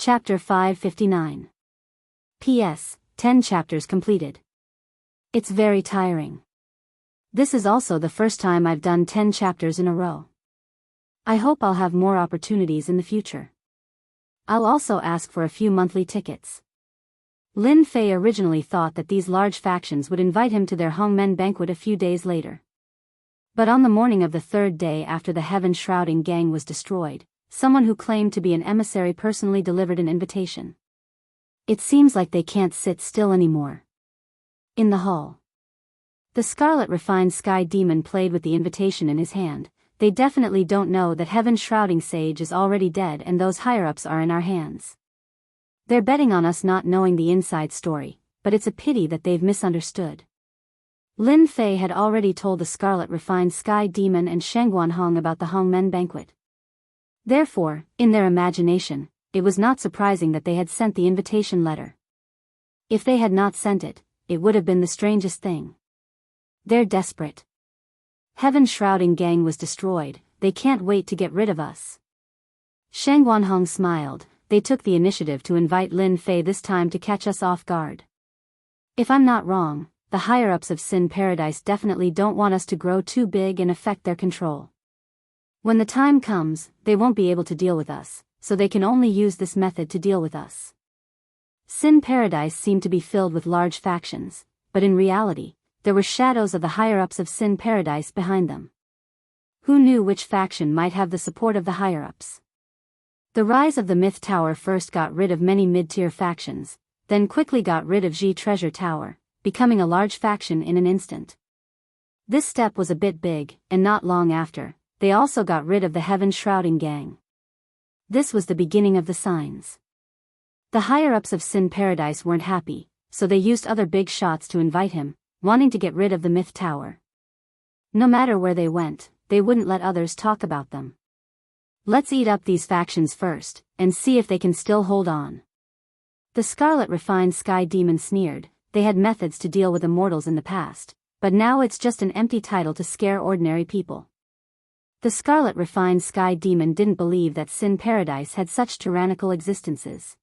Chapter 559. P.S. 10 chapters completed. It's very tiring. This is also the first time I've done 10 chapters in a row. I hope I'll have more opportunities in the future. I'll also ask for a few monthly tickets. Lin Fei originally thought that these large factions would invite him to their Hongmen banquet a few days later. But on the morning of the third day after the heaven-shrouding gang was destroyed, someone who claimed to be an emissary personally delivered an invitation. It seems like they can't sit still anymore. In the hall, the Scarlet Refined Sky Demon played with the invitation in his hand. They definitely don't know that Heaven-Shrouding Sage is already dead and those higher-ups are in our hands. They're betting on us not knowing the inside story, but it's a pity that they've misunderstood. Lin Fei had already told the Scarlet Refined Sky Demon and Shangguan Hong about the Hongmen banquet. Therefore, in their imagination, it was not surprising that they had sent the invitation letter. If they had not sent it, it would have been the strangest thing. They're desperate. Heaven-Shrouding Gang was destroyed, they can't wait to get rid of us. Shangguan Hong smiled. They took the initiative to invite Lin Fei this time to catch us off guard. If I'm not wrong, the higher-ups of Sin Paradise definitely don't want us to grow too big and affect their control. When the time comes, they won't be able to deal with us, so they can only use this method to deal with us. Sin Paradise seemed to be filled with large factions, but in reality, there were shadows of the higher-ups of Sin Paradise behind them. Who knew which faction might have the support of the higher-ups? The rise of the Myth Tower first got rid of many mid-tier factions, then quickly got rid of Ji Treasure Tower, becoming a large faction in an instant. This step was a bit big, and not long after, they also got rid of the Heaven-Shrouding Gang. This was the beginning of the signs. The higher-ups of Sin Paradise weren't happy, so they used other big shots to invite him, wanting to get rid of the Myth Tower. No matter where they went, they wouldn't let others talk about them. Let's eat up these factions first, and see if they can still hold on. The Scarlet Refined Sky Demon sneered. They had methods to deal with immortals in the past, but now it's just an empty title to scare ordinary people. The Scarlet Refined Sky Demon didn't believe that Sin Paradise had such tyrannical existences.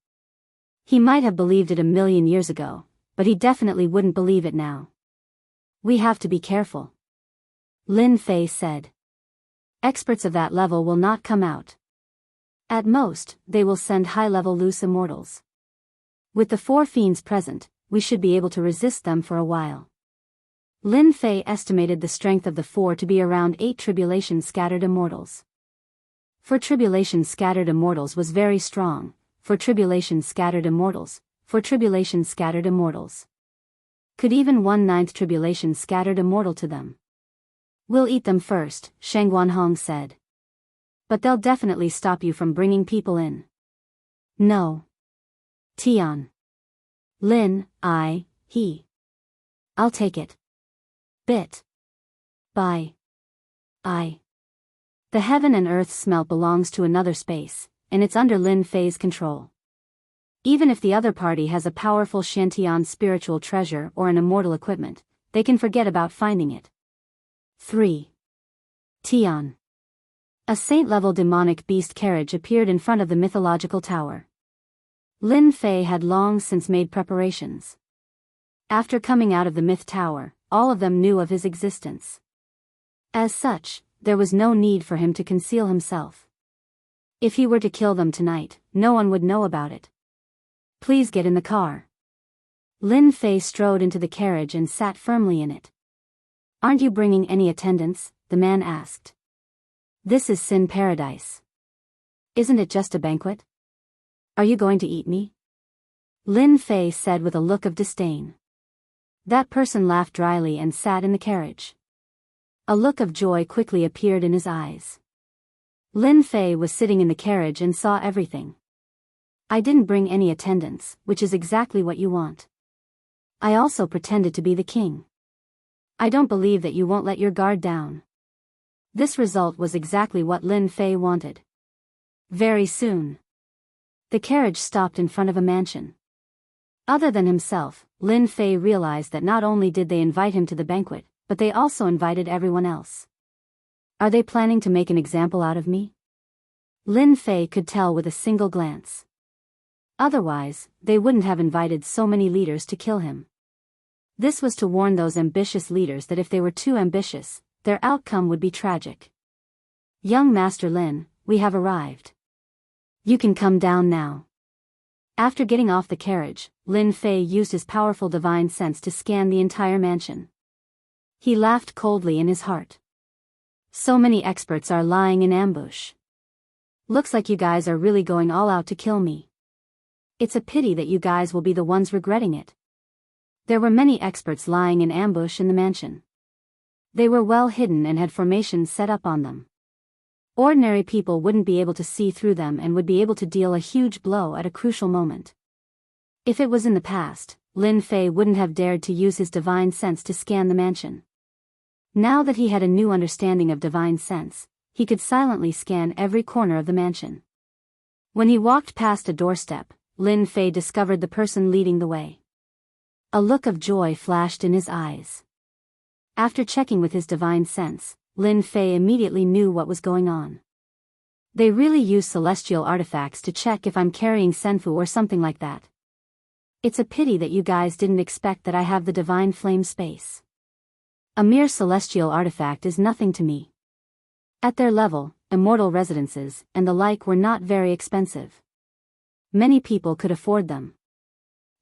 He might have believed it a million years ago, but he definitely wouldn't believe it now. We have to be careful, Lin Fei said. Experts of that level will not come out. At most, they will send high-level loose immortals. With the 4 fiends present, we should be able to resist them for a while. Lin Fei estimated the strength of the 4 to be around 8 tribulation-scattered immortals. For tribulation-scattered immortals was very strong, for tribulation-scattered immortals, for tribulation-scattered immortals. Could even 1/9 tribulation-scattered immortal to them. We'll eat them first, Shangguan Hong said. But they'll definitely stop you from bringing people in. No. Tian. Lin, he. I'll take it. Bit. By. The heaven and earth smelt belongs to another space, and it's under Lin Fei's control. Even if the other party has a powerful Shantian spiritual treasure or an immortal equipment, they can forget about finding it. 3. Tian. A saint-level demonic beast carriage appeared in front of the mythological tower. Lin Fei had long since made preparations. After coming out of the myth tower, all of them knew of his existence. As such, there was no need for him to conceal himself. If he were to kill them tonight, no one would know about it. Please get in the car. Lin Fei strode into the carriage and sat firmly in it. Aren't you bringing any attendants? The man asked. This is Sin Paradise. Isn't it just a banquet? Are you going to eat me? Lin Fei said with a look of disdain. That person laughed dryly and sat in the carriage. A look of joy quickly appeared in his eyes. Lin Fei was sitting in the carriage and saw everything. I didn't bring any attendants, which is exactly what you want. I also pretended to be the king. I don't believe that you won't let your guard down. This result was exactly what Lin Fei wanted. Very soon, the carriage stopped in front of a mansion. Other than himself, Lin Fei realized that not only did they invite him to the banquet, but they also invited everyone else. Are they planning to make an example out of me? Lin Fei could tell with a single glance. Otherwise, they wouldn't have invited so many leaders to kill him. This was to warn those ambitious leaders that if they were too ambitious, their outcome would be tragic. Young Master Lin, we have arrived. You can come down now. After getting off the carriage, Lin Fei used his powerful divine sense to scan the entire mansion. He laughed coldly in his heart. So many experts are lying in ambush. Looks like you guys are really going all out to kill me. It's a pity that you guys will be the ones regretting it. There were many experts lying in ambush in the mansion. They were well hidden and had formations set up on them. Ordinary people wouldn't be able to see through them and would be able to deal a huge blow at a crucial moment. If it was in the past, Lin Fei wouldn't have dared to use his divine sense to scan the mansion. Now that he had a new understanding of divine sense, he could silently scan every corner of the mansion. When he walked past a doorstep, Lin Fei discovered the person leading the way. A look of joy flashed in his eyes. After checking with his divine sense, Lin Fei immediately knew what was going on. They really use celestial artifacts to check if I'm carrying Senfu or something like that. It's a pity that you guys didn't expect that I have the divine flame space. A mere celestial artifact is nothing to me. At their level, immortal residences and the like were not very expensive. Many people could afford them.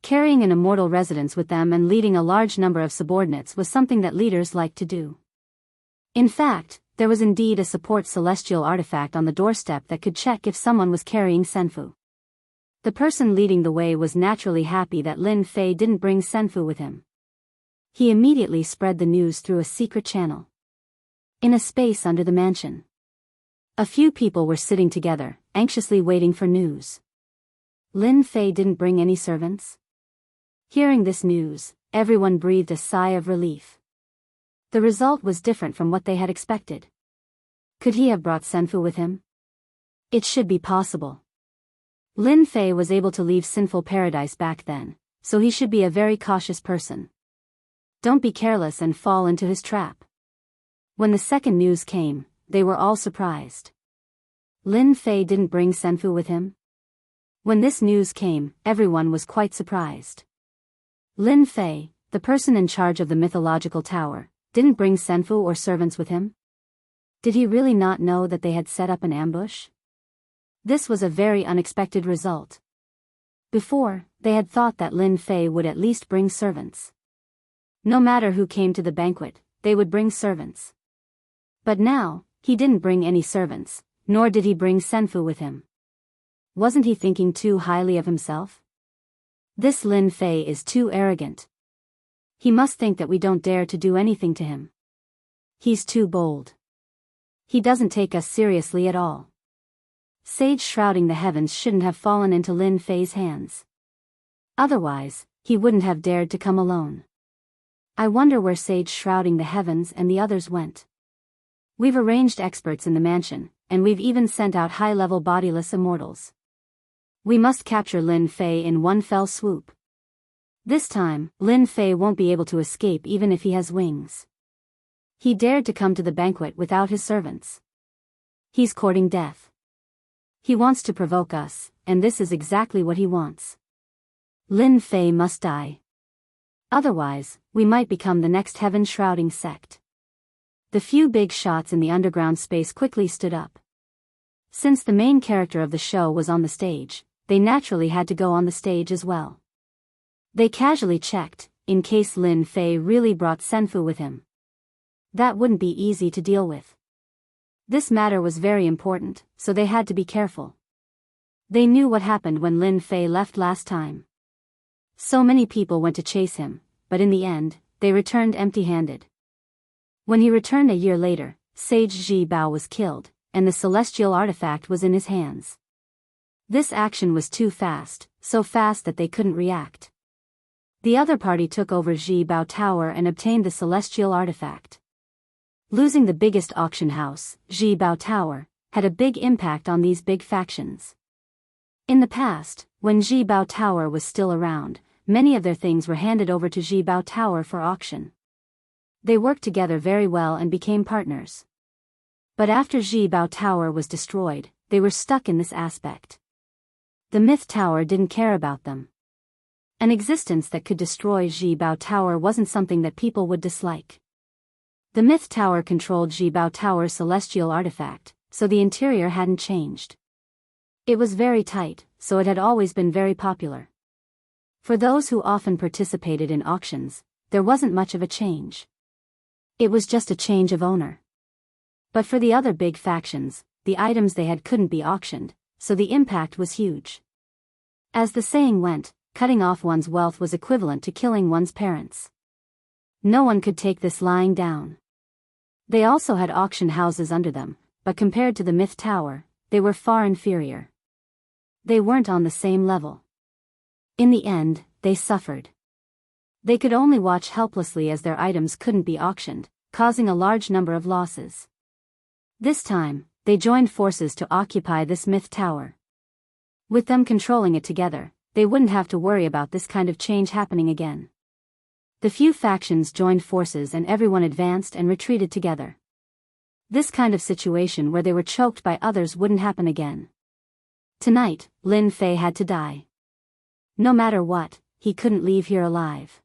Carrying an immortal residence with them and leading a large number of subordinates was something that leaders liked to do. In fact, there was indeed a support celestial artifact on the doorstep that could check if someone was carrying Senfu. The person leading the way was naturally happy that Lin Fei didn't bring Senfu with him. He immediately spread the news through a secret channel. In a space under the mansion, a few people were sitting together, anxiously waiting for news. Lin Fei didn't bring any servants? Hearing this news, everyone breathed a sigh of relief. The result was different from what they had expected. Could he have brought Senfu with him? It should be possible. Lin Fei was able to leave sinful paradise back then, so he should be a very cautious person. Don't be careless and fall into his trap. When the second news came, they were all surprised. Lin Fei didn't bring Senfu with him? When this news came, everyone was quite surprised. Lin Fei, the person in charge of the mythological tower, didn't bring Senfu or servants with him? Did he really not know that they had set up an ambush? This was a very unexpected result. Before, they had thought that Lin Fei would at least bring servants. No matter who came to the banquet, they would bring servants. But now, he didn't bring any servants, nor did he bring Senfu with him. Wasn't he thinking too highly of himself? This Lin Fei is too arrogant. He must think that we don't dare to do anything to him. He's too bold. He doesn't take us seriously at all. Sage shrouding the heavens shouldn't have fallen into Lin Fei's hands. Otherwise, he wouldn't have dared to come alone. I wonder where Sage shrouding the heavens and the others went. We've arranged experts in the mansion, and we've even sent out high-level bodiless immortals. We must capture Lin Fei in one fell swoop. This time, Lin Fei won't be able to escape even if he has wings. He dared to come to the banquet without his servants. He's courting death. He wants to provoke us, and this is exactly what he wants. Lin Fei must die. Otherwise, we might become the next heaven-shrouding sect. The few big shots in the underground space quickly stood up. Since the main character of the show was on the stage, they naturally had to go on the stage as well. They casually checked, in case Lin Fei really brought Senfu with him. That wouldn't be easy to deal with. This matter was very important, so they had to be careful. They knew what happened when Lin Fei left last time. So many people went to chase him, but in the end, they returned empty-handed. When he returned a year later, Sage Ji Bao was killed, and the celestial artifact was in his hands. This action was too fast, so fast that they couldn't react. The other party took over Ji Bao Tower and obtained the celestial artifact. Losing the biggest auction house, Ji Bao Tower, had a big impact on these big factions. In the past, when Ji Bao Tower was still around, many of their things were handed over to Ji Bao Tower for auction. They worked together very well and became partners. But after Ji Bao Tower was destroyed, they were stuck in this aspect. The Myth Tower didn't care about them. An existence that could destroy Jibao Tower wasn't something that people would dislike. The Myth Tower controlled Jibao Tower's celestial artifact, so the interior hadn't changed. It was very tight, so it had always been very popular. For those who often participated in auctions, there wasn't much of a change. It was just a change of owner. But for the other big factions, the items they had couldn't be auctioned, so the impact was huge. As the saying went, cutting off one's wealth was equivalent to killing one's parents. No one could take this lying down. They also had auction houses under them, but compared to the Myth Tower, they were far inferior. They weren't on the same level. In the end, they suffered. They could only watch helplessly as their items couldn't be auctioned, causing a large number of losses. This time, they joined forces to occupy this Myth Tower. With them controlling it together, they wouldn't have to worry about this kind of change happening again. The few factions joined forces and everyone advanced and retreated together. This kind of situation where they were choked by others wouldn't happen again. Tonight, Lin Fei had to die. No matter what, he couldn't leave here alive.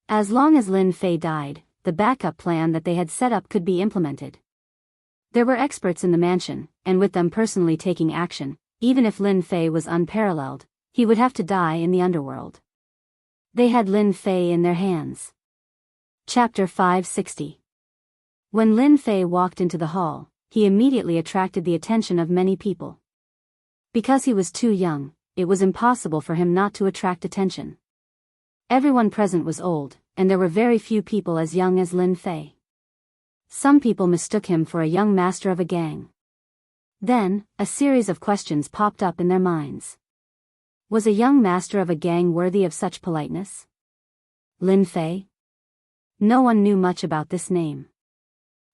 As long as Lin Fei died, the backup plan that they had set up could be implemented. There were experts in the mansion, and with them personally taking action, even if Lin Fei was unparalleled, he would have to die in the underworld. They had Lin Fei in their hands. Chapter 560. When Lin Fei walked into the hall, he immediately attracted the attention of many people. Because he was too young, it was impossible for him not to attract attention. Everyone present was old, and there were very few people as young as Lin Fei. Some people mistook him for a young master of a gang. Then, a series of questions popped up in their minds. Was a young master of a gang worthy of such politeness? Lin Fei? No one knew much about this name.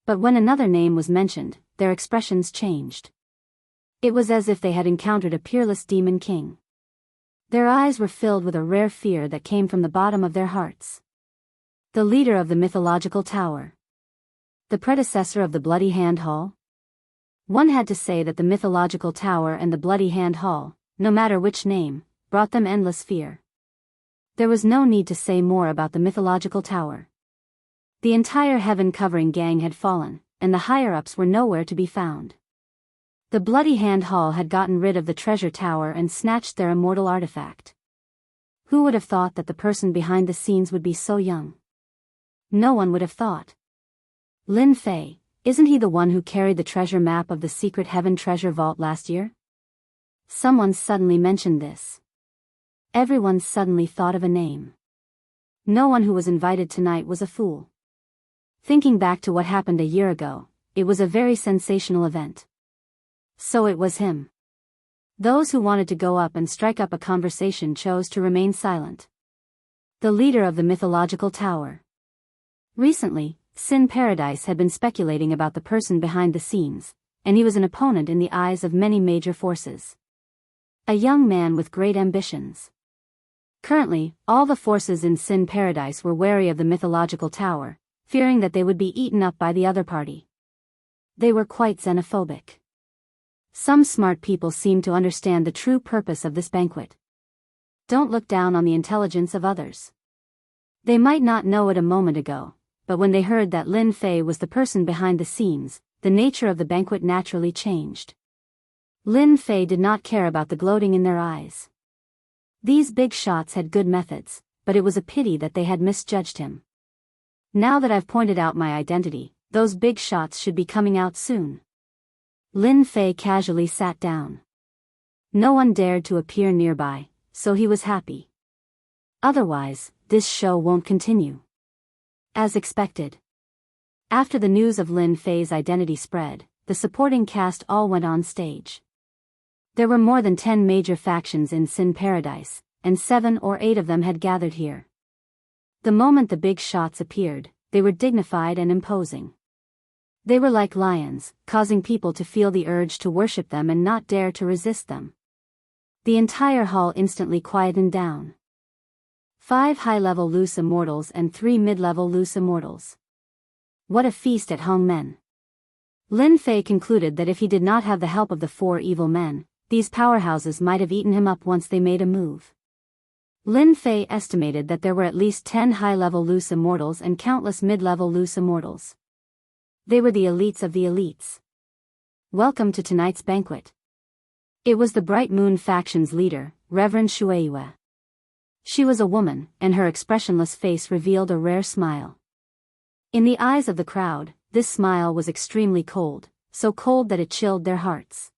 But when another name was mentioned, their expressions changed. It was as if they had encountered a peerless demon king. Their eyes were filled with a rare fear that came from the bottom of their hearts. The leader of the mythological tower. The predecessor of the Bloody Hand Hall? One had to say that the mythological tower and the Bloody Hand Hall, no matter which name, brought them endless fear. There was no need to say more about the mythological tower. The entire heaven-covering gang had fallen, and the higher-ups were nowhere to be found. The Bloody Hand Hall had gotten rid of the treasure tower and snatched their immortal artifact. Who would have thought that the person behind the scenes would be so young? No one would have thought. Lin Fei, isn't he the one who carried the treasure map of the secret heaven treasure vault last year? Someone suddenly mentioned this. Everyone suddenly thought of a name. No one who was invited tonight was a fool. Thinking back to what happened a year ago, it was a very sensational event. So it was him. Those who wanted to go up and strike up a conversation chose to remain silent. The leader of the mythological tower. Recently, Sin Paradise had been speculating about the person behind the scenes, and he was an opponent in the eyes of many major forces. A young man with great ambitions. Currently, all the forces in Sin Paradise were wary of the mythological tower, fearing that they would be eaten up by the other party. They were quite xenophobic. Some smart people seemed to understand the true purpose of this banquet. Don't look down on the intelligence of others. They might not know it a moment ago, but when they heard that Lin Fei was the person behind the scenes, the nature of the banquet naturally changed. Lin Fei did not care about the gloating in their eyes. These big shots had good methods, but it was a pity that they had misjudged him. Now that I've pointed out my identity, those big shots should be coming out soon. Lin Fei casually sat down. No one dared to appear nearby, so he was happy. Otherwise, this show won't continue. As expected. After the news of Lin Fei's identity spread, the supporting cast all went on stage. There were more than 10 major factions in Sin Paradise, and 7 or 8 of them had gathered here. The moment the big shots appeared, they were dignified and imposing. They were like lions, causing people to feel the urge to worship them and not dare to resist them. The entire hall instantly quietened down. 5 high-level loose immortals and 3 mid-level loose immortals. What a feast at Hong Men. Lin Fei concluded that if he did not have the help of the 4 evil men, these powerhouses might have eaten him up once they made a move. Lin Fei estimated that there were at least 10 high-level loose immortals and countless mid-level loose immortals. They were the elites of the elites. Welcome to tonight's banquet. It was the Bright Moon faction's leader, Reverend Shueyue. She was a woman, and her expressionless face revealed a rare smile. In the eyes of the crowd, this smile was extremely cold, so cold that it chilled their hearts.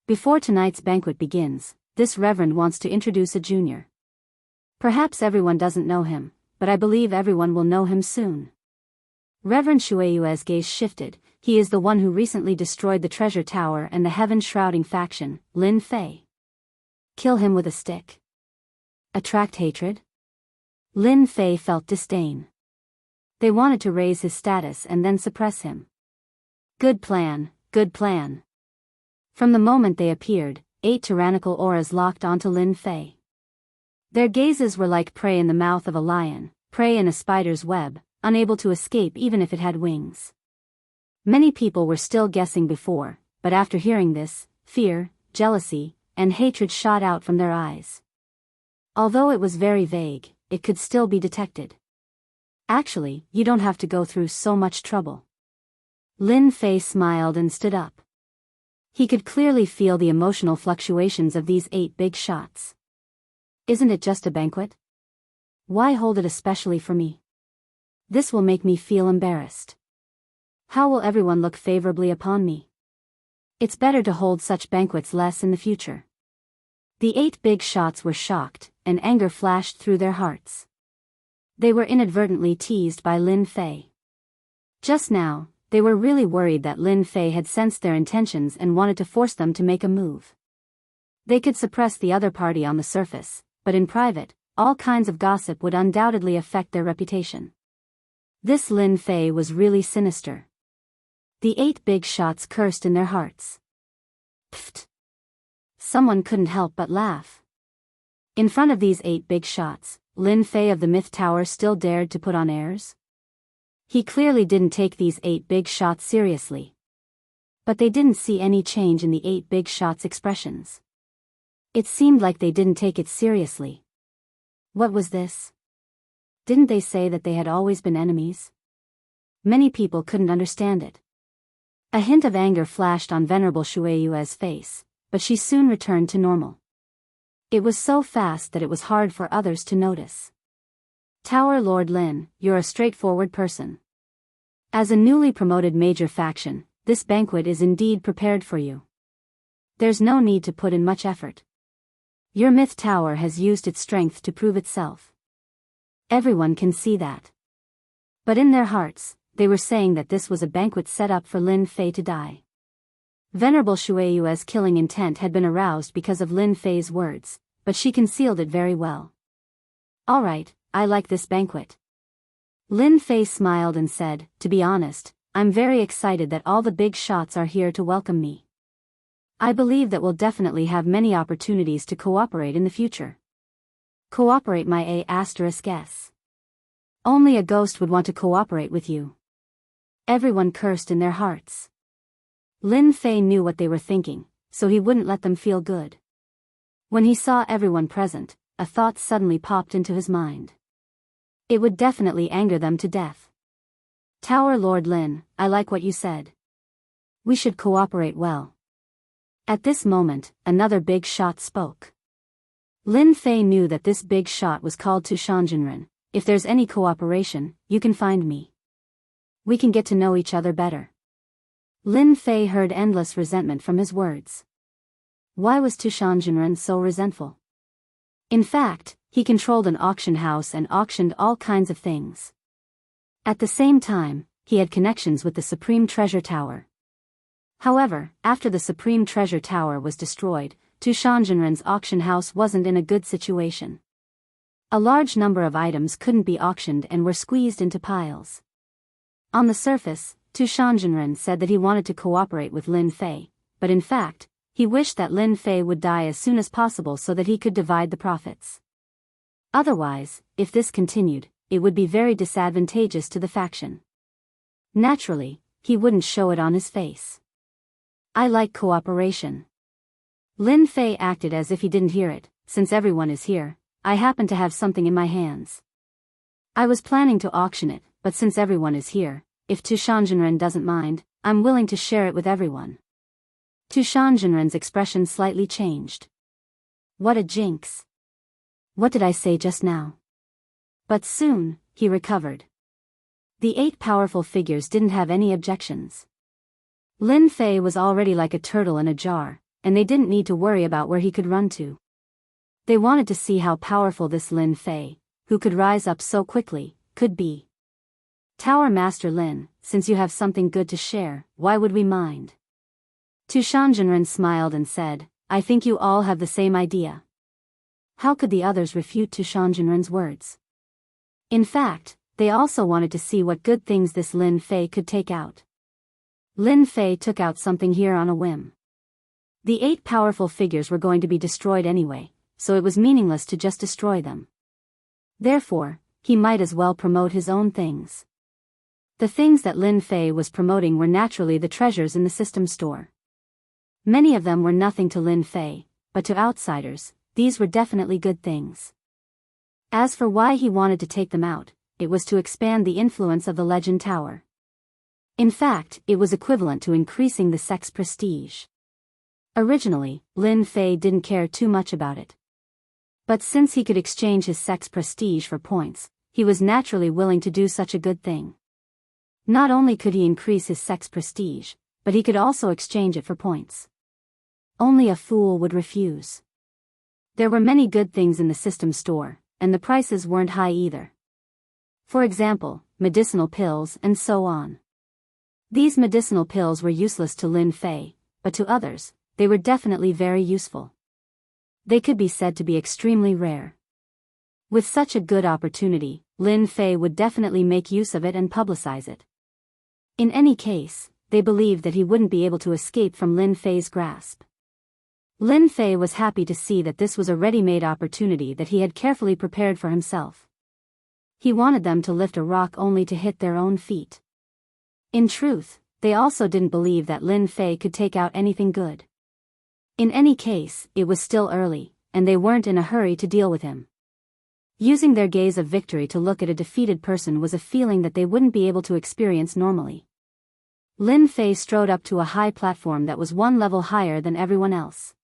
Before tonight's banquet begins, this Reverend wants to introduce a junior. Perhaps everyone doesn't know him, but I believe everyone will know him soon. Reverend Shueyue's gaze shifted. He is the one who recently destroyed the treasure tower and the heaven-shrouding faction, Lin Fei. Kill him with a stick. Attract hatred? Lin Fei felt disdain. They wanted to raise his status and then suppress him. Good plan, good plan. From the moment they appeared, 8 tyrannical auras locked onto Lin Fei. Their gazes were like prey in the mouth of a lion, prey in a spider's web, unable to escape even if it had wings. Many people were still guessing before, but after hearing this, fear, jealousy, and hatred shot out from their eyes. Although it was very vague, it could still be detected. Actually, you don't have to go through so much trouble. Lin Fei smiled and stood up. He could clearly feel the emotional fluctuations of these 8 big shots. Isn't it just a banquet? Why hold it especially for me? This will make me feel embarrassed. How will everyone look favorably upon me? It's better to hold such banquets less in the future. The 8 big shots were shocked, and anger flashed through their hearts. They were inadvertently teased by Lin Fei. Just now, they were really worried that Lin Fei had sensed their intentions and wanted to force them to make a move. They could suppress the other party on the surface, but in private, all kinds of gossip would undoubtedly affect their reputation. This Lin Fei was really sinister. The 8 big shots cursed in their hearts. Pfft! Someone couldn't help but laugh. In front of these 8 big shots, Lin Fei of the Myth Tower still dared to put on airs? He clearly didn't take these 8 big shots seriously. But they didn't see any change in the 8 big shots' expressions. It seemed like they didn't take it seriously. What was this? Didn't they say that they had always been enemies? Many people couldn't understand it. A hint of anger flashed on Venerable Shueyue's face, but she soon returned to normal. It was so fast that it was hard for others to notice. Tower Lord Lin, you're a straightforward person. As a newly promoted major faction, this banquet is indeed prepared for you. There's no need to put in much effort. Your Myth Tower has used its strength to prove itself. Everyone can see that. But in their hearts, they were saying that this was a banquet set up for Lin Fei to die. Venerable Shueyue's killing intent had been aroused because of Lin Fei's words, but she concealed it very well. All right, I like this banquet. Lin Fei smiled and said, to be honest, I'm very excited that all the big shots are here to welcome me. I believe that we'll definitely have many opportunities to cooperate in the future. Cooperate my A**s. Only a ghost would want to cooperate with you. Everyone cursed in their hearts. Lin Fei knew what they were thinking, so he wouldn't let them feel good. When he saw everyone present, a thought suddenly popped into his mind. It would definitely anger them to death. Tower Lord Lin, I like what you said. We should cooperate well. At this moment, another big shot spoke. Lin Fei knew that this big shot was called Tushanjinren. If there's any cooperation, you can find me. We can get to know each other better. Lin Fei heard endless resentment from his words. Why was Tushanjinren so resentful? In fact, he controlled an auction house and auctioned all kinds of things. At the same time, he had connections with the Supreme Treasure Tower. However, after the Supreme Treasure Tower was destroyed, Tushanjinren's auction house wasn't in a good situation. A large number of items couldn't be auctioned and were squeezed into piles. On the surface, Tushanjinren said that he wanted to cooperate with Lin Fei, but in fact, he wished that Lin Fei would die as soon as possible so that he could divide the profits. Otherwise, if this continued, it would be very disadvantageous to the faction. Naturally, he wouldn't show it on his face. I like cooperation. Lin Fei acted as if he didn't hear it. Since everyone is here, I happen to have something in my hands. I was planning to auction it, but since everyone is here, if Tu Shanzhenren doesn't mind, I'm willing to share it with everyone. Tu Shanzhenren's expression slightly changed. What a jinx. What did I say just now? But soon, he recovered. The 8 powerful figures didn't have any objections. Lin Fei was already like a turtle in a jar, and they didn't need to worry about where he could run to. They wanted to see how powerful this Lin Fei, who could rise up so quickly, could be. Tower Master Lin, since you have something good to share, why would we mind? Tu Shanzhenren smiled and said, I think you all have the same idea. How could the others refute Tu Shanzhenren's words? In fact, they also wanted to see what good things this Lin Fei could take out. Lin Fei took out something here on a whim. The 8 powerful figures were going to be destroyed anyway, so it was meaningless to just destroy them. Therefore, he might as well promote his own things. The things that Lin Fei was promoting were naturally the treasures in the system store. Many of them were nothing to Lin Fei, but to outsiders, these were definitely good things. As for why he wanted to take them out, it was to expand the influence of the Legend Tower. In fact, it was equivalent to increasing the sect's prestige. Originally, Lin Fei didn't care too much about it. But since he could exchange his sect's prestige for points, he was naturally willing to do such a good thing. Not only could he increase his sect's prestige, but he could also exchange it for points. Only a fool would refuse. There were many good things in the system store, and the prices weren't high either. For example, medicinal pills and so on. These medicinal pills were useless to Lin Fei, but to others, they were definitely very useful. They could be said to be extremely rare. With such a good opportunity, Lin Fei would definitely make use of it and publicize it. In any case, they believed that he wouldn't be able to escape from Lin Fei's grasp. Lin Fei was happy to see that this was a ready-made opportunity that he had carefully prepared for himself. He wanted them to lift a rock only to hit their own feet. In truth, they also didn't believe that Lin Fei could take out anything good. In any case, it was still early, and they weren't in a hurry to deal with him. Using their gaze of victory to look at a defeated person was a feeling that they wouldn't be able to experience normally. Lin Fei strode up to a high platform that was 1 level higher than everyone else.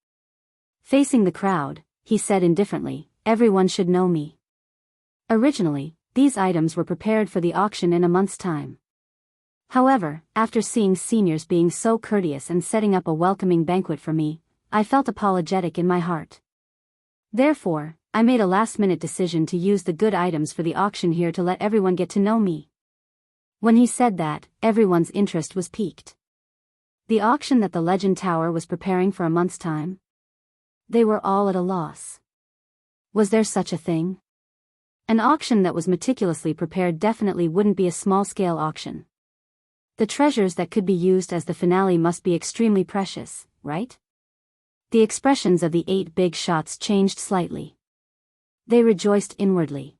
Facing the crowd, he said indifferently, everyone should know me. Originally, these items were prepared for the auction in a month's time. However, after seeing seniors being so courteous and setting up a welcoming banquet for me, I felt apologetic in my heart. Therefore, I made a last-minute decision to use the good items for the auction here to let everyone get to know me. When he said that, everyone's interest was piqued. The auction that the Legend Tower was preparing for a month's time? They were all at a loss. Was there such a thing? An auction that was meticulously prepared definitely wouldn't be a small-scale auction. The treasures that could be used as the finale must be extremely precious, right? The expressions of the 8 big shots changed slightly. They rejoiced inwardly.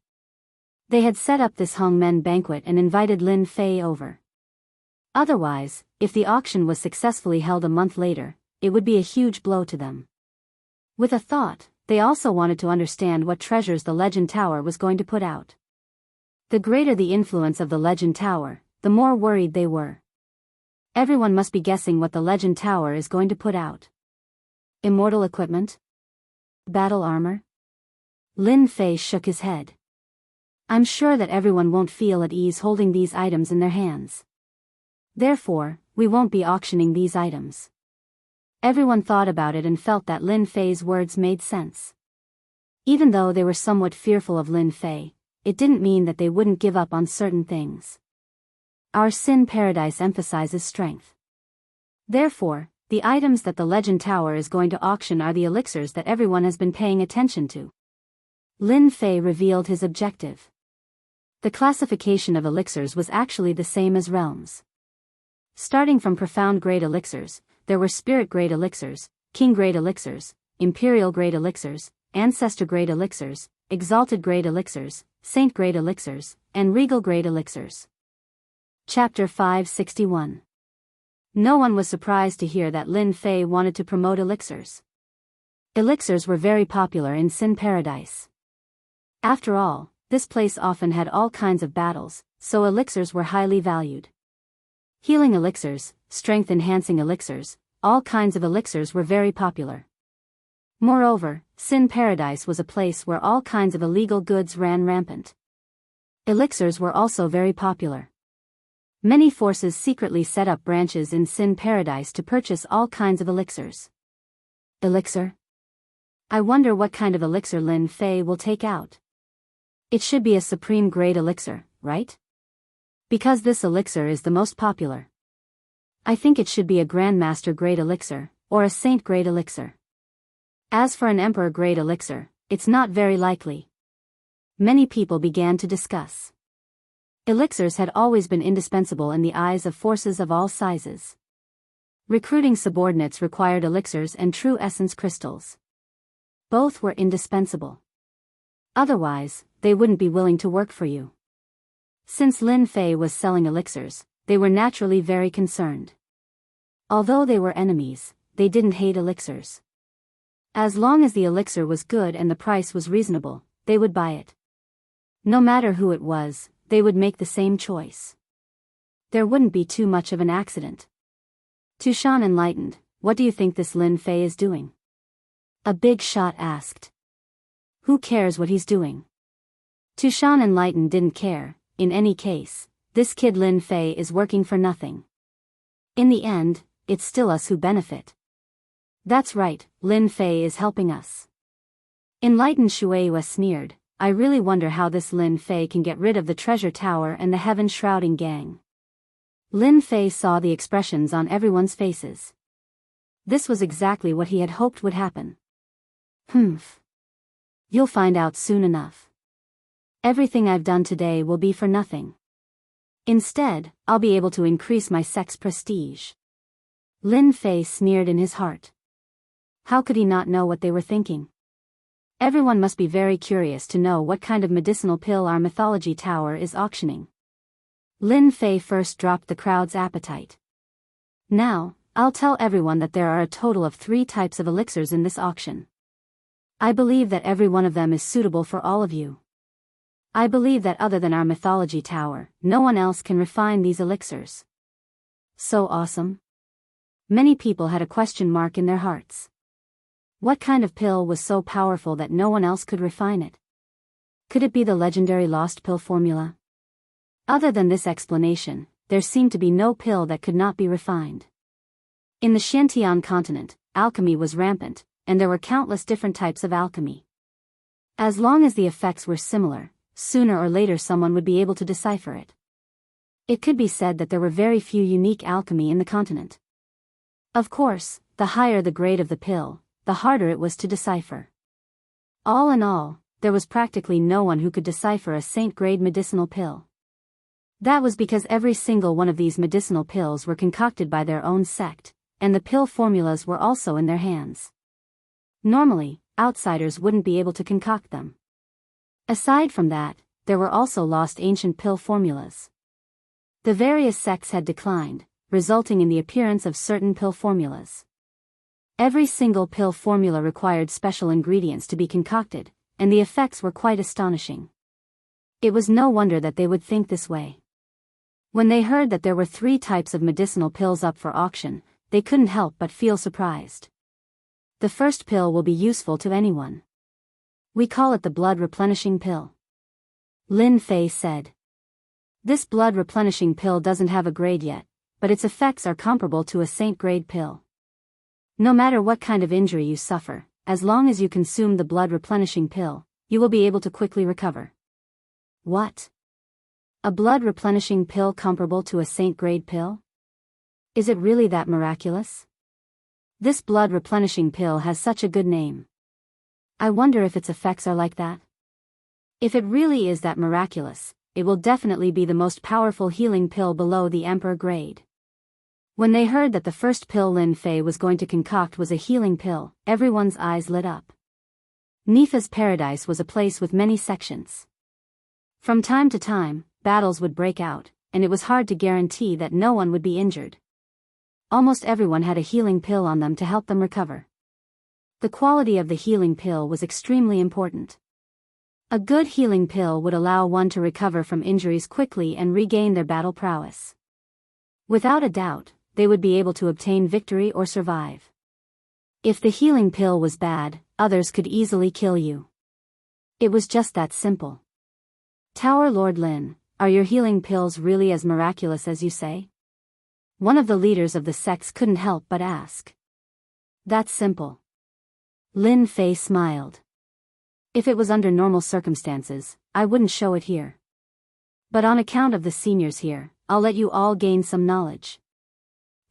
They had set up this Hongmen banquet and invited Lin Fei over. Otherwise, if the auction was successfully held a month later, it would be a huge blow to them. With a thought, they also wanted to understand what treasures the Legend Tower was going to put out. The greater the influence of the Legend Tower, the more worried they were. Everyone must be guessing what the Legend Tower is going to put out. Immortal equipment? Battle armor? Lin Fei shook his head. I'm sure that everyone won't feel at ease holding these items in their hands. Therefore, we won't be auctioning these items. Everyone thought about it and felt that Lin Fei's words made sense. Even though they were somewhat fearful of Lin Fei, it didn't mean that they wouldn't give up on certain things. Our Sin Paradise emphasizes strength. Therefore, the items that the Legend Tower is going to auction are the elixirs that everyone has been paying attention to. Lin Fei revealed his objective. The classification of elixirs was actually the same as realms. Starting from profound-grade elixirs, there were spirit-grade elixirs, king-grade elixirs, imperial-grade elixirs, ancestor-grade elixirs, exalted-grade elixirs, saint-grade elixirs, and regal-grade elixirs. Chapter 561. No one was surprised to hear that Lin Fei wanted to promote elixirs. Elixirs were very popular in Sin Paradise. After all, this place often had all kinds of battles, so elixirs were highly valued. Healing elixirs, strength-enhancing elixirs, all kinds of elixirs were very popular. Moreover, Sin Paradise was a place where all kinds of illegal goods ran rampant. Elixirs were also very popular. Many forces secretly set up branches in Sin Paradise to purchase all kinds of elixirs. Elixir? I wonder what kind of elixir Lin Fei will take out. It should be a supreme grade elixir, right? Because this elixir is the most popular. I think it should be a grandmaster grade elixir, or a saint grade elixir. As for an emperor grade elixir, it's not very likely. Many people began to discuss. Elixirs had always been indispensable in the eyes of forces of all sizes. Recruiting subordinates required elixirs and true essence crystals. Both were indispensable. Otherwise, they wouldn't be willing to work for you. Since Lin Fei was selling elixirs, they were naturally very concerned. Although they were enemies, they didn't hate elixirs. As long as the elixir was good and the price was reasonable, they would buy it. No matter who it was, they would make the same choice. There wouldn't be too much of an accident. Tushan enlightened, what do you think this Lin Fei is doing? A big shot asked. Who cares what he's doing? Tushan enlightened didn't care. In any case, this kid Lin Fei is working for nothing. In the end, it's still us who benefit. That's right, Lin Fei is helping us. Enlightened Shueihua sneered, I really wonder how this Lin Fei can get rid of the treasure tower and the heaven shrouding gang. Lin Fei saw the expressions on everyone's faces. This was exactly what he had hoped would happen. Humph. You'll find out soon enough. Everything I've done today will be for nothing. Instead, I'll be able to increase my sect's prestige. Lin Fei sneered in his heart. How could he not know what they were thinking? Everyone must be very curious to know what kind of medicinal pill our mythology tower is auctioning. Lin Fei first dropped the crowd's appetite. Now, I'll tell everyone that there are a total of 3 types of elixirs in this auction. I believe that every one of them is suitable for all of you. I believe that other than our mythology tower, no one else can refine these elixirs. So awesome. Many people had a question mark in their hearts. What kind of pill was so powerful that no one else could refine it? Could it be the legendary lost pill formula? Other than this explanation, there seemed to be no pill that could not be refined. In the Xiantian continent, alchemy was rampant, and there were countless different types of alchemy. As long as the effects were similar, sooner or later someone would be able to decipher it. It could be said that there were very few unique alchemy in the continent. Of course, the higher the grade of the pill, the harder it was to decipher. All in all, there was practically no one who could decipher a saint-grade medicinal pill. That was because every single one of these medicinal pills were concocted by their own sect, and the pill formulas were also in their hands. Normally, outsiders wouldn't be able to concoct them. Aside from that, there were also lost ancient pill formulas. The various sects had declined, resulting in the appearance of certain pill formulas. Every single pill formula required special ingredients to be concocted, and the effects were quite astonishing. It was no wonder that they would think this way. When they heard that there were 3 types of medicinal pills up for auction, they couldn't help but feel surprised. The first pill will be useful to anyone. We call it the blood replenishing pill. Lin Fei said. This blood replenishing pill doesn't have a grade yet, but its effects are comparable to a saint grade pill. No matter what kind of injury you suffer, as long as you consume the blood replenishing pill, you will be able to quickly recover. What? A blood replenishing pill comparable to a saint grade pill? Is it really that miraculous? This blood replenishing pill has such a good name. I wonder if its effects are like that. If it really is that miraculous, it will definitely be the most powerful healing pill below the Emperor grade. When they heard that the first pill Lin Fei was going to concoct was a healing pill, everyone's eyes lit up. Nifa's paradise was a place with many sections. From time to time, battles would break out, and it was hard to guarantee that no one would be injured. Almost everyone had a healing pill on them to help them recover. The quality of the healing pill was extremely important. A good healing pill would allow one to recover from injuries quickly and regain their battle prowess. Without a doubt, they would be able to obtain victory or survive. If the healing pill was bad, others could easily kill you. It was just that simple. Tower Lord Lin, are your healing pills really as miraculous as you say? One of the leaders of the sects couldn't help but ask. That's simple. Lin Fei smiled. If it was under normal circumstances, I wouldn't show it here. But on account of the seniors here, I'll let you all gain some knowledge.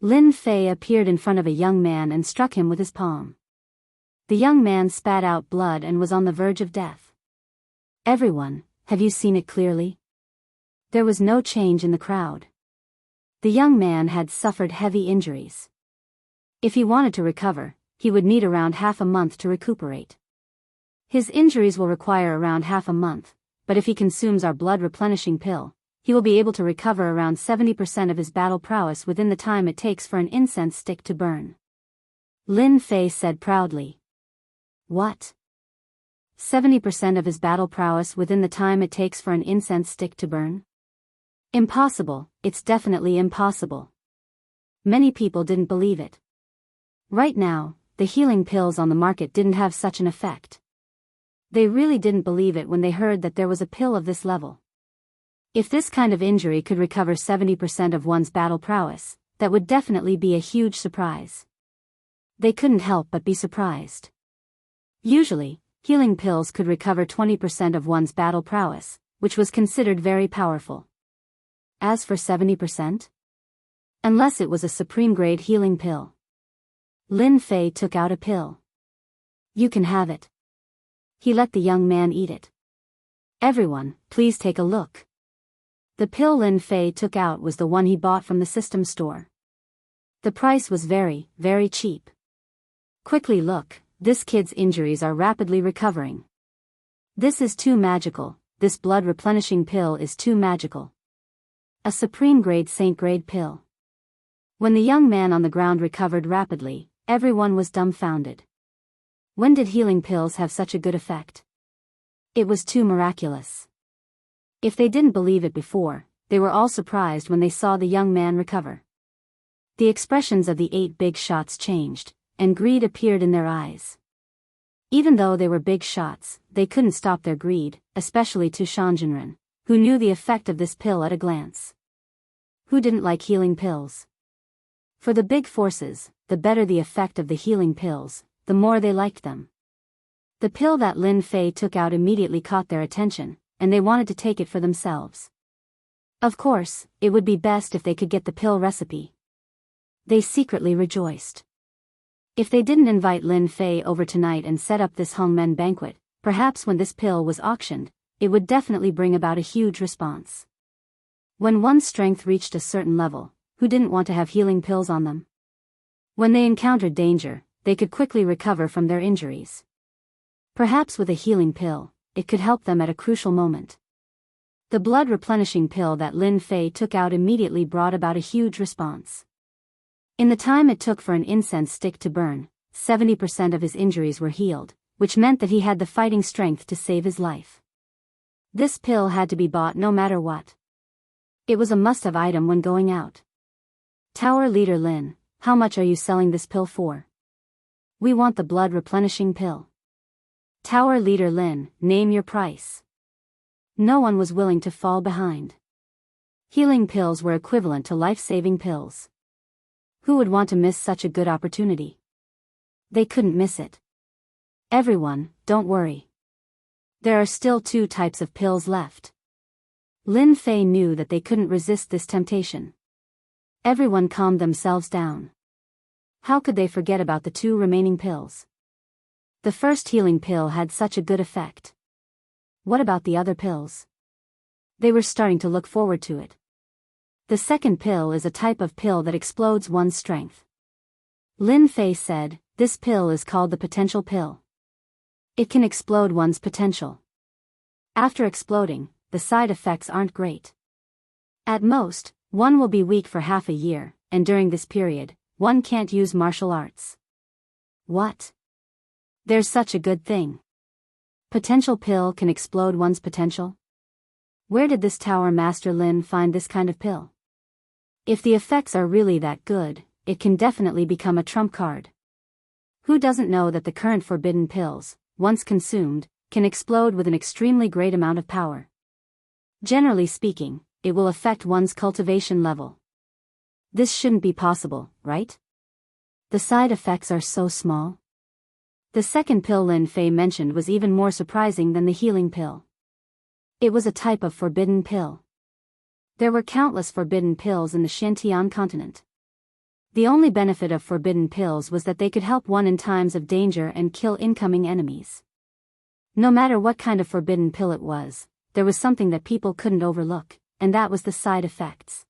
Lin Fei appeared in front of a young man and struck him with his palm. The young man spat out blood and was on the verge of death. Everyone, have you seen it clearly? There was no change in the crowd. The young man had suffered heavy injuries. If he wanted to recover, he would need around half a month to recuperate. His injuries will require around half a month, but if he consumes our blood replenishing pill, he will be able to recover around 70% of his battle prowess within the time it takes for an incense stick to burn. Lin Fei said proudly. What? 70% of his battle prowess within the time it takes for an incense stick to burn? Impossible, it's definitely impossible. Many people didn't believe it. Right now, the healing pills on the market didn't have such an effect. They really didn't believe it when they heard that there was a pill of this level. If this kind of injury could recover 70% of one's battle prowess, that would definitely be a huge surprise. They couldn't help but be surprised. Usually, healing pills could recover 20% of one's battle prowess, which was considered very powerful. As for 70%? Unless it was a supreme-grade healing pill. Lin Fei took out a pill. You can have it. He let the young man eat it. Everyone, please take a look. The pill Lin Fei took out was the one he bought from the system store. The price was very, very cheap. Quickly look, this kid's injuries are rapidly recovering. This is too magical, this blood replenishing pill is too magical. A supreme grade saint grade pill. When the young man on the ground recovered rapidly, everyone was dumbfounded. When did healing pills have such a good effect? It was too miraculous. If they didn't believe it before, they were all surprised when they saw the young man recover. The expressions of the 8 big shots changed, and greed appeared in their eyes. Even though they were big shots, they couldn't stop their greed, especially Tu Shanjinren, who knew the effect of this pill at a glance. Who didn't like healing pills? For the big forces, the better the effect of the healing pills, the more they liked them. The pill that Lin Fei took out immediately caught their attention, and they wanted to take it for themselves. Of course, it would be best if they could get the pill recipe. They secretly rejoiced. If they didn't invite Lin Fei over tonight and set up this Hongmen banquet, perhaps when this pill was auctioned, it would definitely bring about a huge response. When one's strength reached a certain level, who didn't want to have healing pills on them? When they encountered danger, they could quickly recover from their injuries. Perhaps with a healing pill, it could help them at a crucial moment. The blood replenishing pill that Lin Fei took out immediately brought about a huge response. In the time it took for an incense stick to burn, 70% of his injuries were healed, which meant that he had the fighting strength to save his life. This pill had to be bought no matter what. It was a must-have item when going out. Tower Leader Lin, how much are you selling this pill for? We want the blood replenishing pill. Tower Leader Lin, name your price. No one was willing to fall behind. Healing pills were equivalent to life-saving pills. Who would want to miss such a good opportunity? They couldn't miss it. Everyone, don't worry. There are still 2 types of pills left. Lin Fei knew that they couldn't resist this temptation. Everyone calmed themselves down. How could they forget about the 2 remaining pills? The first healing pill had such a good effect. What about the other pills? They were starting to look forward to it. The second pill is a type of pill that explodes one's strength. Lin Fei said, this pill is called the potential pill. It can explode one's potential. After exploding, the side effects aren't great. At most, one will be weak for half a year, and during this period, one can't use martial arts. What? There's such a good thing. Potential pill can explode one's potential? Where did this Tower Master Lin find this kind of pill? If the effects are really that good, it can definitely become a trump card. Who doesn't know that the current forbidden pills, once consumed, can explode with an extremely great amount of power? Generally speaking, it will affect one's cultivation level. This shouldn't be possible, right? The side effects are so small. The second pill Lin Fei mentioned was even more surprising than the healing pill. It was a type of forbidden pill. There were countless forbidden pills in the Shantian continent. The only benefit of forbidden pills was that they could help one in times of danger and kill incoming enemies. No matter what kind of forbidden pill it was, there was something that people couldn't overlook, and that was the side effects.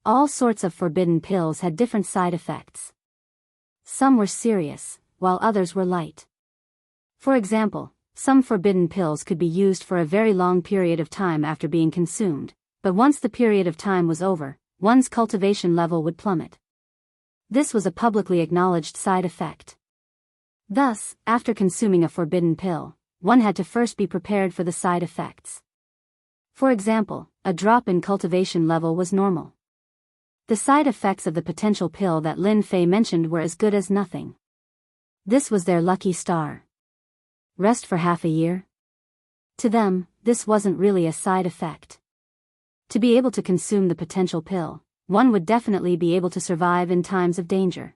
All sorts of forbidden pills had different side effects. Some were serious, while others were light. For example, some forbidden pills could be used for a very long period of time after being consumed, but once the period of time was over, one's cultivation level would plummet. This was a publicly acknowledged side effect. Thus, after consuming a forbidden pill, one had to first be prepared for the side effects. For example, a drop in cultivation level was normal. The side effects of the potential pill that Lin Fei mentioned were as good as nothing. This was their lucky star. Rest for half a year? To them, this wasn't really a side effect. To be able to consume the potential pill, one would definitely be able to survive in times of danger.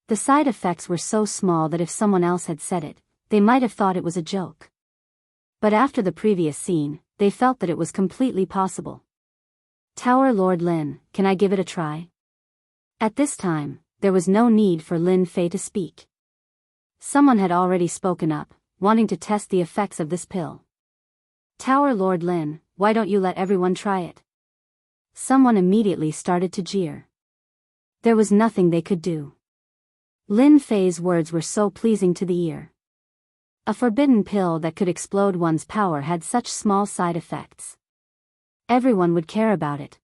The side effects were so small that if someone else had said it, they might have thought it was a joke. But after the previous scene, they felt that it was completely possible. Tower Lord Lin, can I give it a try? At this time, there was no need for Lin Fei to speak. Someone had already spoken up, wanting to test the effects of this pill. Tower Lord Lin, why don't you let everyone try it? Someone immediately started to jeer. There was nothing they could do. Lin Fei's words were so pleasing to the ear. A forbidden pill that could explode one's power had such small side effects. Everyone would care about it.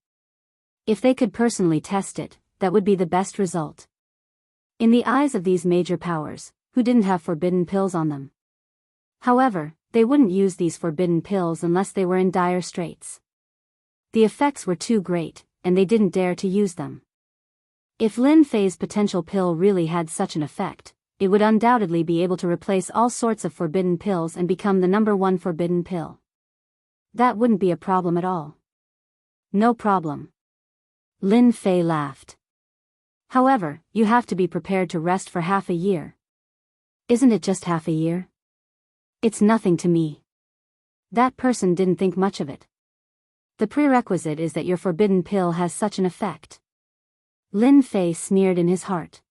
If they could personally test it, that would be the best result. In the eyes of these major powers, who didn't have forbidden pills on them. However, they wouldn't use these forbidden pills unless they were in dire straits. The effects were too great, and they didn't dare to use them. If Lin Fei's potential pill really had such an effect, it would undoubtedly be able to replace all sorts of forbidden pills and become the #1 forbidden pill. That wouldn't be a problem at all. No problem. Lin Fei laughed. However, you have to be prepared to rest for half a year. Isn't it just half a year? It's nothing to me. That person didn't think much of it. The prerequisite is that your forbidden pill has such an effect. Lin Fei sneered in his heart.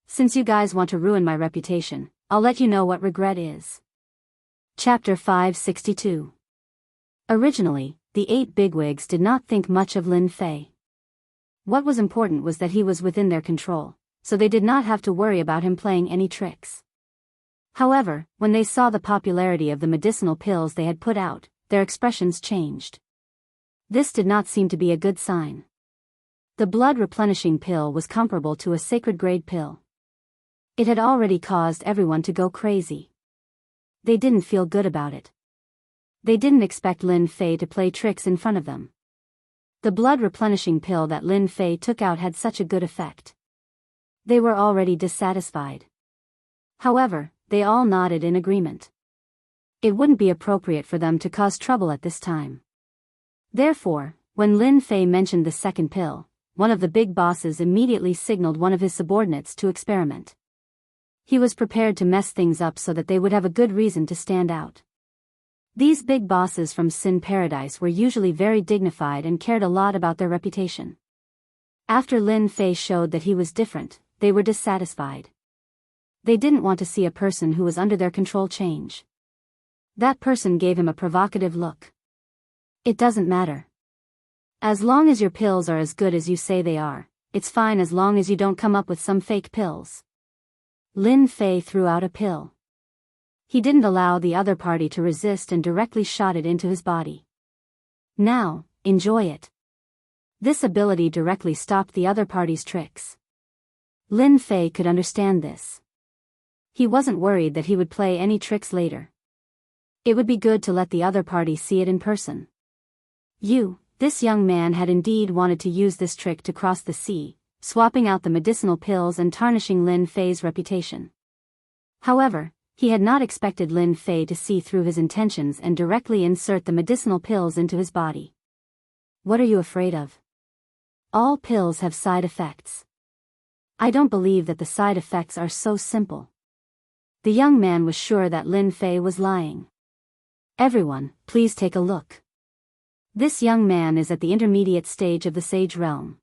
Since you guys want to ruin my reputation, I'll let you know what regret is. Chapter 562. Originally, the 8 bigwigs did not think much of Lin Fei. What was important was that he was within their control, so they did not have to worry about him playing any tricks. However, when they saw the popularity of the medicinal pills they had put out, their expressions changed. This did not seem to be a good sign. The blood-replenishing pill was comparable to a sacred-grade pill. It had already caused everyone to go crazy. They didn't feel good about it. They didn't expect Lin Fei to play tricks in front of them. The blood-replenishing pill that Lin Fei took out had such a good effect. They were already dissatisfied. However, they all nodded in agreement. It wouldn't be appropriate for them to cause trouble at this time. Therefore, when Lin Fei mentioned the second pill, one of the big bosses immediately signaled one of his subordinates to experiment. He was prepared to mess things up so that they would have a good reason to stand out. These big bosses from Sin Paradise were usually very dignified and cared a lot about their reputation. After Lin Fei showed that he was different, they were dissatisfied. They didn't want to see a person who was under their control change. That person gave him a provocative look. It doesn't matter. As long as your pills are as good as you say they are, it's fine as long as you don't come up with some fake pills. Lin Fei threw out a pill. He didn't allow the other party to resist and directly shot it into his body. Now, enjoy it. This ability directly stopped the other party's tricks. Lin Fei could understand this. He wasn't worried that he would play any tricks later. It would be good to let the other party see it in person. This young man had indeed wanted to use this trick to cross the sea, swapping out the medicinal pills and tarnishing Lin Fei's reputation. However, he had not expected Lin Fei to see through his intentions and directly insert the medicinal pills into his body. What are you afraid of? All pills have side effects. I don't believe that the side effects are so simple. The young man was sure that Lin Fei was lying. Everyone, please take a look. This young man is at the intermediate stage of the sage realm.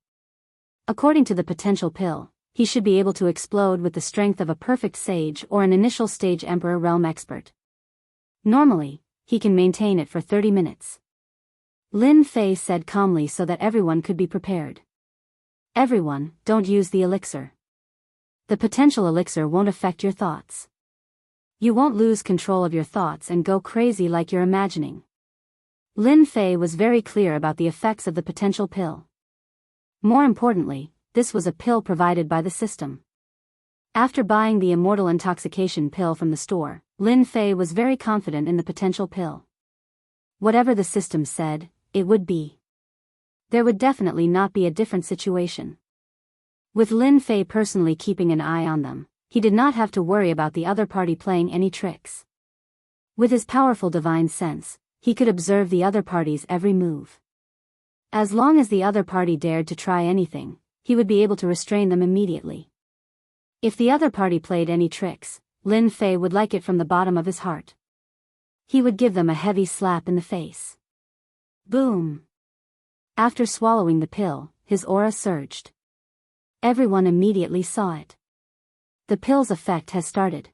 According to the potential pill, he should be able to explode with the strength of a perfect sage or an initial stage emperor realm expert. Normally, he can maintain it for 30 minutes. Lin Fei said calmly so that everyone could be prepared. Everyone, don't use the elixir. The potential elixir won't affect your thoughts. You won't lose control of your thoughts and go crazy like you're imagining. Lin Fei was very clear about the effects of the potential pill. More importantly, this was a pill provided by the system. After buying the immortal intoxication pill from the store, Lin Fei was very confident in the potential pill. Whatever the system said, it would be. There would definitely not be a different situation. With Lin Fei personally keeping an eye on them, he did not have to worry about the other party playing any tricks. With his powerful divine sense, he could observe the other party's every move. As long as the other party dared to try anything, he would be able to restrain them immediately. If the other party played any tricks, Lin Fei would like it from the bottom of his heart. He would give them a heavy slap in the face. Boom! After swallowing the pill, his aura surged. Everyone immediately saw it. The pill's effect has started.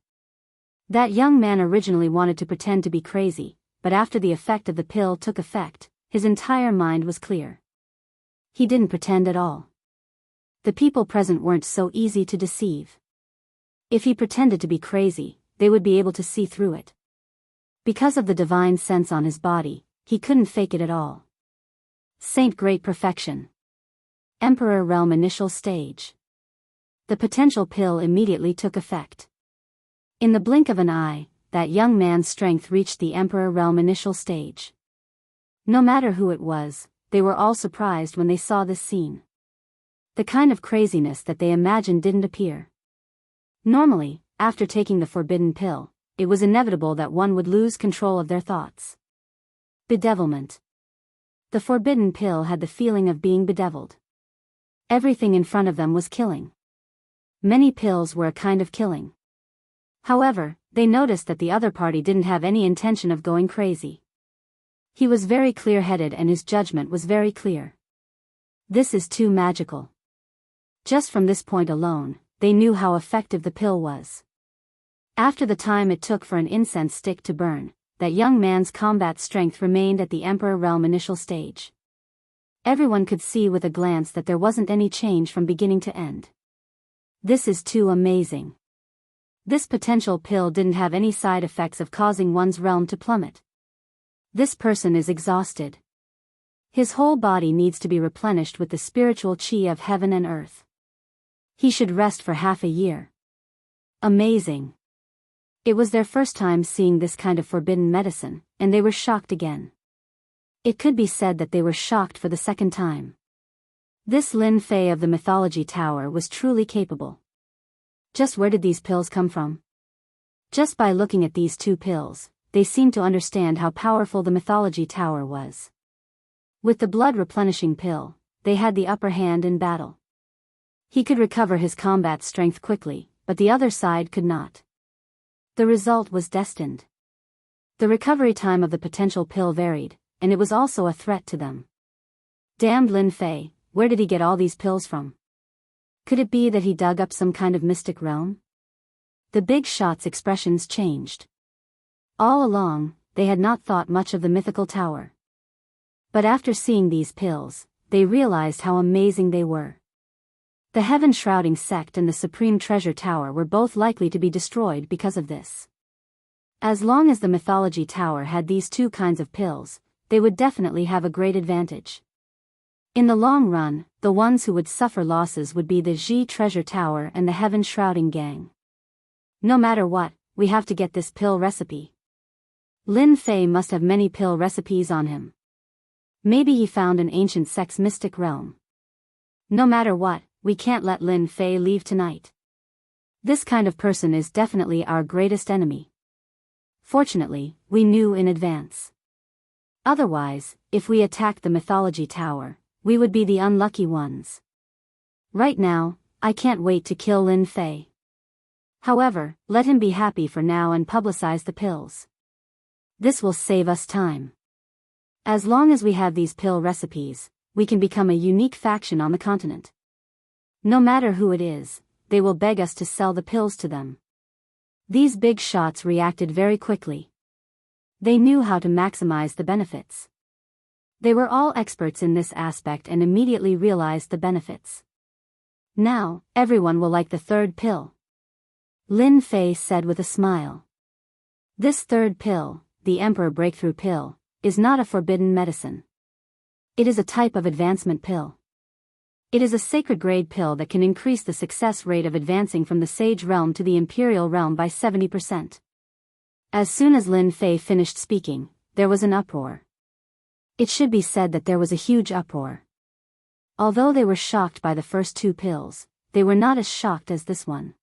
That young man originally wanted to pretend to be crazy, but after the effect of the pill took effect, his entire mind was clear. He didn't pretend at all. The people present weren't so easy to deceive. If he pretended to be crazy, they would be able to see through it. Because of the divine sense on his body, he couldn't fake it at all. Saint Great Perfection. Emperor Realm Initial Stage. The potential pill immediately took effect. In the blink of an eye, that young man's strength reached the Emperor Realm Initial Stage. No matter who it was, they were all surprised when they saw this scene. The kind of craziness that they imagined didn't appear. Normally, after taking the forbidden pill, it was inevitable that one would lose control of their thoughts. Bedevilment. The forbidden pill had the feeling of being bedeviled. Everything in front of them was killing. Many pills were a kind of killing. However, they noticed that the other party didn't have any intention of going crazy. He was very clear-headed and his judgment was very clear. This is too magical. Just from this point alone, they knew how effective the pill was. After the time it took for an incense stick to burn, that young man's combat strength remained at the Emperor Realm Initial Stage. Everyone could see with a glance that there wasn't any change from beginning to end. This is too amazing. This potential pill didn't have any side effects of causing one's realm to plummet. This person is exhausted. His whole body needs to be replenished with the spiritual chi of heaven and earth. He should rest for half a year. Amazing. It was their first time seeing this kind of forbidden medicine, and they were shocked again. It could be said that they were shocked for the second time. This Lin Fei of the Mythology Tower was truly capable. Just where did these pills come from? Just by looking at these two pills, they seemed to understand how powerful the Mythology Tower was. With the blood replenishing pill, they had the upper hand in battle. He could recover his combat strength quickly, but the other side could not. The result was destined. The recovery time of the potential pill varied, and it was also a threat to them. Damned Lin Fei, where did he get all these pills from? Could it be that he dug up some kind of mystic realm? The big shot's expressions changed. All along, they had not thought much of the mythical tower. But after seeing these pills, they realized how amazing they were. The heaven-shrouding sect and the Supreme Treasure Tower were both likely to be destroyed because of this. As long as the Mythology Tower had these two kinds of pills, they would definitely have a great advantage. In the long run, the ones who would suffer losses would be the Ji Treasure Tower and the Heaven Shrouding Gang. No matter what, we have to get this pill recipe. Lin Fei must have many pill recipes on him. Maybe he found an ancient sex mystic realm. No matter what, we can't let Lin Fei leave tonight. This kind of person is definitely our greatest enemy. Fortunately, we knew in advance. Otherwise, if we attacked the mythology tower, we would be the unlucky ones. Right now, I can't wait to kill Lin Fei. However, let him be happy for now and publicize the pills. This will save us time. As long as we have these pill recipes, we can become a unique faction on the continent. No matter who it is, they will beg us to sell the pills to them. These big shots reacted very quickly. They knew how to maximize the benefits. They were all experts in this aspect and immediately realized the benefits. Now, everyone will like the third pill. Lin Fei said with a smile. This third pill, the Emperor Breakthrough Pill, is not a forbidden medicine. It is a type of advancement pill. It is a sacred grade pill that can increase the success rate of advancing from the Sage Realm to the Imperial Realm by 70%. As soon as Lin Fei finished speaking, there was an uproar. It should be said that there was a huge uproar. Although they were shocked by the first two pills, they were not as shocked as this one.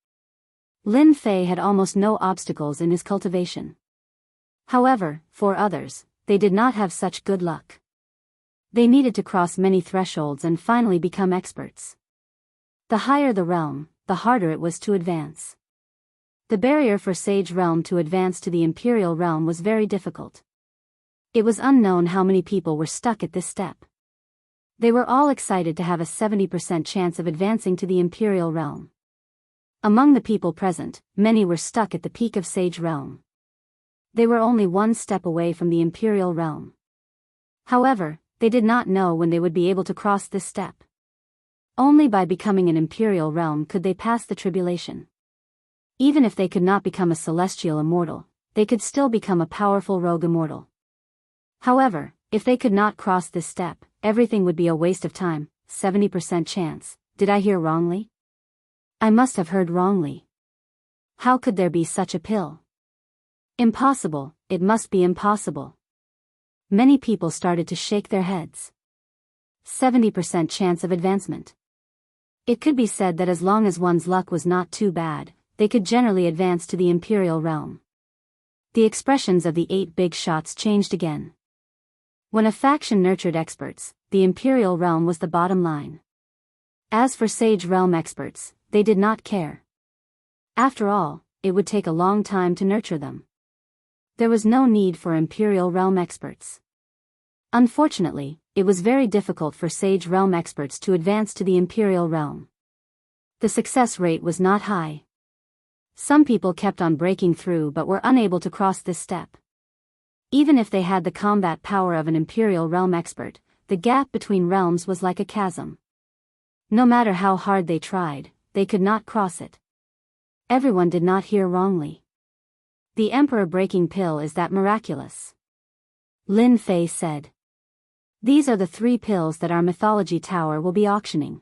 Lin Fei had almost no obstacles in his cultivation. However, for others, they did not have such good luck. They needed to cross many thresholds and finally become experts. The higher the realm, the harder it was to advance. The barrier for Sage Realm to advance to the Imperial Realm was very difficult. It was unknown how many people were stuck at this step. They were all excited to have a 70% chance of advancing to the Imperial Realm. Among the people present, many were stuck at the peak of Sage Realm. They were only one step away from the Imperial Realm. However, they did not know when they would be able to cross this step. Only by becoming an Imperial Realm could they pass the tribulation. Even if they could not become a celestial immortal, they could still become a powerful rogue immortal. However, if they could not cross this step, everything would be a waste of time. 70% chance. Did I hear wrongly? I must have heard wrongly. How could there be such a pill? Impossible, it must be impossible. Many people started to shake their heads. 70% chance of advancement. It could be said that as long as one's luck was not too bad, they could generally advance to the Imperial Realm. The expressions of the 8 big shots changed again. When a faction nurtured experts, the Imperial Realm was the bottom line. As for Sage Realm experts, they did not care. After all, it would take a long time to nurture them. There was no need for Imperial Realm experts. Unfortunately, it was very difficult for Sage Realm experts to advance to the Imperial Realm. The success rate was not high. Some people kept on breaking through but were unable to cross this step. Even if they had the combat power of an Imperial Realm expert, the gap between realms was like a chasm. No matter how hard they tried, they could not cross it. Everyone did not hear wrongly. The Emperor Breaking Pill is that miraculous. Lin Fei said. These are the 3 pills that our mythology tower will be auctioning.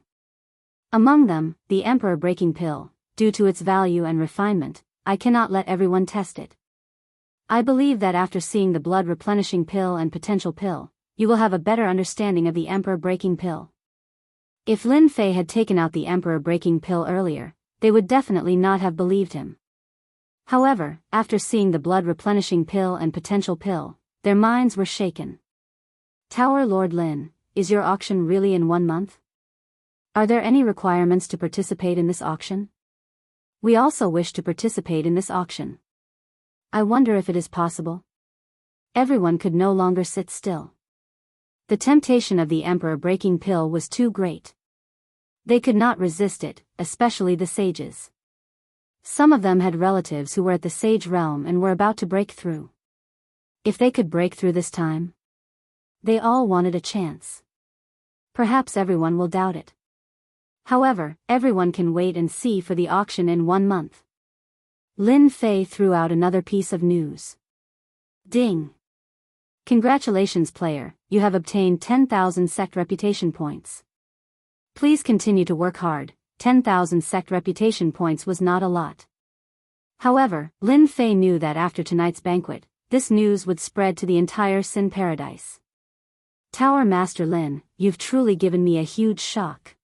Among them, the Emperor Breaking Pill, due to its value and refinement, I cannot let everyone test it. I believe that after seeing the blood replenishing pill and potential pill, you will have a better understanding of the Emperor Breaking Pill. If Lin Fei had taken out the Emperor Breaking Pill earlier, they would definitely not have believed him. However, after seeing the blood replenishing pill and potential pill, their minds were shaken. Tower Lord Lin, is your auction really in 1 month? Are there any requirements to participate in this auction? We also wish to participate in this auction. I wonder if it is possible. Everyone could no longer sit still. The temptation of the Emperor Breaking Pill was too great. They could not resist it, especially the sages. Some of them had relatives who were at the Sage Realm and were about to break through. If they could break through this time, they all wanted a chance. Perhaps everyone will doubt it. However, everyone can wait and see for the auction in 1 month. Lin Fei threw out another piece of news. Ding! Congratulations player, you have obtained 10,000 sect reputation points. Please continue to work hard. 10,000 sect reputation points was not a lot. However, Lin Fei knew that after tonight's banquet, this news would spread to the entire Sin Paradise. Tower Master Lin, you've truly given me a huge shock.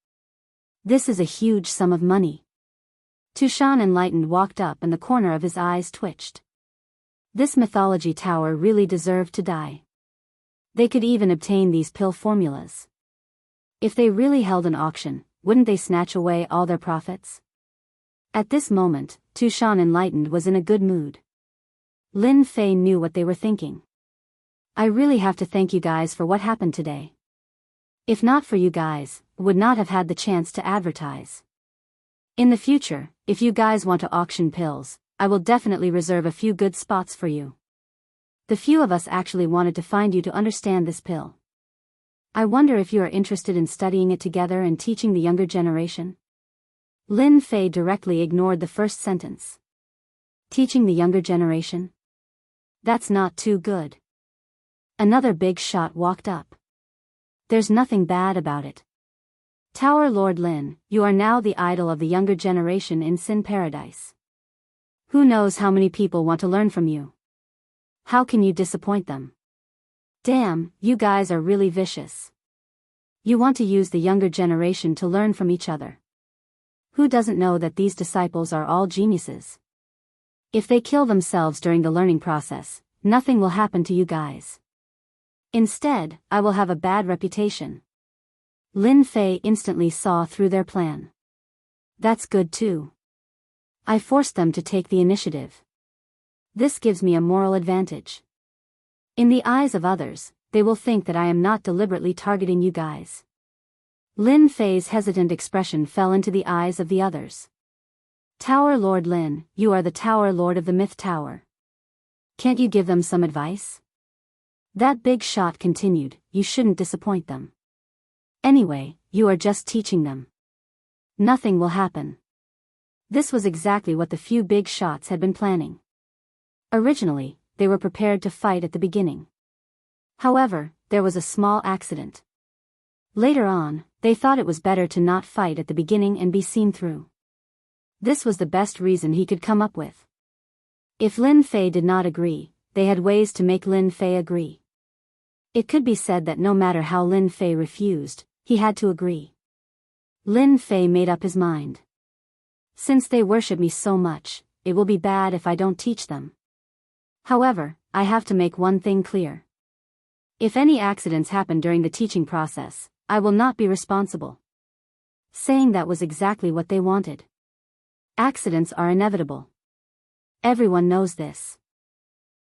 This is a huge sum of money. Tushan Enlightened walked up and the corner of his eyes twitched. This mythology tower really deserved to die. They could even obtain these pill formulas. If they really held an auction, wouldn't they snatch away all their profits? At this moment, Tushan Enlightened was in a good mood. Lin Fei knew what they were thinking. I really have to thank you guys for what happened today. If not for you guys, would not have had the chance to advertise. In the future, if you guys want to auction pills, I will definitely reserve a few good spots for you. The few of us actually wanted to find you to understand this pill. I wonder if you are interested in studying it together and teaching the younger generation? Lin Fei directly ignored the first sentence. Teaching the younger generation? That's not too good. Another big shot walked up. There's nothing bad about it. Tower Lord Lin, you are now the idol of the younger generation in Sin Paradise. Who knows how many people want to learn from you? How can you disappoint them? Damn, you guys are really vicious. You want to use the younger generation to learn from each other. Who doesn't know that these disciples are all geniuses? If they kill themselves during the learning process, nothing will happen to you guys. Instead, I will have a bad reputation. Lin Fei instantly saw through their plan. That's good too. I forced them to take the initiative. This gives me a moral advantage. In the eyes of others, they will think that I am not deliberately targeting you guys. Lin Fei's hesitant expression fell into the eyes of the others. Tower Lord Lin, you are the Tower Lord of the Myth Tower. Can't you give them some advice? That big shot continued, you shouldn't disappoint them. Anyway, you are just teaching them. Nothing will happen. This was exactly what the few big shots had been planning. Originally, they were prepared to fight at the beginning. However, there was a small accident. Later on, they thought it was better to not fight at the beginning and be seen through. This was the best reason he could come up with. If Lin Fei did not agree, they had ways to make Lin Fei agree. It could be said that no matter how Lin Fei refused, he had to agree. Lin Fei made up his mind. Since they worship me so much, it will be bad if I don't teach them. However, I have to make one thing clear. If any accidents happen during the teaching process, I will not be responsible. Saying that was exactly what they wanted. Accidents are inevitable. Everyone knows this.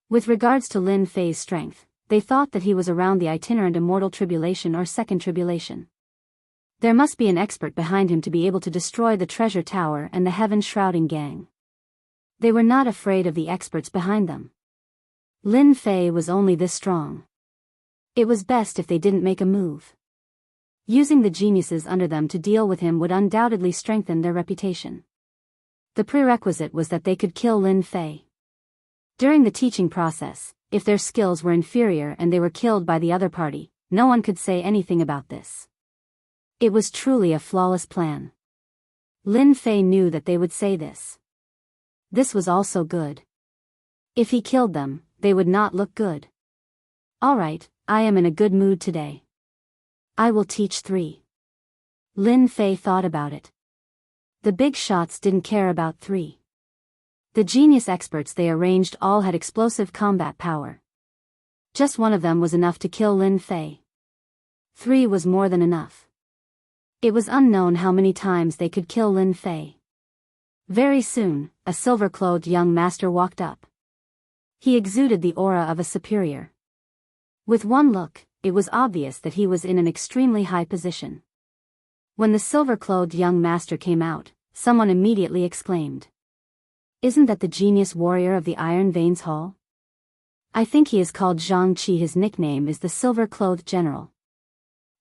With regards to Lin Fei's strength, they thought that he was around the itinerant immortal tribulation or second tribulation. There must be an expert behind him to be able to destroy the treasure tower and the heaven-shrouding gang. They were not afraid of the experts behind them. Lin Fei was only this strong. It was best if they didn't make a move. Using the geniuses under them to deal with him would undoubtedly strengthen their reputation. The prerequisite was that they could kill Lin Fei. During the teaching process, if their skills were inferior and they were killed by the other party, no one could say anything about this. It was truly a flawless plan. Lin Fei knew that they would say this. This was also good. If he killed them, they would not look good. Alright, I am in a good mood today. I will teach 3. Lin Fei thought about it. The big shots didn't care about 3. The genius experts they arranged all had explosive combat power. Just one of them was enough to kill Lin Fei. 3 was more than enough. It was unknown how many times they could kill Lin Fei. Very soon, a silver-clothed young master walked up. He exuded the aura of a superior. With one look, it was obvious that he was in an extremely high position. When the silver-clothed young master came out, someone immediately exclaimed. Isn't that the genius warrior of the Iron Veins Hall? I think he is called Zhang Qi. His nickname is the Silver-Clothed General.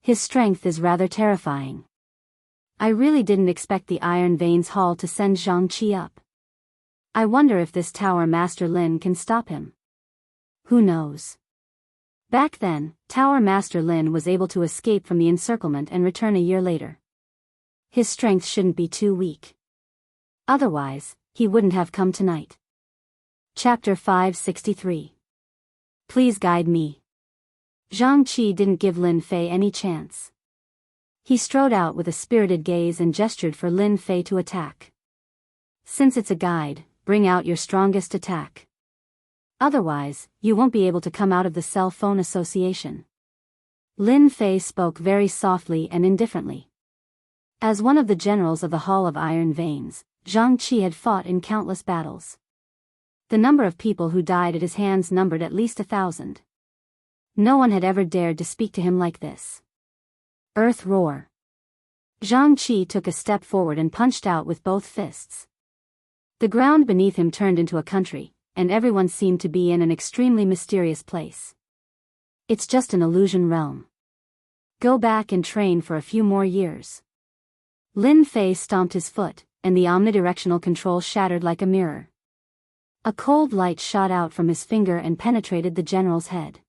His strength is rather terrifying. I really didn't expect the Iron Veins Hall to send Zhang Qi up. I wonder if this Tower Master Lin can stop him. Who knows? Back then, Tower Master Lin was able to escape from the encirclement and return a year later. His strength shouldn't be too weak. Otherwise, he wouldn't have come tonight. Chapter 563. Please guide me. Zhang Qi didn't give Lin Fei any chance. He strode out with a spirited gaze and gestured for Lin Fei to attack. Since it's a guide, bring out your strongest attack. Otherwise, you won't be able to come out of the cell phone association. Lin Fei spoke very softly and indifferently. As one of the generals of the Hall of Iron Veins, Zhang Qi had fought in countless battles. The number of people who died at his hands numbered at least 1,000. No one had ever dared to speak to him like this. Earth roar. Zhang Qi took a step forward and punched out with both fists. The ground beneath him turned into a country, and everyone seemed to be in an extremely mysterious place. It's just an illusion realm. Go back and train for a few more years. Lin Fei stomped his foot, and the omnidirectional control shattered like a mirror. A cold light shot out from his finger and penetrated the general's head.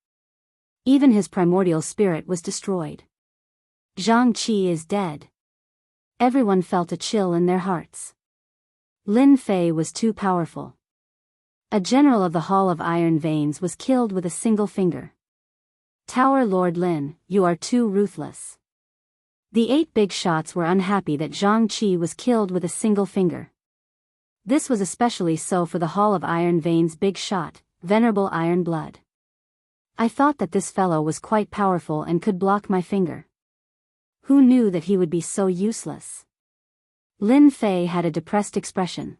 Even his primordial spirit was destroyed. Zhang Qi is dead. Everyone felt a chill in their hearts. Lin Fei was too powerful. A general of the Hall of Iron Veins was killed with a single finger. Tower Lord Lin, you are too ruthless. The 8 big shots were unhappy that Zhang Qi was killed with a single finger. This was especially so for the Hall of Iron Veins' big shot, Venerable Iron Blood. I thought that this fellow was quite powerful and could block my finger. Who knew that he would be so useless? Lin Fei had a depressed expression.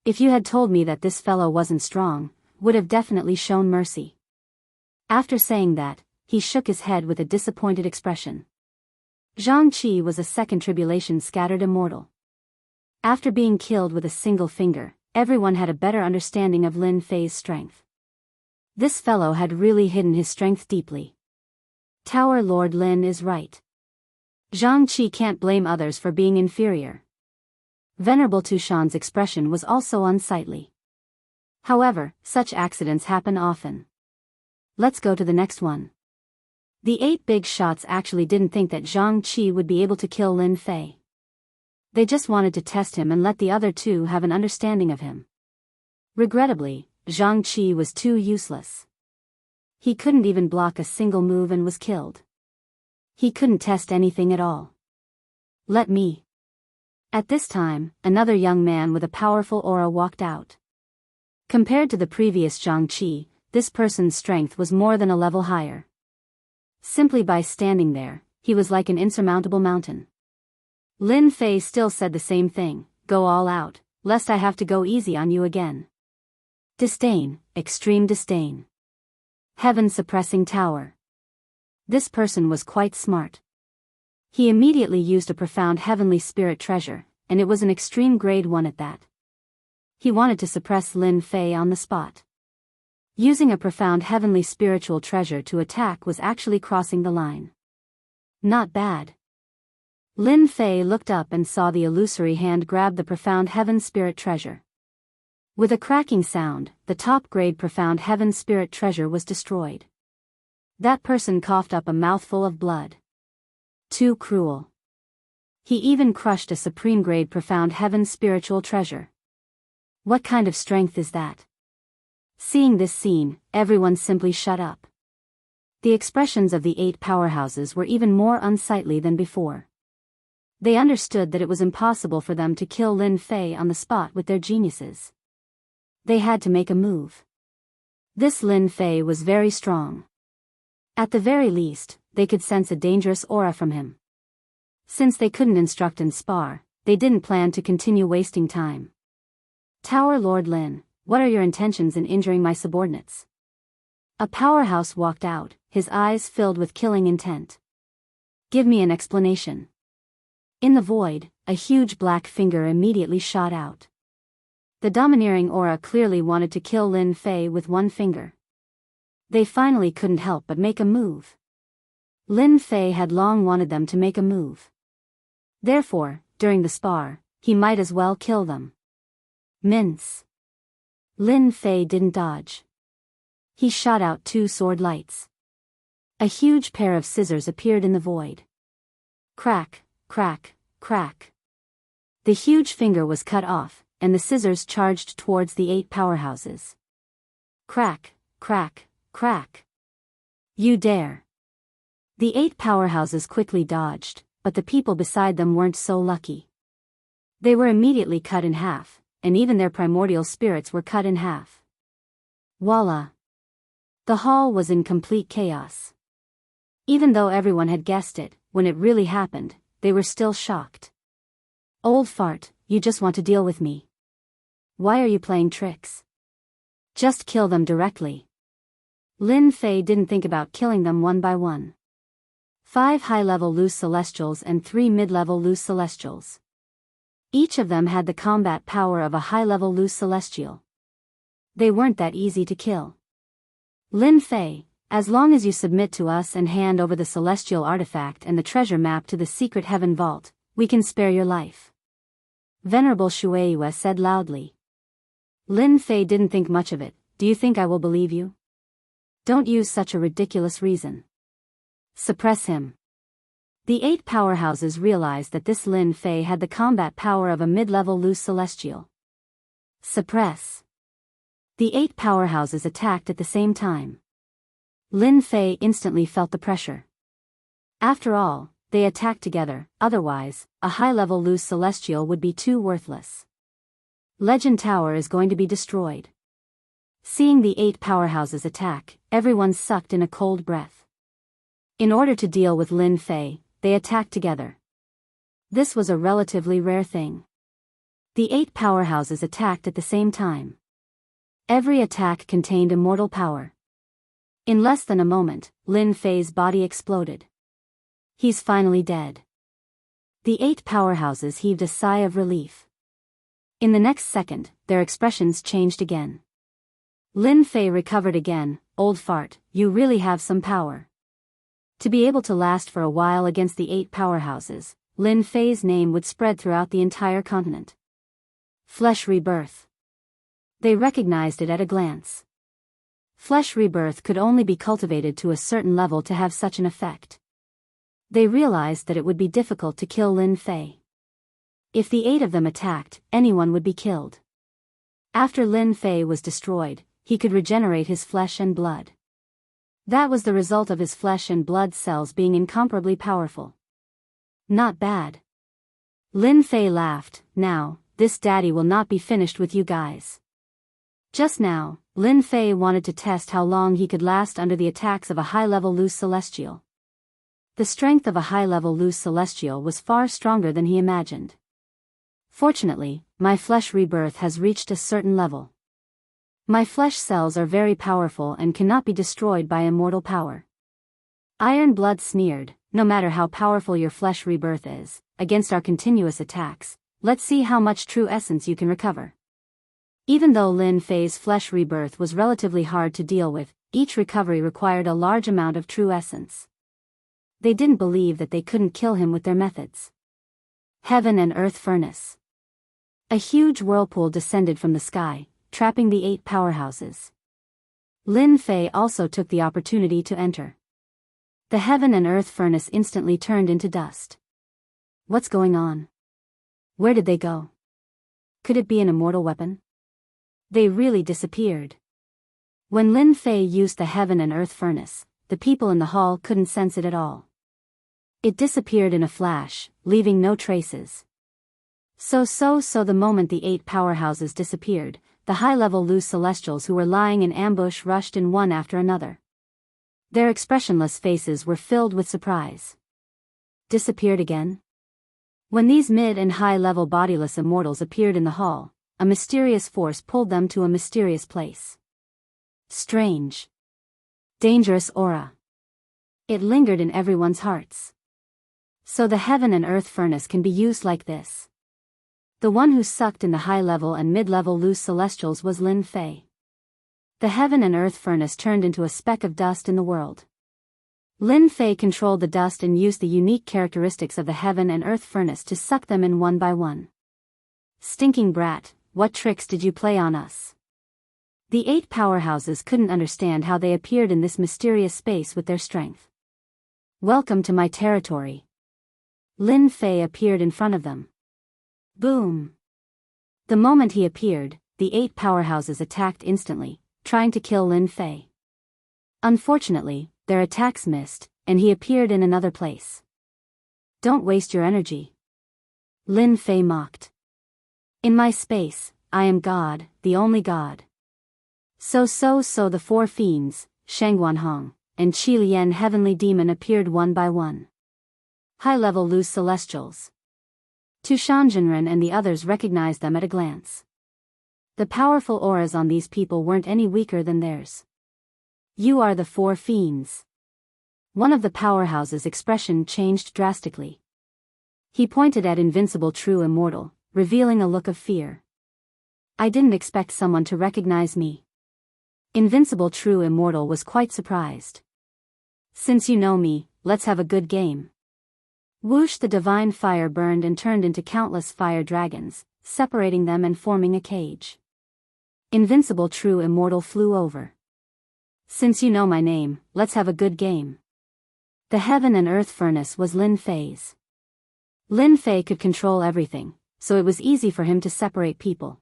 If you had told me that this fellow wasn't strong, would have definitely shown mercy. After saying that, he shook his head with a disappointed expression. Zhang Qi was a second tribulation scattered immortal. After being killed with a single finger, everyone had a better understanding of Lin Fei's strength. This fellow had really hidden his strength deeply. Tower Lord Lin is right. Zhang Qi can't blame others for being inferior. Venerable Tushan's expression was also unsightly. However, such accidents happen often. Let's go to the next one. The 8 big shots actually didn't think that Zhang Qi would be able to kill Lin Fei. They just wanted to test him and let the other 2 have an understanding of him. Regrettably, Zhang Qi was too useless. He couldn't even block a single move and was killed. He couldn't test anything at all. Let me. At this time, another young man with a powerful aura walked out. Compared to the previous Zhang Qi, this person's strength was more than a level higher. Simply by standing there, he was like an insurmountable mountain. Lin Fei still said the same thing, go all out, lest I have to go easy on you again. Disdain, extreme disdain. Heaven-suppressing tower. This person was quite smart. He immediately used a profound heavenly spirit treasure, and it was an extreme grade 1 at that. He wanted to suppress Lin Fei on the spot. Using a profound heavenly spiritual treasure to attack was actually crossing the line. Not bad. Lin Fei looked up and saw the illusory hand grab the profound heaven spirit treasure. With a cracking sound, the top-grade profound heaven spirit treasure was destroyed. That person coughed up a mouthful of blood. Too cruel. He even crushed a supreme-grade profound heaven spiritual treasure. What kind of strength is that? Seeing this scene, everyone simply shut up. The expressions of the 8 powerhouses were even more unsightly than before. They understood that it was impossible for them to kill Lin Fei on the spot with their geniuses. They had to make a move. This Lin Fei was very strong. At the very least, they could sense a dangerous aura from him. Since they couldn't instruct and spar, they didn't plan to continue wasting time. Tower Lord Lin, what are your intentions in injuring my subordinates? A powerhouse walked out, his eyes filled with killing intent. Give me an explanation. In the void, a huge black finger immediately shot out. The domineering aura clearly wanted to kill Lin Fei with one finger. They finally couldn't help but make a move. Lin Fei had long wanted them to make a move. Therefore, during the spar, he might as well kill them. Mince. Lin Fei didn't dodge. He shot out 2 sword lights. A huge pair of scissors appeared in the void. Crack, crack, crack. The huge finger was cut off, and the scissors charged towards the 8 powerhouses. Crack, crack, crack. You dare. The 8 powerhouses quickly dodged, but the people beside them weren't so lucky. They were immediately cut in half, and even their primordial spirits were cut in half. Voila! The hall was in complete chaos. Even though everyone had guessed it, when it really happened, they were still shocked. Old fart, you just want to deal with me. Why are you playing tricks? Just kill them directly. Lin Fei didn't think about killing them one by one. 5 high-level loose celestials and 3 mid-level loose celestials. Each of them had the combat power of a high-level loose celestial. They weren't that easy to kill. Lin Fei, as long as you submit to us and hand over the celestial artifact and the treasure map to the secret heaven vault, we can spare your life. Venerable Shueiyue said loudly. Lin Fei didn't think much of it. Do you think I will believe you? Don't use such a ridiculous reason. Suppress him. The 8 powerhouses realized that this Lin Fei had the combat power of a mid-level loose celestial. Suppress. The 8 powerhouses attacked at the same time. Lin Fei instantly felt the pressure. After all, they attacked together, otherwise, a high-level loose celestial would be too worthless. Legend Tower is going to be destroyed. Seeing the 8 powerhouses attack, everyone sucked in a cold breath. In order to deal with Lin Fei, they attacked together. This was a relatively rare thing. The 8 powerhouses attacked at the same time. Every attack contained immortal power. In less than a moment, Lin Fei's body exploded. He's finally dead. The 8 powerhouses heaved a sigh of relief. In the next second, their expressions changed again. Lin Fei recovered again. Old fart, you really have some power. To be able to last for a while against the 8 powerhouses, Lin Fei's name would spread throughout the entire continent. Flesh rebirth. They recognized it at a glance. Flesh rebirth could only be cultivated to a certain level to have such an effect. They realized that it would be difficult to kill Lin Fei. If the 8 of them attacked, anyone would be killed. After Lin Fei was destroyed, he could regenerate his flesh and blood. That was the result of his flesh and blood cells being incomparably powerful. Not bad. Lin Fei laughed. Now, this daddy will not be finished with you guys. Just now, Lin Fei wanted to test how long he could last under the attacks of a high-level loose celestial. The strength of a high-level loose celestial was far stronger than he imagined. Fortunately, my flesh rebirth has reached a certain level. My flesh cells are very powerful and cannot be destroyed by immortal power. Iron Blood sneered, no matter how powerful your flesh rebirth is, against our continuous attacks, let's see how much true essence you can recover. Even though Lin Fei's flesh rebirth was relatively hard to deal with, each recovery required a large amount of true essence. They didn't believe that they couldn't kill him with their methods. Heaven and Earth Furnace. A huge whirlpool descended from the sky, trapping the 8 powerhouses. Lin Fei also took the opportunity to enter. The Heaven and Earth Furnace instantly turned into dust. What's going on? Where did they go? Could it be an immortal weapon? They really disappeared. When Lin Fei used the Heaven and Earth Furnace, the people in the hall couldn't sense it at all. It disappeared in a flash, leaving no traces. So the moment the 8 powerhouses disappeared, the high-level loose celestials who were lying in ambush rushed in one after another. Their expressionless faces were filled with surprise. Disappeared again? When these mid- and high-level bodiless immortals appeared in the hall, a mysterious force pulled them to a mysterious place. Strange. Dangerous aura. It lingered in everyone's hearts. So the Heaven and Earth Furnace can be used like this. The one who sucked in the high-level and mid-level loose celestials was Lin Fei. The Heaven and Earth Furnace turned into a speck of dust in the world. Lin Fei controlled the dust and used the unique characteristics of the Heaven and Earth Furnace to suck them in one by one. Stinking brat, what tricks did you play on us? The 8 powerhouses couldn't understand how they appeared in this mysterious space with their strength. Welcome to my territory. Lin Fei appeared in front of them. Boom. The moment he appeared, the 8 powerhouses attacked instantly, trying to kill Lin Fei. Unfortunately, their attacks missed, and he appeared in another place. Don't waste your energy. Lin Fei mocked. In my space, I am God, the only God. So the 4 fiends, Shangguanhong, and Qi Lian heavenly demon appeared one by one. High-level loose celestials. Tu Shanzhenren and the others recognized them at a glance. The powerful auras on these people weren't any weaker than theirs. You are the 4 fiends. One of the powerhouses' expression changed drastically. He pointed at Invincible True Immortal, revealing a look of fear. I didn't expect someone to recognize me. Invincible True Immortal was quite surprised. Since you know me, let's have a good game. Whoosh! The divine fire burned and turned into countless fire dragons, separating them and forming a cage. Invincible True Immortal flew over. Since you know my name, let's have a good game. The heaven and earth furnace was Lin Fei's. Lin Fei could control everything, so it was easy for him to separate people.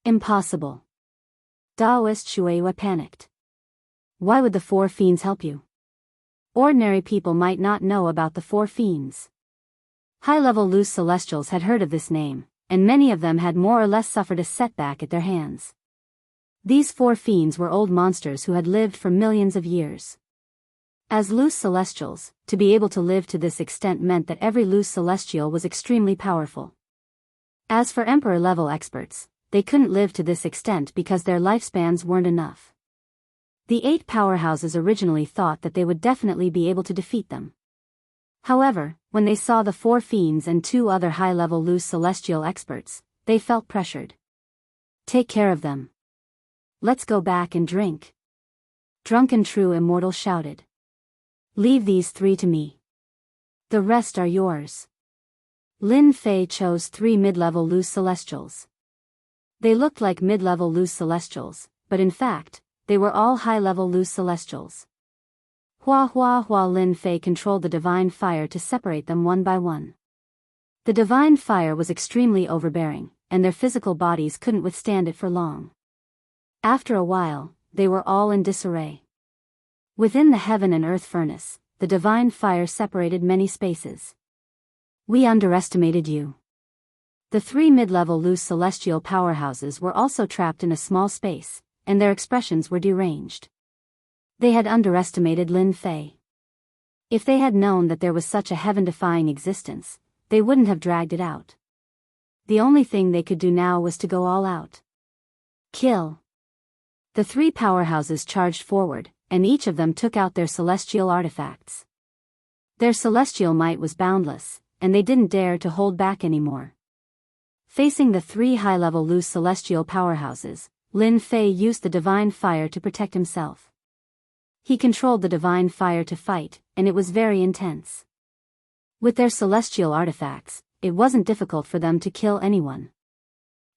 Impossible. Daoist Shueihua panicked. Why would the 4 fiends help you? Ordinary people might not know about the 4 fiends. High-level loose celestials had heard of this name, and many of them had more or less suffered a setback at their hands. These 4 fiends were old monsters who had lived for millions of years. As loose celestials, to be able to live to this extent meant that every loose celestial was extremely powerful. As for emperor-level experts, they couldn't live to this extent because their lifespans weren't enough. The 8 powerhouses originally thought that they would definitely be able to defeat them. However, when they saw the 4 fiends and 2 other high-level loose celestial experts, they felt pressured. Take care of them. Let's go back and drink. Drunken True Immortal shouted. Leave these 3 to me. The rest are yours. Lin Fei chose 3 mid-level loose celestials. They looked like mid-level loose celestials, but in fact, they were all high-level loose celestials. Hua Lin Fei controlled the divine fire to separate them one by one. The divine fire was extremely overbearing, and their physical bodies couldn't withstand it for long. After a while, they were all in disarray. Within the heaven and earth furnace, the divine fire separated many spaces. We underestimated you. The 3 mid-level loose celestial powerhouses were also trapped in a small space, and their expressions were deranged. They had underestimated Lin Fei. If they had known that there was such a heaven-defying existence, they wouldn't have dragged it out. The only thing they could do now was to go all out. Kill. The 3 powerhouses charged forward, and each of them took out their celestial artifacts. Their celestial might was boundless, and they didn't dare to hold back anymore. Facing the 3 high-level loose celestial powerhouses, Lin Fei used the divine fire to protect himself. He controlled the divine fire to fight, and it was very intense. With their celestial artifacts, it wasn't difficult for them to kill anyone.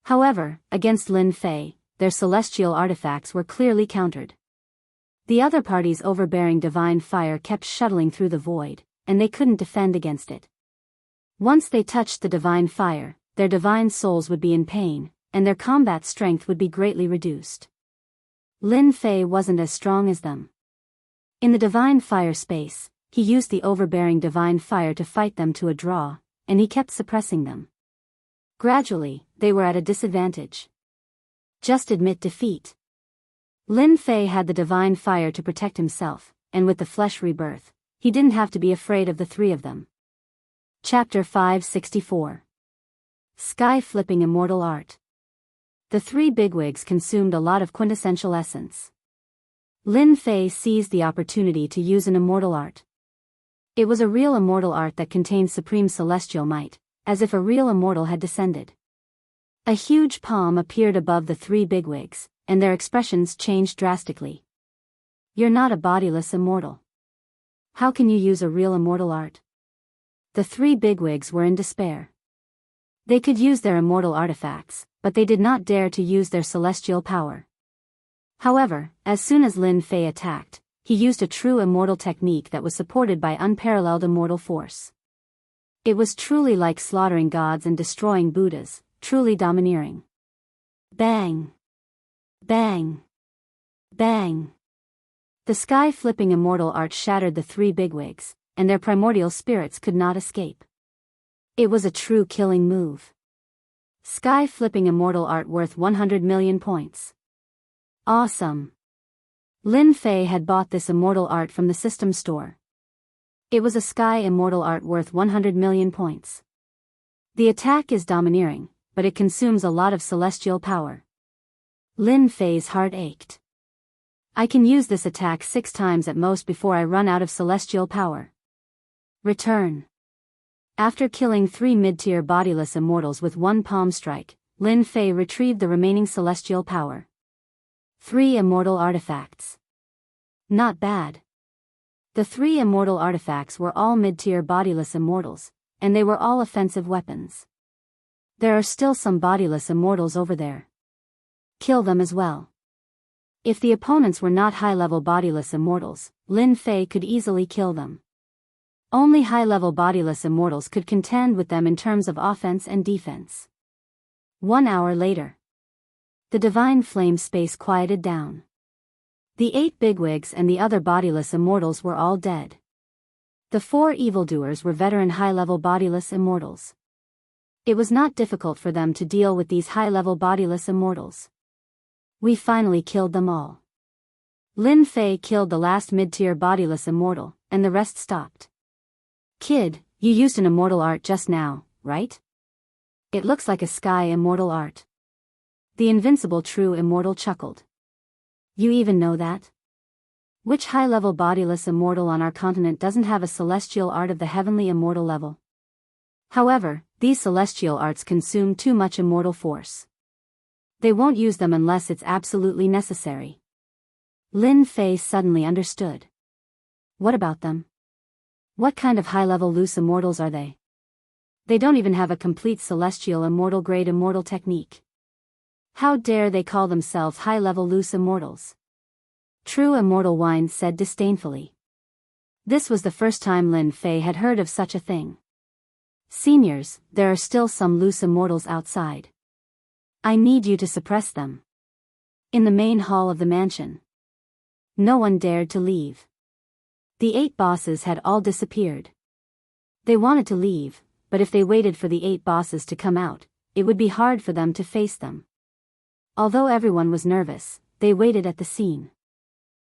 However, against Lin Fei, their celestial artifacts were clearly countered. The other party's overbearing divine fire kept shuttling through the void, and they couldn't defend against it. Once they touched the divine fire, their divine souls would be in pain, and their combat strength would be greatly reduced. Lin Fei wasn't as strong as them. In the divine fire space, he used the overbearing divine fire to fight them to a draw, and he kept suppressing them. Gradually, they were at a disadvantage. Just admit defeat. Lin Fei had the divine fire to protect himself, and with the flesh rebirth, he didn't have to be afraid of the 3 of them. Chapter 564. Sky-flipping immortal art. The 3 bigwigs consumed a lot of quintessential essence. Lin Fei seized the opportunity to use an immortal art. It was a real immortal art that contained supreme celestial might, as if a real immortal had descended. A huge palm appeared above the 3 bigwigs, and their expressions changed drastically. You're not a bodiless immortal. How can you use a real immortal art? The 3 bigwigs were in despair. They could use their immortal artifacts, but they did not dare to use their celestial power. However, as soon as Lin Fei attacked, he used a true immortal technique that was supported by unparalleled immortal force. It was truly like slaughtering gods and destroying Buddhas, truly domineering. Bang! Bang! Bang! The sky-flipping immortal art shattered the three bigwigs, and their primordial spirits could not escape. It was a true killing move. Sky-flipping immortal art worth 100 million points. Awesome! Lin Fei had bought this immortal art from the system store. It was a sky immortal art worth 100 million points. The attack is domineering, but it consumes a lot of celestial power. Lin Fei's heart ached. I can use this attack 6 times at most before I run out of celestial power. Return. After killing 3 mid-tier bodiless immortals with 1 palm strike, Lin Fei retrieved the remaining celestial power. 3 immortal artifacts. Not bad. The 3 immortal artifacts were all mid-tier bodiless immortals, and they were all offensive weapons. There are still some bodiless immortals over there. Kill them as well. If the opponents were not high-level bodiless immortals, Lin Fei could easily kill them. Only high-level bodiless immortals could contend with them in terms of offense and defense. 1 hour later. The divine flame space quieted down. The 8 bigwigs and the other bodiless immortals were all dead. The 4 evildoers were veteran high-level bodiless immortals. It was not difficult for them to deal with these high-level bodiless immortals. We finally killed them all. Lin Fei killed the last mid-tier bodiless immortal, and the rest stopped. Kid, you used an immortal art just now, right? It looks like a sky immortal art. The invincible true immortal chuckled. You even know that? Which high-level bodiless immortal on our continent doesn't have a celestial art of the heavenly immortal level? However, these celestial arts consume too much immortal force. They won't use them unless it's absolutely necessary. Lin Fei suddenly understood. What about them? What kind of high-level loose immortals are they? They don't even have a complete celestial immortal grade immortal technique. How dare they call themselves high-level loose immortals? True Immortal Wine said disdainfully. This was the first time Lin Fei had heard of such a thing. Seniors, there are still some loose immortals outside. I need you to suppress them. In the main hall of the mansion. No one dared to leave. The 8 bosses had all disappeared. They wanted to leave, but if they waited for the 8 bosses to come out, it would be hard for them to face them. Although everyone was nervous, they waited at the scene.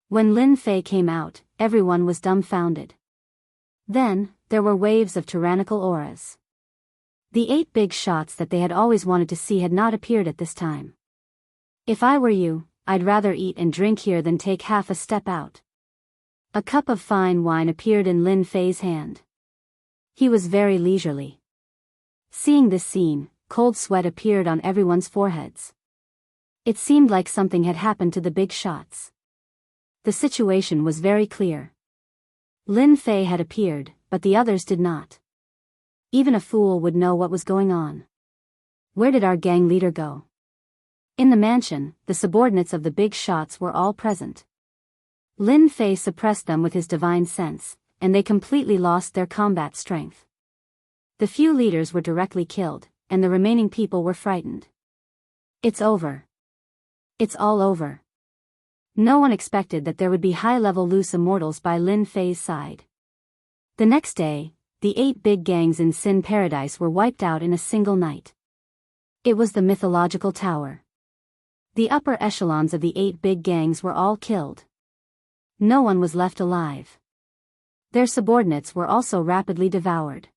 When Lin Fei came out, everyone was dumbfounded. Then, there were waves of tyrannical auras. The 8 big shots that they had always wanted to see had not appeared at this time. If I were you, I'd rather eat and drink here than take half a step out. A cup of fine wine appeared in Lin Fei's hand. He was very leisurely. Seeing this scene, cold sweat appeared on everyone's foreheads. It seemed like something had happened to the big shots. The situation was very clear. Lin Fei had appeared, but the others did not. Even a fool would know what was going on. Where did our gang leader go? In the mansion, the subordinates of the big shots were all present. Lin Fei suppressed them with his divine sense, and they completely lost their combat strength. The few leaders were directly killed, and the remaining people were frightened. It's over. It's all over. No one expected that there would be high-level loose immortals by Lin Fei's side. The next day, the 8 big gangs in Sin Paradise were wiped out in a single night. It was the mythological tower. The upper echelons of the 8 big gangs were all killed. No one was left alive. Their subordinates were also rapidly devoured.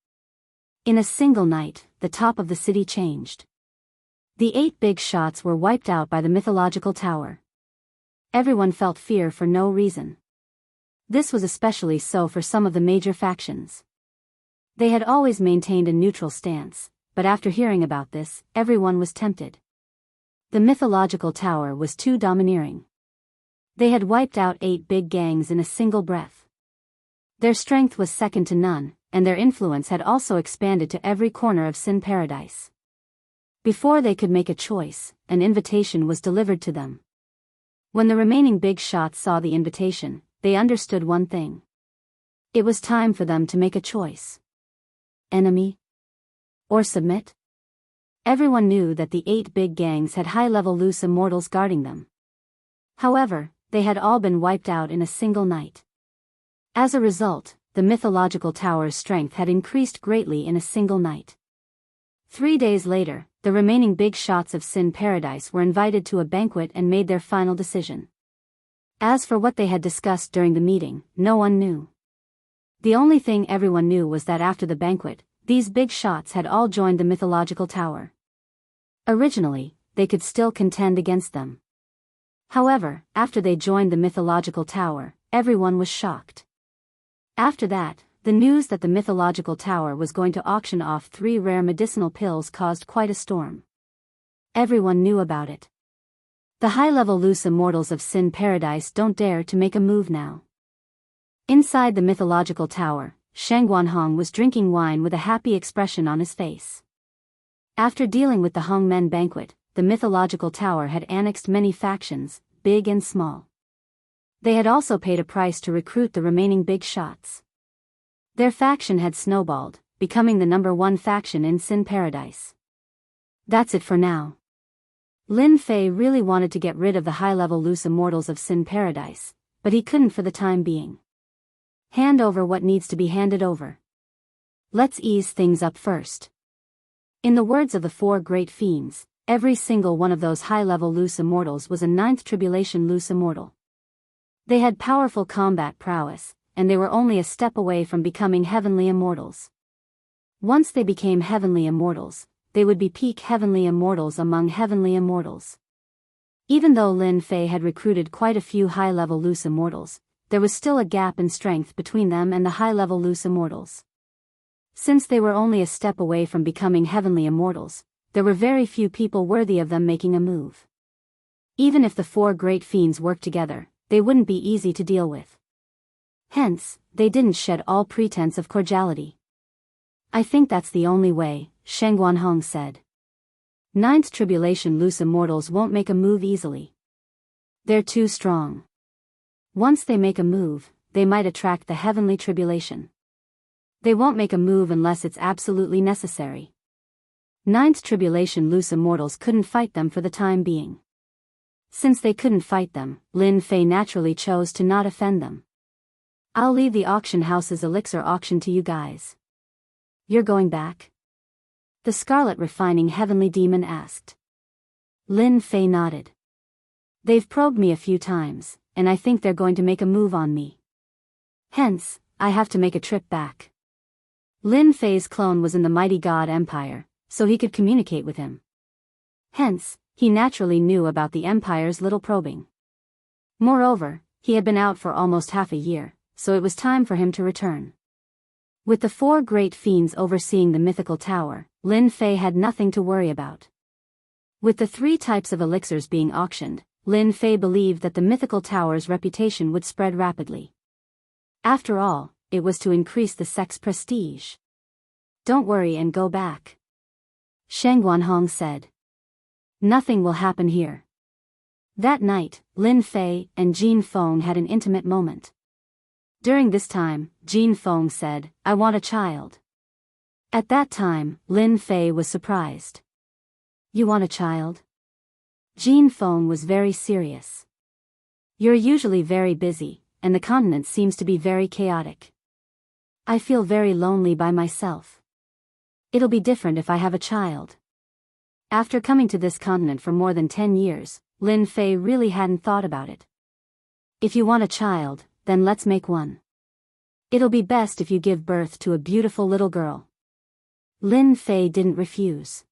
In a single night, the top of the city changed. The 8 big shots were wiped out by the mythological tower. Everyone felt fear for no reason. This was especially so for some of the major factions. They had always maintained a neutral stance, but after hearing about this, everyone was tempted. The mythological tower was too domineering. They had wiped out 8 big gangs in a single breath. Their strength was second to none, and their influence had also expanded to every corner of Sin Paradise. Before they could make a choice, an invitation was delivered to them. When the remaining big shots saw the invitation, they understood one thing. It was time for them to make a choice. Enemy? Or submit? Everyone knew that the 8 big gangs had high-level loose immortals guarding them. However, they had all been wiped out in a single night. As a result, the mythological tower's strength had increased greatly in a single night. 3 days later, the remaining big shots of Sin Paradise were invited to a banquet and made their final decision. As for what they had discussed during the meeting, no one knew. The only thing everyone knew was that after the banquet, these big shots had all joined the mythological tower. Originally, they could still contend against them. However, after they joined the mythological tower, everyone was shocked. After that, the news that the mythological tower was going to auction off 3 rare medicinal pills caused quite a storm. Everyone knew about it. The high-level loose immortals of Sin Paradise don't dare to make a move now. Inside the mythological tower, Shang Guanhong was drinking wine with a happy expression on his face. After dealing with the Hongmen banquet, the mythological tower had annexed many factions, big and small. They had also paid a price to recruit the remaining big shots. Their faction had snowballed, becoming the #1 faction in Sin Paradise. That's it for now. Lin Fei really wanted to get rid of the high-level loose immortals of Sin Paradise, but he couldn't for the time being. Hand over what needs to be handed over. Let's ease things up first. In the words of the 4 great fiends, every single one of those high-level loose immortals was a 9th tribulation loose immortal. They had powerful combat prowess, and they were only a step away from becoming heavenly immortals. Once they became heavenly immortals, they would be peak heavenly immortals among heavenly immortals. Even though Lin Fei had recruited quite a few high-level loose immortals, there was still a gap in strength between them and the high-level loose immortals. Since they were only a step away from becoming heavenly immortals, there were very few people worthy of them making a move. Even if the 4 great fiends worked together, they wouldn't be easy to deal with. Hence, they didn't shed all pretense of cordiality. I think that's the only way, Shang Guanhong said. 9th tribulation loose immortals won't make a move easily. They're too strong. Once they make a move, they might attract the heavenly tribulation. They won't make a move unless it's absolutely necessary. 9th tribulation loose immortals couldn't fight them for the time being. Since they couldn't fight them, Lin Fei naturally chose to not offend them. I'll leave the auction house's elixir auction to you guys. You're going back? The Scarlet Refining Heavenly Demon asked. Lin Fei nodded. They've probed me a few times, and I think they're going to make a move on me. Hence, I have to make a trip back. Lin Fei's clone was in the mighty God Empire, so he could communicate with him. Hence, he naturally knew about the Empire's little probing. Moreover, he had been out for almost half a year, so it was time for him to return. With the 4 great fiends overseeing the mythical tower, Lin Fei had nothing to worry about. With the 3 types of elixirs being auctioned, Lin Fei believed that the mythical tower's reputation would spread rapidly. After all, it was to increase the sect's prestige. Don't worry and go back. Shang Guanhong said. Nothing will happen here. That night, Lin Fei and Jin Feng had an intimate moment. During this time, Jin Feng said, I want a child. At that time, Lin Fei was surprised. You want a child? Jin Feng was very serious. You're usually very busy, and the continent seems to be very chaotic. I feel very lonely by myself. It'll be different if I have a child. After coming to this continent for more than 10 years, Lin Fei really hadn't thought about it. If you want a child, then let's make one. It'll be best if you give birth to a beautiful little girl. Lin Fei didn't refuse.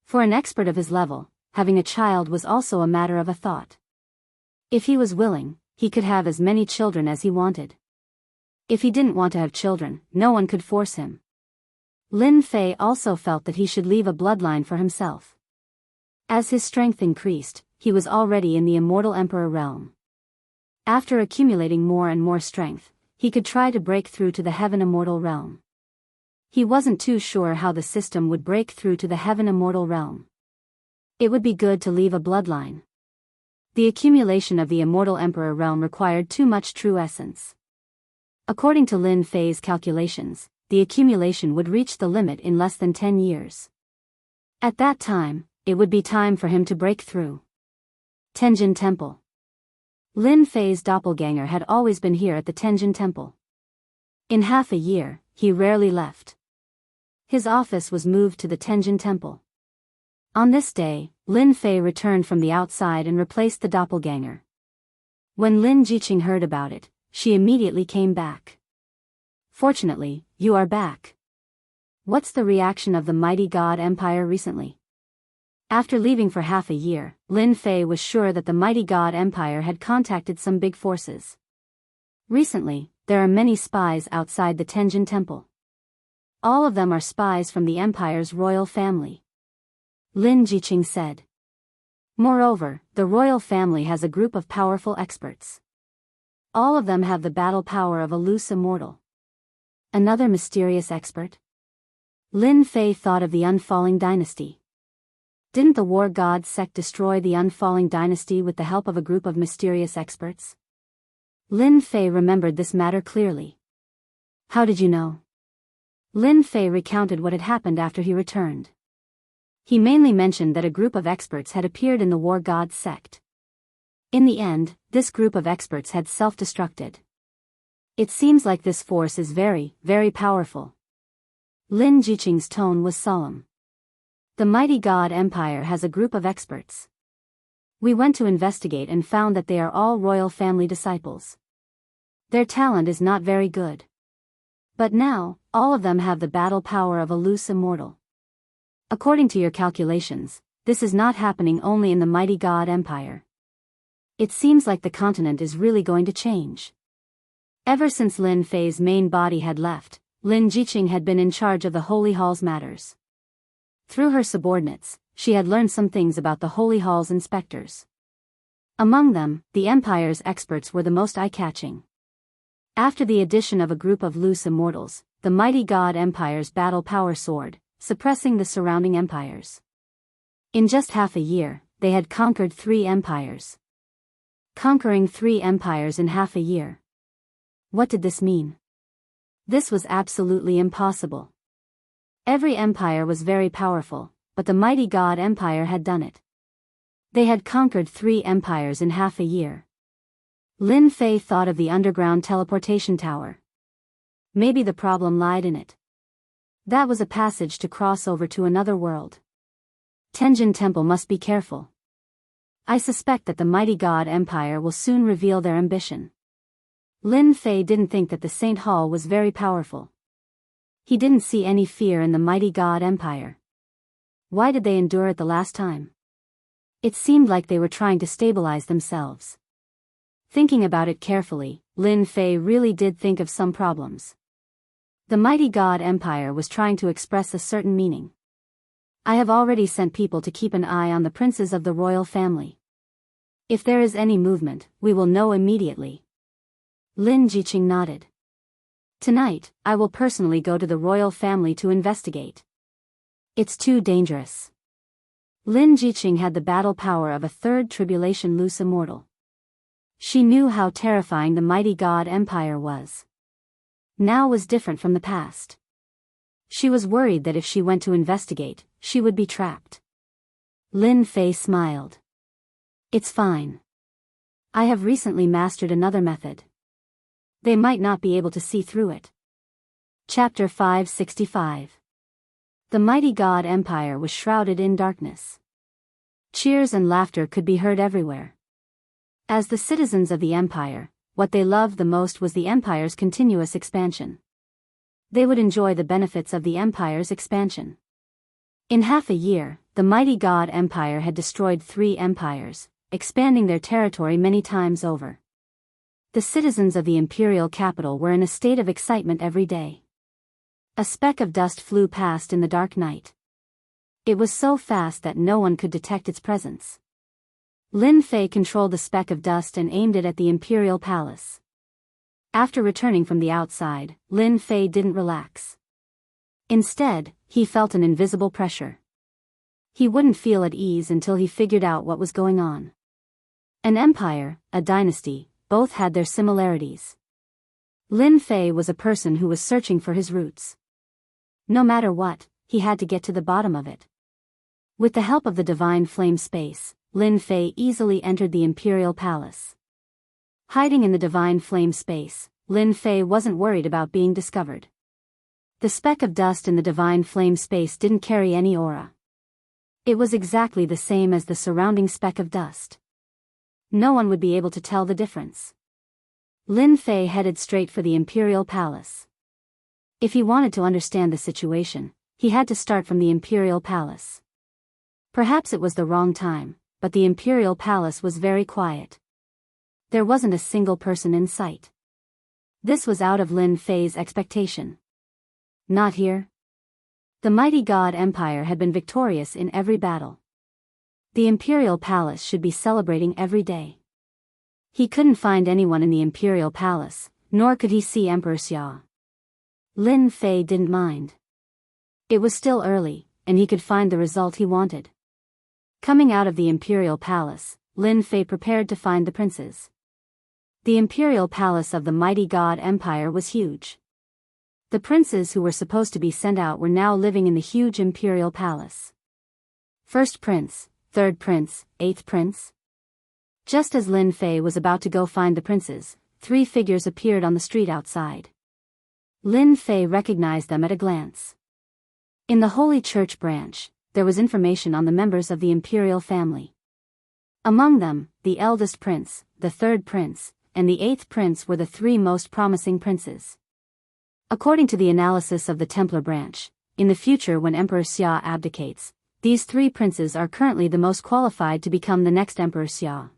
For an expert of his level, having a child was also a matter of a thought. If he was willing, he could have as many children as he wanted. If he didn't want to have children, no one could force him. Lin Fei also felt that he should leave a bloodline for himself. As his strength increased, he was already in the immortal emperor realm. After accumulating more and more strength, he could try to break through to the heaven immortal realm. He wasn't too sure how the system would break through to the heaven immortal realm. It would be good to leave a bloodline. The accumulation of the immortal emperor realm required too much true essence. According to Lin Fei's calculations, the accumulation would reach the limit in less than 10 years. At that time, it would be time for him to break through. Tenjin Temple. Lin Fei's doppelganger had always been here at the Tenjin Temple. In half a year, he rarely left. His office was moved to the Tenjin Temple. On this day, Lin Fei returned from the outside and replaced the doppelganger. When Lin Jiqing heard about it, she immediately came back. Fortunately, you are back. What's the reaction of the mighty God Empire recently? After leaving for half a year, Lin Fei was sure that the mighty God Empire had contacted some big forces. Recently, there are many spies outside the Tenjin Temple. All of them are spies from the Empire's royal family. Lin Jiqing said. Moreover, the royal family has a group of powerful experts. All of them have the battle power of a loose immortal. Another mysterious expert? Lin Fei thought of the Unfalling Dynasty. Didn't the War God sect destroy the Unfalling Dynasty with the help of a group of mysterious experts? Lin Fei remembered this matter clearly. How did you know? Lin Fei recounted what had happened after he returned. He mainly mentioned that a group of experts had appeared in the War God sect. In the end, this group of experts had self-destructed. It seems like this force is very, very powerful. Lin Jiqing's tone was solemn. The mighty God Empire has a group of experts. We went to investigate and found that they are all royal family disciples. Their talent is not very good. But now, all of them have the battle power of a loose immortal. According to your calculations, this is not happening only in the mighty God Empire. It seems like the continent is really going to change. Ever since Lin Fei's main body had left, Lin Jiqing had been in charge of the Holy Hall's matters. Through her subordinates, she had learned some things about the Holy Hall's inspectors. Among them, the Empire's experts were the most eye-catching. After the addition of a group of loose immortals, the mighty God Empire's battle power soared, suppressing the surrounding empires. In just half a year, they had conquered 3 empires. Conquering 3 empires in half a year. What did this mean? This was absolutely impossible. Every empire was very powerful, but the mighty God Empire had done it. They had conquered 3 empires in half a year. Lin Fei thought of the underground teleportation tower. Maybe the problem lied in it. That was a passage to cross over to another world. Tenjin Temple must be careful. I suspect that the mighty God Empire will soon reveal their ambition. Lin Fei didn't think that the Saint Hall was very powerful. He didn't see any fear in the mighty God Empire. Why did they endure it the last time? It seemed like they were trying to stabilize themselves. Thinking about it carefully, Lin Fei really did think of some problems. The mighty God Empire was trying to express a certain meaning. I have already sent people to keep an eye on the princes of the royal family. If there is any movement, we will know immediately. Lin Jiqing nodded. Tonight, I will personally go to the royal family to investigate. It's too dangerous. Lin Jiqing had the battle power of a 3rd tribulation loose immortal. She knew how terrifying the mighty God Empire was. Now was different from the past. She was worried that if she went to investigate, she would be trapped. Lin Fei smiled. It's fine. I have recently mastered another method. They might not be able to see through it. Chapter 565. The mighty God Empire was shrouded in darkness. Cheers and laughter could be heard everywhere. As the citizens of the Empire, what they loved the most was the Empire's continuous expansion. They would enjoy the benefits of the Empire's expansion. In half a year, the mighty God Empire had destroyed 3 empires, expanding their territory many times over. The citizens of the imperial capital were in a state of excitement every day. A speck of dust flew past in the dark night. It was so fast that no one could detect its presence. Lin Fei controlled the speck of dust and aimed it at the imperial palace. After returning from the outside, Lin Fei didn't relax. Instead, he felt an invisible pressure. He wouldn't feel at ease until he figured out what was going on. An empire, a dynasty, both had their similarities. Lin Fei was a person who was searching for his roots. No matter what, he had to get to the bottom of it. With the help of the divine flame space, Lin Fei easily entered the Imperial Palace. Hiding in the divine flame space, Lin Fei wasn't worried about being discovered. The speck of dust in the divine flame space didn't carry any aura. It was exactly the same as the surrounding speck of dust. No one would be able to tell the difference. Lin Fei headed straight for the Imperial Palace. If he wanted to understand the situation, he had to start from the Imperial Palace. Perhaps it was the wrong time, but the Imperial Palace was very quiet. There wasn't a single person in sight. This was out of Lin Fei's expectation. Not here. The mighty God Empire had been victorious in every battle. The Imperial Palace should be celebrating every day. He couldn't find anyone in the Imperial Palace, nor could he see Emperor Xia. Lin Fei didn't mind. It was still early, and he could find the result he wanted. Coming out of the Imperial Palace, Lin Fei prepared to find the princes. The Imperial Palace of the mighty God Empire was huge. The princes who were supposed to be sent out were now living in the huge Imperial Palace. First prince, third prince, eighth prince. Just as Lin Fei was about to go find the princes, 3 figures appeared on the street outside. Lin Fei recognized them at a glance. In the Holy Church branch, there was information on the members of the imperial family. Among them, the eldest prince, the third prince, and the 8th prince were the 3 most promising princes. According to the analysis of the Templar branch, in the future when Emperor Xia abdicates, these 3 princes are currently the most qualified to become the next Emperor Xia.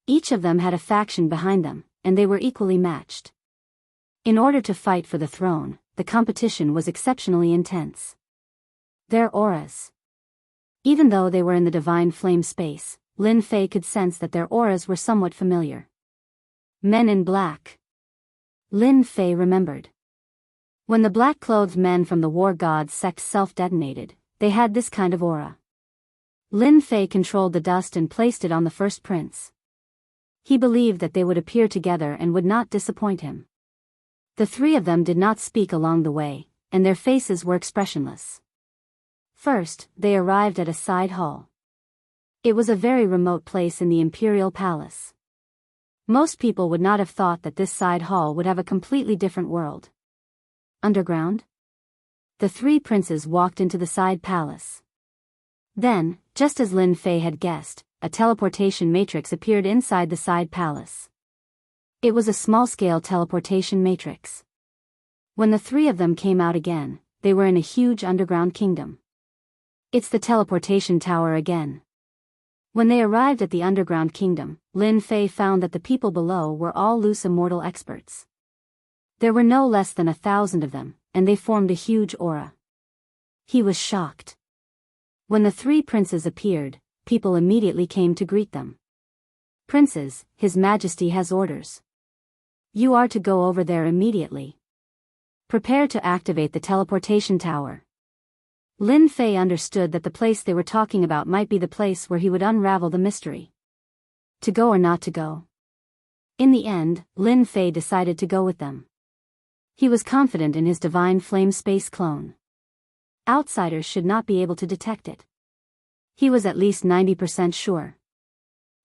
Each of them had a faction behind them, and they were equally matched. In order to fight for the throne, the competition was exceptionally intense. Their auras. Even though they were in the divine flame space, Lin Fei could sense that their auras were somewhat familiar. Men in black. Lin Fei remembered. When the black-clothed men from the war god's sect self-detonated, they had this kind of aura. Lin Fei controlled the dust and placed it on the first prince. He believed that they would appear together and would not disappoint him. The 3 of them did not speak along the way, and their faces were expressionless. First, they arrived at a side hall. It was a very remote place in the Imperial Palace. Most people would not have thought that this side hall would have a completely different world. Underground? The 3 princes walked into the side palace. Then, just as Lin Fei had guessed, a teleportation matrix appeared inside the side palace. It was a small-scale teleportation matrix. When the 3 of them came out again, they were in a huge underground kingdom. It's the teleportation tower again. When they arrived at the underground kingdom, Lin Fei found that the people below were all loose immortal experts. There were no less than 1,000 of them, and they formed a huge aura. He was shocked. When the 3 princes appeared, people immediately came to greet them. Princes, His Majesty has orders. You are to go over there immediately. Prepare to activate the teleportation tower. Lin Fei understood that the place they were talking about might be the place where he would unravel the mystery. To go or not to go? In the end, Lin Fei decided to go with them. He was confident in his divine flame space clone. Outsiders should not be able to detect it. He was at least 90% sure.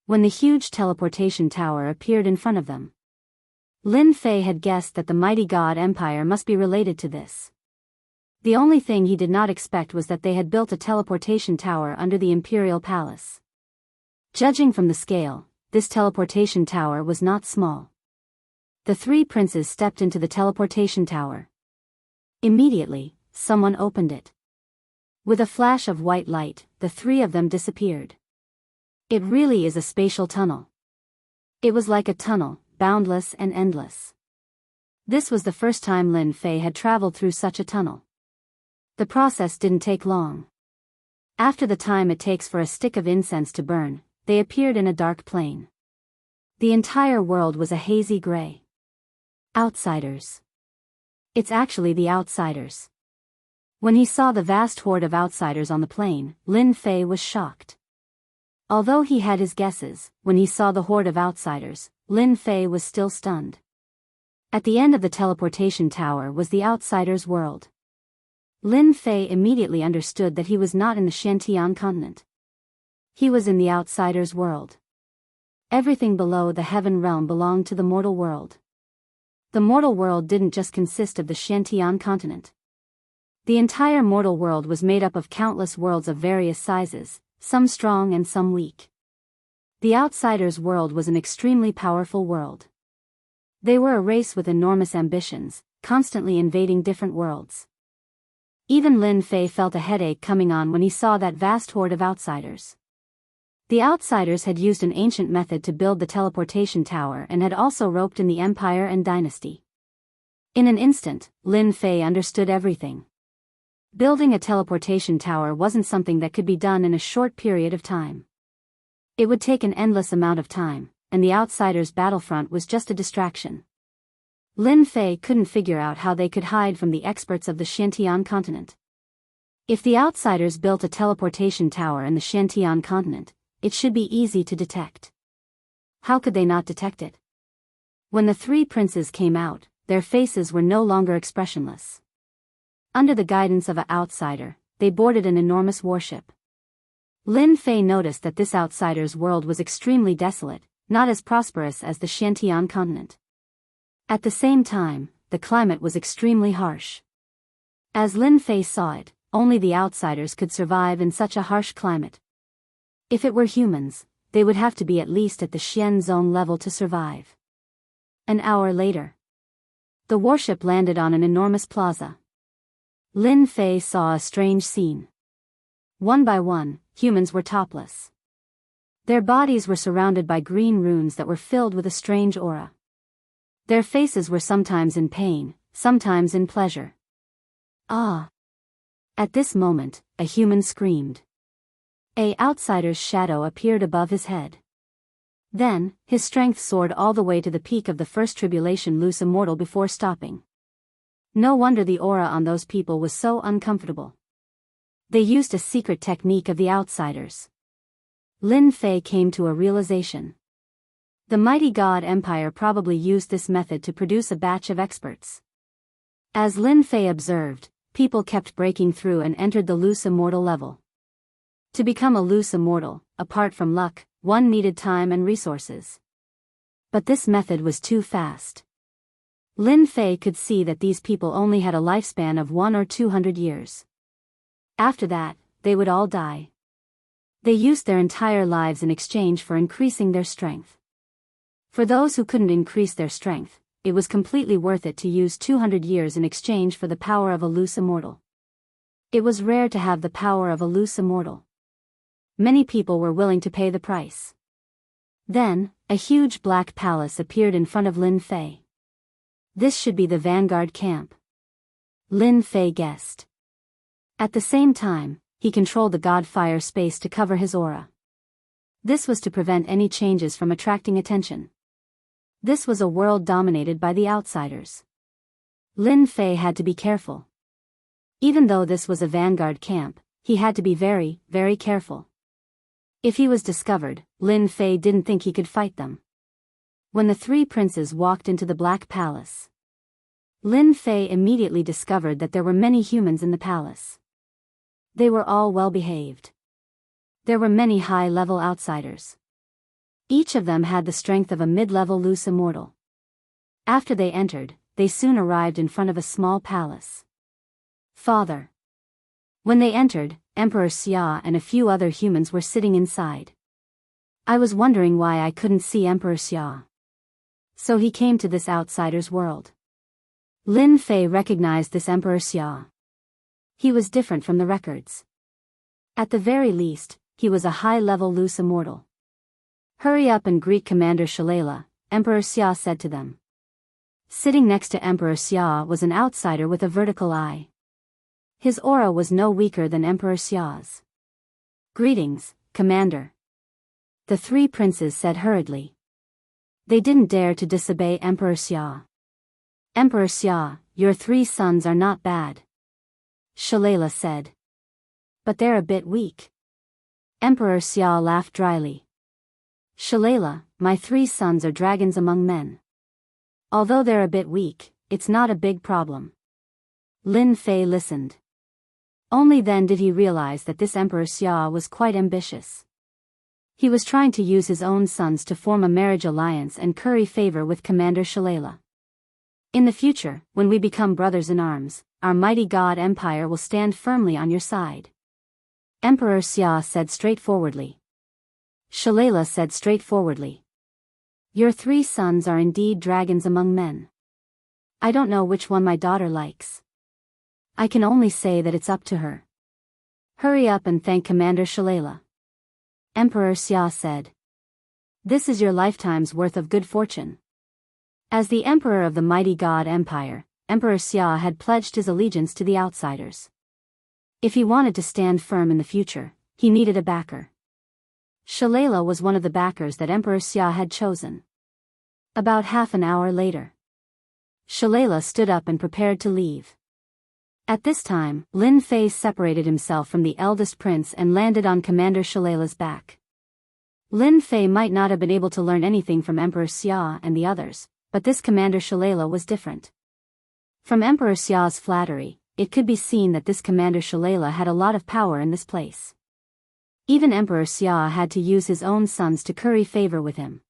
When the huge teleportation tower appeared in front of them, Lin Fei had guessed that the mighty God Empire must be related to this. The only thing he did not expect was that they had built a teleportation tower under the Imperial Palace. Judging from the scale, this teleportation tower was not small. The 3 princes stepped into the teleportation tower. Immediately, someone opened it. With a flash of white light, the 3 of them disappeared. It really is a spatial tunnel. It was like a tunnel, boundless and endless. This was the first time Lin Fei had traveled through such a tunnel. The process didn't take long. After the time it takes for a stick of incense to burn, they appeared in a dark plain. The entire world was a hazy gray. Outsiders. It's actually the outsiders. When he saw the vast horde of outsiders on the plain, Lin Fei was shocked. Although he had his guesses, when he saw the horde of outsiders, Lin Fei was still stunned. At the end of the teleportation tower was the outsiders' world. Lin Fei immediately understood that he was not in the Shantian continent. He was in the outsider's world. Everything below the heaven realm belonged to the mortal world. The mortal world didn't just consist of the Shantian continent. The entire mortal world was made up of countless worlds of various sizes, some strong and some weak. The outsider's world was an extremely powerful world. They were a race with enormous ambitions, constantly invading different worlds. Even Lin Fei felt a headache coming on when he saw that vast horde of outsiders. The outsiders had used an ancient method to build the teleportation tower and had also roped in the empire and dynasty. In an instant, Lin Fei understood everything. Building a teleportation tower wasn't something that could be done in a short period of time. It would take an endless amount of time, and the outsiders' battlefront was just a distraction. Lin Fei couldn't figure out how they could hide from the experts of the Shantian continent. If the outsiders built a teleportation tower in the Shantian continent, it should be easy to detect. How could they not detect it? When the three princes came out, their faces were no longer expressionless. Under the guidance of an outsider, they boarded an enormous warship. Lin Fei noticed that this outsider's world was extremely desolate, not as prosperous as the Shantian continent. At the same time, the climate was extremely harsh. As Lin Fei saw it, only the outsiders could survive in such a harsh climate. If it were humans, they would have to be at least at the Xian zone level to survive. An hour later, the warship landed on an enormous plaza. Lin Fei saw a strange scene. One by one, humans were topless. Their bodies were surrounded by green runes that were filled with a strange aura. Their faces were sometimes in pain, sometimes in pleasure. Ah! At this moment, a human screamed. An outsider's shadow appeared above his head. Then, his strength soared all the way to the peak of the first tribulation loose immortal before stopping. No wonder the aura on those people was so uncomfortable. They used a secret technique of the outsiders. Lin Fei came to a realization. The mighty God Empire probably used this method to produce a batch of experts. As Lin Fei observed, people kept breaking through and entered the loose immortal level. To become a loose immortal, apart from luck, one needed time and resources. But this method was too fast. Lin Fei could see that these people only had a lifespan of 100 or 200 years. After that, they would all die. They used their entire lives in exchange for increasing their strength. For those who couldn't increase their strength, it was completely worth it to use 200 years in exchange for the power of a loose immortal. It was rare to have the power of a loose immortal. Many people were willing to pay the price. Then, a huge black palace appeared in front of Lin Fei. This should be the vanguard camp. Lin Fei guessed. At the same time, he controlled the god fire space to cover his aura. This was to prevent any changes from attracting attention. This was a world dominated by the outsiders. Lin Fei had to be careful. Even though this was a vanguard camp, he had to be very, very careful. If he was discovered, Lin Fei didn't think he could fight them. When the three princes walked into the Black Palace, Lin Fei immediately discovered that there were many humans in the palace. They were all well behaved. There were many high-level outsiders. Each of them had the strength of a mid-level loose immortal. After they entered, they soon arrived in front of a small palace. Father. When they entered, Emperor Xia and a few other humans were sitting inside. I was wondering why I couldn't see Emperor Xia. So he came to this outsider's world. Lin Fei recognized this Emperor Xia. He was different from the records. At the very least, he was a high-level loose immortal. Hurry up and greet Commander Shalala, Emperor Xia said to them. Sitting next to Emperor Xia was an outsider with a vertical eye. His aura was no weaker than Emperor Xia's. Greetings, Commander. The three princes said hurriedly. They didn't dare to disobey Emperor Xia. Emperor Xia, your three sons are not bad. Shalala said. But they're a bit weak. Emperor Xia laughed dryly. Shalala, my three sons are dragons among men. Although they're a bit weak, it's not a big problem. Lin Fei listened. Only then did he realize that this Emperor Xia was quite ambitious. He was trying to use his own sons to form a marriage alliance and curry favor with Commander Shalala. In the future, when we become brothers in arms, our mighty God Empire will stand firmly on your side. Emperor Xia said straightforwardly. Shalala said straightforwardly. Your 3 sons are indeed dragons among men. I don't know which one my daughter likes. I can only say that it's up to her. Hurry up and thank Commander Shalala. Emperor Xia said. This is your lifetime's worth of good fortune. As the Emperor of the mighty God Empire, Emperor Xia had pledged his allegiance to the outsiders. If he wanted to stand firm in the future, he needed a backer. Shalala was one of the backers that Emperor Xia had chosen. About half an hour later, Shalala stood up and prepared to leave. At this time, Lin Fei separated himself from the eldest prince and landed on Commander Shalala's back. Lin Fei might not have been able to learn anything from Emperor Xia and the others, but this Commander Shalala was different. From Emperor Xia's flattery, it could be seen that this Commander Shalala had a lot of power in this place. Even Emperor Xia had to use his own sons to curry favor with him.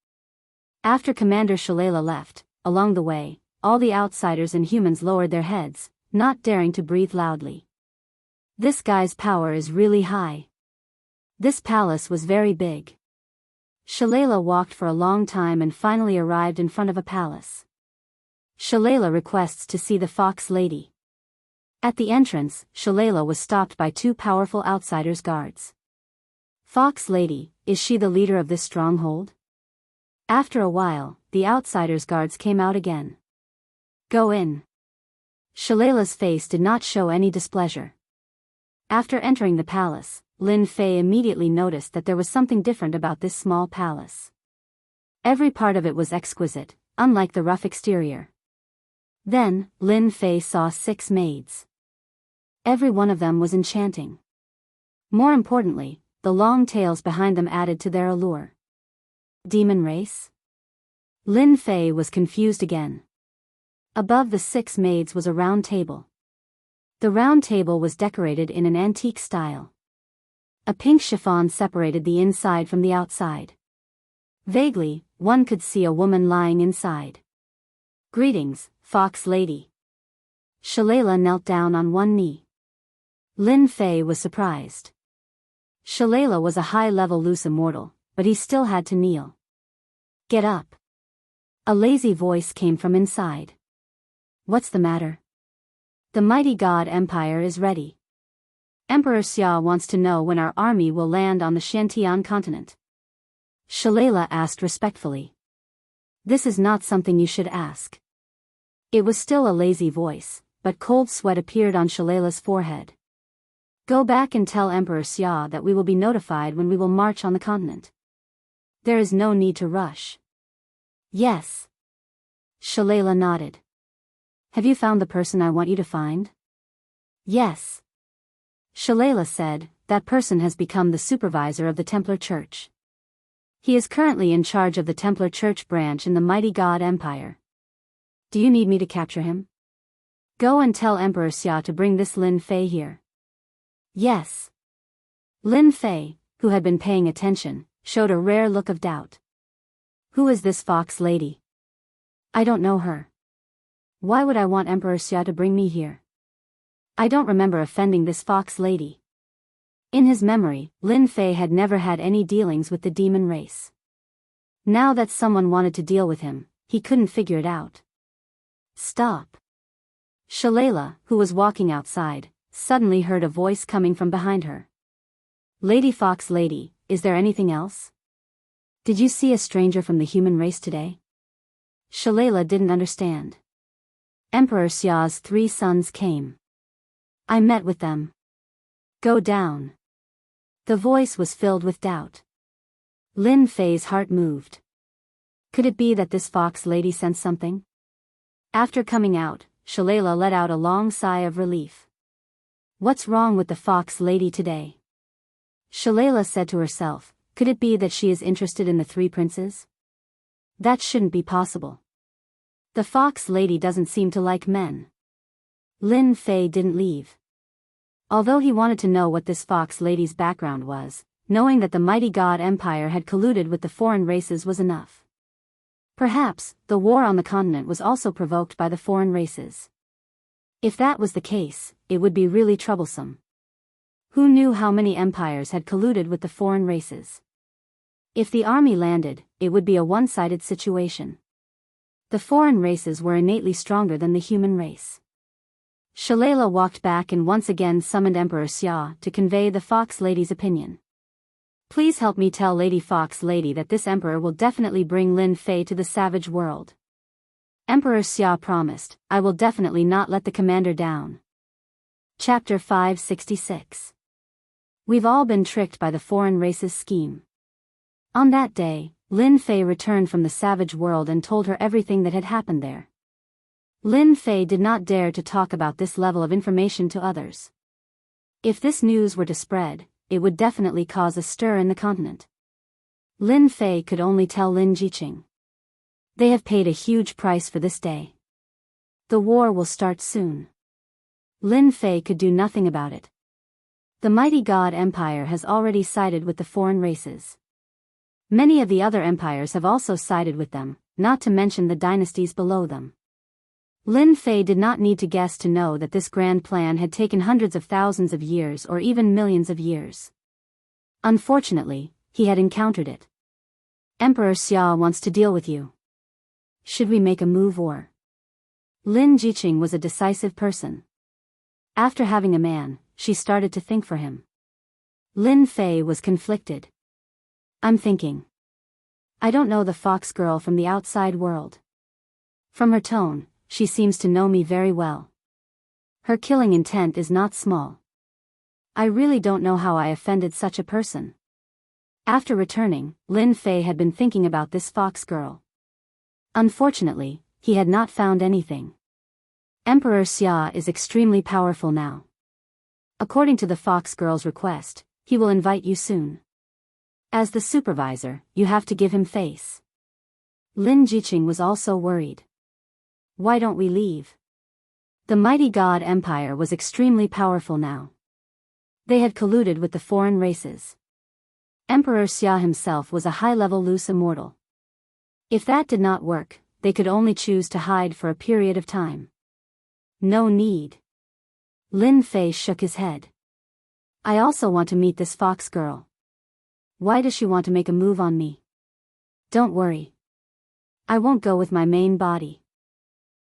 After Commander Shalala left, along the way, all the outsiders and humans lowered their heads, not daring to breathe loudly. This guy's power is really high. This palace was very big. Shalala walked for a long time and finally arrived in front of a palace. Shalala requests to see the Fox Lady. At the entrance, Shalala was stopped by 2 powerful outsiders' guards. Fox Lady, is she the leader of this stronghold? After a while, the outsiders' guards came out again. Go in. Shalala's face did not show any displeasure. After entering the palace, Lin Fei immediately noticed that there was something different about this small palace. Every part of it was exquisite, unlike the rough exterior. Then, Lin Fei saw 6 maids. Every one of them was enchanting. More importantly, the long tails behind them added to their allure. Demon race? Lin Fei was confused again. Above the 6 maids was a round table. The round table was decorated in an antique style. A pink chiffon separated the inside from the outside. Vaguely, one could see a woman lying inside. Greetings, Fox Lady. Shalala knelt down on one knee. Lin Fei was surprised. Shalala was a high-level loose immortal, but he still had to kneel. Get up. A lazy voice came from inside. What's the matter? The mighty God Empire is ready. Emperor Xia wants to know when our army will land on the Shantian continent. Shalala asked respectfully. This is not something you should ask. It was still a lazy voice, but cold sweat appeared on Shalala's forehead. Go back and tell Emperor Xia that we will be notified when we will march on the continent. There is no need to rush. Yes. Shalala nodded. Have you found the person I want you to find? Yes. Shalala said, that person has become the supervisor of the Templar Church. He is currently in charge of the Templar Church branch in the mighty God Empire. Do you need me to capture him? Go and tell Emperor Xia to bring this Lin Fei here. Yes. Lin Fei, who had been paying attention, showed a rare look of doubt. Who is this Fox Lady? I don't know her. Why would I want Emperor Xia to bring me here? I don't remember offending this Fox Lady. In his memory, Lin Fei had never had any dealings with the demon race. Now that someone wanted to deal with him, he couldn't figure it out. Stop. Shalala, who was walking outside, suddenly heard a voice coming from behind her. Lady Fox Lady, is there anything else? Did you see a stranger from the human race today? Shalala didn't understand. Emperor Xia's 3 sons came. I met with them. Go down. The voice was filled with doubt. Lin Fei's heart moved. Could it be that this Fox Lady sensed something? After coming out, Shalala let out a long sigh of relief. What's wrong with the Fox Lady today? Shalala said to herself, could it be that she is interested in the 3 princes? That shouldn't be possible. The Fox Lady doesn't seem to like men. Lin Fei didn't leave. Although he wanted to know what this fox lady's background was, knowing that the mighty god empire had colluded with the foreign races was enough. Perhaps, the war on the continent was also provoked by the foreign races. If that was the case, it would be really troublesome. Who knew how many empires had colluded with the foreign races? If the army landed, it would be a one-sided situation. The foreign races were innately stronger than the human race. Shalala walked back and once again summoned Emperor Xia to convey the Fox Lady's opinion. Please help me tell Lady Fox Lady that this emperor will definitely bring Lin Fei to the savage world. Emperor Xia promised, I will definitely not let the commander down. Chapter 566. We've all been tricked by the foreign race's scheme. On that day, Lin Fei returned from the savage world and told her everything that had happened there. Lin Fei did not dare to talk about this level of information to others. If this news were to spread, it would definitely cause a stir in the continent. Lin Fei could only tell Lin Jiqing. They have paid a huge price for this day. The war will start soon. Lin Fei could do nothing about it. The mighty god empire has already sided with the foreign races. Many of the other empires have also sided with them, not to mention the dynasties below them. Lin Fei did not need to guess to know that this grand plan had taken hundreds of thousands of years or even millions of years. Unfortunately, he had encountered it. Emperor Xia wants to deal with you. Should we make a move or? Lin Jiqing was a decisive person. After having a man, she started to think for him. Lin Fei was conflicted. I'm thinking. I don't know the fox girl from the outside world. From her tone, she seems to know me very well. Her killing intent is not small. I really don't know how I offended such a person. After returning, Lin Fei had been thinking about this fox girl. Unfortunately, he had not found anything. Emperor Xia is extremely powerful now. According to the fox girl's request, he will invite you soon. As the supervisor, you have to give him face. Lin Jiqing was also worried. Why don't we leave? The mighty god empire was extremely powerful now. They had colluded with the foreign races. Emperor Xia himself was a high-level loose immortal. If that did not work, they could only choose to hide for a period of time. No need. Lin Fei shook his head. I also want to meet this fox girl. Why does she want to make a move on me? Don't worry. I won't go with my main body.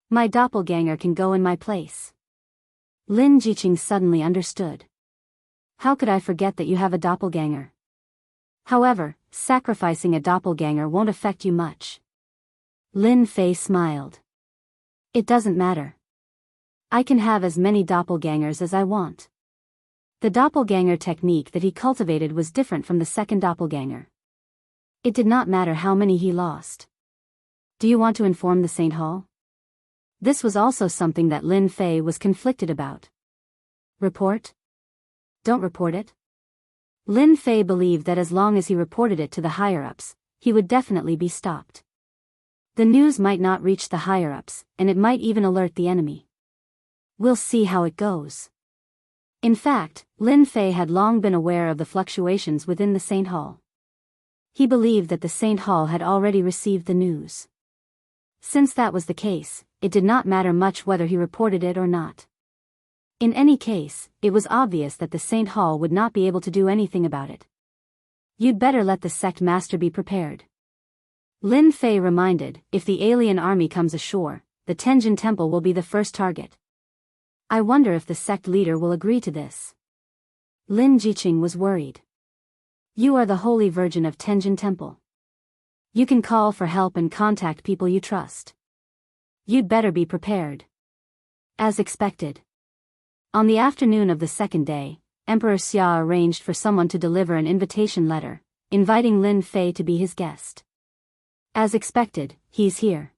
My doppelganger can go in my place. Lin Jiqing suddenly understood. How could I forget that you have a doppelganger? However, sacrificing a doppelganger won't affect you much. Lin Fei smiled. It doesn't matter. I can have as many doppelgangers as I want. The doppelganger technique that he cultivated was different from the second doppelganger. It did not matter how many he lost. Do you want to inform the Saint Hall? This was also something that Lin Fei was conflicted about. Report? Don't report it? Lin Fei believed that as long as he reported it to the higher-ups, he would definitely be stopped. The news might not reach the higher-ups, and it might even alert the enemy. We'll see how it goes. In fact, Lin Fei had long been aware of the fluctuations within the Saint Hall. He believed that the Saint Hall had already received the news. Since that was the case, it did not matter much whether he reported it or not. In any case, it was obvious that the Saint Hall would not be able to do anything about it. You'd better let the sect master be prepared. Lin Fei reminded, if the alien army comes ashore, the Tenjin Temple will be the first target. I wonder if the sect leader will agree to this. Lin Jiqing was worried. You are the Holy Virgin of Tenjin Temple. You can call for help and contact people you trust. You'd better be prepared. As expected. On the afternoon of the second day, Emperor Xia arranged for someone to deliver an invitation letter, inviting Lin Fei to be his guest. As expected, he's here.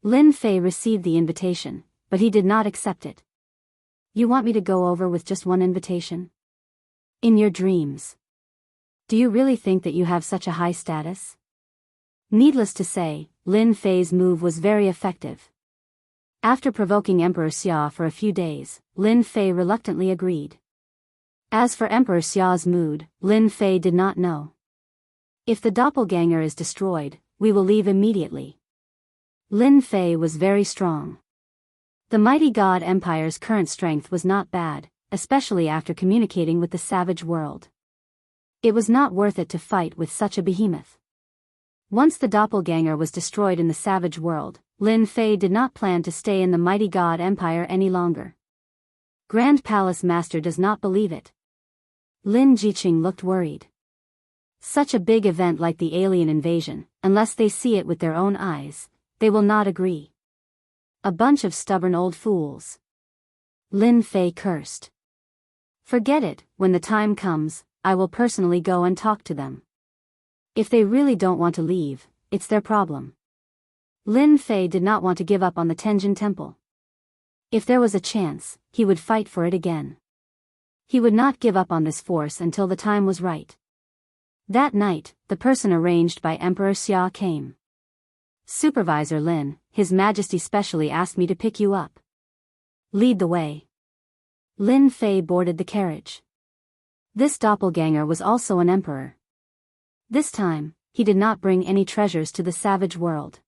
Lin Fei received the invitation, but he did not accept it. You want me to go over with just one invitation? In your dreams. Do you really think that you have such a high status? Needless to say, Lin Fei's move was very effective. After provoking Emperor Xia for a few days, Lin Fei reluctantly agreed. As for Emperor Xia's mood, Lin Fei did not know. If the doppelganger is destroyed, we will leave immediately. Lin Fei was very strong. The mighty God Empire's current strength was not bad, especially after communicating with the savage world. It was not worth it to fight with such a behemoth. Once the doppelganger was destroyed in the savage world, Lin Fei did not plan to stay in the mighty God Empire any longer. Grand Palace Master does not believe it. Lin Jiqing looked worried. Such a big event like the alien invasion, unless they see it with their own eyes, they will not agree. A bunch of stubborn old fools. Lin Fei cursed. Forget it, when the time comes, I will personally go and talk to them. If they really don't want to leave, it's their problem. Lin Fei did not want to give up on the Tenjin Temple. If there was a chance, he would fight for it again. He would not give up on this force until the time was right. That night, the person arranged by Emperor Xia came. Supervisor Lin, His Majesty specially asked me to pick you up. Lead the way. Lin Fei boarded the carriage. This doppelganger was also an emperor. This time, he did not bring any treasures to the savage world.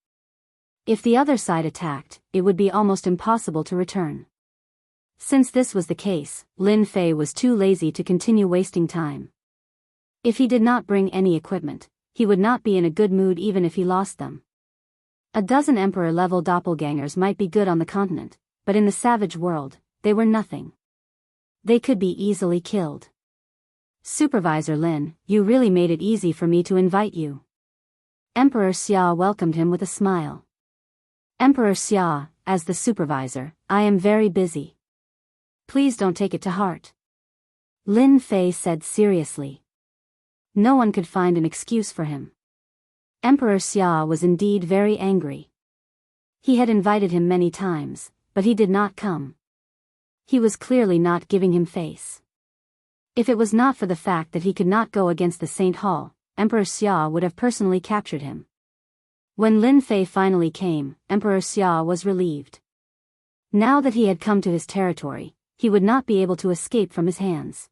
If the other side attacked, it would be almost impossible to return. Since this was the case, Lin Fei was too lazy to continue wasting time. If he did not bring any equipment, he would not be in a good mood even if he lost them. A dozen emperor-level doppelgangers might be good on the continent, but in the savage world, they were nothing. They could be easily killed. Supervisor Lin, you really made it easy for me to invite you. Emperor Xia welcomed him with a smile. Emperor Xia, as the supervisor, I am very busy. Please don't take it to heart. Lin Fei said seriously. No one could find an excuse for him. Emperor Xia was indeed very angry. He had invited him many times, but he did not come. He was clearly not giving him face. If it was not for the fact that he could not go against the Saint Hall, Emperor Xia would have personally captured him. When Lin Fei finally came, Emperor Xia was relieved. Now that he had come to his territory, he would not be able to escape from his hands.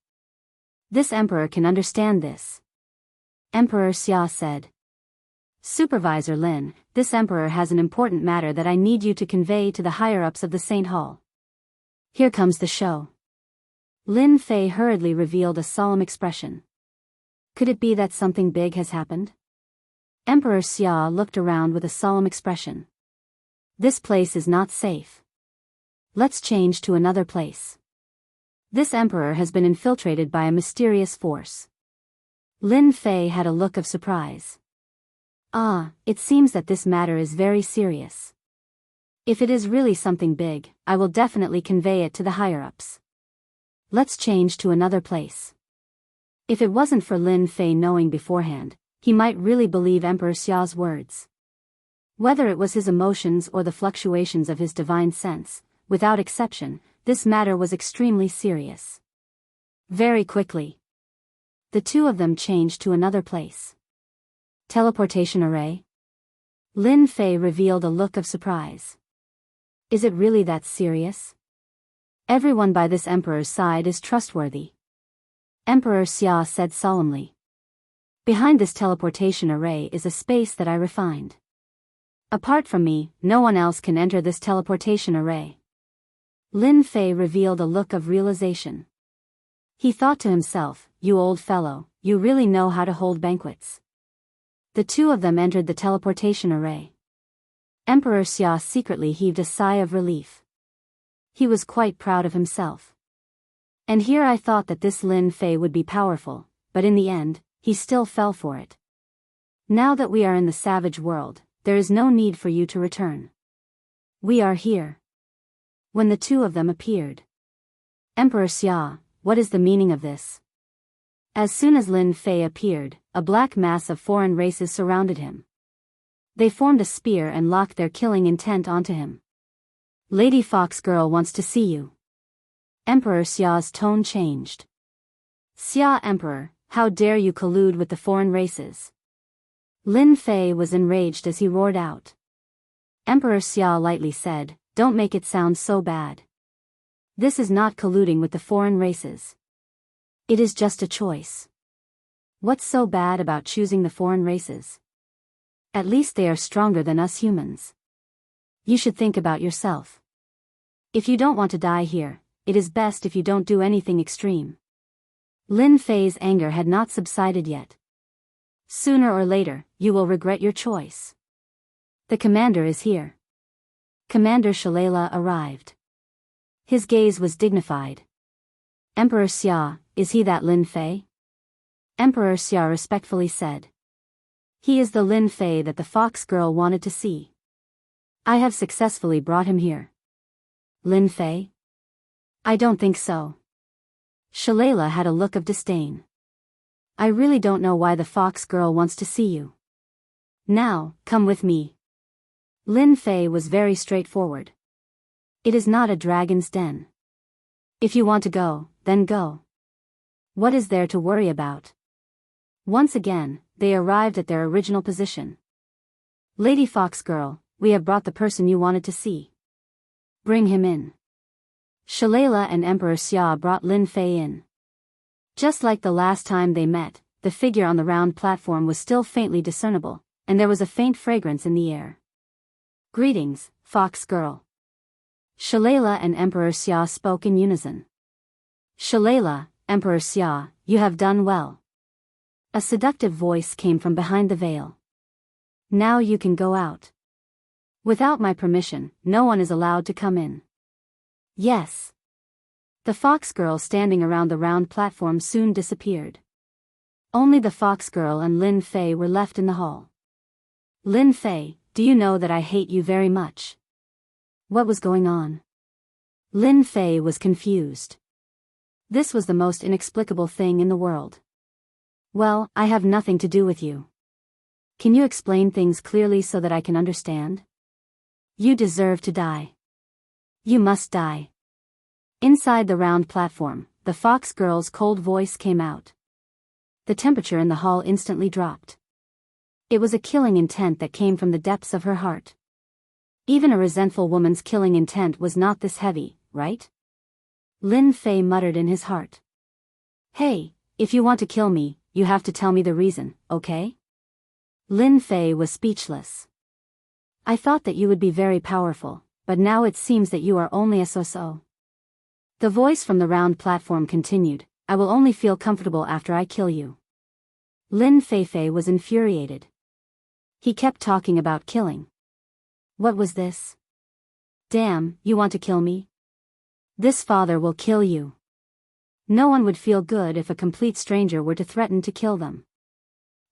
This emperor can understand this. Emperor Xia said. Supervisor Lin, this emperor has an important matter that I need you to convey to the higher-ups of the Saint Hall. Here comes the show. Lin Fei hurriedly revealed a solemn expression. Could it be that something big has happened? Emperor Xia looked around with a solemn expression. This place is not safe. Let's change to another place. This emperor has been infiltrated by a mysterious force. Lin Fei had a look of surprise. Ah, it seems that this matter is very serious. If it is really something big, I will definitely convey it to the higher-ups. Let's change to another place. If it wasn't for Lin Fei knowing beforehand, he might really believe Emperor Xia's words. Whether it was his emotions or the fluctuations of his divine sense, without exception, this matter was extremely serious. Very quickly, the two of them changed to another place. Teleportation array? Lin Fei revealed a look of surprise. Is it really that serious? Everyone by this emperor's side is trustworthy. Emperor Xia said solemnly. Behind this teleportation array is a space that I refined. Apart from me, no one else can enter this teleportation array. Lin Fei revealed a look of realization. He thought to himself, you old fellow, you really know how to hold banquets. The two of them entered the teleportation array. Emperor Xia secretly heaved a sigh of relief. He was quite proud of himself. And here I thought that this Lin Fei would be powerful, but in the end, he still fell for it. Now that we are in the savage world, there is no need for you to return. We are here. When the two of them appeared. Emperor Xia, what is the meaning of this? As soon as Lin Fei appeared, a black mass of foreign races surrounded him. They formed a spear and locked their killing intent onto him. Lady Fox Girl wants to see you. Emperor Xia's tone changed. Xia Emperor, how dare you collude with the foreign races? Lin Fei was enraged as he roared out. Emperor Xia lightly said, don't make it sound so bad. This is not colluding with the foreign races. It is just a choice. What's so bad about choosing the foreign races? At least they are stronger than us humans. You should think about yourself. If you don't want to die here, it is best if you don't do anything extreme. Lin Fei's anger had not subsided yet. Sooner or later, you will regret your choice. The commander is here. Commander Shalala arrived. His gaze was dignified. Emperor Xia, is he that Lin Fei? Emperor Xia respectfully said. He is the Lin Fei that the fox girl wanted to see. I have successfully brought him here. Lin Fei? I don't think so. Shalala had a look of disdain. I really don't know why the fox girl wants to see you. Now, come with me. Lin Fei was very straightforward. It is not a dragon's den. If you want to go, then go. What is there to worry about? Once again, they arrived at their original position. Lady Fox Girl, we have brought the person you wanted to see. Bring him in. Shalala and Emperor Xia brought Lin Fei in. Just like the last time they met, the figure on the round platform was still faintly discernible, and there was a faint fragrance in the air. Greetings, Fox Girl. Shalala and Emperor Xia spoke in unison. Shalala, Emperor Xia, you have done well. A seductive voice came from behind the veil. Now you can go out. Without my permission, no one is allowed to come in. Yes. The fox girl standing around the round platform soon disappeared. Only the fox girl and Lin Fei were left in the hall. Lin Fei, do you know that I hate you very much? What was going on? Lin Fei was confused. This was the most inexplicable thing in the world. Well, I have nothing to do with you. Can you explain things clearly so that I can understand? You deserve to die. You must die. Inside the round platform, the fox girl's cold voice came out. The temperature in the hall instantly dropped. It was a killing intent that came from the depths of her heart. Even a resentful woman's killing intent was not this heavy, right? Lin Fei muttered in his heart. Hey, if you want to kill me, you have to tell me the reason, okay? Lin Fei was speechless. I thought that you would be very powerful, but now it seems that you are only a so-so. The voice from the round platform continued, I will only feel comfortable after I kill you. Lin Fei was infuriated. He kept talking about killing. What was this? Damn, you want to kill me? This father will kill you. No one would feel good if a complete stranger were to threaten to kill them.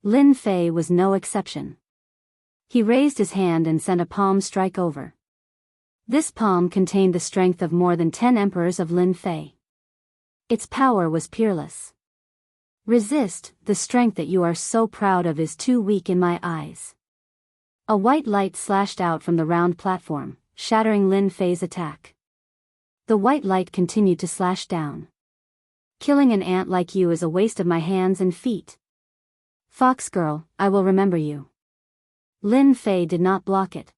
Lin Fei was no exception. He raised his hand and sent a palm strike over. This palm contained the strength of more than 10 emperors of Lin Fei. Its power was peerless. Resist, the strength that you are so proud of is too weak in my eyes. A white light slashed out from the round platform, shattering Lin Fei's attack. The white light continued to slash down. Killing an ant like you is a waste of my hands and feet. Fox girl, I will remember you. Lin Fei did not block it.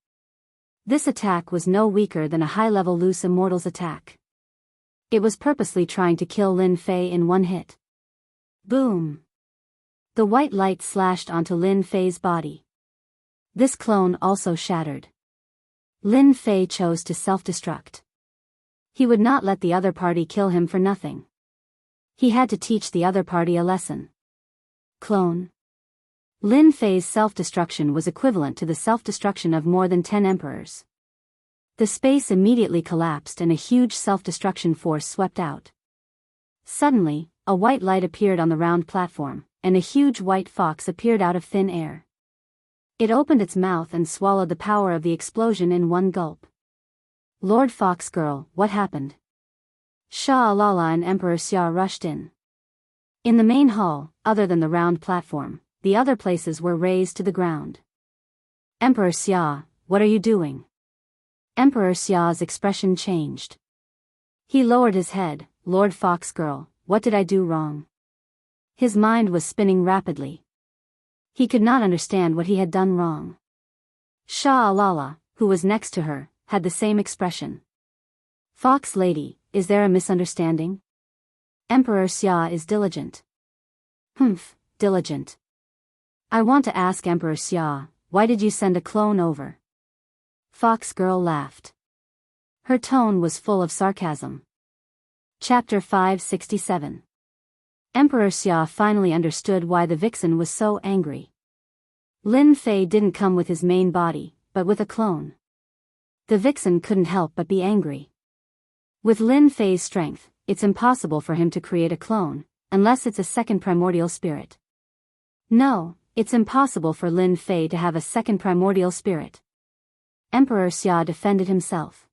This attack was no weaker than a high-level loose immortal's attack. It was purposely trying to kill Lin Fei in one hit. Boom! The white light slashed onto Lin Fei's body. This clone also shattered. Lin Fei chose to self-destruct. He would not let the other party kill him for nothing. He had to teach the other party a lesson. Clone. Lin Fei's self-destruction was equivalent to the self-destruction of more than 10 emperors. The space immediately collapsed and a huge self-destruction force swept out. Suddenly, a white light appeared on the round platform, and a huge white fox appeared out of thin air. It opened its mouth and swallowed the power of the explosion in one gulp. Lord Fox Girl, what happened? Shah Alala and Emperor Xia rushed in. In the main hall, other than the round platform, the other places were razed to the ground. Emperor Xia, what are you doing? Emperor Xia's expression changed. He lowered his head, Lord Fox Girl, what did I do wrong? His mind was spinning rapidly. He could not understand what he had done wrong. Shah Alala, who was next to her, had the same expression. Fox Lady, is there a misunderstanding? Emperor Xia is diligent. Humph, diligent. I want to ask Emperor Xia, why did you send a clone over? Fox Girl laughed. Her tone was full of sarcasm. Chapter 567. Emperor Xia finally understood why the vixen was so angry. Lin Fei didn't come with his main body, but with a clone. The vixen couldn't help but be angry. With Lin Fei's strength, it's impossible for him to create a clone, unless it's a second primordial spirit. No, it's impossible for Lin Fei to have a second primordial spirit. Emperor Xia defended himself.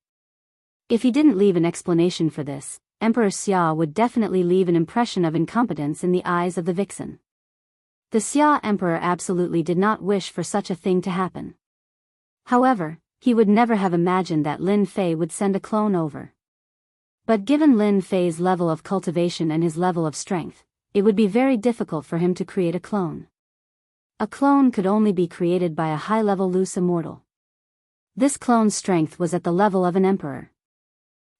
If he didn't leave an explanation for this, Emperor Xia would definitely leave an impression of incompetence in the eyes of the vixen. The Xia Emperor absolutely did not wish for such a thing to happen. However, he would never have imagined that Lin Fei would send a clone over. But given Lin Fei's level of cultivation and his level of strength, it would be very difficult for him to create a clone. A clone could only be created by a high-level loose immortal. This clone's strength was at the level of an emperor.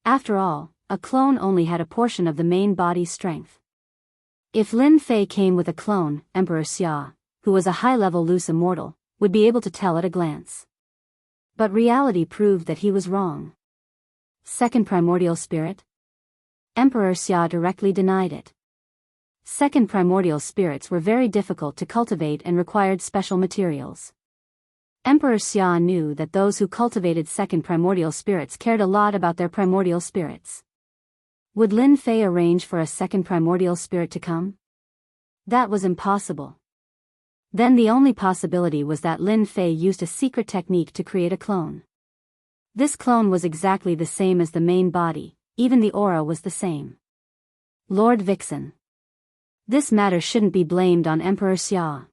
After all, a clone only had a portion of the main body's strength. If Lin Fei came with a clone, Emperor Xia, who was a high-level loose immortal, would be able to tell at a glance. But reality proved that he was wrong. Second primordial spirit? Emperor Xia directly denied it. Second primordial spirits were very difficult to cultivate and required special materials. Emperor Xia knew that those who cultivated second primordial spirits cared a lot about their primordial spirits. Would Lin Fei arrange for a second primordial spirit to come? That was impossible. Then the only possibility was that Lin Fei used a secret technique to create a clone. This clone was exactly the same as the main body, even the aura was the same. Lord Vixen. This matter shouldn't be blamed on Emperor Xia.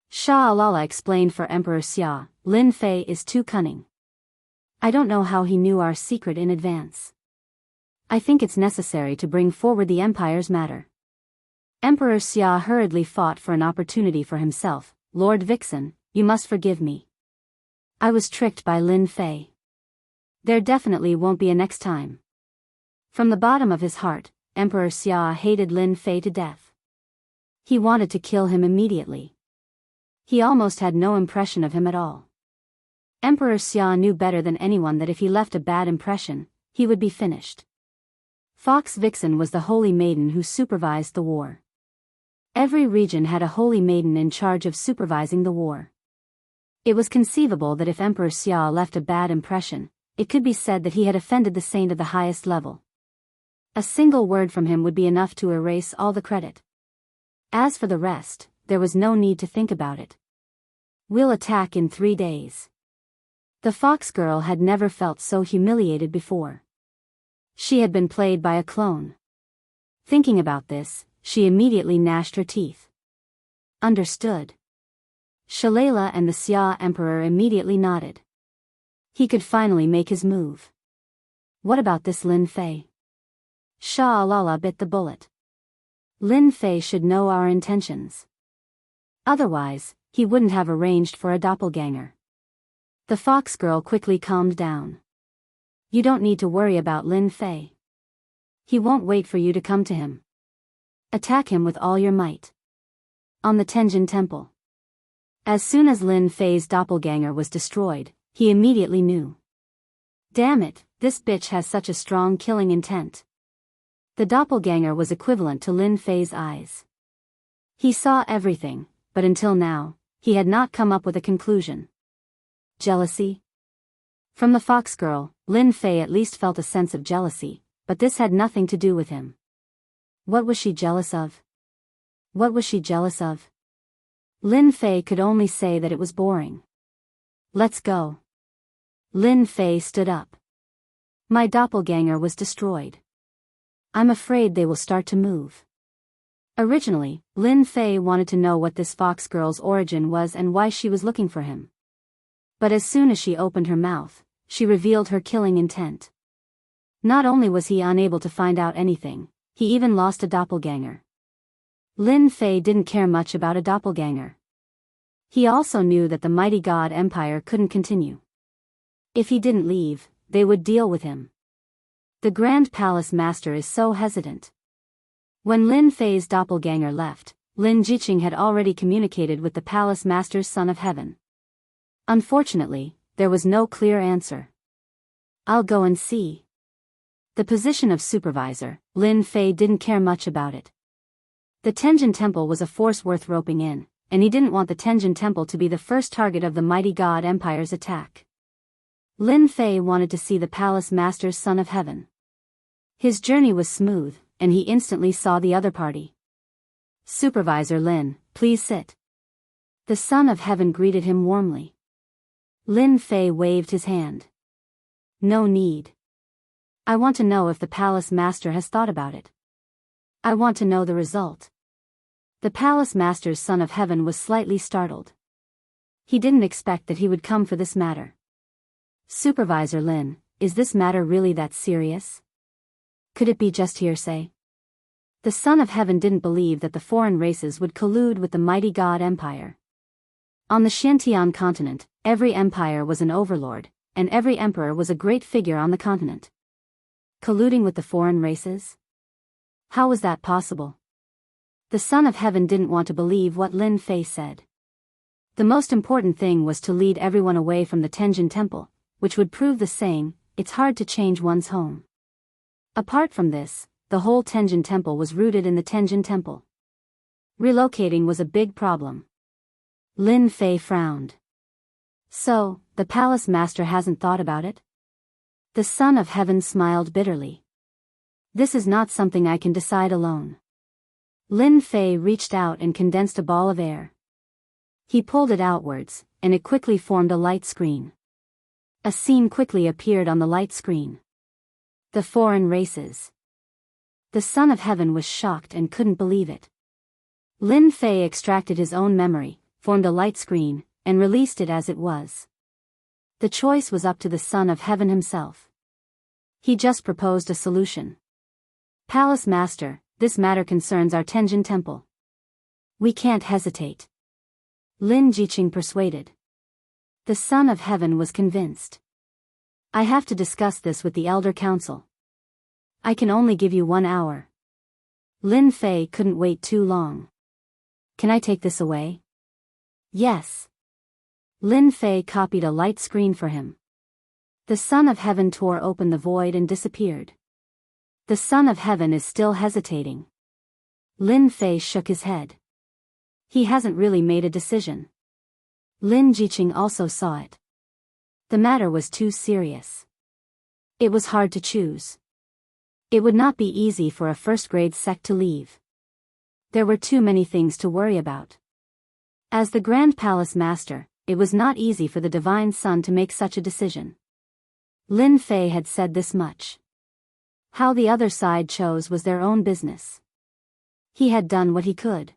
Shah Alala explained for Emperor Xia, Lin Fei is too cunning. I don't know how he knew our secret in advance. I think it's necessary to bring forward the Empire's matter. Emperor Xia hurriedly fought for an opportunity for himself. Lord Vixen, you must forgive me. I was tricked by Lin Fei. There definitely won't be a next time. From the bottom of his heart, Emperor Xia hated Lin Fei to death. He wanted to kill him immediately. He almost had no impression of him at all. Emperor Xia knew better than anyone that if he left a bad impression, he would be finished. Fox Vixen was the holy maiden who supervised the war. Every region had a holy maiden in charge of supervising the war. It was conceivable that if Emperor Xia left a bad impression, it could be said that he had offended the saint of the highest level. A single word from him would be enough to erase all the credit. As for the rest, there was no need to think about it. We'll attack in 3 days. The fox girl had never felt so humiliated before. She had been played by a clone. Thinking about this, she immediately gnashed her teeth. Understood. Shalala and the Xia Emperor immediately nodded. He could finally make his move. What about this Lin Fei? Shah Alala bit the bullet. Lin Fei should know our intentions. Otherwise, he wouldn't have arranged for a doppelganger. The fox girl quickly calmed down. You don't need to worry about Lin Fei. He won't wait for you to come to him. Attack him with all your might. On the Tenjin Temple. As soon as Lin Fei's doppelganger was destroyed, he immediately knew. Damn it, this bitch has such a strong killing intent. The doppelganger was equivalent to Lin Fei's eyes. He saw everything, but until now, he had not come up with a conclusion. Jealousy? From the fox girl, Lin Fei at least felt a sense of jealousy, but this had nothing to do with him. What was she jealous of? What was she jealous of? Lin Fei could only say that it was boring. Let's go. Lin Fei stood up. My doppelganger was destroyed. I'm afraid they will start to move. Originally, Lin Fei wanted to know what this fox girl's origin was and why she was looking for him. But as soon as she opened her mouth, she revealed her killing intent. Not only was he unable to find out anything, he even lost a doppelganger. Lin Fei didn't care much about a doppelganger. He also knew that the mighty god empire couldn't continue. If he didn't leave, they would deal with him. The Grand Palace Master is so hesitant. When Lin Fei's doppelganger left, Lin Jiqing had already communicated with the palace master's son of heaven. Unfortunately, there was no clear answer. I'll go and see. The position of supervisor, Lin Fei didn't care much about it. The Tenjin Temple was a force worth roping in, and he didn't want the Tenjin Temple to be the first target of the mighty God Empire's attack. Lin Fei wanted to see the palace master's son of heaven. His journey was smooth, and he instantly saw the other party. Supervisor Lin, please sit. The son of heaven greeted him warmly. Lin Fei waved his hand. No need. I want to know if the palace master has thought about it. I want to know the result. The palace master's son of heaven was slightly startled. He didn't expect that he would come for this matter. Supervisor Lin, is this matter really that serious? Could it be just hearsay? The son of heaven didn't believe that the foreign races would collude with the mighty God Empire. On the Xiantian continent, every empire was an overlord, and every emperor was a great figure on the continent. Colluding with the foreign races? How was that possible? The son of heaven didn't want to believe what Lin Fei said. The most important thing was to lead everyone away from the Tenjin Temple, which would prove the saying, it's hard to change one's home. Apart from this, the whole Tenjin Temple was rooted in the Tenjin Temple. Relocating was a big problem. Lin Fei frowned. So, the palace master hasn't thought about it? The son of heaven smiled bitterly. This is not something I can decide alone. Lin Fei reached out and condensed a ball of air. He pulled it outwards, and it quickly formed a light screen. A scene quickly appeared on the light screen. The foreign races. The son of heaven was shocked and couldn't believe it. Lin Fei extracted his own memory, formed a light screen, and released it as it was. The choice was up to the son of heaven himself. He just proposed a solution. Palace Master, this matter concerns our Tenjin Temple. We can't hesitate. Lin Jiqing persuaded. The son of heaven was convinced. I have to discuss this with the Elder Council. I can only give you 1 hour. Lin Fei couldn't wait too long. Can I take this away? Yes. Lin Fei copied a light screen for him. The son of heaven tore open the void and disappeared. The son of heaven is still hesitating. Lin Fei shook his head. He hasn't really made a decision. Lin Jiqing also saw it. The matter was too serious. It was hard to choose. It would not be easy for a first-grade sect to leave. There were too many things to worry about. As the Grand Palace Master, it was not easy for the Divine Son to make such a decision. Lin Fei had said this much. How the other side chose was their own business. He had done what he could.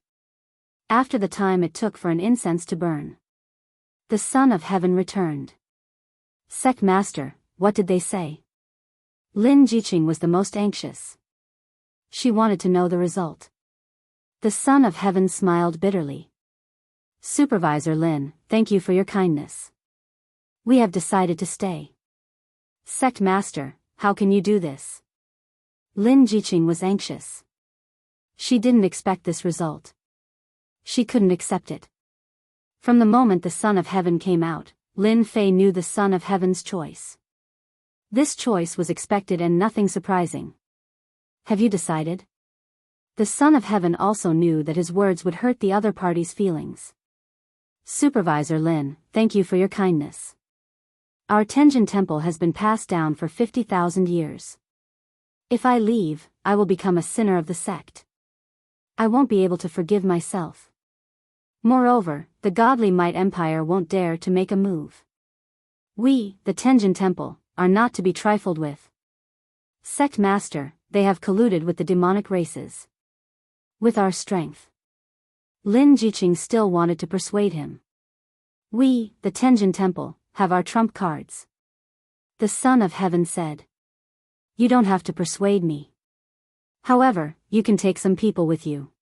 After the time it took for an incense to burn, the Son of Heaven returned. Sect Master, what did they say? Lin Jiqing was the most anxious. She wanted to know the result. The Son of Heaven smiled bitterly. Supervisor Lin, thank you for your kindness. We have decided to stay. Sect Master, how can you do this? Lin Jiqing was anxious. She didn't expect this result. She couldn't accept it. From the moment the Son of Heaven came out, Lin Fei knew the Son of Heaven's choice. This choice was expected and nothing surprising. Have you decided? The Son of Heaven also knew that his words would hurt the other party's feelings. Supervisor Lin, thank you for your kindness. Our Tenjin Temple has been passed down for 50,000 years. If I leave, I will become a sinner of the sect. I won't be able to forgive myself. Moreover, the godly Might Empire won't dare to make a move. We, the Tenjin Temple, are not to be trifled with. Sect Master, they have colluded with the demonic races. With our strength. Lin Jiqing still wanted to persuade him. We, the Tenjin Temple, have our trump cards. The Son of Heaven said. You don't have to persuade me. However, you can take some people with you.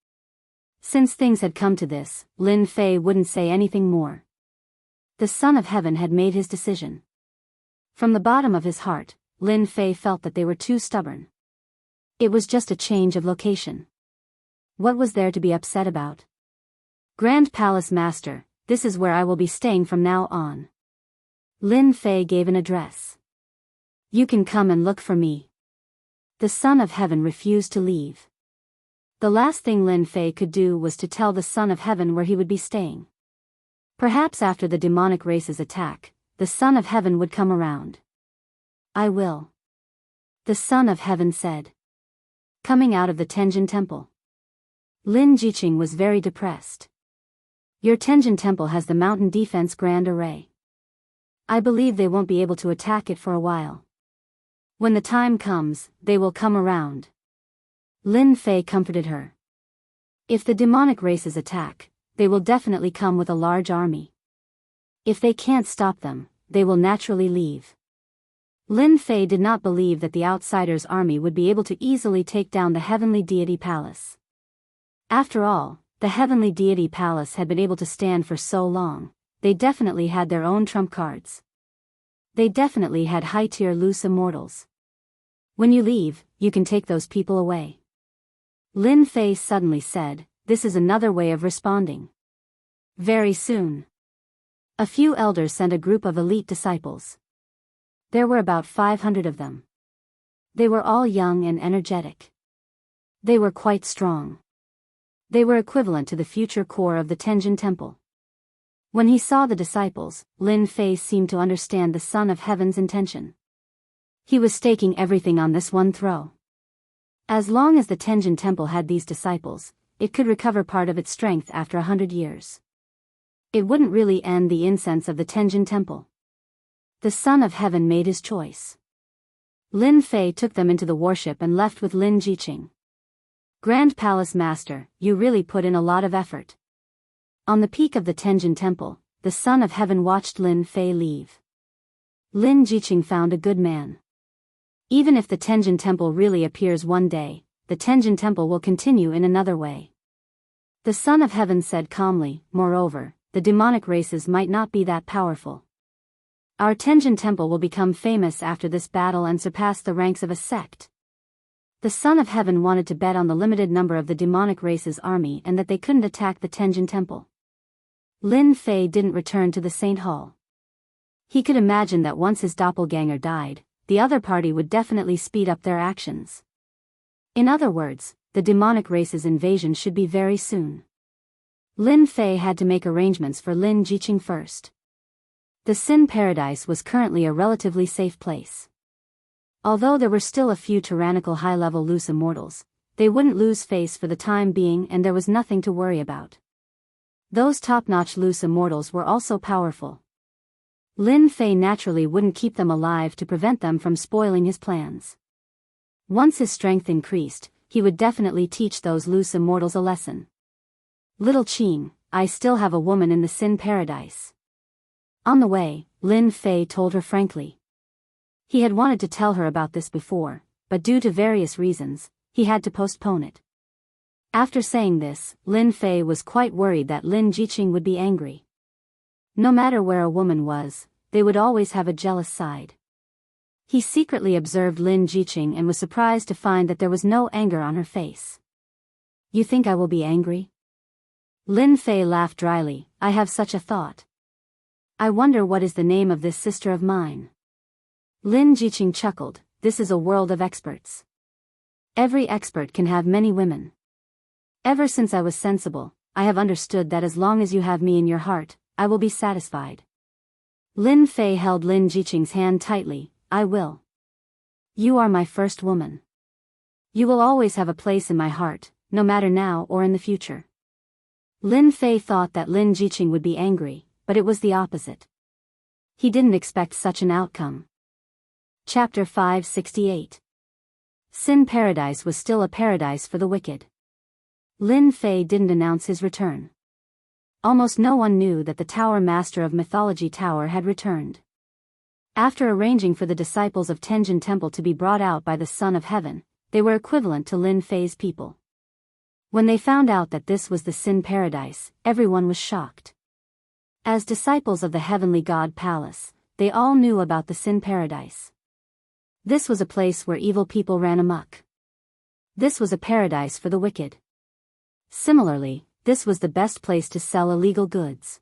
Since things had come to this, Lin Fei wouldn't say anything more. The Son of Heaven had made his decision. From the bottom of his heart, Lin Fei felt that they were too stubborn. It was just a change of location. What was there to be upset about? Grand Palace Master, this is where I will be staying from now on. Lin Fei gave an address. You can come and look for me. The Son of Heaven refused to leave. The last thing Lin Fei could do was to tell the Son of Heaven where he would be staying. Perhaps after the demonic race's attack, the Son of Heaven would come around. I will. The Son of Heaven said. Coming out of the Tenjin Temple. Lin Jiqing was very depressed. Your Tenjin Temple has the mountain defense grand array. I believe they won't be able to attack it for a while. When the time comes, they will come around. Lin Fei comforted her. If the demonic races attack, they will definitely come with a large army. If they can't stop them, they will naturally leave. Lin Fei did not believe that the outsiders' army would be able to easily take down the Heavenly Deity Palace. After all, the Heavenly Deity Palace had been able to stand for so long, they definitely had their own trump cards. They definitely had high-tier loose immortals. When you leave, you can take those people away. Lin Fei suddenly said, this is another way of responding. Very soon. A few elders sent a group of elite disciples. There were about 500 of them. They were all young and energetic. They were quite strong. They were equivalent to the future core of the Tenjin Temple. When he saw the disciples, Lin Fei seemed to understand the Son of Heaven's intention. He was staking everything on this one throw. As long as the Tenjin Temple had these disciples, it could recover part of its strength after 100 years. It wouldn't really end the incense of the Tenjin Temple. The Son of Heaven made his choice. Lin Fei took them into the warship and left with Lin Jiqing. Grand Palace Master, you really put in a lot of effort. On the peak of the Tenjin Temple, the Son of Heaven watched Lin Fei leave. Lin Jiqing found a good man. Even if the Tenjin Temple really appears one day, the Tenjin Temple will continue in another way. The Son of Heaven said calmly, moreover, the demonic races might not be that powerful. Our Tenjin Temple will become famous after this battle and surpass the ranks of a sect. The Son of Heaven wanted to bet on the limited number of the demonic race's army and that they couldn't attack the Tenjin Temple. Lin Fei didn't return to the Saint Hall. He could imagine that once his doppelganger died, the other party would definitely speed up their actions. In other words, the demonic race's invasion should be very soon. Lin Fei had to make arrangements for Lin Jiqing first. The Sin Paradise was currently a relatively safe place. Although there were still a few tyrannical high-level loose immortals, they wouldn't lose face for the time being and there was nothing to worry about. Those top-notch loose immortals were also powerful. Lin Fei naturally wouldn't keep them alive to prevent them from spoiling his plans. Once his strength increased, he would definitely teach those loose immortals a lesson. Little Qing, I still have a woman in the Sin Paradise. On the way, Lin Fei told her frankly. He had wanted to tell her about this before, but due to various reasons, he had to postpone it. After saying this, Lin Fei was quite worried that Lin Jiqing would be angry. No matter where a woman was, they would always have a jealous side. He secretly observed Lin Jiqing and was surprised to find that there was no anger on her face. You think I will be angry? Lin Fei laughed dryly, I have such a thought. I wonder what is the name of this sister of mine. Lin Jiqing chuckled, this is a world of experts. Every expert can have many women. Ever since I was sensible, I have understood that as long as you have me in your heart, I will be satisfied. Lin Fei held Lin Jiqing's hand tightly, I will. You are my first woman. You will always have a place in my heart, no matter now or in the future. Lin Fei thought that Lin Jiqing would be angry, but it was the opposite. He didn't expect such an outcome. Chapter 568. Sin Paradise was still a paradise for the wicked. Lin Fei didn't announce his return. Almost no one knew that the Tower Master of Mythology Tower had returned. After arranging for the disciples of Tenjin Temple to be brought out by the Son of Heaven, they were equivalent to Lin Fei's people. When they found out that this was the Sin Paradise, everyone was shocked. As disciples of the Heavenly God Palace, they all knew about the Sin Paradise. This was a place where evil people ran amok. This was a paradise for the wicked. Similarly, this was the best place to sell illegal goods.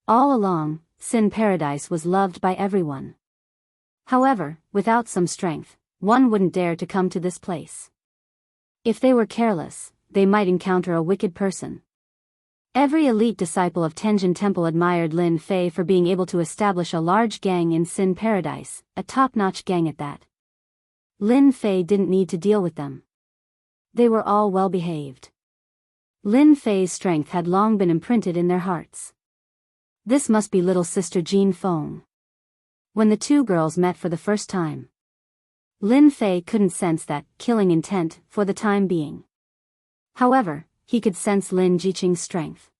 All along, Sin Paradise was loved by everyone. However, without some strength, one wouldn't dare to come to this place. If they were careless, they might encounter a wicked person. Every elite disciple of Tenjin Temple admired Lin Fei for being able to establish a large gang in Sin Paradise, a top-notch gang at that. Lin Fei didn't need to deal with them. They were all well-behaved. Lin Fei's strength had long been imprinted in their hearts. This must be little sister Jean Feng. When the two girls met for the first time, Lin Fei couldn't sense that killing intent for the time being. However, he could sense Lin Jiqing's strength.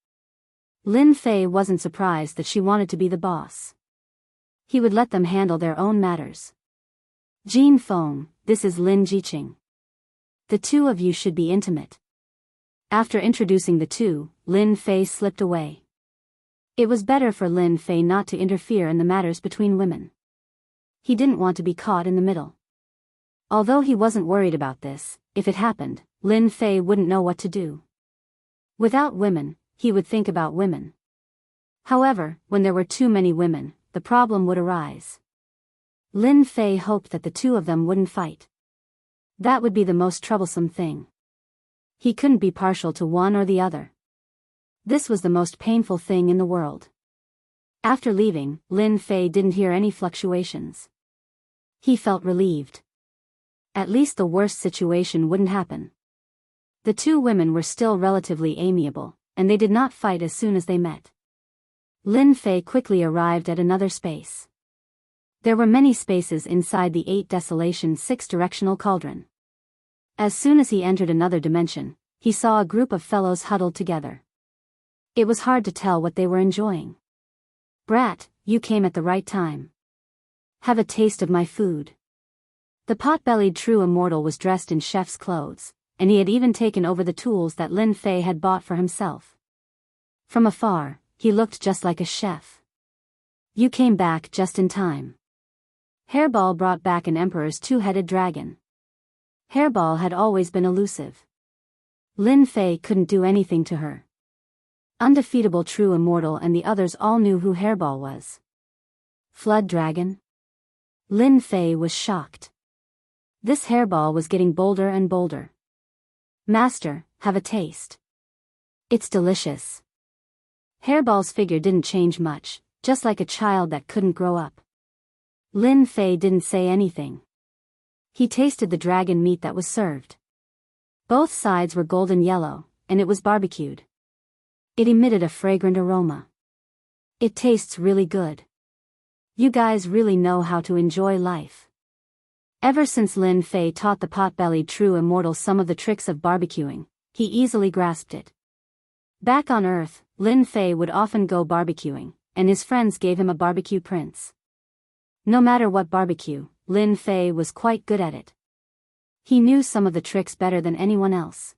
Lin Fei wasn't surprised that she wanted to be the boss. He would let them handle their own matters. Jean Feng, this is Lin Jiqing. The two of you should be intimate. After introducing the two, Lin Fei slipped away. It was better for Lin Fei not to interfere in the matters between women. He didn't want to be caught in the middle. Although he wasn't worried about this, if it happened, Lin Fei wouldn't know what to do. Without women, he would think about women. However, when there were too many women, the problem would arise. Lin Fei hoped that the two of them wouldn't fight. That would be the most troublesome thing. He couldn't be partial to one or the other. This was the most painful thing in the world. After leaving, Lin Fei didn't hear any fluctuations. He felt relieved. At least the worst situation wouldn't happen. The two women were still relatively amiable, and they did not fight as soon as they met. Lin Fei quickly arrived at another space. There were many spaces inside the 8 Desolation 6-directional cauldron. As soon as he entered another dimension, he saw a group of fellows huddled together. It was hard to tell what they were enjoying. "Brat, you came at the right time. Have a taste of my food." The pot-bellied true immortal was dressed in chef's clothes, and he had even taken over the tools that Lin Fei had bought for himself. From afar, he looked just like a chef. "You came back just in time." Hairball brought back an emperor's 2-headed dragon. Hairball had always been elusive. Lin Fei couldn't do anything to her. Undefeatable True Immortal and the others all knew who Hairball was. Flood Dragon? Lin Fei was shocked. This Hairball was getting bolder and bolder. "Master, have a taste. It's delicious." Hairball's figure didn't change much, just like a child that couldn't grow up. Lin Fei didn't say anything. He tasted the dragon meat that was served. Both sides were golden yellow, and it was barbecued. It emitted a fragrant aroma. "It tastes really good. You guys really know how to enjoy life." Ever since Lin Fei taught the pot-bellied True Immortal some of the tricks of barbecuing, he easily grasped it. Back on Earth, Lin Fei would often go barbecuing, and his friends gave him a barbecue prince. No matter what barbecue, Lin Fei was quite good at it. He knew some of the tricks better than anyone else.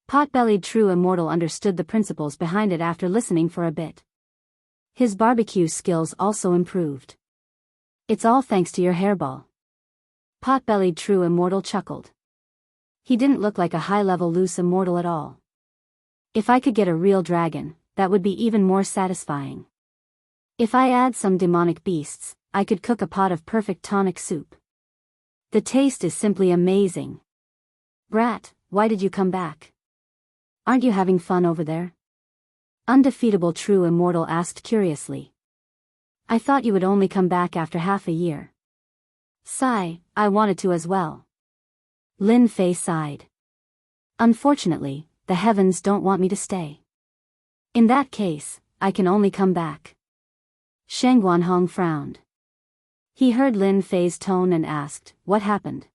Pot-bellied True Immortal understood the principles behind it after listening for a bit. His barbecue skills also improved. "It's all thanks to your Hairball." Pot-bellied True Immortal chuckled. He didn't look like a high-level loose immortal at all. "If I could get a real dragon, that would be even more satisfying. If I add some demonic beasts, I could cook a pot of perfect tonic soup. The taste is simply amazing." "Brat, why did you come back? Aren't you having fun over there?" Undefeatable True Immortal asked curiously. "I thought you would only come back after half a year." "Sigh, I wanted to as well." Lin Fei sighed. "Unfortunately, the heavens don't want me to stay. In that case, I can only come back." Sheng Guanhong frowned. He heard Lin Fei's tone and asked, "What happened?"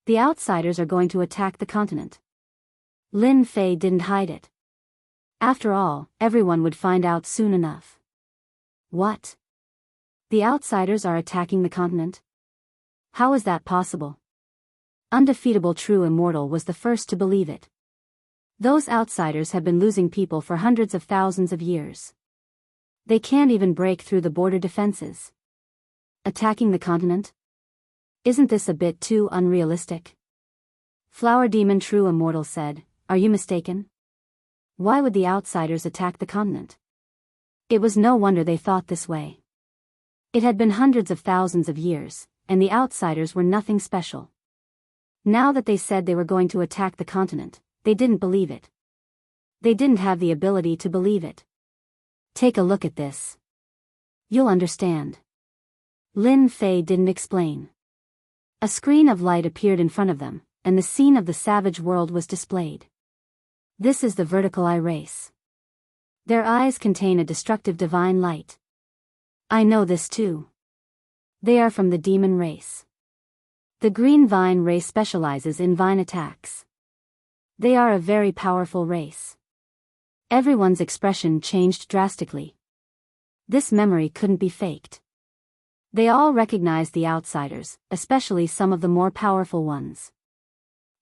"The outsiders are going to attack the continent." Lin Fei didn't hide it. After all, everyone would find out soon enough. "What? The outsiders are attacking the continent? How is that possible?" Undefeatable True Immortal was the first to believe it. Those outsiders have been losing people for hundreds of thousands of years. They can't even break through the border defenses. Attacking the continent? Isn't this a bit too unrealistic? Flower Demon True Immortal said, are you mistaken? Why would the outsiders attack the continent? It was no wonder they thought this way. It had been hundreds of thousands of years, and the outsiders were nothing special. Now that they said they were going to attack the continent, they didn't believe it. They didn't have the ability to believe it. Take a look at this. You'll understand. Lin Fei didn't explain. A screen of light appeared in front of them, and the scene of the savage world was displayed. This is the vertical eye race. Their eyes contain a destructive divine light. I know this too. They are from the demon race. The green vine race specializes in vine attacks. They are a very powerful race. Everyone's expression changed drastically. This memory couldn't be faked. They all recognized the outsiders, especially some of the more powerful ones.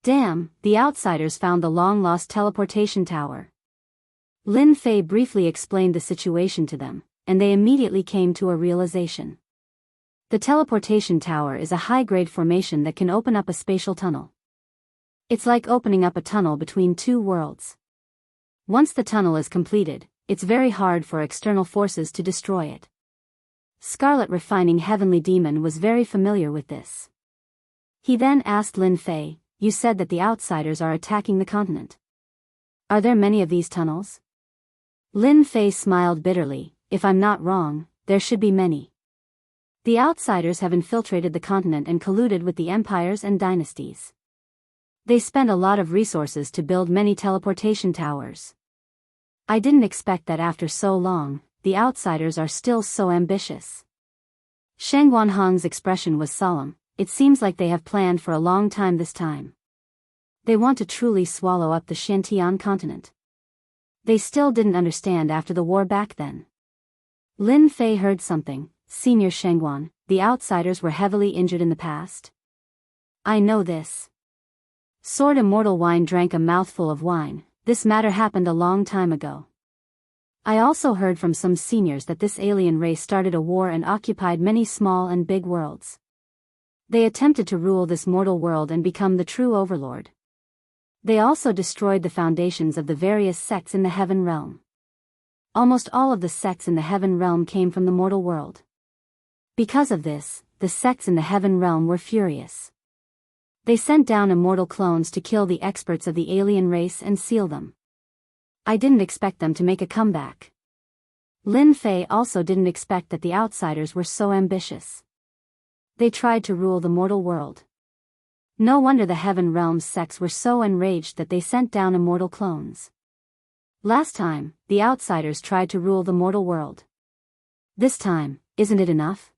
Damn, the outsiders found the long-lost teleportation tower. Lin Fei briefly explained the situation to them, and they immediately came to a realization. The teleportation tower is a high-grade formation that can open up a spatial tunnel. It's like opening up a tunnel between two worlds. Once the tunnel is completed, it's very hard for external forces to destroy it. Scarlet Refining Heavenly Demon was very familiar with this. He then asked Lin Fei, "You said that the outsiders are attacking the continent. Are there many of these tunnels?" Lin Fei smiled bitterly. "If I'm not wrong, there should be many. The outsiders have infiltrated the continent and colluded with the empires and dynasties. They spent a lot of resources to build many teleportation towers. I didn't expect that after so long, the outsiders are still so ambitious." Shang Guanhong's expression was solemn. It seems like they have planned for a long time this time. They want to truly swallow up the Shantian continent. They still didn't understand after the war back then. Lin Fei heard something. "Senior Shangguan, the outsiders were heavily injured in the past." "I know this." Sword Immortal Wine drank a mouthful of wine. "This matter happened a long time ago. I also heard from some seniors that this alien race started a war and occupied many small and big worlds. They attempted to rule this mortal world and become the true overlord. They also destroyed the foundations of the various sects in the heaven realm. Almost all of the sects in the heaven realm came from the mortal world. Because of this, the sects in the heaven realm were furious. They sent down immortal clones to kill the experts of the alien race and seal them. I didn't expect them to make a comeback. Lin Fei also didn't expect that the outsiders were so ambitious. They tried to rule the mortal world. No wonder the heaven realm's sects were so enraged that they sent down immortal clones. Last time, the outsiders tried to rule the mortal world. This time, isn't it enough?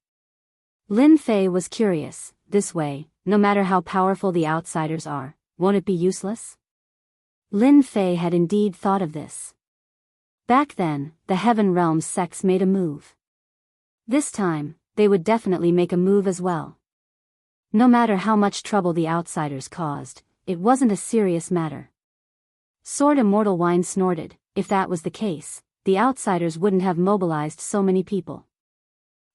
Lin Fei was curious. This way, no matter how powerful the outsiders are, won't it be useless? Lin Fei had indeed thought of this. Back then, the heaven realm's sects made a move. This time, they would definitely make a move as well. No matter how much trouble the outsiders caused, it wasn't a serious matter. Sword Immortal Wine snorted. If that was the case, the outsiders wouldn't have mobilized so many people.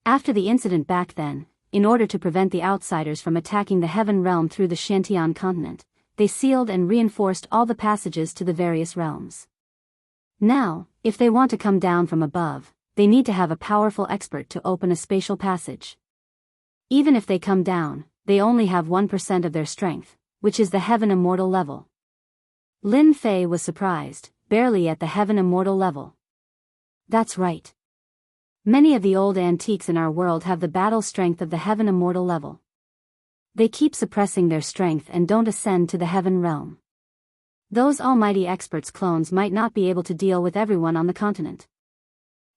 After the incident back then, in order to prevent the outsiders from attacking the heaven realm through the Shantian continent, they sealed and reinforced all the passages to the various realms. Now, if they want to come down from above, they need to have a powerful expert to open a spatial passage. Even if they come down, they only have 1% of their strength, which is the heaven immortal level. Lin Fei was surprised, barely at the heaven immortal level. That's right. Many of the old antiques in our world have the battle strength of the heaven immortal level. They keep suppressing their strength and don't ascend to the heaven realm. Those almighty experts' clones might not be able to deal with everyone on the continent.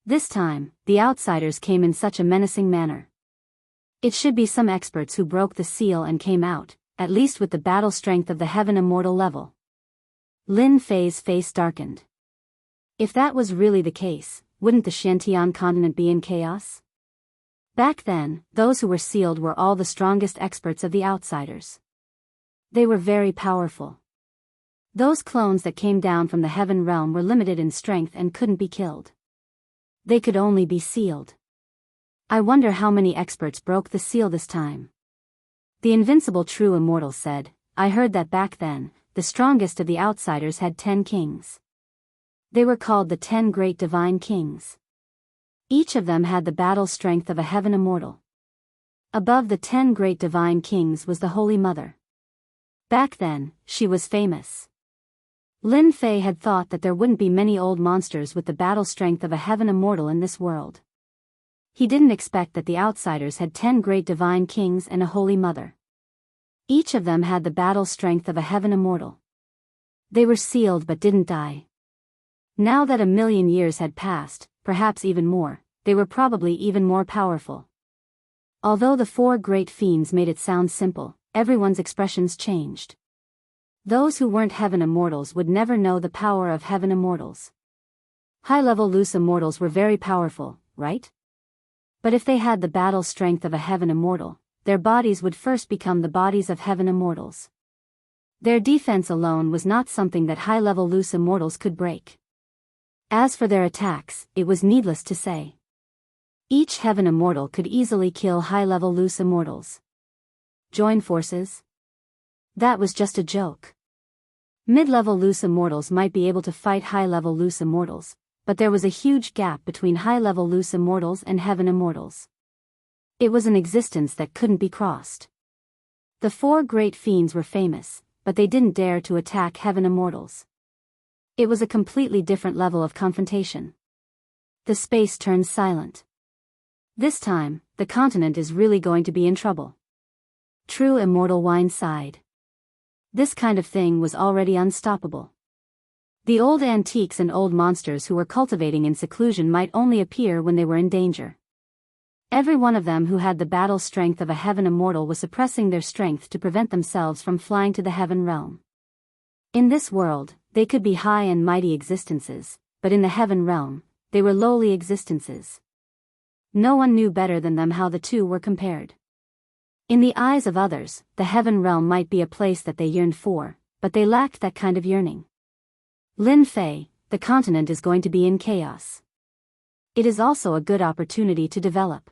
This time, the outsiders came in such a menacing manner. It should be some experts who broke the seal and came out, at least with the battle strength of the heaven immortal level. Lin Fei's face darkened. If that was really the case, wouldn't the Shantian continent be in chaos? Back then, those who were sealed were all the strongest experts of the outsiders. They were very powerful. Those clones that came down from the heaven realm were limited in strength and couldn't be killed. They could only be sealed. I wonder how many experts broke the seal this time. The invincible true immortal said, I heard that back then, the strongest of the outsiders had 10 kings. They were called the 10 Great Divine Kings. Each of them had the battle strength of a heaven immortal. Above the 10 Great Divine Kings was the Holy Mother. Back then, she was famous. Lin Fei had thought that there wouldn't be many old monsters with the battle strength of a heaven immortal in this world. He didn't expect that the outsiders had 10 Great Divine Kings and a Holy Mother. Each of them had the battle strength of a heaven immortal. They were sealed but didn't die. Now that 1,000,000 years had passed, perhaps even more, they were probably even more powerful. Although the 4 great fiends made it sound simple, everyone's expressions changed. Those who weren't heaven immortals would never know the power of heaven immortals. High-level loose immortals were very powerful, right? But if they had the battle strength of a heaven immortal, their bodies would first become the bodies of heaven immortals. Their defense alone was not something that high-level loose immortals could break. As for their attacks, it was needless to say. Each heaven immortal could easily kill high-level loose immortals. Join forces? That was just a joke. Mid-level loose immortals might be able to fight high-level loose immortals, but there was a huge gap between high-level loose immortals and heaven immortals. It was an existence that couldn't be crossed. The 4 great fiends were famous, but they didn't dare to attack heaven immortals. It was a completely different level of confrontation. The space turned silent. This time, the continent is really going to be in trouble. True Immortal Wine sighed. This kind of thing was already unstoppable. The old antiques and old monsters who were cultivating in seclusion might only appear when they were in danger. Every one of them who had the battle strength of a heaven immortal was suppressing their strength to prevent themselves from flying to the heaven realm. In this world, they could be high and mighty existences, but in the heaven realm, they were lowly existences. No one knew better than them how the two were compared. In the eyes of others, the heaven realm might be a place that they yearned for, but they lacked that kind of yearning. Lin Fei, the continent is going to be in chaos. It is also a good opportunity to develop.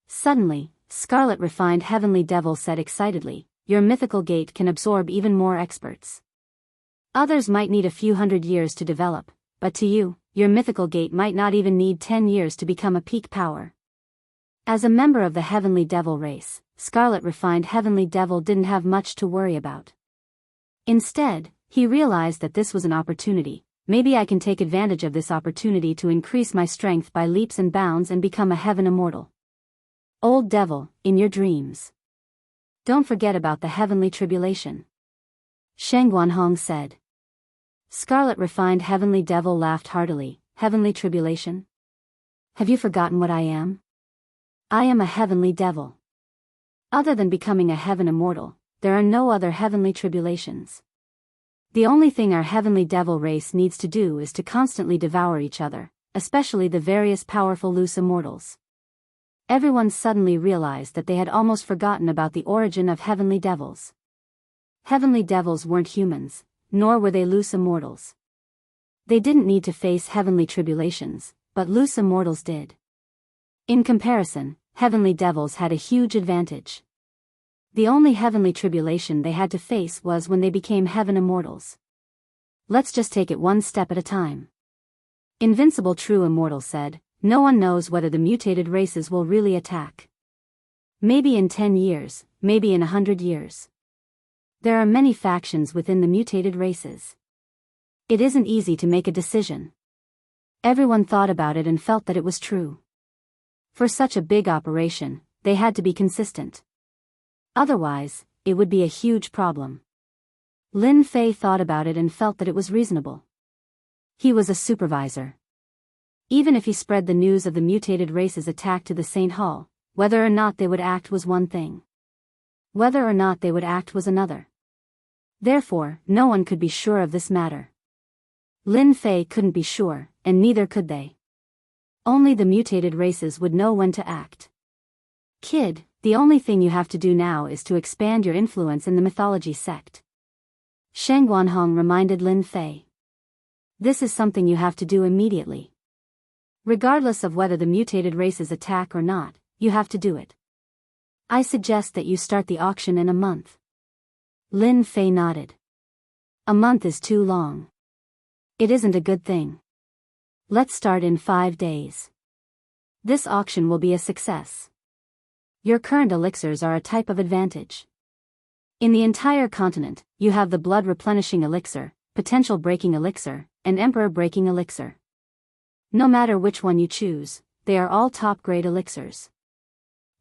Suddenly, Scarlet Refined Heavenly Devil said excitedly, "Your mythical gate can absorb even more experts. Others might need a few hundred years to develop, but to you, your mythical gate might not even need 10 years to become a peak power." As a member of the Heavenly Devil race, Scarlet Refined Heavenly Devil didn't have much to worry about. Instead, he realized that this was an opportunity. Maybe I can take advantage of this opportunity to increase my strength by leaps and bounds and become a heaven immortal. Old devil, in your dreams. Don't forget about the heavenly tribulation. Sheng Guanhong said. Scarlet Refined Heavenly Devil laughed heartily. Heavenly tribulation? Have you forgotten what I am? I am a heavenly devil. Other than becoming a heaven immortal, there are no other heavenly tribulations. The only thing our heavenly devil race needs to do is to constantly devour each other, especially the various powerful loose immortals. Everyone suddenly realized that they had almost forgotten about the origin of heavenly devils. Heavenly devils weren't humans, nor were they loose immortals. They didn't need to face heavenly tribulations, but loose immortals did. In comparison, heavenly devils had a huge advantage. The only heavenly tribulation they had to face was when they became heaven immortals. Let's just take it one step at a time. Invincible True Immortal said, "No one knows whether the mutated races will really attack. Maybe in 10 years, maybe in 100 years. There are many factions within the mutated races. It isn't easy to make a decision." Everyone thought about it and felt that it was true. For such a big operation, they had to be consistent. Otherwise, it would be a huge problem. Lin Fei thought about it and felt that it was reasonable. He was a supervisor. Even if he spread the news of the mutated race's attack to the St. Hall, whether or not they would act was one thing. Whether or not they would act was another. Therefore, no one could be sure of this matter. Lin Fei couldn't be sure, and neither could they. Only the mutated races would know when to act. Kid, the only thing you have to do now is to expand your influence in the mythology sect. Sheng Guanhong reminded Lin Fei. This is something you have to do immediately. Regardless of whether the mutated races attack or not, you have to do it. I suggest that you start the auction in a month. Lin Fei nodded. A month is too long. It isn't a good thing. Let's start in 5 days. This auction will be a success. Your current elixirs are a type of advantage. In the entire continent, you have the blood replenishing elixir, potential breaking elixir, and emperor breaking elixir. No matter which one you choose, they are all top-grade elixirs.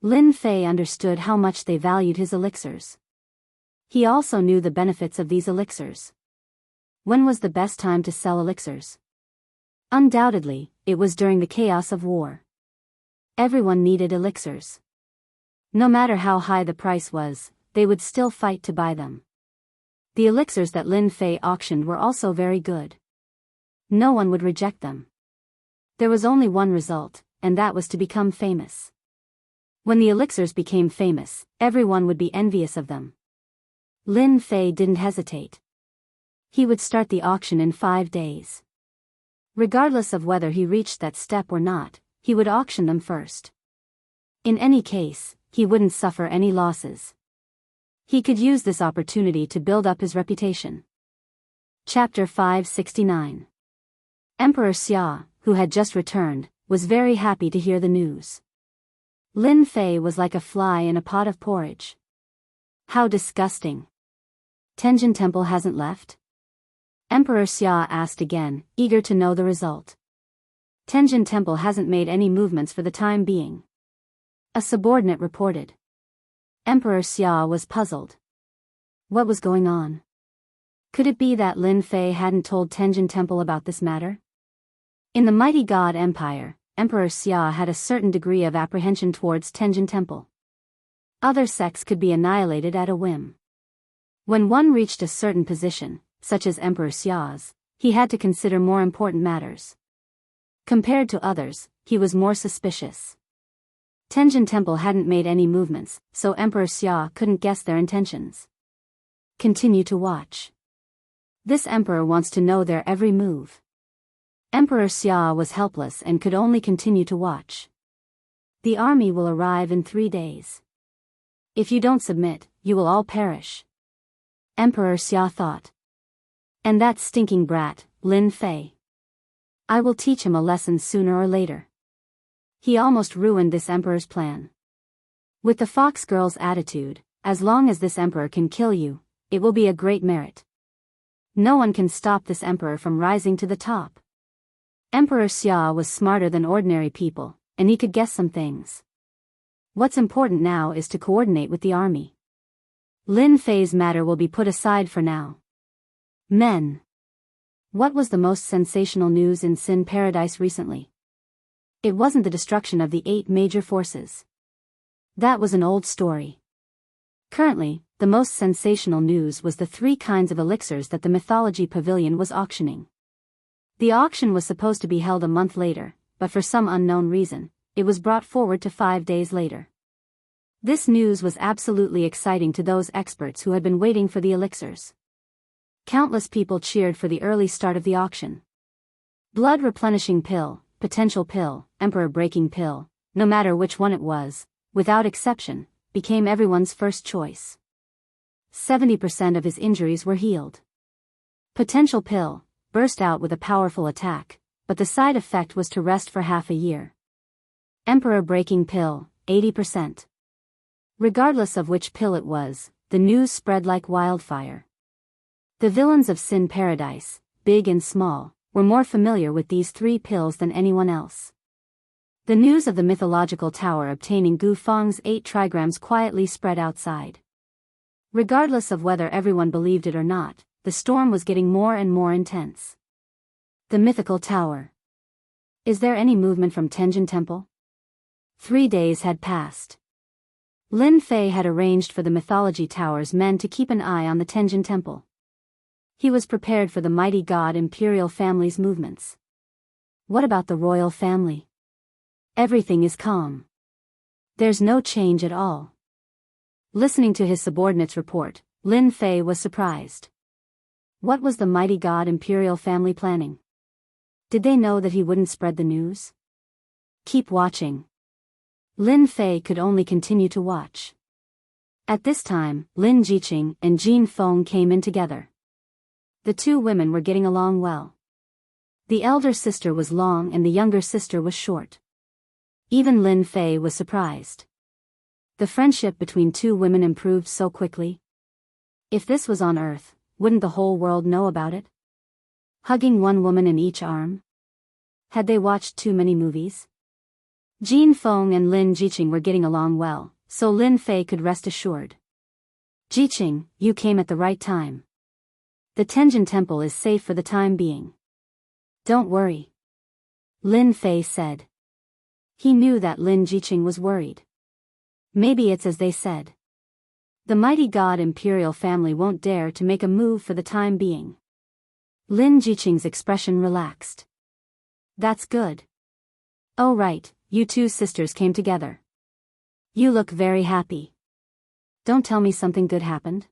Lin Fei understood how much they valued his elixirs. He also knew the benefits of these elixirs. When was the best time to sell elixirs? Undoubtedly, it was during the chaos of war. Everyone needed elixirs. No matter how high the price was, they would still fight to buy them. The elixirs that Lin Fei auctioned were also very good. No one would reject them. There was only one result, and that was to become famous. When the elixirs became famous, everyone would be envious of them. Lin Fei didn't hesitate. He would start the auction in 5 days. Regardless of whether he reached that step or not, he would auction them first. In any case, he wouldn't suffer any losses. He could use this opportunity to build up his reputation. Chapter 569. Emperor Xia, who had just returned, was very happy to hear the news. Lin Fei was like a fly in a pot of porridge. How disgusting. Tenjin Temple hasn't left? Emperor Xia asked again, eager to know the result. Tenjin Temple hasn't made any movements for the time being. A subordinate reported. Emperor Xia was puzzled. What was going on? Could it be that Lin Fei hadn't told Tenjin Temple about this matter? In the mighty God Empire, Emperor Xia had a certain degree of apprehension towards Tenjin Temple. Other sects could be annihilated at a whim. When one reached a certain position, such as Emperor Xia's, he had to consider more important matters. Compared to others, he was more suspicious. Tenjin Temple hadn't made any movements, so Emperor Xia couldn't guess their intentions. Continue to watch. This emperor wants to know their every move. Emperor Xia was helpless and could only continue to watch. The army will arrive in 3 days. If you don't submit, you will all perish. Emperor Xia thought. And that stinking brat, Lin Fei. I will teach him a lesson sooner or later. He almost ruined this emperor's plan. With the fox girl's attitude, as long as this emperor can kill you, it will be a great merit. No one can stop this emperor from rising to the top. Emperor Xia was smarter than ordinary people, and he could guess some things. What's important now is to coordinate with the army. Lin Fei's matter will be put aside for now. Men. What was the most sensational news in Sin Paradise recently? It wasn't the destruction of the 8 major forces. That was an old story. Currently, the most sensational news was the 3 kinds of elixirs that the Mythology Pavilion was auctioning. The auction was supposed to be held a month later, but for some unknown reason, it was brought forward to 5 days later. This news was absolutely exciting to those experts who had been waiting for the elixirs. Countless people cheered for the early start of the auction. Blood replenishing pill, potential pill, emperor breaking pill, no matter which one it was, without exception, became everyone's first choice. 70% of his injuries were healed. Potential pill burst out with a powerful attack, but the side effect was to rest for half a year. Emperor breaking pill, 80%. Regardless of which pill it was, the news spread like wildfire. The villains of Sin Paradise, big and small, were more familiar with these 3 pills than anyone else. The news of the mythological tower obtaining Gu Feng's 8 trigrams quietly spread outside. Regardless of whether everyone believed it or not, the storm was getting more and more intense. The mythical tower. Is there any movement from Tenjin Temple? 3 days had passed. Lin Fei had arranged for the Mythology Tower's men to keep an eye on the Tenjin Temple. He was prepared for the mighty god imperial family's movements. What about the royal family? Everything is calm. There's no change at all. Listening to his subordinate's report, Lin Fei was surprised. What was the mighty god imperial family planning? Did they know that he wouldn't spread the news? Keep watching. Lin Fei could only continue to watch. At this time, Lin Jiqing and Jin Feng came in together. The two women were getting along well. The elder sister was long and the younger sister was short. Even Lin Fei was surprised. The friendship between two women improved so quickly. If this was on Earth, wouldn't the whole world know about it? Hugging one woman in each arm? Had they watched too many movies? Jin Feng and Lin Jiqing were getting along well, so Lin Fei could rest assured. Jiqing, you came at the right time. The Tenjin Temple is safe for the time being. Don't worry. Lin Fei said. He knew that Lin Jiqing was worried. Maybe it's as they said. The mighty god imperial family won't dare to make a move for the time being. Lin Jiqing's expression relaxed. That's good. Oh right, you two sisters came together. You look very happy. Don't tell me something good happened.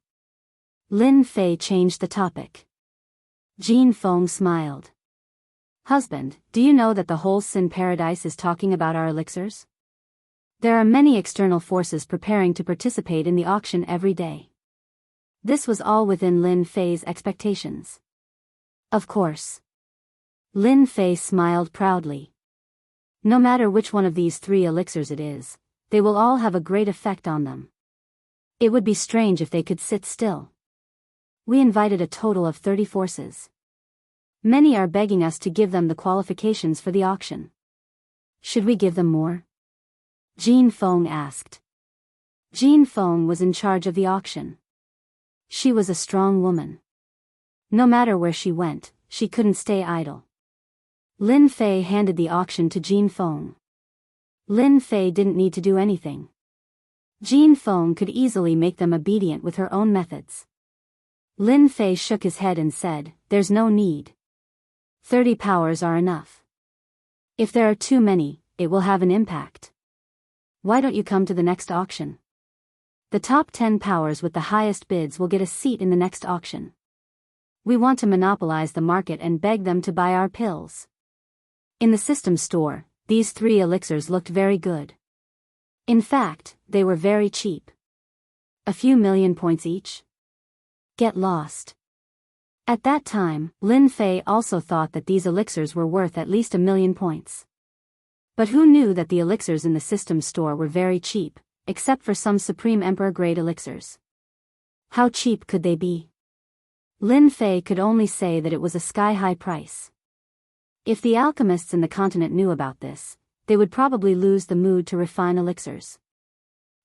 Lin Fei changed the topic. Jin Feng smiled. Husband, do you know that the whole Sin Paradise is talking about our elixirs? There are many external forces preparing to participate in the auction every day. This was all within Lin Fei's expectations. Of course. Lin Fei smiled proudly. No matter which one of these three elixirs it is, they will all have a great effect on them. It would be strange if they could sit still. We invited a total of 30 forces. Many are begging us to give them the qualifications for the auction. Should we give them more? Jin Feng asked. Jin Feng was in charge of the auction. She was a strong woman. No matter where she went, she couldn't stay idle. Lin Fei handed the auction to Jin Feng. Lin Fei didn't need to do anything. Jin Feng could easily make them obedient with her own methods. Lin Fei shook his head and said, there's no need. 30 powers are enough. If there are too many, it will have an impact. Why don't you come to the next auction? The top 10 powers with the highest bids will get a seat in the next auction. We want to monopolize the market and beg them to buy our pills. In the system store, these 3 elixirs looked very good. In fact, they were very cheap. A few million points each. Get lost. At that time, Lin Fei also thought that these elixirs were worth at least 1,000,000 points. But who knew that the elixirs in the system store were very cheap, except for some Supreme Emperor grade elixirs? How cheap could they be? Lin Fei could only say that it was a sky-high price. If the alchemists in the continent knew about this, they would probably lose the mood to refine elixirs.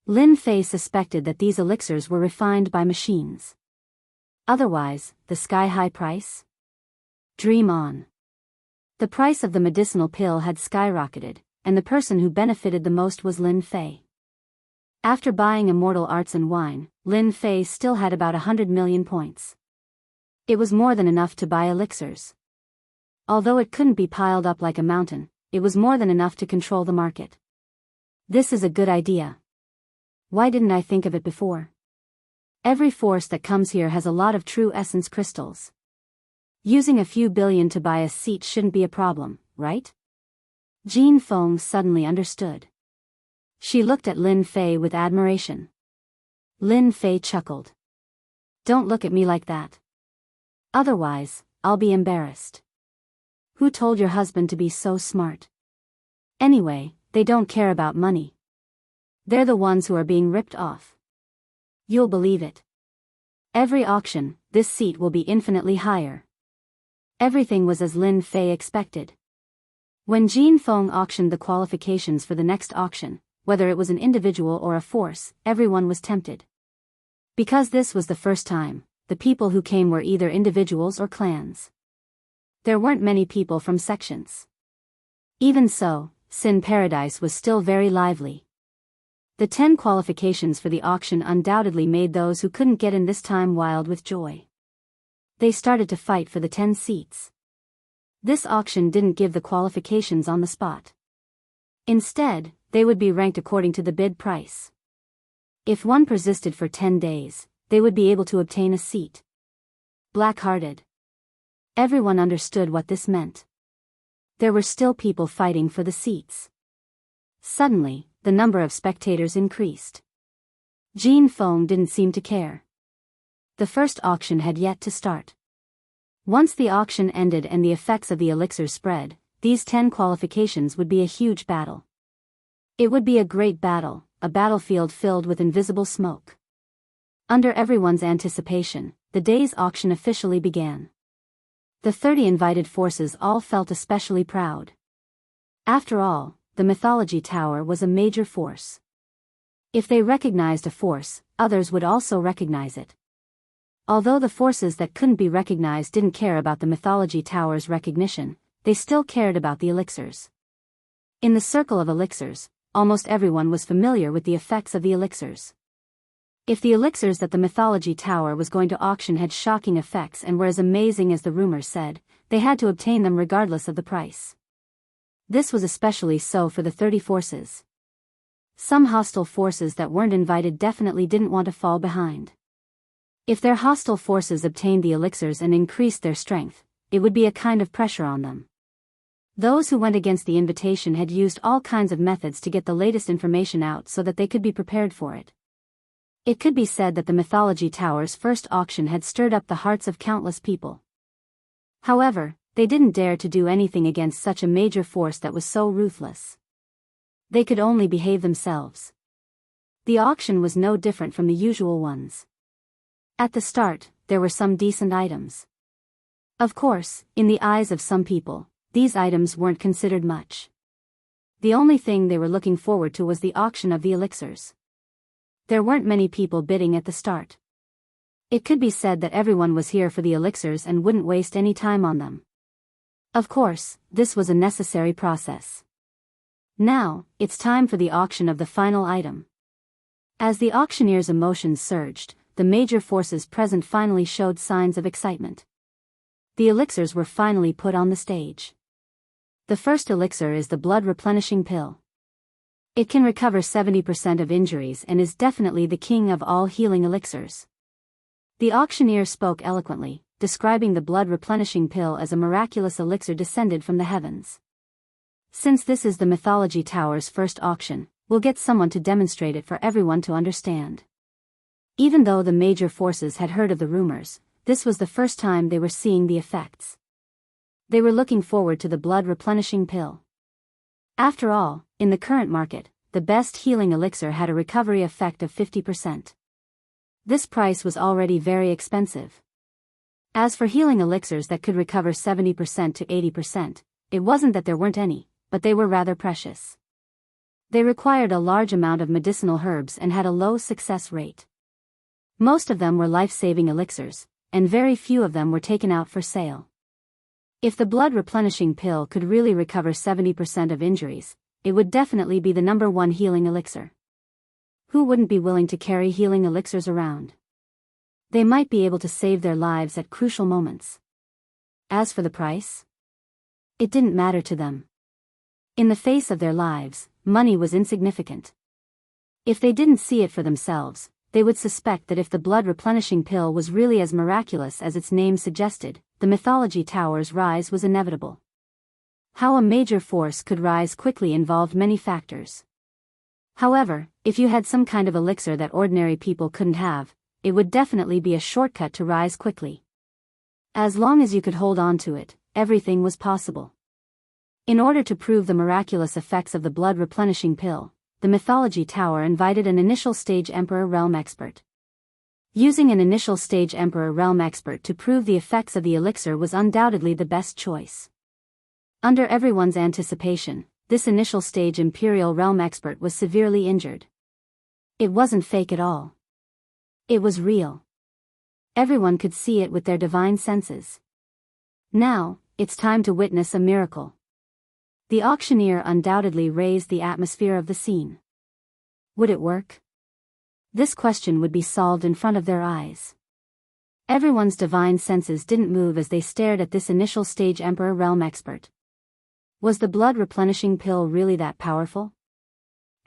Lin Fei suspected that these elixirs were refined by machines. Otherwise, the sky-high price? Dream on. The price of the medicinal pill had skyrocketed, and the person who benefited the most was Lin Fei. After buying immortal arts and wine, Lin Fei still had about 100 million points. It was more than enough to buy elixirs. Although it couldn't be piled up like a mountain, it was more than enough to control the market. This is a good idea. Why didn't I think of it before? Every force that comes here has a lot of true essence crystals. Using a few billion to buy a seat shouldn't be a problem, right? Jin Feng suddenly understood. She looked at Lin Fei with admiration. Lin Fei chuckled. Don't look at me like that. Otherwise, I'll be embarrassed. Who told your husband to be so smart? Anyway, they don't care about money. They're the ones who are being ripped off. You'll believe it. Every auction, this seat will be infinitely higher. Everything was as Lin Fei expected. When Jin Feng auctioned the qualifications for the next auction, whether it was an individual or a force, everyone was tempted. Because this was the first time, the people who came were either individuals or clans. There weren't many people from sections. Even so, Sin Paradise was still very lively. The 10 qualifications for the auction undoubtedly made those who couldn't get in this time wild with joy. They started to fight for the 10 seats. This auction didn't give the qualifications on the spot. Instead, they would be ranked according to the bid price. If one persisted for 10 days, they would be able to obtain a seat. Black-hearted. Everyone understood what this meant. There were still people fighting for the seats. Suddenly, the number of spectators increased. Jin Feng didn't seem to care. The first auction had yet to start. Once the auction ended and the effects of the elixirs spread, these 10 qualifications would be a huge battle. It would be a great battle, a battlefield filled with invisible smoke. Under everyone's anticipation, the day's auction officially began. The 30 invited forces all felt especially proud. After all, the Mythology Tower was a major force. If they recognized a force, others would also recognize it. Although the forces that couldn't be recognized didn't care about the Mythology Tower's recognition, they still cared about the elixirs. In the circle of elixirs, almost everyone was familiar with the effects of the elixirs. If the elixirs that the Mythology Tower was going to auction had shocking effects and were as amazing as the rumors said, they had to obtain them regardless of the price. This was especially so for the 30 forces. Some hostile forces that weren't invited definitely didn't want to fall behind. If their hostile forces obtained the elixirs and increased their strength, it would be a kind of pressure on them. Those who went against the invitation had used all kinds of methods to get the latest information out so that they could be prepared for it. It could be said that the Mythology Tower's first auction had stirred up the hearts of countless people. However, they didn't dare to do anything against such a major force that was so ruthless. They could only behave themselves. The auction was no different from the usual ones. At the start, there were some decent items. Of course, in the eyes of some people, these items weren't considered much. The only thing they were looking forward to was the auction of the elixirs. There weren't many people bidding at the start. It could be said that everyone was here for the elixirs and wouldn't waste any time on them. Of course, this was a necessary process. Now, it's time for the auction of the final item. As the auctioneer's emotions surged, the major forces present finally showed signs of excitement. The elixirs were finally put on the stage. The first elixir is the blood replenishing pill. It can recover 70% of injuries and is definitely the king of all healing elixirs. The auctioneer spoke eloquently, describing the blood replenishing pill as a miraculous elixir descended from the heavens. Since this is the Mythology Tower's first auction, we'll get someone to demonstrate it for everyone to understand. Even though the major forces had heard of the rumors, this was the first time they were seeing the effects. They were looking forward to the blood replenishing pill. After all, in the current market, the best healing elixir had a recovery effect of 50%. This price was already very expensive. As for healing elixirs that could recover 70% to 80%, it wasn't that there weren't any, but they were rather precious. They required a large amount of medicinal herbs and had a low success rate. Most of them were life-saving elixirs, and very few of them were taken out for sale. If the blood replenishing pill could really recover 70% of injuries, it would definitely be the #1 healing elixir. Who wouldn't be willing to carry healing elixirs around? They might be able to save their lives at crucial moments. As for the price, it didn't matter to them. In the face of their lives, money was insignificant. If they didn't see it for themselves, they would suspect that if the blood replenishing pill was really as miraculous as its name suggested, the Mythology Tower's rise was inevitable. How a major force could rise quickly involved many factors. However, if you had some kind of elixir that ordinary people couldn't have, it would definitely be a shortcut to rise quickly. As long as you could hold on to it, everything was possible. In order to prove the miraculous effects of the blood replenishing pill, the Mythology Tower invited an initial stage Emperor Realm expert. Using an initial stage Emperor Realm expert to prove the effects of the elixir was undoubtedly the best choice. Under everyone's anticipation, this initial stage Imperial Realm expert was severely injured. It wasn't fake at all. It was real. Everyone could see it with their divine senses. Now, it's time to witness a miracle. The auctioneer undoubtedly raised the atmosphere of the scene. Would it work? This question would be solved in front of their eyes. Everyone's divine senses didn't move as they stared at this initial stage Emperor Realm expert. Was the blood replenishing pill really that powerful?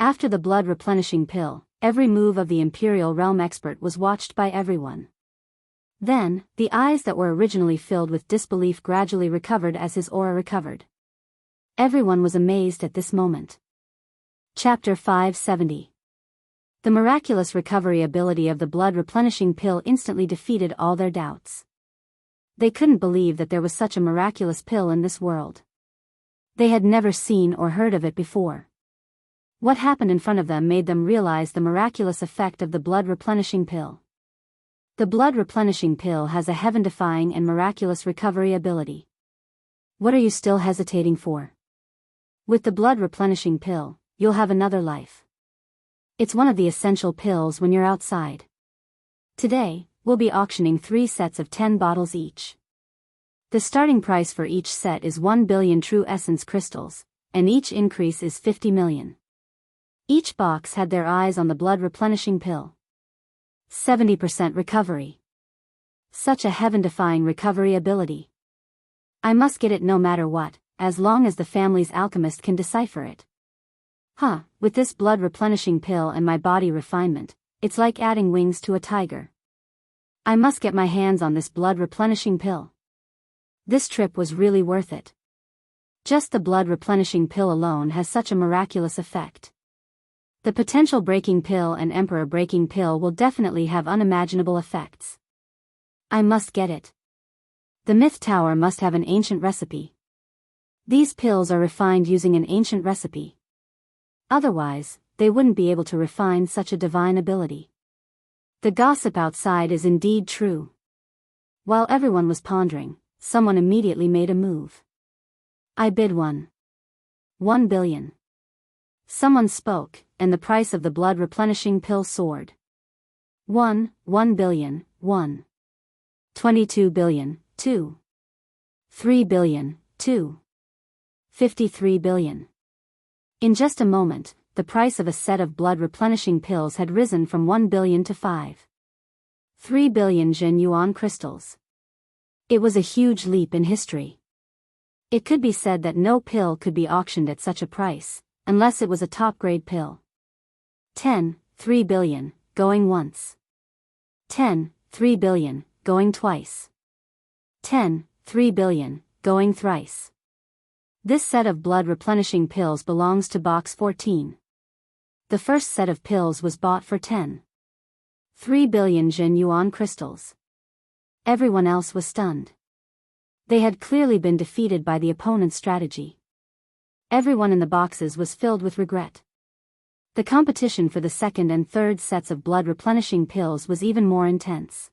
After the blood replenishing pill, every move of the Imperial Realm expert was watched by everyone. Then, the eyes that were originally filled with disbelief gradually recovered as his aura recovered. Everyone was amazed at this moment. Chapter 570. The miraculous recovery ability of the blood replenishing pill instantly defeated all their doubts. They couldn't believe that there was such a miraculous pill in this world. They had never seen or heard of it before. What happened in front of them made them realize the miraculous effect of the blood replenishing pill. The blood replenishing pill has a heaven-defying and miraculous recovery ability. What are you still hesitating for? With the blood replenishing pill, you'll have another life. It's one of the essential pills when you're outside. Today, we'll be auctioning 3 sets of 10 bottles each. The starting price for each set is 1 billion true essence crystals, and each increase is 50 million. Each box had their eyes on the blood replenishing pill. 70% recovery. Such a heaven-defying recovery ability. I must get it no matter what, as long as the family's alchemist can decipher it. With this blood replenishing pill and my body refinement, it's like adding wings to a tiger. I must get my hands on this blood replenishing pill. This trip was really worth it. Just the blood replenishing pill alone has such a miraculous effect. The potential breaking pill and emperor breaking pill will definitely have unimaginable effects. I must get it. The myth tower must have an ancient recipe. These pills are refined using an ancient recipe. Otherwise, they wouldn't be able to refine such a divine ability. The gossip outside is indeed true. While everyone was pondering, someone immediately made a move. I bid 1 billion. Someone spoke, and the price of the blood replenishing pill soared. 1 billion, 22 billion, 2. 3 billion, 2. 53 billion. In just a moment, the price of a set of blood replenishing pills had risen from 1 billion to 3 billion Jin Yuan crystals. It was a huge leap in history. It could be said that no pill could be auctioned at such a price, unless it was a top-grade pill. 3 billion, going once. 3 billion, going twice. 3 billion, going thrice. This set of blood replenishing pills belongs to box 14. The first set of pills was bought for 3 billion Jin Yuan crystals. Everyone else was stunned. They had clearly been defeated by the opponent's strategy. Everyone in the boxes was filled with regret. The competition for the second and third sets of blood replenishing pills was even more intense.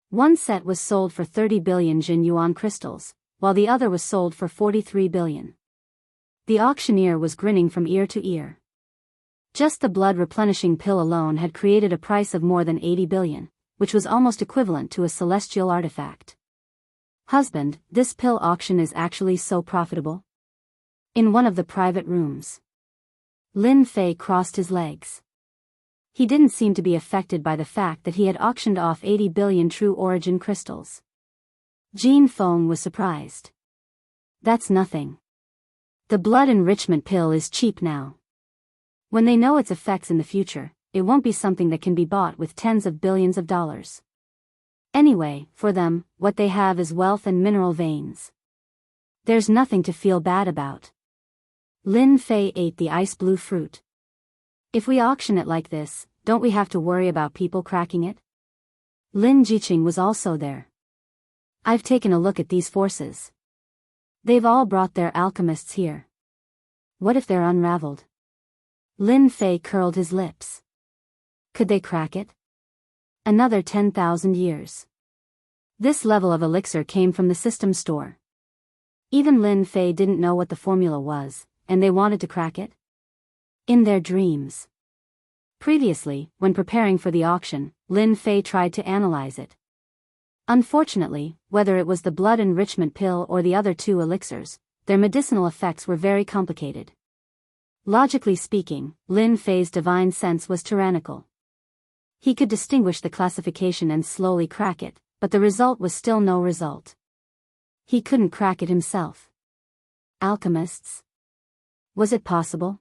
One set was sold for 30 billion Jin Yuan crystals, while the other was sold for 43 billion. The auctioneer was grinning from ear to ear. Just the blood replenishing pill alone had created a price of more than 80 billion, which was almost equivalent to a celestial artifact. Husband, this pill auction is actually so profitable? In one of the private rooms, Lin Fei crossed his legs. He didn't seem to be affected by the fact that he had auctioned off 80 billion true origin crystals. Jean Feng was surprised. That's nothing. The blood enrichment pill is cheap now. When they know its effects in the future, it won't be something that can be bought with tens of billions of dollars. Anyway, for them, what they have is wealth and mineral veins. There's nothing to feel bad about. Lin Fei ate the ice blue fruit. If we auction it like this, don't we have to worry about people cracking it? Lin Jiqing was also there. I've taken a look at these forces. They've all brought their alchemists here. What if they're unraveled? Lin Fei curled his lips. Could they crack it? Another 10,000 years. This level of elixir came from the system store. Even Lin Fei didn't know what the formula was, and they wanted to crack it? In their dreams. Previously, when preparing for the auction, Lin Fei tried to analyze it. Unfortunately, whether it was the blood enrichment pill or the other 2 elixirs, their medicinal effects were very complicated. Logically speaking, Lin Fei's divine sense was tyrannical. He could distinguish the classification and slowly crack it, but the result was still no result. He couldn't crack it himself. Alchemists? Was it possible?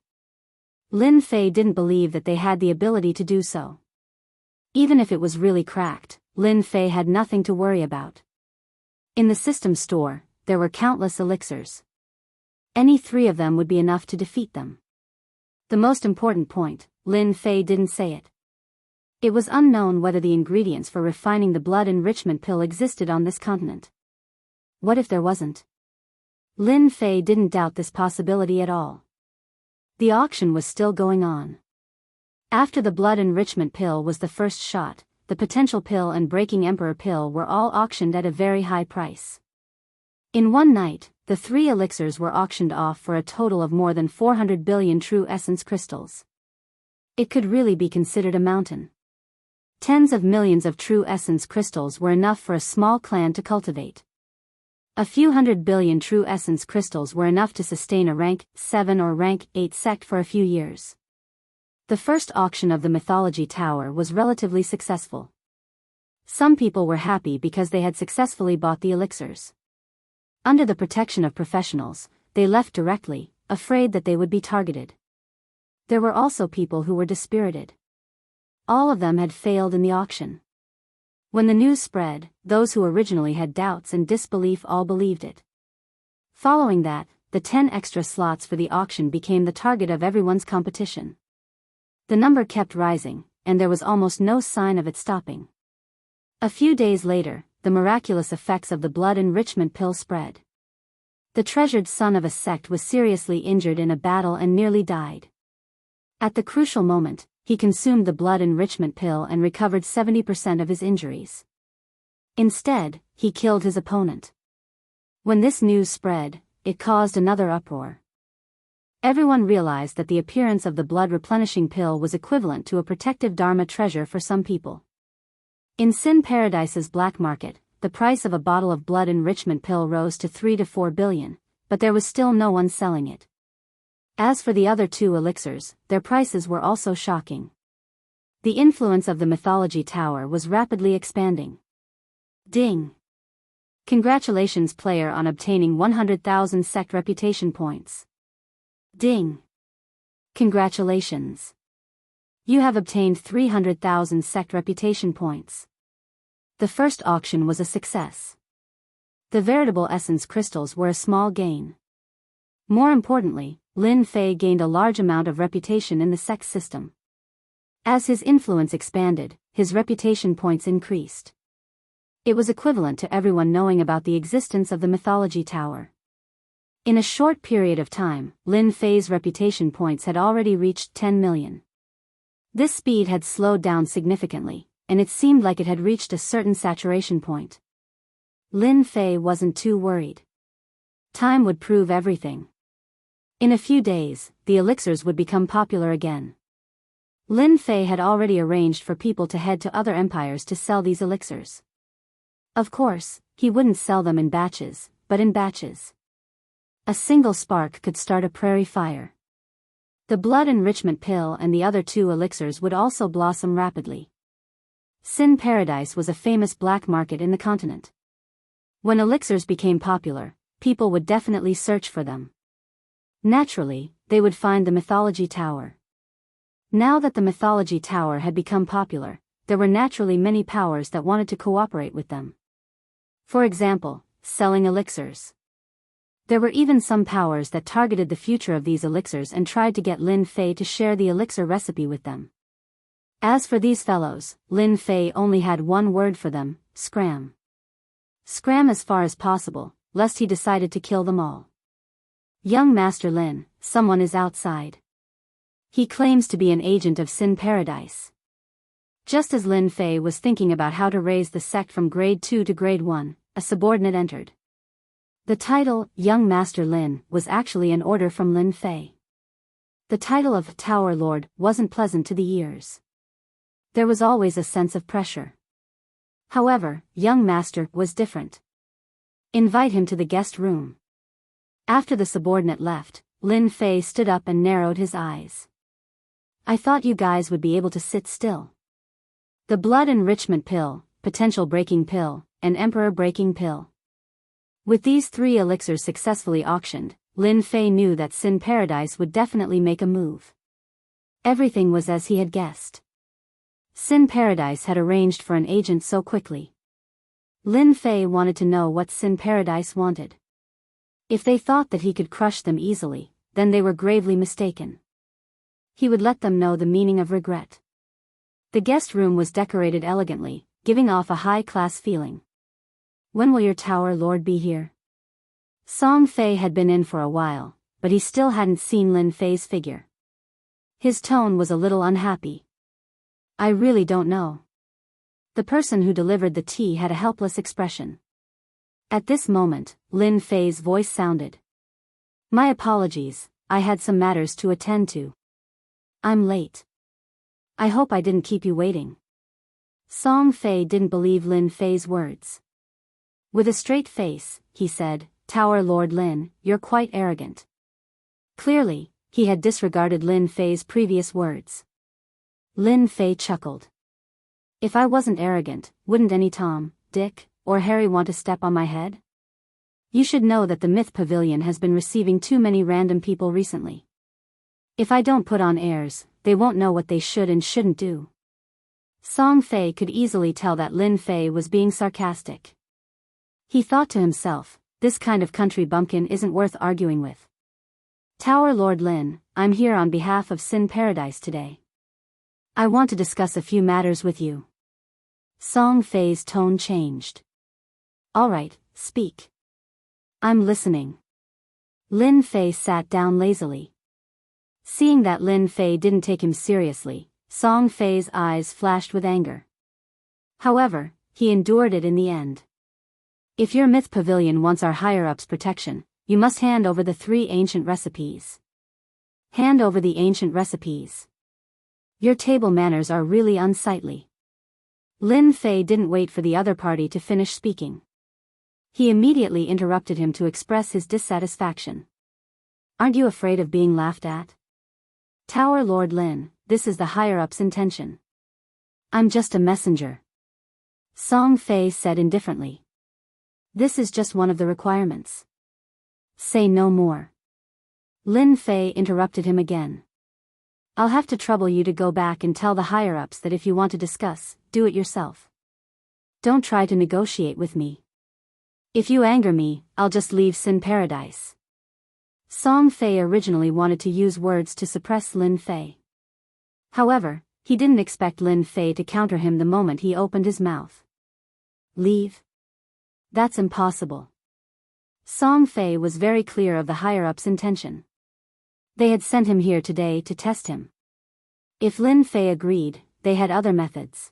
Lin Fei didn't believe that they had the ability to do so. Even if it was really cracked, Lin Fei had nothing to worry about. In the system store, there were countless elixirs. Any 3 of them would be enough to defeat them. The most important point, Lin Fei didn't say it. It was unknown whether the ingredients for refining the blood enrichment pill existed on this continent. What if there wasn't? Lin Fei didn't doubt this possibility at all. The auction was still going on. After the blood enrichment pill was the first shot, the potential pill and breaking emperor pill were all auctioned at a very high price. In one night, the 3 elixirs were auctioned off for a total of more than 400 billion true essence crystals. It could really be considered a mountain. Tens of millions of true essence crystals were enough for a small clan to cultivate. A few 100 billion true essence crystals were enough to sustain a rank 7 or rank 8 sect for a few years. The first auction of the Mythology Tower was relatively successful. Some people were happy because they had successfully bought the elixirs. Under the protection of professionals, they left directly, afraid that they would be targeted. There were also people who were dispirited. All of them had failed in the auction. When the news spread, those who originally had doubts and disbelief all believed it. Following that, the 10 extra slots for the auction became the target of everyone's competition. The number kept rising, and there was almost no sign of it stopping. A few days later, the miraculous effects of the blood enrichment pill spread. The treasured son of a sect was seriously injured in a battle and nearly died. At the crucial moment, he consumed the blood enrichment pill and recovered 70% of his injuries. Instead, he killed his opponent. When this news spread, it caused another uproar. Everyone realized that the appearance of the blood replenishing pill was equivalent to a protective Dharma treasure for some people. In Sin Paradise's black market, the price of a bottle of blood enrichment pill rose to 3 to 4 billion, but there was still no one selling it. As for the other 2 elixirs, their prices were also shocking. The influence of the Mythology Tower was rapidly expanding. Ding! Congratulations player on obtaining 100,000 sect reputation points. Ding! Congratulations! You have obtained 300,000 sect reputation points. The first auction was a success. The veritable essence crystals were a small gain. More importantly, Lin Fei gained a large amount of reputation in the sect system. As his influence expanded, his reputation points increased. It was equivalent to everyone knowing about the existence of the Mythology Tower. In a short period of time, Lin Fei's reputation points had already reached 10 million. This speed had slowed down significantly, and it seemed like it had reached a certain saturation point. Lin Fei wasn't too worried. Time would prove everything. In a few days, the elixirs would become popular again. Lin Fei had already arranged for people to head to other empires to sell these elixirs. Of course, he wouldn't sell them in batches, but in batches. A single spark could start a prairie fire. The blood enrichment pill and the other 2 elixirs would also blossom rapidly. Sin Paradise was a famous black market in the continent. When elixirs became popular, people would definitely search for them. Naturally, they would find the Mythology Tower. Now that the Mythology Tower had become popular, there were naturally many powers that wanted to cooperate with them. For example, selling elixirs. There were even some powers that targeted the future of these elixirs and tried to get Lin Fei to share the elixir recipe with them. As for these fellows, Lin Fei only had one word for them: scram. Scram as far as possible, lest he decided to kill them all. Young Master Lin, someone is outside. He claims to be an agent of Sin Paradise. Just as Lin Fei was thinking about how to raise the sect from grade 2 to grade 1, a subordinate entered. The title, Young Master Lin, was actually an order from Lin Fei. The title of Tower Lord wasn't pleasant to the ears. There was always a sense of pressure. However, Young Master was different. Invite him to the guest room. After the subordinate left, Lin Fei stood up and narrowed his eyes. I thought you guys would be able to sit still. The blood enrichment pill, potential breaking pill, and emperor breaking pill. With these 3 elixirs successfully auctioned, Lin Fei knew that Sin Paradise would definitely make a move. Everything was as he had guessed. Sin Paradise had arranged for an agent so quickly. Lin Fei wanted to know what Sin Paradise wanted. If they thought that he could crush them easily, then they were gravely mistaken. He would let them know the meaning of regret. The guest room was decorated elegantly, giving off a high-class feeling. When will your Tower Lord be here? Song Fei had been in for a while, but he still hadn't seen Lin Fei's figure. His tone was a little unhappy. I really don't know. The person who delivered the tea had a helpless expression. At this moment, Lin Fei's voice sounded. My apologies, I had some matters to attend to. I'm late. I hope I didn't keep you waiting. Song Fei didn't believe Lin Fei's words. With a straight face, he said, Tower Lord Lin, you're quite arrogant. Clearly, he had disregarded Lin Fei's previous words. Lin Fei chuckled. If I wasn't arrogant, wouldn't any Tom, Dick, or Harry want to step on my head? You should know that the Myth Pavilion has been receiving too many random people recently. If I don't put on airs, they won't know what they should and shouldn't do. Song Fei could easily tell that Lin Fei was being sarcastic. He thought to himself, this kind of country bumpkin isn't worth arguing with. Tower Lord Lin, I'm here on behalf of Sin Paradise today. I want to discuss a few matters with you. Song Fei's tone changed. All right, speak. I'm listening. Lin Fei sat down lazily. Seeing that Lin Fei didn't take him seriously, Song Fei's eyes flashed with anger. However, he endured it in the end. If your Myth Pavilion wants our higher-ups' protection, you must hand over the 3 ancient recipes. Hand over the ancient recipes. Your table manners are really unsightly. Lin Fei didn't wait for the other party to finish speaking. He immediately interrupted him to express his dissatisfaction. Aren't you afraid of being laughed at? Tower Lord Lin, this is the higher-up's intention. I'm just a messenger. Song Fei said indifferently. This is just one of the requirements. Say no more. Lin Fei interrupted him again. I'll have to trouble you to go back and tell the higher-ups that if you want to discuss, do it yourself. Don't try to negotiate with me. If you anger me, I'll just leave Sin Paradise. Song Fei originally wanted to use words to suppress Lin Fei. However, he didn't expect Lin Fei to counter him the moment he opened his mouth. Leave? That's impossible. Song Fei was very clear of the higher-up's intention. They had sent him here today to test him. If Lin Fei agreed, they had other methods.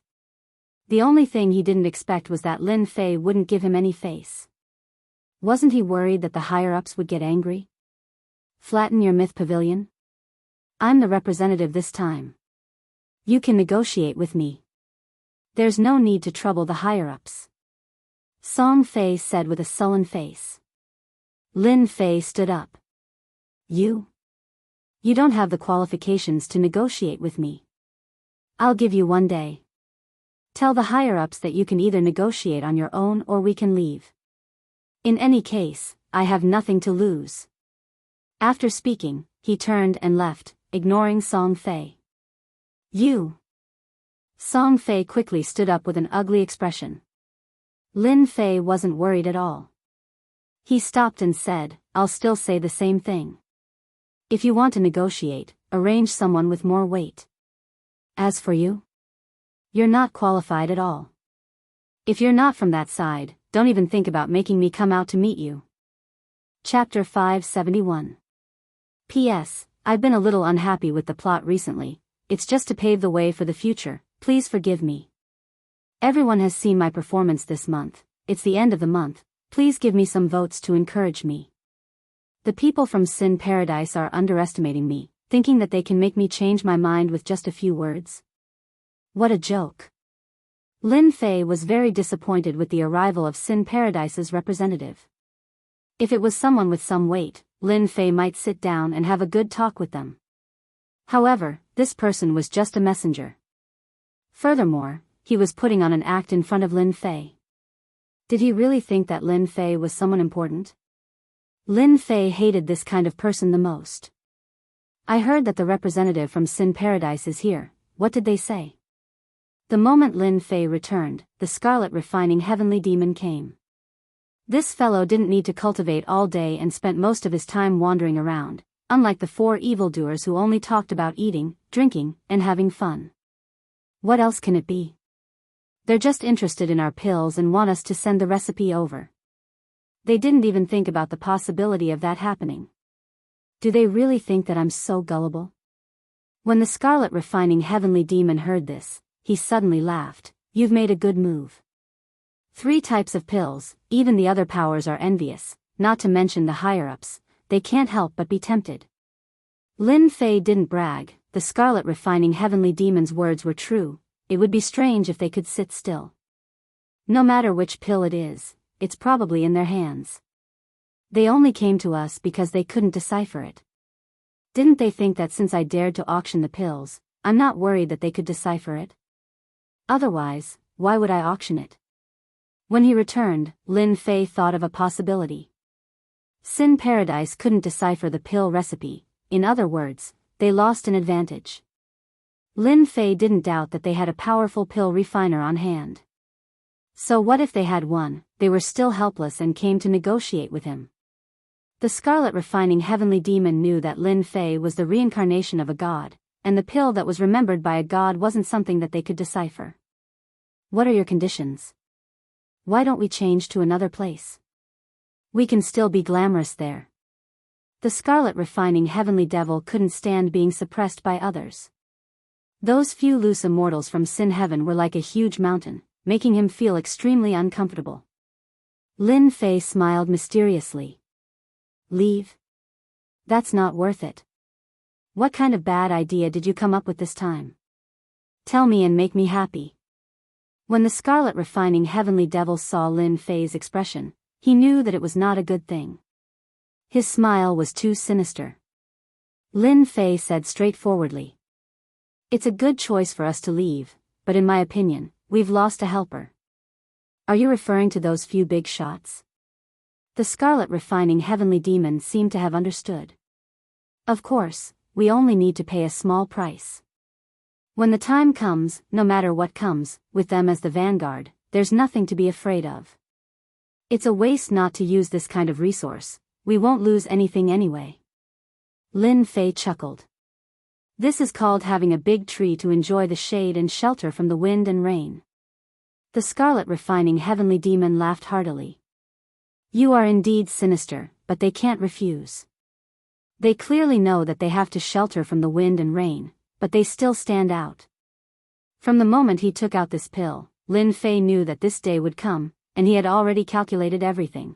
The only thing he didn't expect was that Lin Fei wouldn't give him any face. Wasn't he worried that the higher-ups would get angry? Flatten your Myth Pavilion? I'm the representative this time. You can negotiate with me. There's no need to trouble the higher-ups. Song Fei said with a sullen face. Lin Fei stood up. You don't have the qualifications to negotiate with me. I'll give you 1 day. Tell the higher-ups that you can either negotiate on your own or we can leave. In any case, I have nothing to lose. After speaking, he turned and left, ignoring Song Fei. You. Song Fei quickly stood up with an ugly expression. Lin Fei wasn't worried at all. He stopped and said, I'll still say the same thing. If you want to negotiate, arrange someone with more weight. As for you, you're not qualified at all. If you're not from that side, don't even think about making me come out to meet you. Chapter 571. P.S. I've been a little unhappy with the plot recently. It's just to pave the way for the future. Please forgive me. Everyone has seen my performance this month. It's the end of the month. Please give me some votes to encourage me. The people from Sin Paradise are underestimating me, thinking that they can make me change my mind with just a few words. What a joke. Lin Fei was very disappointed with the arrival of Sin Paradise's representative. If it was someone with some weight, Lin Fei might sit down and have a good talk with them. However, this person was just a messenger. Furthermore, he was putting on an act in front of Lin Fei. Did he really think that Lin Fei was someone important? Lin Fei hated this kind of person the most. I heard that the representative from Sin Paradise is here. What did they say? The moment Lin Fei returned, the scarlet refining heavenly demon came. This fellow didn't need to cultivate all day and spent most of his time wandering around, unlike the 4 evildoers who only talked about eating, drinking, and having fun. What else can it be? They're just interested in our pills and want us to send the recipe over. They didn't even think about the possibility of that happening. Do they really think that I'm so gullible? When the Scarlet Refining Heavenly Demon heard this, he suddenly laughed. You've made a good move. 3 types of pills, even the other powers are envious, not to mention the higher-ups, they can't help but be tempted. Lin Fei didn't brag, the Scarlet Refining Heavenly Demon's words were true, it would be strange if they could sit still. No matter which pill it is, it's probably in their hands. They only came to us because they couldn't decipher it. Didn't they think that since I dared to auction the pills, I'm not worried that they could decipher it? Otherwise, why would I auction it? When he returned, Lin Fei thought of a possibility. Sin Paradise couldn't decipher the pill recipe, in other words, they lost an advantage. Lin Fei didn't doubt that they had a powerful pill refiner on hand. So what if they had one? They were still helpless and came to negotiate with him. The Scarlet Refining Heavenly Demon knew that Lin Fei was the reincarnation of a god, and the pill that was remembered by a god wasn't something that they could decipher. What are your conditions? Why don't we change to another place? We can still be glamorous there. The Scarlet Refining Heavenly Devil couldn't stand being suppressed by others. Those few loose immortals from Sin Heaven were like a huge mountain, making him feel extremely uncomfortable. Lin Fei smiled mysteriously. Leave? That's not worth it. What kind of bad idea did you come up with this time? Tell me and make me happy. When the Scarlet Refining Heavenly Devil saw Lin Fei's expression, he knew that it was not a good thing. His smile was too sinister. Lin Fei said straightforwardly. It's a good choice for us to leave, but in my opinion, we've lost a helper. Are you referring to those few big shots? The Scarlet Refining Heavenly Demon seemed to have understood. Of course, we only need to pay a small price. When the time comes, no matter what comes, with them as the vanguard, there's nothing to be afraid of. It's a waste not to use this kind of resource, we won't lose anything anyway. Lin Fei chuckled. This is called having a big tree to enjoy the shade and shelter from the wind and rain. The Scarlet Refining Heavenly Demon laughed heartily. You are indeed sinister, but they can't refuse. They clearly know that they have to shelter from the wind and rain, but they still stand out. From the moment he took out this pill, Lin Fei knew that this day would come, and he had already calculated everything.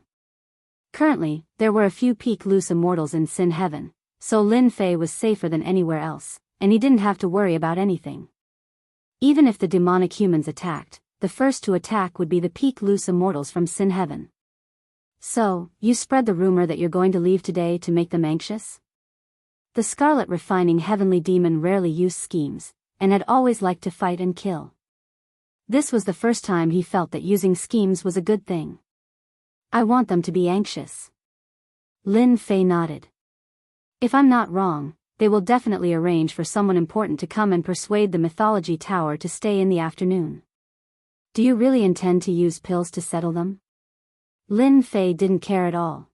Currently, there were a few peak loose immortals in Sin Heaven, so Lin Fei was safer than anywhere else, and he didn't have to worry about anything. Even if the demonic humans attacked, the first to attack would be the peak loose immortals from Sin Heaven. So, you spread the rumor that you're going to leave today to make them anxious? The Scarlet Refining Heavenly Demon rarely used schemes, and had always liked to fight and kill. This was the first time he felt that using schemes was a good thing. I want them to be anxious. Lin Fei nodded. If I'm not wrong, they will definitely arrange for someone important to come and persuade the Mythology Tower to stay in the afternoon. Do you really intend to use pills to settle them? Lin Fei didn't care at all.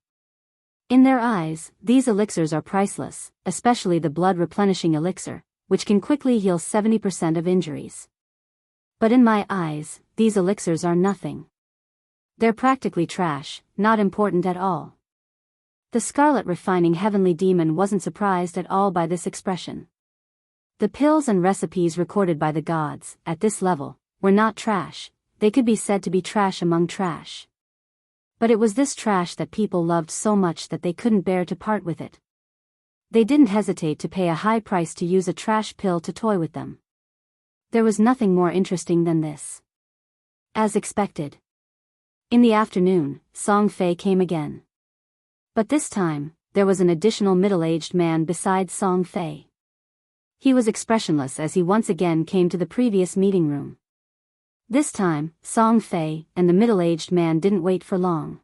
In their eyes, these elixirs are priceless, especially the blood-replenishing elixir, which can quickly heal 70% of injuries. But in my eyes, these elixirs are nothing. They're practically trash, not important at all. The Scarlet Refining Heavenly Demon wasn't surprised at all by this expression. The pills and recipes recorded by the gods, at this level, were not trash, they could be said to be trash among trash. But it was this trash that people loved so much that they couldn't bear to part with it. They didn't hesitate to pay a high price to use a trash pill to toy with them. There was nothing more interesting than this. As expected. In the afternoon, Song Fei came again. But this time, there was an additional middle-aged man beside Song Fei. He was expressionless as he once again came to the previous meeting room. This time, Song Fei and the middle-aged man didn't wait for long.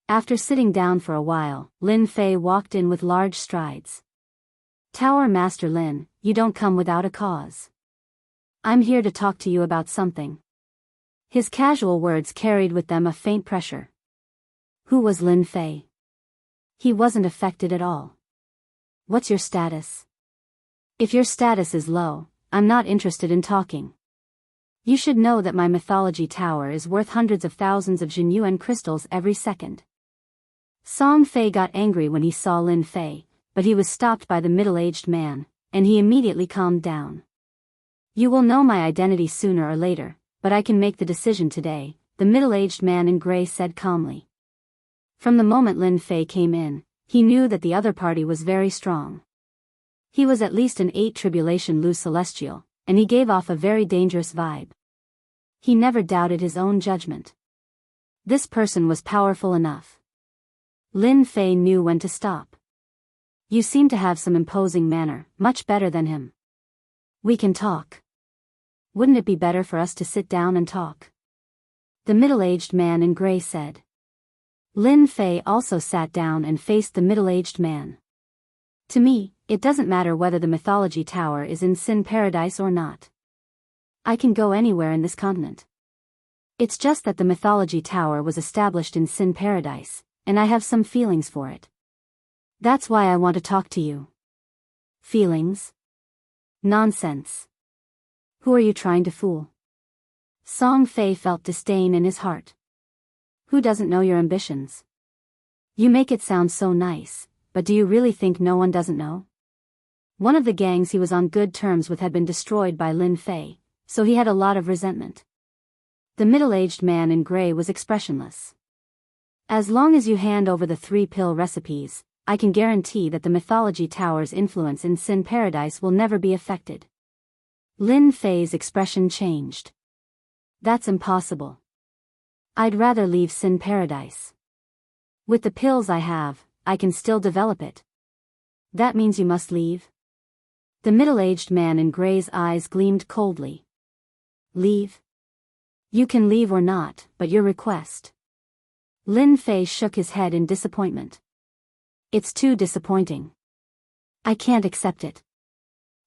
After sitting down for a while, Lin Fei walked in with large strides. Tower Master Lin, you don't come without a cause. I'm here to talk to you about something. His casual words carried with them a faint pressure. Who was Lin Fei? He wasn't affected at all. What's your status? If your status is low, I'm not interested in talking. You should know that my mythology tower is worth hundreds of thousands of genuine crystals every second. Song Fei got angry when he saw Lin Fei, but he was stopped by the middle-aged man, and he immediately calmed down. You will know my identity sooner or later, but I can make the decision today, the middle-aged man in gray said calmly. From the moment Lin Fei came in, he knew that the other party was very strong. He was at least an 8 Tribulation Lu Celestial, and he gave off a very dangerous vibe. He never doubted his own judgment. This person was powerful enough. Lin Fei knew when to stop. You seem to have some imposing manner, much better than him. We can talk. Wouldn't it be better for us to sit down and talk? The middle-aged man in gray said. Lin Fei also sat down and faced the middle-aged man. To me, it doesn't matter whether the mythology tower is in Sin Paradise or not. I can go anywhere in this continent. It's just that the mythology tower was established in Sin Paradise, and I have some feelings for it. That's why I want to talk to you. Feelings? Nonsense. Who are you trying to fool? Song Fei felt disdain in his heart. Who doesn't know your ambitions? You make it sound so nice, but do you really think no one doesn't know? One of the gangs he was on good terms with had been destroyed by Lin Fei, so he had a lot of resentment. The middle-aged man in gray was expressionless. As long as you hand over the 3-pill recipes, I can guarantee that the mythology tower's influence in Sin Paradise will never be affected. Lin Fei's expression changed. That's impossible. I'd rather leave Sin Paradise. With the pills I have, I can still develop it. That means you must leave? The middle-aged man in gray's eyes gleamed coldly. Leave? You can leave or not, but your request. Lin Fei shook his head in disappointment. It's too disappointing. I can't accept it.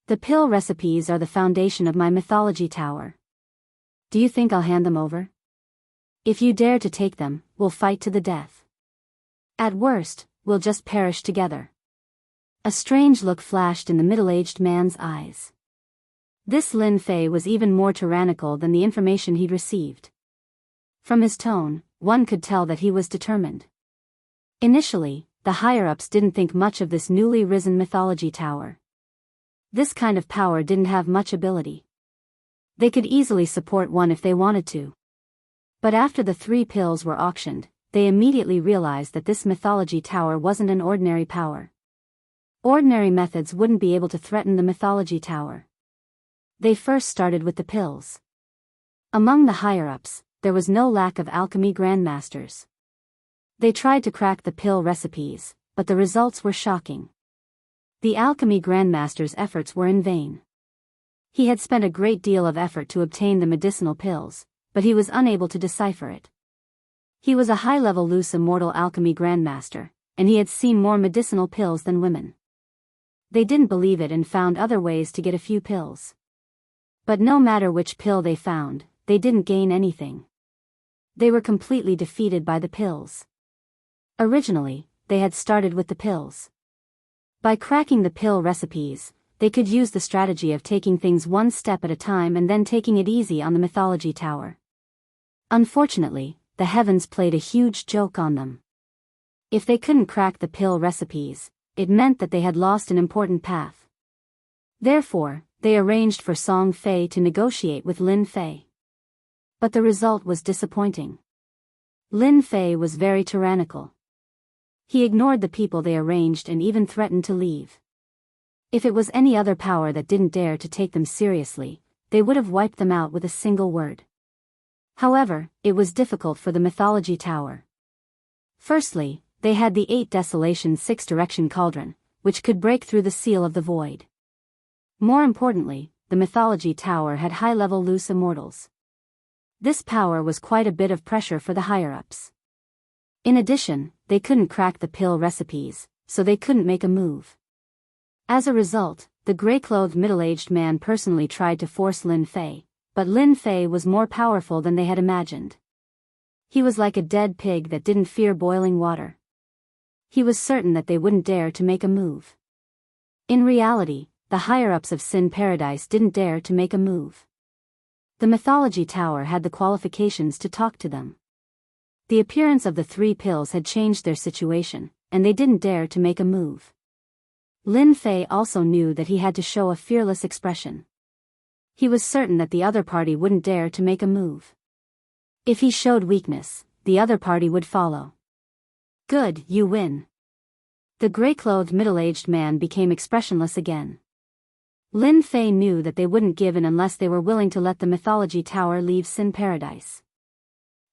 The pill recipes are the foundation of my mythology tower. Do you think I'll hand them over? If you dare to take them, we'll fight to the death. At worst, we'll just perish together. A strange look flashed in the middle-aged man's eyes. This Lin Fei was even more tyrannical than the information he'd received. From his tone, one could tell that he was determined. Initially, the higher-ups didn't think much of this newly risen mythology tower. This kind of power didn't have much ability. They could easily support one if they wanted to. But after the 3 pills were auctioned, they immediately realized that this mythology tower wasn't an ordinary power. Ordinary methods wouldn't be able to threaten the mythology tower. They first started with the pills. Among the higher-ups, there was no lack of alchemy grandmasters. They tried to crack the pill recipes, but the results were shocking. The alchemy grandmaster's efforts were in vain. He had spent a great deal of effort to obtain the medicinal pills, but he was unable to decipher it. He was a high-level loose immortal alchemy grandmaster, and he had seen more medicinal pills than women. They didn't believe it and found other ways to get a few pills. But no matter which pill they found, they didn't gain anything. They were completely defeated by the pills. Originally, they had started with the pills. By cracking the pill recipes, they could use the strategy of taking things one step at a time and then taking it easy on the mythology tower. Unfortunately, the heavens played a huge joke on them. If they couldn't crack the pill recipes, it meant that they had lost an important path. Therefore, they arranged for Song Fei to negotiate with Lin Fei. But the result was disappointing. Lin Fei was very tyrannical. He ignored the people they arranged and even threatened to leave. If it was any other power that didn't dare to take them seriously, they would have wiped them out with a single word. However, it was difficult for the mythology tower. Firstly, they had the 8 Desolation 6-direction cauldron, which could break through the seal of the void. More importantly, the mythology tower had high-level loose immortals. This power was quite a bit of pressure for the higher-ups. In addition, they couldn't crack the pill recipes, so they couldn't make a move. As a result, the gray-clothed middle-aged man personally tried to force Lin Fei, but Lin Fei was more powerful than they had imagined. He was like a dead pig that didn't fear boiling water. He was certain that they wouldn't dare to make a move. In reality, the higher-ups of Sin Paradise didn't dare to make a move. The Mythology Tower had the qualifications to talk to them. The appearance of the 3 pills had changed their situation, and they didn't dare to make a move. Lin Fei also knew that he had to show a fearless expression. He was certain that the other party wouldn't dare to make a move. If he showed weakness, the other party would follow. Good, you win. The gray-clothed middle-aged man became expressionless again. Lin Fei knew that they wouldn't give in unless they were willing to let the Mythology Tower leave Sin Paradise.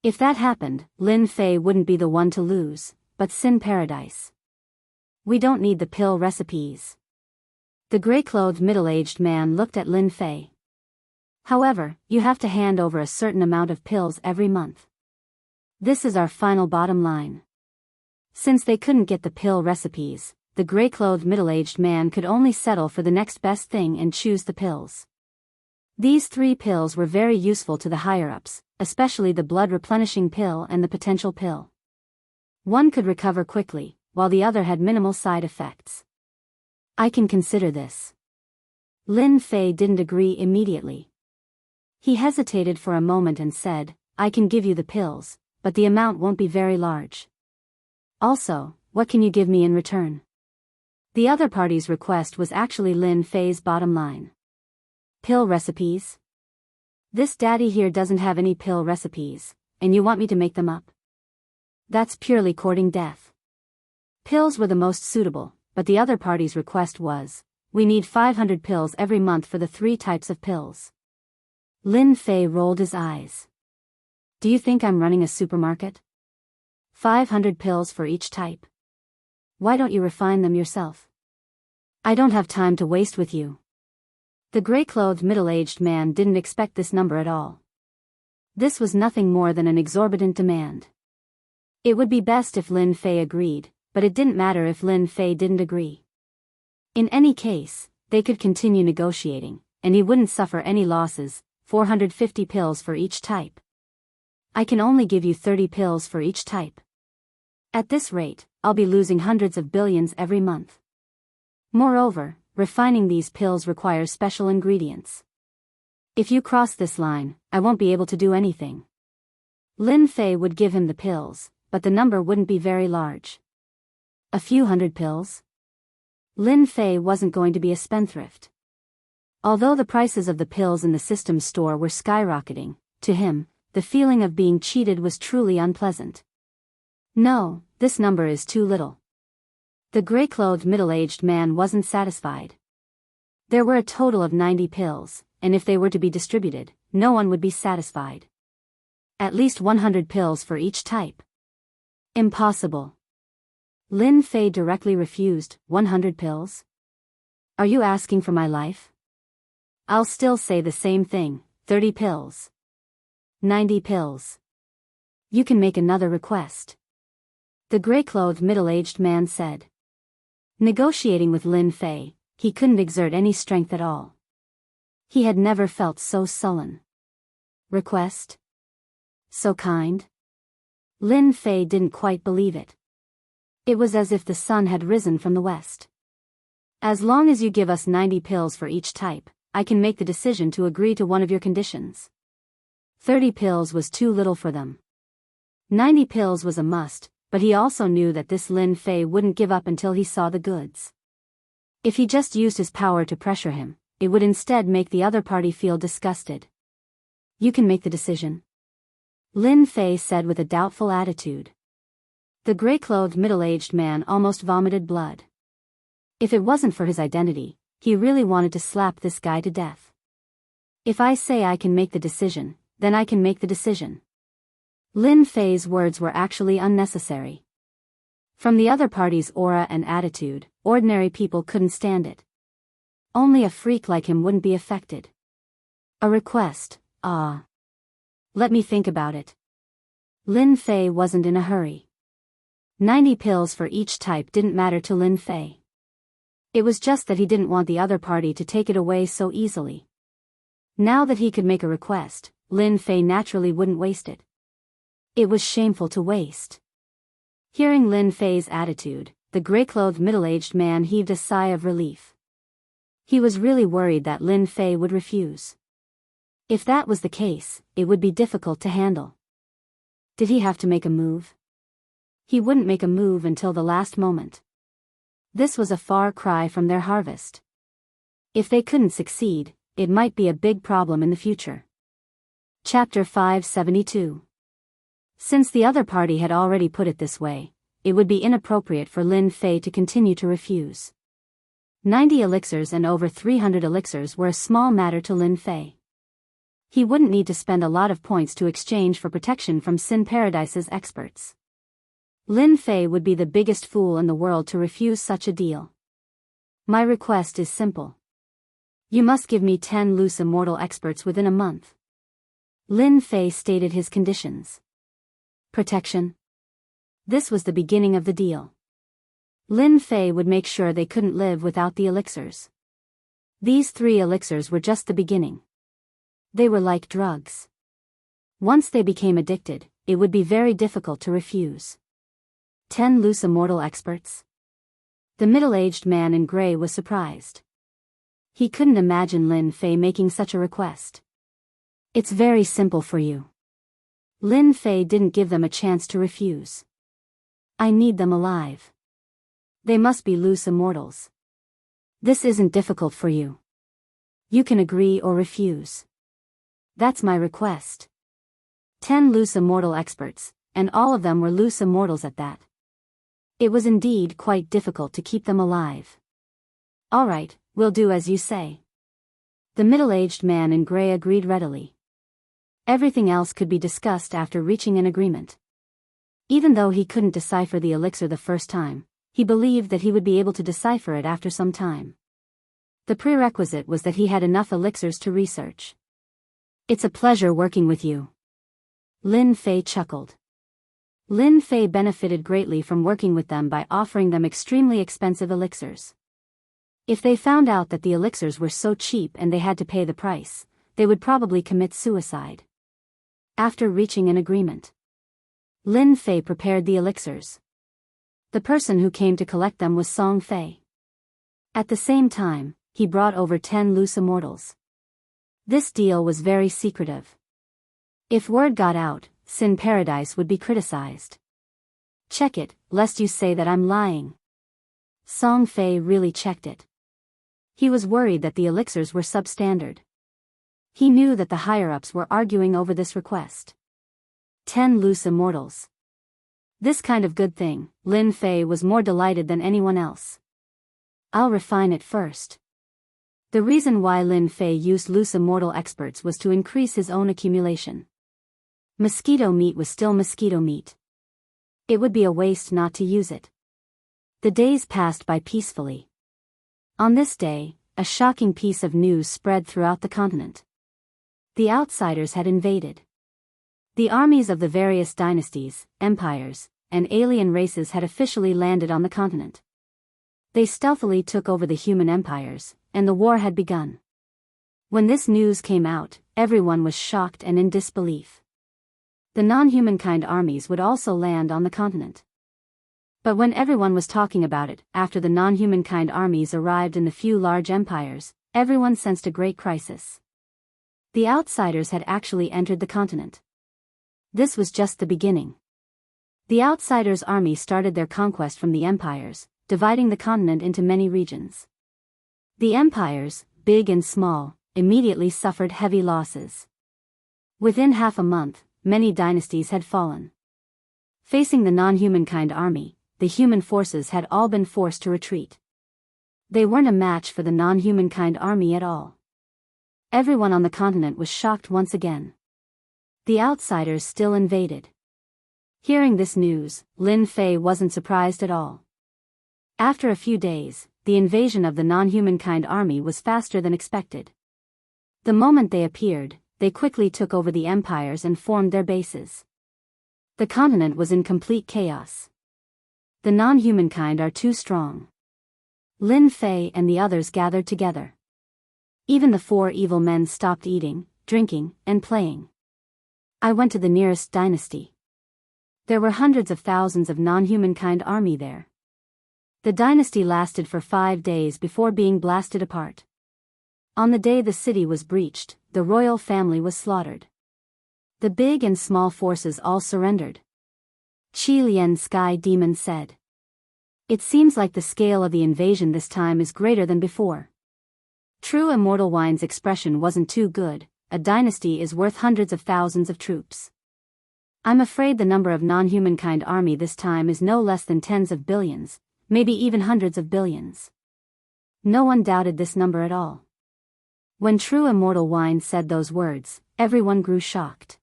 If that happened, Lin Fei wouldn't be the one to lose, but Sin Paradise. We don't need the pill recipes. The gray-clothed middle-aged man looked at Lin Fei. However, you have to hand over a certain amount of pills every month. This is our final bottom line. Since they couldn't get the pill recipes, the gray-clothed middle-aged man could only settle for the next best thing and choose the pills. These 3 pills were very useful to the higher-ups, especially the blood-replenishing pill and the potential pill. One could recover quickly, while the other had minimal side effects. I can consider this. Lin Fei didn't agree immediately. He hesitated for a moment and said, I can give you the pills, but the amount won't be very large. Also, what can you give me in return? The other party's request was actually Lin Fei's bottom line. Pill recipes? This daddy here doesn't have any pill recipes, and you want me to make them up? That's purely courting death. Pills were the most suitable, but the other party's request was, we need 500 pills every month for the 3 types of pills. Lin Fei rolled his eyes. Do you think I'm running a supermarket? 500 pills for each type. Why don't you refine them yourself? I don't have time to waste with you. The gray-clothed middle-aged man didn't expect this number at all. This was nothing more than an exorbitant demand. It would be best if Lin Fei agreed, but it didn't matter if Lin Fei didn't agree. In any case, they could continue negotiating, and he wouldn't suffer any losses, 450 pills for each type. I can only give you 30 pills for each type. At this rate, I'll be losing hundreds of billions every month. Moreover, refining these pills requires special ingredients. If you cross this line, I won't be able to do anything. Lin Fei would give him the pills, but the number wouldn't be very large. A few hundred pills? Lin Fei wasn't going to be a spendthrift. Although the prices of the pills in the system store were skyrocketing, to him, the feeling of being cheated was truly unpleasant. No, this number is too little. The gray-clothed middle-aged man wasn't satisfied. There were a total of 90 pills, and if they were to be distributed, no one would be satisfied. At least 100 pills for each type. Impossible. Lin Fei directly refused. 100 pills? Are you asking for my life? I'll still say the same thing, 30 pills. 90 pills. You can make another request. The gray-clothed middle-aged man said. Negotiating with Lin Fei, he couldn't exert any strength at all. He had never felt so sullen. Request? So kind? Lin Fei didn't quite believe it. It was as if the sun had risen from the west. As long as you give us 90 pills for each type, I can make the decision to agree to one of your conditions. 30 pills was too little for them. 90 pills was a must, but he also knew that this Lin Fei wouldn't give up until he saw the goods. If he just used his power to pressure him, it would instead make the other party feel disgusted. You can make the decision. Lin Fei said with a doubtful attitude. The gray-clothed middle-aged man almost vomited blood. If it wasn't for his identity, he really wanted to slap this guy to death. If I say I can make the decision, then I can make the decision. Lin Fei's words were actually unnecessary. From the other party's aura and attitude, ordinary people couldn't stand it. Only a freak like him wouldn't be affected. A request, ah. Let me think about it. Lin Fei wasn't in a hurry. 90 pills for each type didn't matter to Lin Fei. It was just that he didn't want the other party to take it away so easily. Now that he could make a request, Lin Fei naturally wouldn't waste it. It was shameful to waste. Hearing Lin Fei's attitude, the gray-clothed middle-aged man heaved a sigh of relief. He was really worried that Lin Fei would refuse. If that was the case, it would be difficult to handle. Did he have to make a move? He wouldn't make a move until the last moment. This was a far cry from their harvest. If they couldn't succeed, it might be a big problem in the future. Chapter 572. Since the other party had already put it this way, it would be inappropriate for Lin Fei to continue to refuse. 90 elixirs and over 300 elixirs were a small matter to Lin Fei. He wouldn't need to spend a lot of points to exchange for protection from Sin Paradise's experts. Lin Fei would be the biggest fool in the world to refuse such a deal. My request is simple. You must give me 10 loose immortal experts within a month. Lin Fei stated his conditions. Protection. This was the beginning of the deal. Lin Fei would make sure they couldn't live without the elixirs. These 3 elixirs were just the beginning. They were like drugs. Once they became addicted, it would be very difficult to refuse. 10 loose immortal experts? The middle-aged man in gray was surprised. He couldn't imagine Lin Fei making such a request. It's very simple for you. Lin Fei didn't give them a chance to refuse. I need them alive. They must be loose immortals. This isn't difficult for you. You can agree or refuse. That's my request. 10 loose immortal experts, and all of them were loose immortals at that. It was indeed quite difficult to keep them alive. All right, we'll do as you say. The middle-aged man in gray agreed readily. Everything else could be discussed after reaching an agreement. Even though he couldn't decipher the elixir the first time, he believed that he would be able to decipher it after some time. The prerequisite was that he had enough elixirs to research. It's a pleasure working with you. Lin Fei chuckled. Lin Fei benefited greatly from working with them by offering them extremely expensive elixirs. If they found out that the elixirs were so cheap and they had to pay the price, they would probably commit suicide. After reaching an agreement, Lin Fei prepared the elixirs. The person who came to collect them was Song Fei. At the same time, he brought over 10 loose immortals. This deal was very secretive. If word got out, Sin Paradise would be criticized. Check it, lest you say that I'm lying. Song Fei really checked it. He was worried that the elixirs were substandard. He knew that the higher-ups were arguing over this request. 10 loose immortals. This kind of good thing, Lin Fei was more delighted than anyone else. I'll refine it first. The reason why Lin Fei used loose immortal experts was to increase his own accumulation. Mosquito meat was still mosquito meat. It would be a waste not to use it. The days passed by peacefully. On this day, a shocking piece of news spread throughout the continent. The outsiders had invaded. The armies of the various dynasties, empires, and alien races had officially landed on the continent. They stealthily took over the human empires, and the war had begun. When this news came out, everyone was shocked and in disbelief. The non-humankind armies would also land on the continent. But when everyone was talking about it, after the non-humankind armies arrived in the few large empires, everyone sensed a great crisis. The outsiders had actually entered the continent. This was just the beginning. The outsiders' army started their conquest from the empires, dividing the continent into many regions. The empires, big and small, immediately suffered heavy losses. Within half a month, many dynasties had fallen. Facing the non-humankind army, the human forces had all been forced to retreat. They weren't a match for the non-humankind army at all. Everyone on the continent was shocked once again. The outsiders still invaded. Hearing this news, Lin Fei wasn't surprised at all. After a few days, the invasion of the non-humankind army was faster than expected. The moment they appeared, they quickly took over the empires and formed their bases. The continent was in complete chaos. The non-humankind are too strong. Lin Fei and the others gathered together. Even the 4 evil men stopped eating, drinking, and playing. I went to the nearest dynasty. There were hundreds of thousands of non-humankind army there. The dynasty lasted for 5 days before being blasted apart. On the day the city was breached, the royal family was slaughtered. The big and small forces all surrendered. Qi Lian Sky Demon said. It seems like the scale of the invasion this time is greater than before. True Immortal Wine's expression wasn't too good. A dynasty is worth hundreds of thousands of troops. I'm afraid the number of non-humankind army this time is no less than tens of billions, maybe even hundreds of billions. No one doubted this number at all. When True Immortal Wine said those words, everyone grew shocked.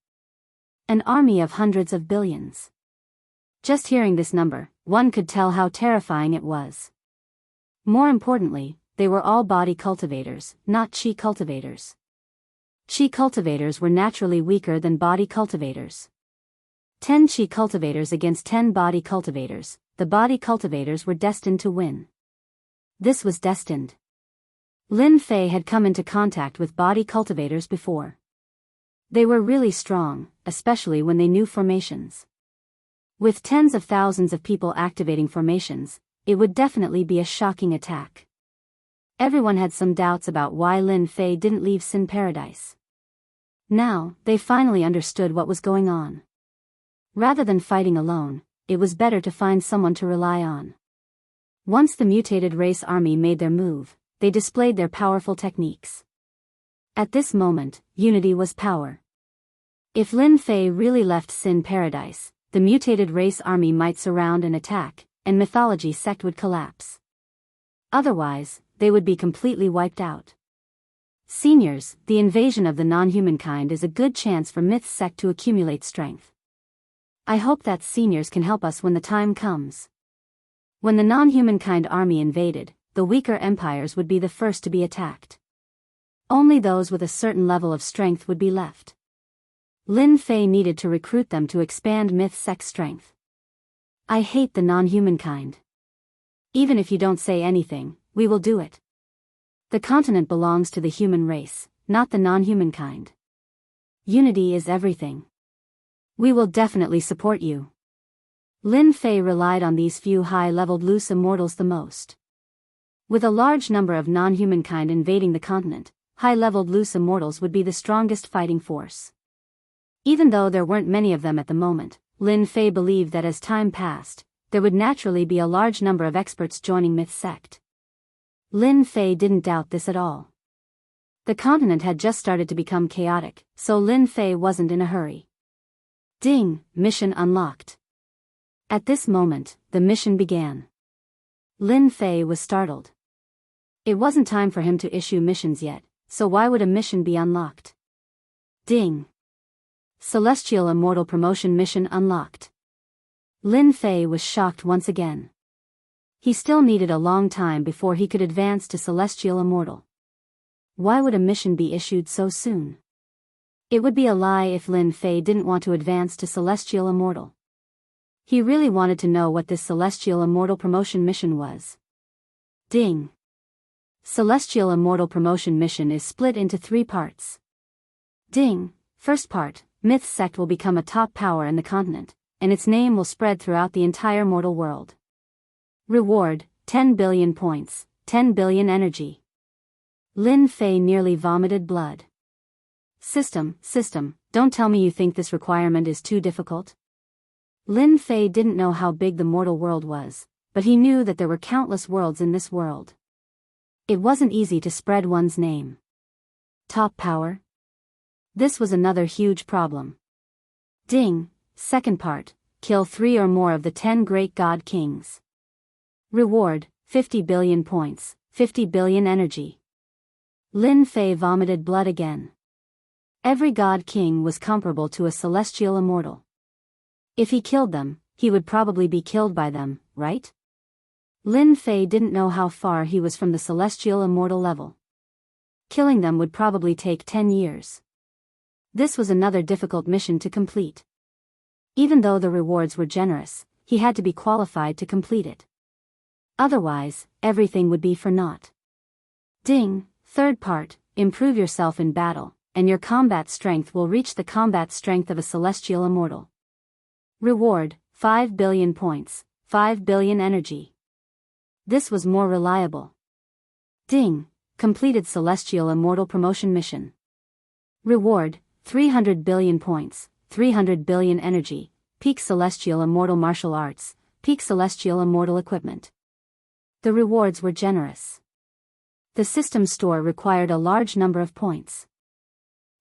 An army of hundreds of billions. Just hearing this number, one could tell how terrifying it was. More importantly, they were all body cultivators, not chi cultivators. Chi cultivators were naturally weaker than body cultivators. 10 chi cultivators against 10 body cultivators, the body cultivators were destined to win. This was destined. Lin Fei had come into contact with body cultivators before. They were really strong, especially when they knew formations. With tens of thousands of people activating formations, it would definitely be a shocking attack. Everyone had some doubts about why Lin Fei didn't leave Sin Paradise. Now, they finally understood what was going on. Rather than fighting alone, it was better to find someone to rely on. Once the mutated race army made their move, they displayed their powerful techniques. At this moment, unity was power. If Lin Fei really left Sin Paradise, the mutated race army might surround and attack, and mythology sect would collapse. Otherwise, they would be completely wiped out. Seniors, the invasion of the non-humankind is a good chance for Myth sect to accumulate strength. I hope that seniors can help us when the time comes. When the non-humankind army invaded, the weaker empires would be the first to be attacked. Only those with a certain level of strength would be left. Lin Fei needed to recruit them to expand Myth sect's strength. I hate the non-humankind. Even if you don't say anything, we will do it. The continent belongs to the human race, not the non-humankind. Unity is everything. We will definitely support you. Lin Fei relied on these few high-leveled loose immortals the most. With a large number of non-humankind invading the continent, high-leveled loose immortals would be the strongest fighting force. Even though there weren't many of them at the moment, Lin Fei believed that as time passed, there would naturally be a large number of experts joining Myth sect. Lin Fei didn't doubt this at all. The continent had just started to become chaotic, so Lin Fei wasn't in a hurry. Ding, mission unlocked. At this moment, the mission began. Lin Fei was startled. It wasn't time for him to issue missions yet, so why would a mission be unlocked? Ding. Celestial Immortal Promotion Mission unlocked. Lin Fei was shocked once again. He still needed a long time before he could advance to Celestial Immortal. Why would a mission be issued so soon? It would be a lie if Lin Fei didn't want to advance to Celestial Immortal. He really wanted to know what this Celestial Immortal Promotion Mission was. Ding. Celestial Immortal Promotion Mission is split into 3 parts. Ding. First part, Myth sect will become a top power in the continent, and its name will spread throughout the entire mortal world. Reward, 10 billion points, 10 billion energy. Lin Fei nearly vomited blood. System, don't tell me you think this requirement is too difficult? Lin Fei didn't know how big the mortal world was, but he knew that there were countless worlds in this world. It wasn't easy to spread one's name. Top power? This was another huge problem. Ding. Second part, kill 3 or more of the 10 great god kings. Reward, 50 billion points, 50 billion energy. Lin Fei vomited blood again. Every god king was comparable to a celestial immortal. If he killed them, he would probably be killed by them, right? Lin Fei didn't know how far he was from the celestial immortal level. Killing them would probably take 10 years. This was another difficult mission to complete. Even though the rewards were generous, he had to be qualified to complete it. Otherwise, everything would be for naught. Ding. Third part, improve yourself in battle, and your combat strength will reach the combat strength of a celestial immortal. Reward, 5 billion points, 5 billion energy. This was more reliable. Ding. Completed Celestial Immortal Promotion Mission. Reward, 300 billion points, 300 billion energy, Peak Celestial Immortal Martial Arts, Peak Celestial Immortal Equipment. The rewards were generous. The system store required a large number of points.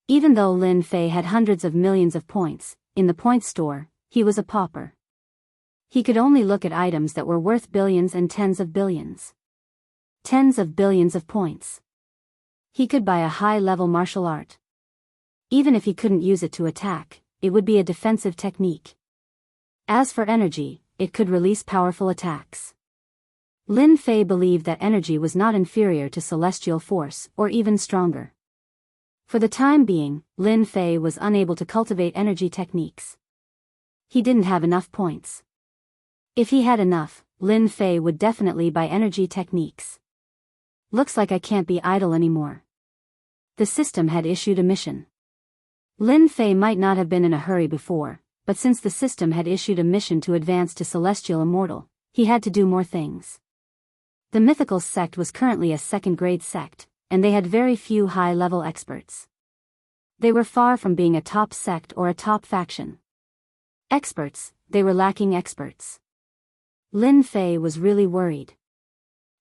Even though Lin Fei had hundreds of millions of points, in the point store, he was a pauper. He could only look at items that were worth billions and tens of billions. Tens of billions of points. He could buy a high-level martial art. Even if he couldn't use it to attack, it would be a defensive technique. As for energy, it could release powerful attacks. Lin Fei believed that energy was not inferior to celestial force, or even stronger. For the time being, Lin Fei was unable to cultivate energy techniques. He didn't have enough points. If he had enough, Lin Fei would definitely buy energy techniques. Looks like I can't be idle anymore. The system had issued a mission. Lin Fei might not have been in a hurry before, but since the system had issued a mission to advance to Celestial Immortal, he had to do more things. The mythical sect was currently a second-grade sect, and they had very few high-level experts. They were far from being a top sect or a top faction. Experts, they were lacking experts. Lin Fei was really worried.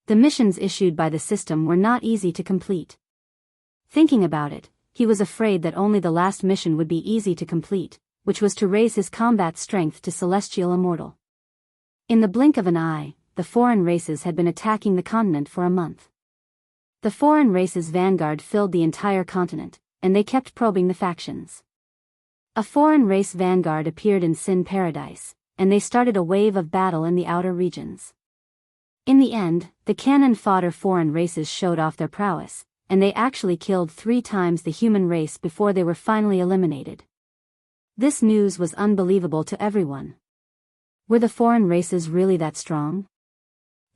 The missions issued by the system were not easy to complete. Thinking about it, he was afraid that only the last mission would be easy to complete, which was to raise his combat strength to Celestial Immortal. In the blink of an eye, the foreign races had been attacking the continent for a month. The foreign races' vanguard filled the entire continent, and they kept probing the factions. A foreign race vanguard appeared in Sin Paradise, and they started a wave of battle in the outer regions. In the end, the cannon fodder foreign races showed off their prowess, and they actually killed 3 times the human race before they were finally eliminated. This news was unbelievable to everyone. Were the foreign races really that strong?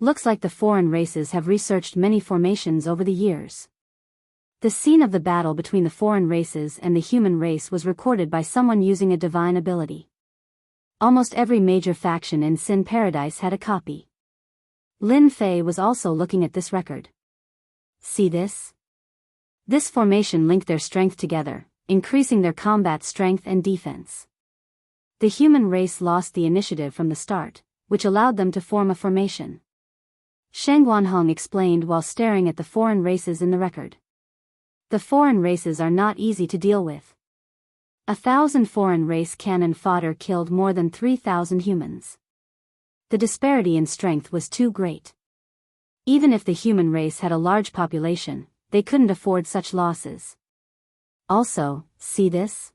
Looks like the foreign races have researched many formations over the years. The scene of the battle between the foreign races and the human race was recorded by someone using a divine ability. Almost every major faction in Sin Paradise had a copy. Lin Fei was also looking at this record. See this? This formation linked their strength together, increasing their combat strength and defense. The human race lost the initiative from the start, which allowed them to form a formation. Sheng Guanhong explained while staring at the foreign races in the record. The foreign races are not easy to deal with. 1,000 foreign race cannon fodder killed more than 3,000 humans. The disparity in strength was too great. Even if the human race had a large population, they couldn't afford such losses. Also, see this?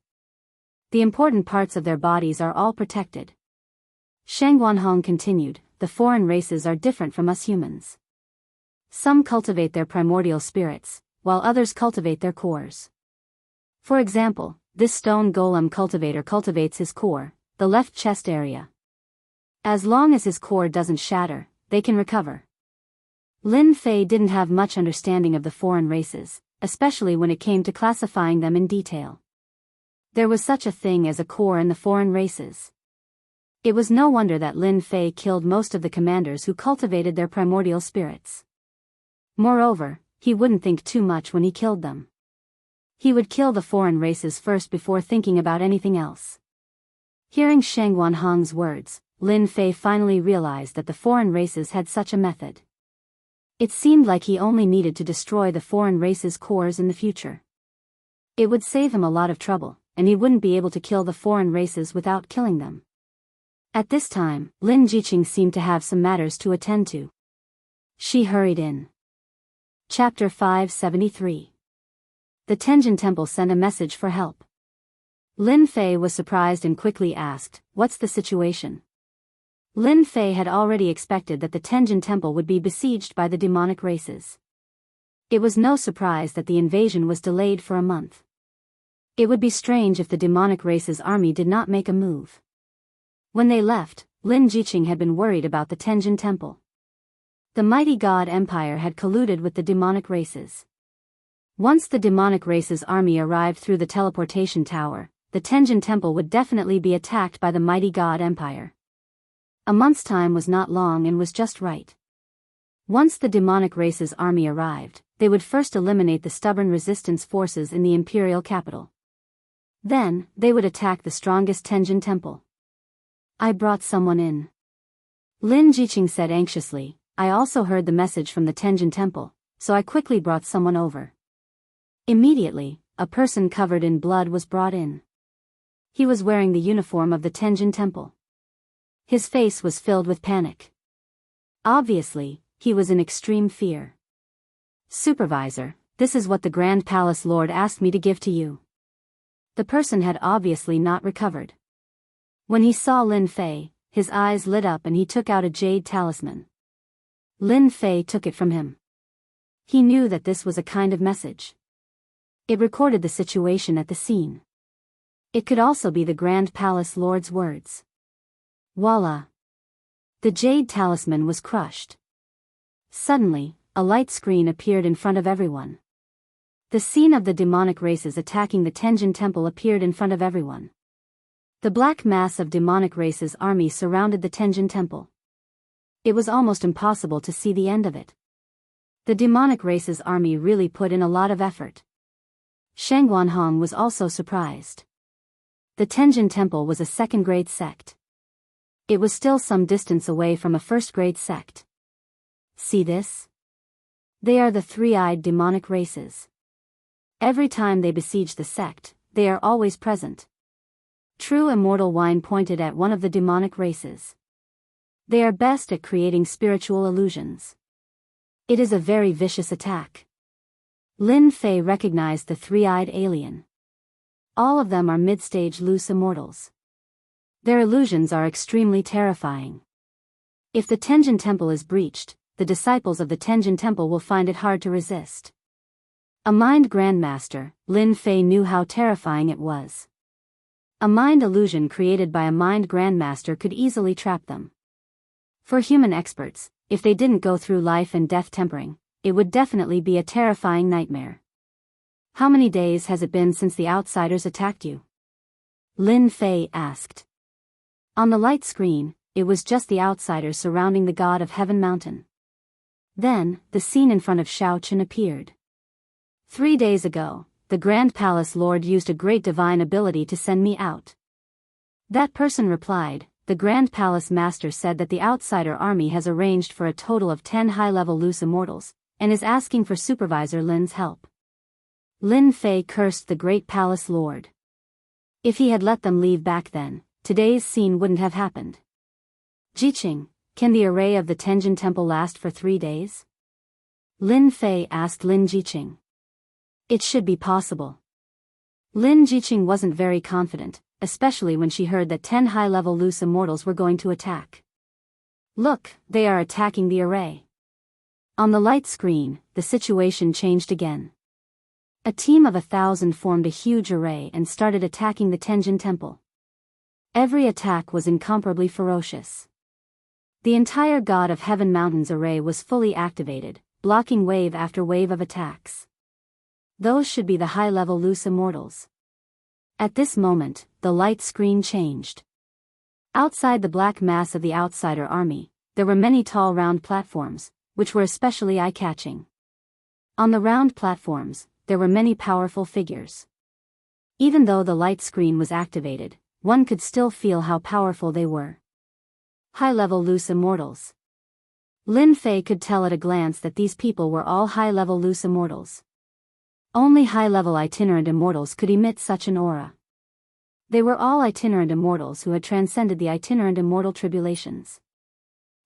The important parts of their bodies are all protected. Sheng Guanhong continued, the foreign races are different from us humans. Some cultivate their primordial spirits, while others cultivate their cores. For example, this stone golem cultivator cultivates his core, the left chest area. As long as his core doesn't shatter, they can recover. Lin Fei didn't have much understanding of the foreign races, especially when it came to classifying them in detail. There was such a thing as a core in the foreign races. It was no wonder that Lin Fei killed most of the commanders who cultivated their primordial spirits. Moreover, he wouldn't think too much when he killed them. He would kill the foreign races first before thinking about anything else. Hearing Sheng Guanhong's words, Lin Fei finally realized that the foreign races had such a method. It seemed like he only needed to destroy the foreign races' cores in the future. It would save him a lot of trouble, and he wouldn't be able to kill the foreign races without killing them. At this time, Lin Jiqing seemed to have some matters to attend to. She hurried in. Chapter 573. The Tenjin Temple sent a message for help. Lin Fei was surprised and quickly asked, "What's the situation?" Lin Fei had already expected that the Tenjin Temple would be besieged by the demonic races. It was no surprise that the invasion was delayed for a month. It would be strange if the demonic races' army did not make a move. When they left, Lin Jiqing had been worried about the Tenjin Temple. The mighty god empire had colluded with the demonic races. Once the demonic races' army arrived through the teleportation tower, the Tenjin Temple would definitely be attacked by the mighty god empire. A month's time was not long and was just right. Once the demonic races' army arrived, they would first eliminate the stubborn resistance forces in the imperial capital. Then, they would attack the strongest Tenjin temple. I brought someone in. Lin Jiqing said anxiously. I also heard the message from the Tenjin temple, so I quickly brought someone over. Immediately, a person covered in blood was brought in. He was wearing the uniform of the Tenjin temple. His face was filled with panic. Obviously, he was in extreme fear. Supervisor, this is what the Grand Palace Lord asked me to give to you. The person had obviously not recovered. When he saw Lin Fei, his eyes lit up and he took out a jade talisman. Lin Fei took it from him. He knew that this was a kind of message. It recorded the situation at the scene. It could also be the Grand Palace Lord's words. Voila! The jade talisman was crushed. Suddenly, a light screen appeared in front of everyone. The scene of the demonic races attacking the Tenjin temple appeared in front of everyone. The black mass of demonic races' army surrounded the Tenjin temple. It was almost impossible to see the end of it. The demonic races' army really put in a lot of effort. Shang Guanhong was also surprised. The Tenjin temple was a second-grade sect. It was still some distance away from a first-grade sect. See this? They are the three-eyed demonic races. Every time they besiege the sect, they are always present. True Immortal Wine pointed at one of the demonic races. They are best at creating spiritual illusions. It is a very vicious attack. Lin Fei recognized the three-eyed alien. All of them are mid-stage loose immortals. Their illusions are extremely terrifying. If the Tenjin temple is breached, the disciples of the Tenjin temple will find it hard to resist. A mind grandmaster, Lin Fei knew how terrifying it was. A mind illusion created by a mind grandmaster could easily trap them. For human experts, if they didn't go through life and death tempering, it would definitely be a terrifying nightmare. How many days has it been since the outsiders attacked you? Lin Fei asked. On the light screen, it was just the outsiders surrounding the god of Heaven Mountain. Then, the scene in front of Shao Chun appeared. 3 days ago, the Grand Palace Lord used a great divine ability to send me out. That person replied, the Grand Palace Master said that the outsider army has arranged for a total of 10 high-level loose immortals, and is asking for Supervisor Lin's help. Lin Fei cursed the Great Palace Lord. If he had let them leave back then, today's scene wouldn't have happened. Jiqing, can the array of the Tenjin temple last for 3 days? Lin Fei asked Lin Jiqing. It should be possible. Lin Jiqing wasn't very confident, especially when she heard that 10 high-level loose immortals were going to attack. Look, they are attacking the array. On the light screen, the situation changed again. A team of 1,000 formed a huge array and started attacking the Tenjin temple. Every attack was incomparably ferocious. The entire God of Heaven Mountains array was fully activated, blocking wave after wave of attacks. Those should be the high-level loose immortals. At this moment, the light screen changed. Outside the black mass of the outsider army, there were many tall round platforms, which were especially eye-catching. On the round platforms, there were many powerful figures. Even though the light screen was activated, one could still feel how powerful they were. High-level loose immortals. Lin Fei could tell at a glance that these people were all high-level loose immortals. Only high-level itinerant immortals could emit such an aura. They were all itinerant immortals who had transcended the itinerant immortal tribulations.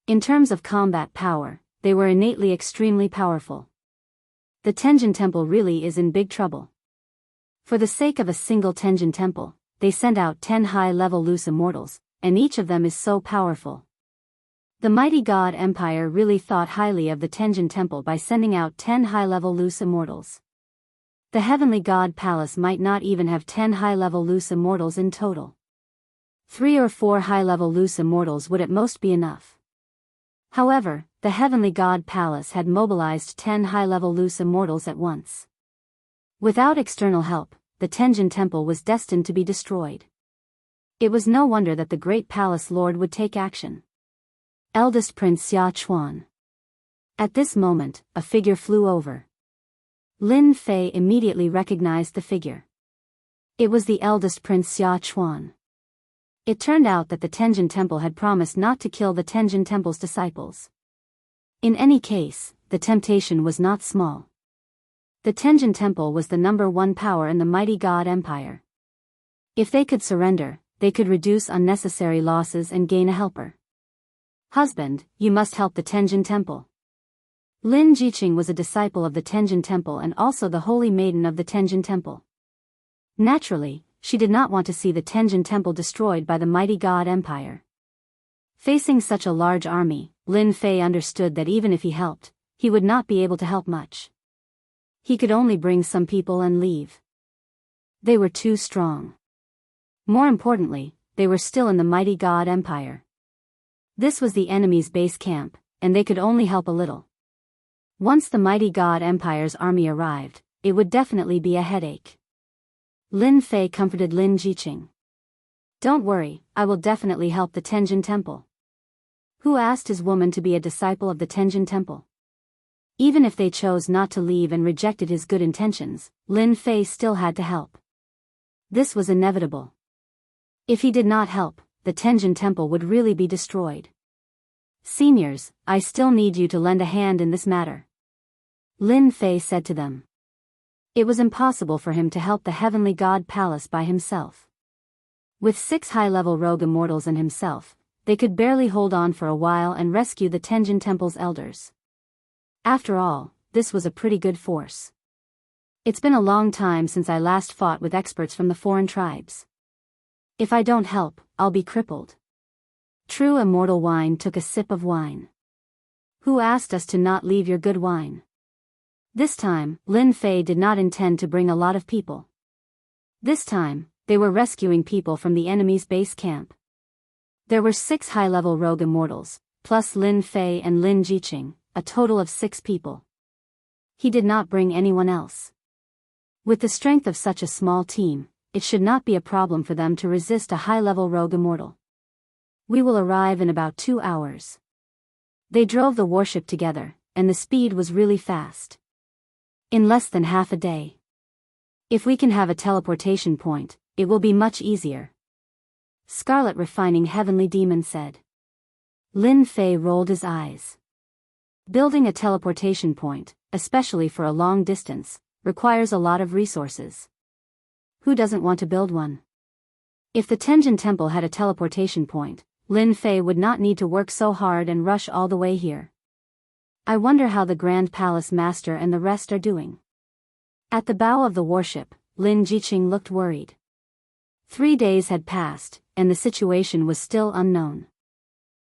In terms of combat power, they were innately extremely powerful. The Tenjin temple really is in big trouble. For the sake of a single Tenjin temple, they sent out 10 high-level loose immortals, and each of them is so powerful. The mighty God Empire really thought highly of the Tenjin temple by sending out 10 high-level loose immortals. The Heavenly God Palace might not even have 10 high-level loose immortals in total. 3 or 4 high-level loose immortals would at most be enough. However, the Heavenly God Palace had mobilized 10 high-level loose immortals at once. Without external help, the Tenjin temple was destined to be destroyed. It was no wonder that the Great Palace Lord would take action. Eldest Prince Xia Chuan. At this moment, a figure flew over. Lin Fei immediately recognized the figure. It was the eldest Prince Xia Chuan. It turned out that the Tenjin Temple had promised not to kill the Tenjin Temple's disciples. In any case, the temptation was not small. The Tenjin Temple was the #1 power in the mighty God Empire. If they could surrender, they could reduce unnecessary losses and gain a helper. Husband, you must help the Tenjin Temple. Lin Jiqing was a disciple of the Tenjin Temple and also the holy maiden of the Tenjin Temple. Naturally, she did not want to see the Tenjin Temple destroyed by the mighty God Empire. Facing such a large army, Lin Fei understood that even if he helped, he would not be able to help much. He could only bring some people and leave. They were too strong. More importantly, they were still in the mighty God Empire. This was the enemy's base camp, and they could only help a little. Once the mighty God Empire's army arrived, it would definitely be a headache. Lin Fei comforted Lin Jiqing. Don't worry, I will definitely help the Tenjin Temple. Who asked his woman to be a disciple of the Tenjin Temple? Even if they chose not to leave and rejected his good intentions, Lin Fei still had to help. This was inevitable. If he did not help, the Tenjin Temple would really be destroyed. Seniors, I still need you to lend a hand in this matter. Lin Fei said to them. It was impossible for him to help the Heavenly God Palace by himself. With 6 high-level rogue immortals and himself, they could barely hold on for a while and rescue the Tenjin Temple's elders. After all, this was a pretty good force. It's been a long time since I last fought with experts from the foreign tribes. If I don't help, I'll be crippled. True Immortal Wine took a sip of wine. Who asked us to not leave your good wine? This time, Lin Fei did not intend to bring a lot of people. This time, they were rescuing people from the enemy's base camp. There were 6 high-level rogue immortals, plus Lin Fei and Lin Jiqing, a total of 6 people. He did not bring anyone else. With the strength of such a small team, it should not be a problem for them to resist a high-level rogue immortal. We will arrive in about 2 hours. They drove the warship together, and the speed was really fast. In less than half a day. If we can have a teleportation point, it will be much easier. Scarlet Refining Heavenly Demon said. Lin Fei rolled his eyes. Building a teleportation point, especially for a long distance, requires a lot of resources. Who doesn't want to build one? If the Tenjin Temple had a teleportation point, Lin Fei would not need to work so hard and rush all the way here. I wonder how the Grand Palace Master and the rest are doing. At the bow of the warship, Lin Jiqing looked worried. 3 days had passed, and the situation was still unknown.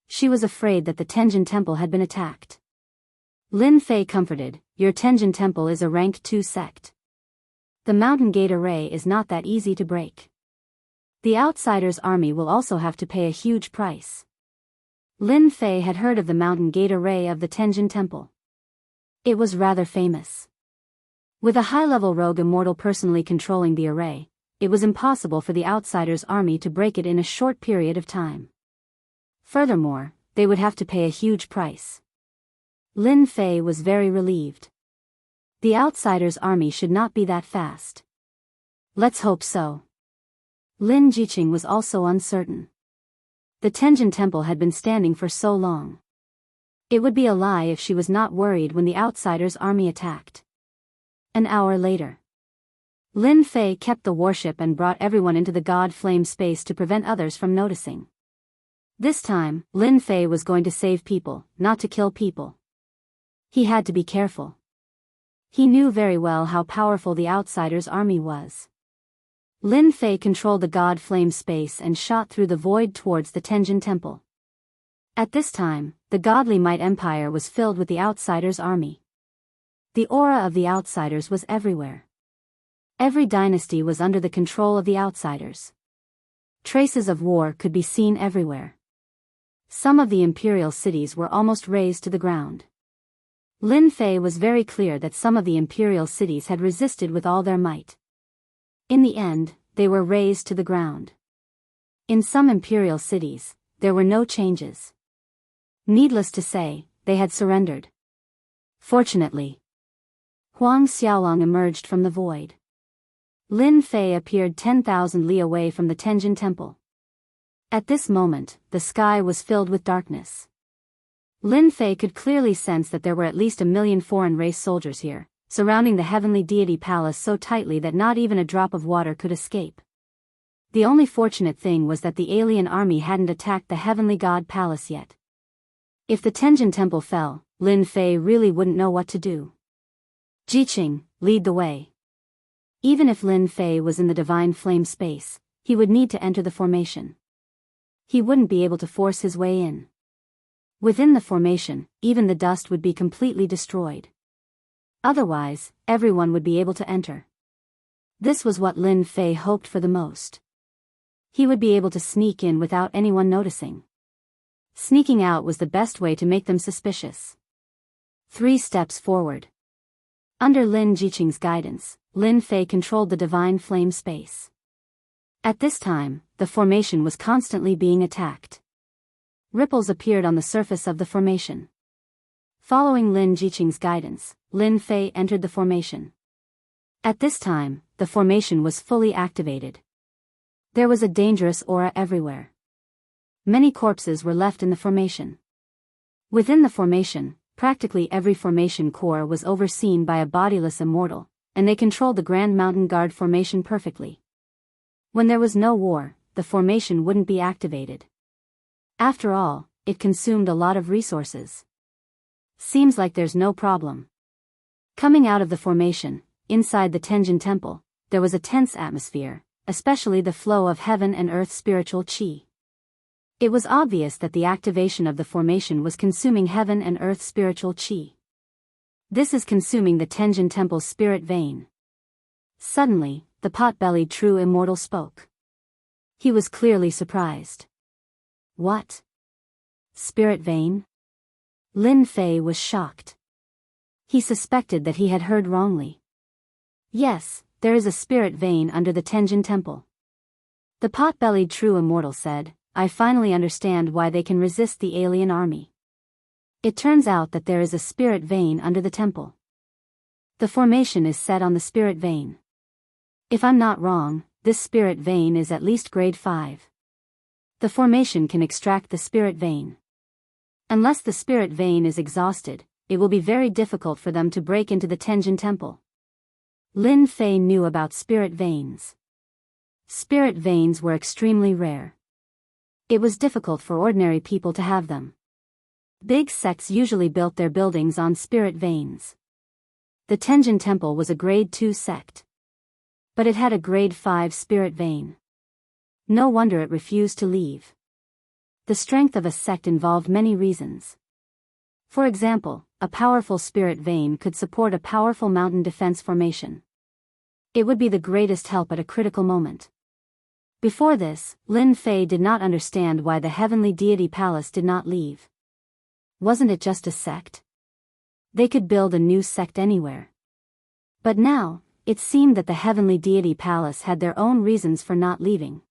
She was afraid that the Tenjin Temple had been attacked. Lin Fei comforted, your Tenjin Temple is a rank 2 sect. The Mountain Gate Array is not that easy to break. The Outsiders' army will also have to pay a huge price. Lin Fei had heard of the Mountain Gate Array of the Tenjin Temple. It was rather famous. With a high-level rogue immortal personally controlling the array, it was impossible for the Outsiders' army to break it in a short period of time. Furthermore, they would have to pay a huge price. Lin Fei was very relieved. The Outsiders' army should not be that fast. Let's hope so. Lin Jiqing was also uncertain. The Tenjin Temple had been standing for so long. It would be a lie if she was not worried when the Outsiders' army attacked. An hour later. Lin Fei kept the warship and brought everyone into the God Flame space to prevent others from noticing. This time, Lin Fei was going to save people, not to kill people. He had to be careful. He knew very well how powerful the Outsiders' army was. Lin Fei controlled the God Flame space and shot through the void towards the Tenjin Temple. At this time, the Godly Might Empire was filled with the Outsiders' army. The aura of the Outsiders was everywhere. Every dynasty was under the control of the Outsiders. Traces of war could be seen everywhere. Some of the imperial cities were almost razed to the ground. Lin Fei was very clear that some of the imperial cities had resisted with all their might. In the end, they were razed to the ground. In some imperial cities, there were no changes. Needless to say, they had surrendered. Fortunately. Huang Xiaolong emerged from the void. Lin Fei appeared 10,000 li away from the Tenjin Temple. At this moment, the sky was filled with darkness. Lin Fei could clearly sense that there were at least 1,000,000 foreign race soldiers here, surrounding the heavenly deity palace so tightly that not even a drop of water could escape. The only fortunate thing was that the alien army hadn't attacked the heavenly god palace yet. If the Tenjin Temple fell, Lin Fei really wouldn't know what to do. Jiqing, lead the way. Even if Lin Fei was in the divine flame space, he would need to enter the formation. He wouldn't be able to force his way in. Within the formation, even the dust would be completely destroyed. Otherwise, everyone would be able to enter. This was what Lin Fei hoped for the most. He would be able to sneak in without anyone noticing. Sneaking out was the best way to make them suspicious. 3 steps forward. Under Lin Jiqing's guidance, Lin Fei controlled the divine flame space. At this time, the formation was constantly being attacked. Ripples appeared on the surface of the formation. Following Lin Jiqing's guidance, Lin Fei entered the formation. At this time, the formation was fully activated. There was a dangerous aura everywhere. Many corpses were left in the formation. Within the formation, practically every formation core was overseen by a bodiless immortal, and they controlled the Grand Mountain Guard formation perfectly. When there was no war, the formation wouldn't be activated. After all, it consumed a lot of resources. Seems like there's no problem. Coming out of the formation, inside the Tenjin Temple, there was a tense atmosphere, especially the flow of heaven and earth spiritual qi. It was obvious that the activation of the formation was consuming heaven and earth spiritual qi. This is consuming the Tenjin Temple's spirit vein. Suddenly, the pot-bellied true immortal spoke. He was clearly surprised. What? Spirit vein? Lin Fei was shocked. He suspected that he had heard wrongly. Yes, there is a spirit vein under the Tenjin Temple. The pot-bellied true immortal said, I finally understand why they can resist the alien army. It turns out that there is a spirit vein under the temple. The formation is set on the spirit vein. If I'm not wrong, this spirit vein is at least grade 5. The formation can extract the spirit vein. Unless the spirit vein is exhausted, it will be very difficult for them to break into the Tenjin Temple. Lin Fei knew about spirit veins. Spirit veins were extremely rare. It was difficult for ordinary people to have them. Big sects usually built their buildings on spirit veins. The Tenjin Temple was a grade 2 sect. But it had a grade 5 spirit vein. No wonder it refused to leave. The strength of a sect involved many reasons. For example, a powerful spirit vein could support a powerful mountain defense formation. It would be the greatest help at a critical moment. Before this, Lin Fei did not understand why the heavenly deity palace did not leave. Wasn't it just a sect? They could build a new sect anywhere. But now, it seemed that the heavenly deity palace had their own reasons for not leaving.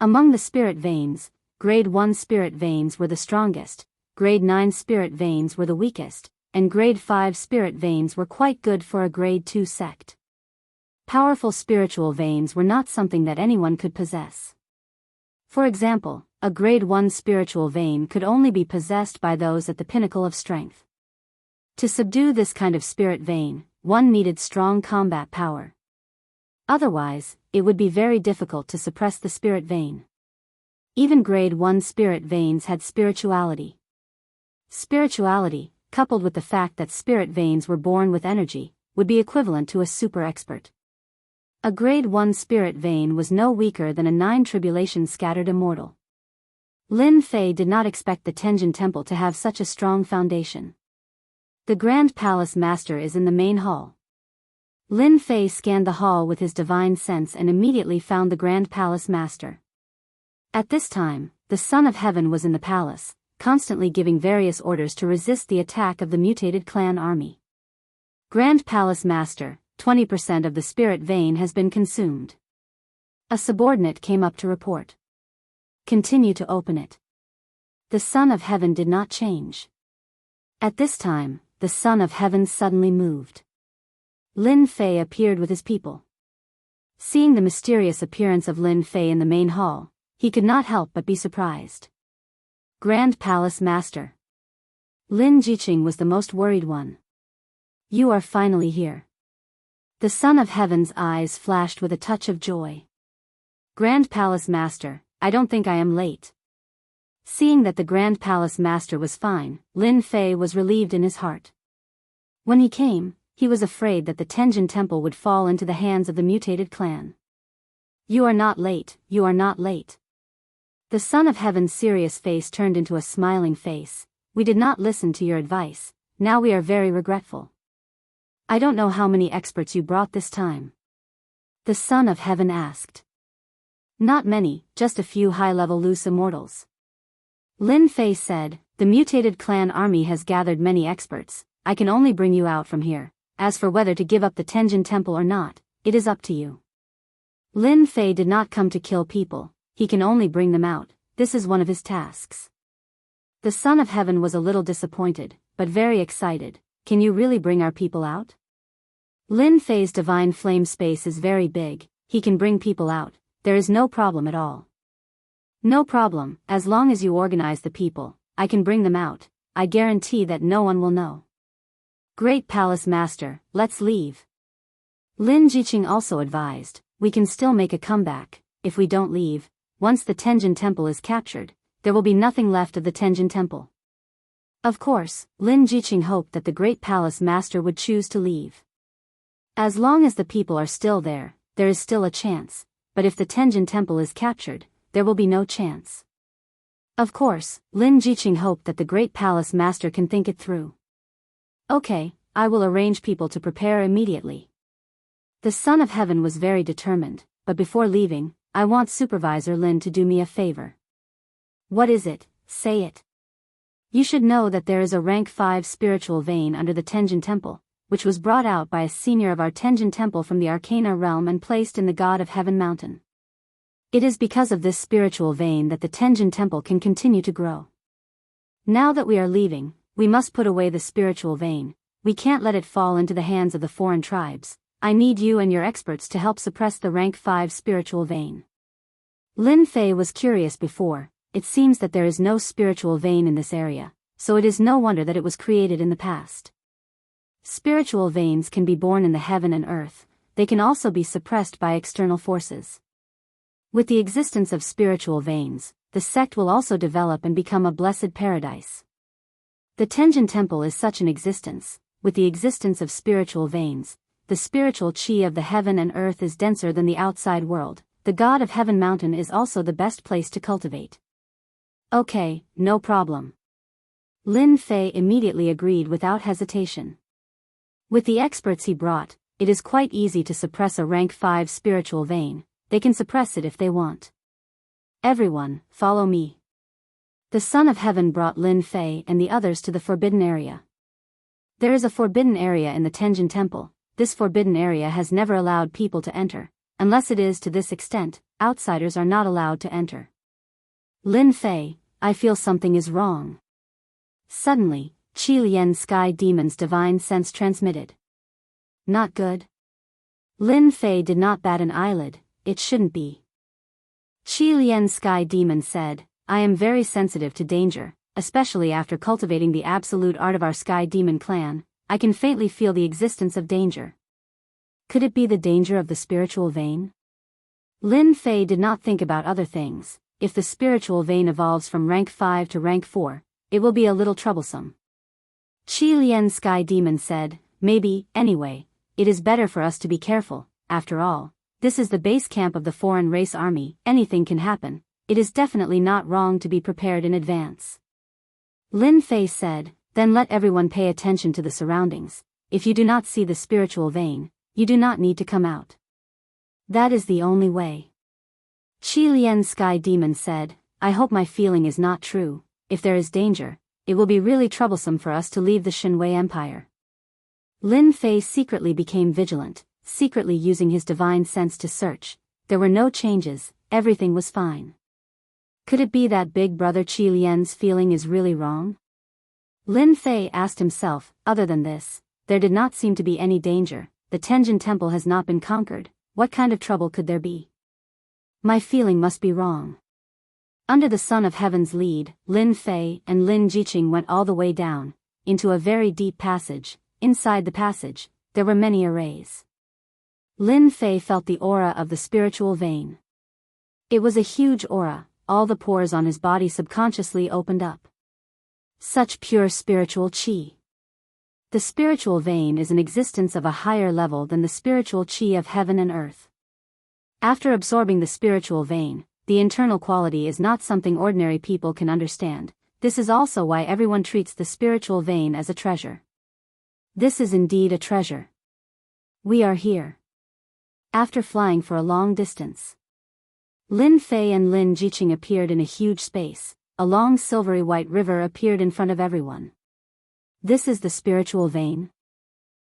Among the spirit veins, grade 1 spirit veins were the strongest, grade 9 spirit veins were the weakest, and grade 5 spirit veins were quite good for a grade 2 sect. Powerful spiritual veins were not something that anyone could possess. For example, a grade 1 spiritual vein could only be possessed by those at the pinnacle of strength. To subdue this kind of spirit vein, one needed strong combat power. Otherwise, it would be very difficult to suppress the spirit vein. Even grade 1 spirit veins had spirituality. Spirituality, coupled with the fact that spirit veins were born with energy, would be equivalent to a super expert. A grade 1 spirit vein was no weaker than a 9 tribulation scattered immortal. Lin Fei did not expect the Tenjin Temple to have such a strong foundation. The Grand Palace Master is in the main hall. Lin Fei scanned the hall with his divine sense and immediately found the Grand Palace Master. At this time, the Son of Heaven was in the palace, constantly giving various orders to resist the attack of the mutated clan army. Grand Palace Master, 20% of the spirit vein has been consumed. A subordinate came up to report. Continue to open it. The Son of Heaven did not change. At this time, the Son of Heaven suddenly moved. Lin Fei appeared with his people. Seeing the mysterious appearance of Lin Fei in the main hall, he could not help but be surprised. Grand Palace Master. Lin Jiqing was the most worried one. You are finally here. The Son of Heaven's eyes flashed with a touch of joy. Grand Palace Master, I don't think I am late. Seeing that the Grand Palace Master was fine, Lin Fei was relieved in his heart. When he came, he was afraid that the Tenjin Temple would fall into the hands of the mutated clan. You are not late, you are not late. The Son of Heaven's serious face turned into a smiling face. We did not listen to your advice, now we are very regretful. I don't know how many experts you brought this time. The Son of Heaven asked. Not many, just a few high-level loose immortals. Lin Fei said, the mutated clan army has gathered many experts, I can only bring you out from here. As for whether to give up the Tenjin Temple or not, it is up to you. Lin Fei did not come to kill people, he can only bring them out, this is one of his tasks. The Son of Heaven was a little disappointed, but very excited. Can you really bring our people out? Lin Fei's divine flame space is very big, he can bring people out, there is no problem at all. No problem, as long as you organize the people, I can bring them out, I guarantee that no one will know. Great Palace Master, let's leave. Lin Jiqing also advised, we can still make a comeback, if we don't leave, once the Tenjin Temple is captured, there will be nothing left of the Tenjin Temple. Of course, Lin Jiqing hoped that the Great Palace Master would choose to leave. As long as the people are still there is still a chance, but if the Tenjin Temple is captured, there will be no chance. Of course, Lin Jiqing hoped that the Great Palace Master can think it through. Okay, I will arrange people to prepare immediately. The Son of Heaven was very determined, but before leaving, I want Supervisor Lin to do me a favor. What is it? Say it. You should know that there is a rank 5 spiritual vein under the Tenjin Temple, which was brought out by a senior of our Tenjin Temple from the Arcana realm and placed in the God of Heaven mountain. It is because of this spiritual vein that the Tenjin Temple can continue to grow. Now that we are leaving, we must put away the spiritual vein, we can't let it fall into the hands of the foreign tribes, I need you and your experts to help suppress the rank 5 spiritual vein. Lin Fei was curious before. It seems that there is no spiritual vein in this area, so it is no wonder that it was created in the past. Spiritual veins can be born in the heaven and earth, they can also be suppressed by external forces. With the existence of spiritual veins, the sect will also develop and become a blessed paradise. The Tenjin Temple is such an existence, with the existence of spiritual veins, the spiritual chi of the heaven and earth is denser than the outside world, the God of Heaven mountain is also the best place to cultivate. Okay, no problem. Lin Fei immediately agreed without hesitation. With the experts he brought, it is quite easy to suppress a rank 5 spiritual vein, they can suppress it if they want. Everyone, follow me. The Son of Heaven brought Lin Fei and the others to the forbidden area. There is a forbidden area in the Tenjin Temple, this forbidden area has never allowed people to enter, unless it is to this extent, outsiders are not allowed to enter. Lin Fei, I feel something is wrong. Suddenly, Qi Lian Sky Demon's divine sense transmitted. Not good. Lin Fei did not bat an eyelid, it shouldn't be. Qi Lian Sky Demon said, I am very sensitive to danger, especially after cultivating the absolute art of our Sky Demon clan, I can faintly feel the existence of danger. Could it be the danger of the spiritual vein? Lin Fei did not think about other things. If the spiritual vein evolves from rank 5 to rank 4, it will be a little troublesome. Qi Lian Sky Demon said, maybe, anyway, it is better for us to be careful, after all, this is the base camp of the foreign race army, anything can happen, it is definitely not wrong to be prepared in advance. Lin Fei said, then let everyone pay attention to the surroundings, if you do not see the spiritual vein, you do not need to come out. That is the only way. Qi Lian Sky Demon said, I hope my feeling is not true, if there is danger, it will be really troublesome for us to leave the Shinwei Empire. Lin Fei secretly became vigilant, secretly using his divine sense to search, there were no changes, everything was fine. Could it be that Big Brother Qi Lian's feeling is really wrong? Lin Fei asked himself, other than this, there did not seem to be any danger, the Tenjin Temple has not been conquered, what kind of trouble could there be? My feeling must be wrong. Under the Son of Heaven's lead, Lin Fei and Lin Jiqing went all the way down, into a very deep passage. Inside the passage, there were many arrays. Lin Fei felt the aura of the spiritual vein. It was a huge aura, all the pores on his body subconsciously opened up. Such pure spiritual qi. The spiritual vein is an existence of a higher level than the spiritual qi of heaven and earth. After absorbing the spiritual vein, the internal quality is not something ordinary people can understand. This is also why everyone treats the spiritual vein as a treasure. This is indeed a treasure. We are here. After flying for a long distance, Lin Fei and Lin Jiqing appeared in a huge space. A long silvery white river appeared in front of everyone. This is the spiritual vein.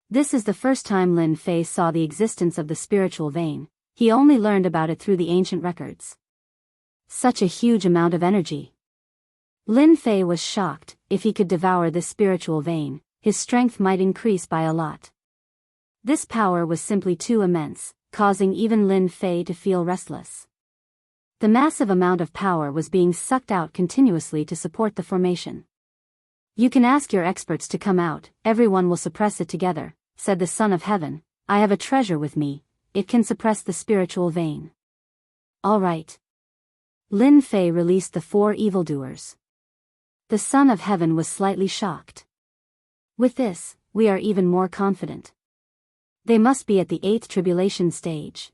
This is the first time Lin Fei saw the existence of the spiritual vein. He only learned about it through the ancient records. Such a huge amount of energy. Lin Fei was shocked. If he could devour this spiritual vein, his strength might increase by a lot. This power was simply too immense, causing even Lin Fei to feel restless. The massive amount of power was being sucked out continuously to support the formation. You can ask your experts to come out, everyone will suppress it together, said the Son of Heaven. I have a treasure with me, it can suppress the spiritual vein. All right. Lin Fei released the 4 evildoers. The Son of Heaven was slightly shocked. With this, we are even more confident. They must be at the 8th tribulation stage.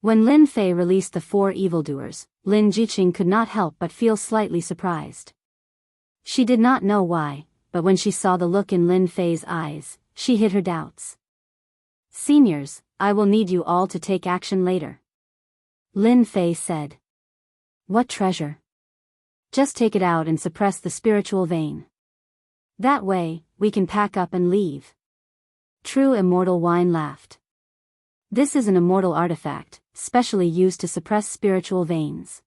When Lin Fei released the 4 evildoers, Lin Jiqing could not help but feel slightly surprised. She did not know why, but when she saw the look in Lin Fei's eyes, she hid her doubts. Seniors, I will need you all to take action later. Lin Fei said. What treasure? Just take it out and suppress the spiritual vein. That way, we can pack up and leave. True Immortal Wine laughed. This is an immortal artifact, specially used to suppress spiritual veins.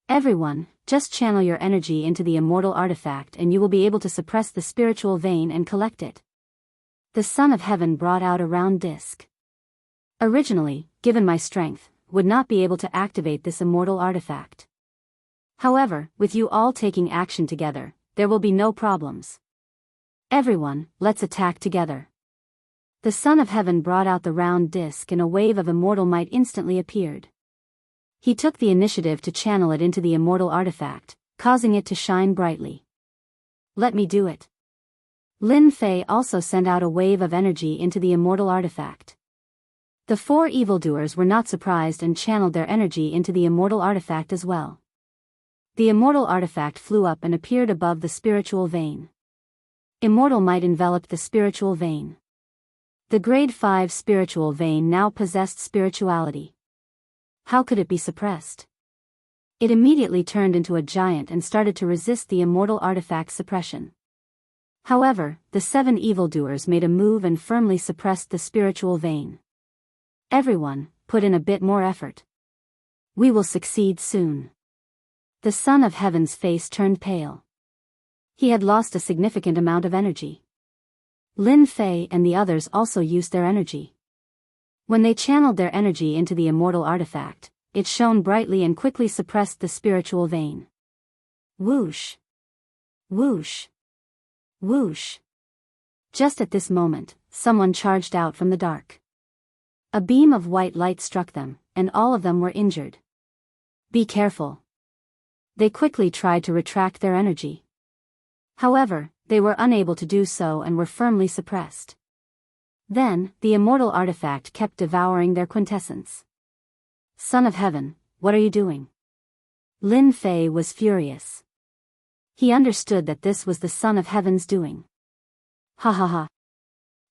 Everyone, just channel your energy into the immortal artifact and you will be able to suppress the spiritual vein and collect it. The Son of Heaven brought out a round disc. Originally, given my strength, would not be able to activate this immortal artifact. However, with you all taking action together, there will be no problems. Everyone, let's attack together. The Son of Heaven brought out the round disc and a wave of immortal might instantly appeared. He took the initiative to channel it into the immortal artifact, causing it to shine brightly. Let me do it. Lin Fei also sent out a wave of energy into the immortal artifact. The 4 evildoers were not surprised and channeled their energy into the immortal artifact as well. The immortal artifact flew up and appeared above the spiritual vein. Immortal might enveloped the spiritual vein. The grade 5 spiritual vein now possessed spirituality. How could it be suppressed? It immediately turned into a giant and started to resist the immortal artifact's suppression. However, the 7 evildoers made a move and firmly suppressed the spiritual vein. Everyone, put in a bit more effort. We will succeed soon. The Son of Heaven's face turned pale. He had lost a significant amount of energy. Lin Fei and the others also used their energy. When they channeled their energy into the immortal artifact, it shone brightly and quickly suppressed the spiritual vein. Whoosh! Whoosh! Whoosh! Just at this moment, someone charged out from the dark. A beam of white light struck them, and all of them were injured. Be careful. They quickly tried to retract their energy. However, they were unable to do so and were firmly suppressed. Then, the immortal artifact kept devouring their quintessence. Son of Heaven, what are you doing? Lin Fei was furious. He understood that this was the Son of Heaven's doing. Ha ha ha.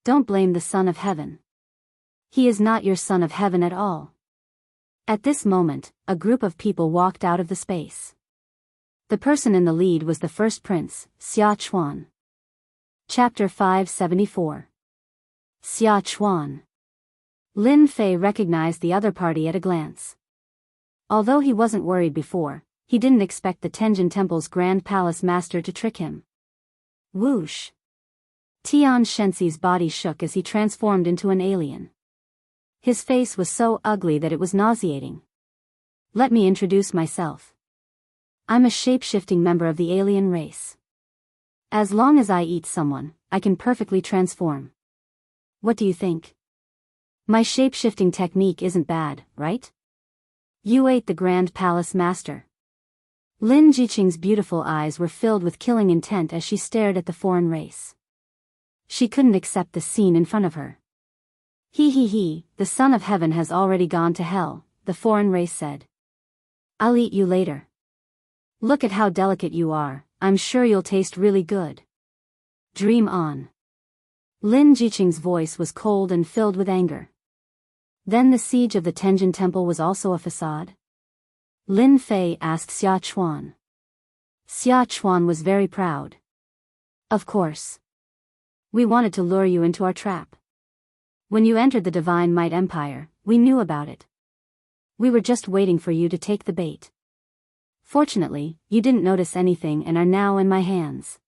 Don't blame the Son of Heaven. He is not your Son of Heaven at all. At this moment, a group of people walked out of the space. The person in the lead was the first prince, Xia Chuan. Chapter 574. Xia Chuan. Lin Fei recognized the other party at a glance. Although he wasn't worried before, he didn't expect the Tenjin Temple's Grand Palace Master to trick him. Whoosh! Tian Shenxi's body shook as he transformed into an alien. His face was so ugly that it was nauseating. Let me introduce myself. I'm a shape-shifting member of the alien race. As long as I eat someone, I can perfectly transform. What do you think? My shape-shifting technique isn't bad, right? You ate the Grand Palace Master. Lin Jiqing's beautiful eyes were filled with killing intent as she stared at the foreign race. She couldn't accept the scene in front of her. He, the Son of Heaven has already gone to hell, the foreign race said. I'll eat you later. Look at how delicate you are, I'm sure you'll taste really good. Dream on. Lin Jiqing's voice was cold and filled with anger. Then the siege of the Tenjin Temple was also a facade? Lin Fei asked Xia Chuan. Xia Chuan was very proud. Of course. We wanted to lure you into our trap. When you entered the Divine Might Empire, we knew about it. We were just waiting for you to take the bait. Fortunately, you didn't notice anything and are now in my hands.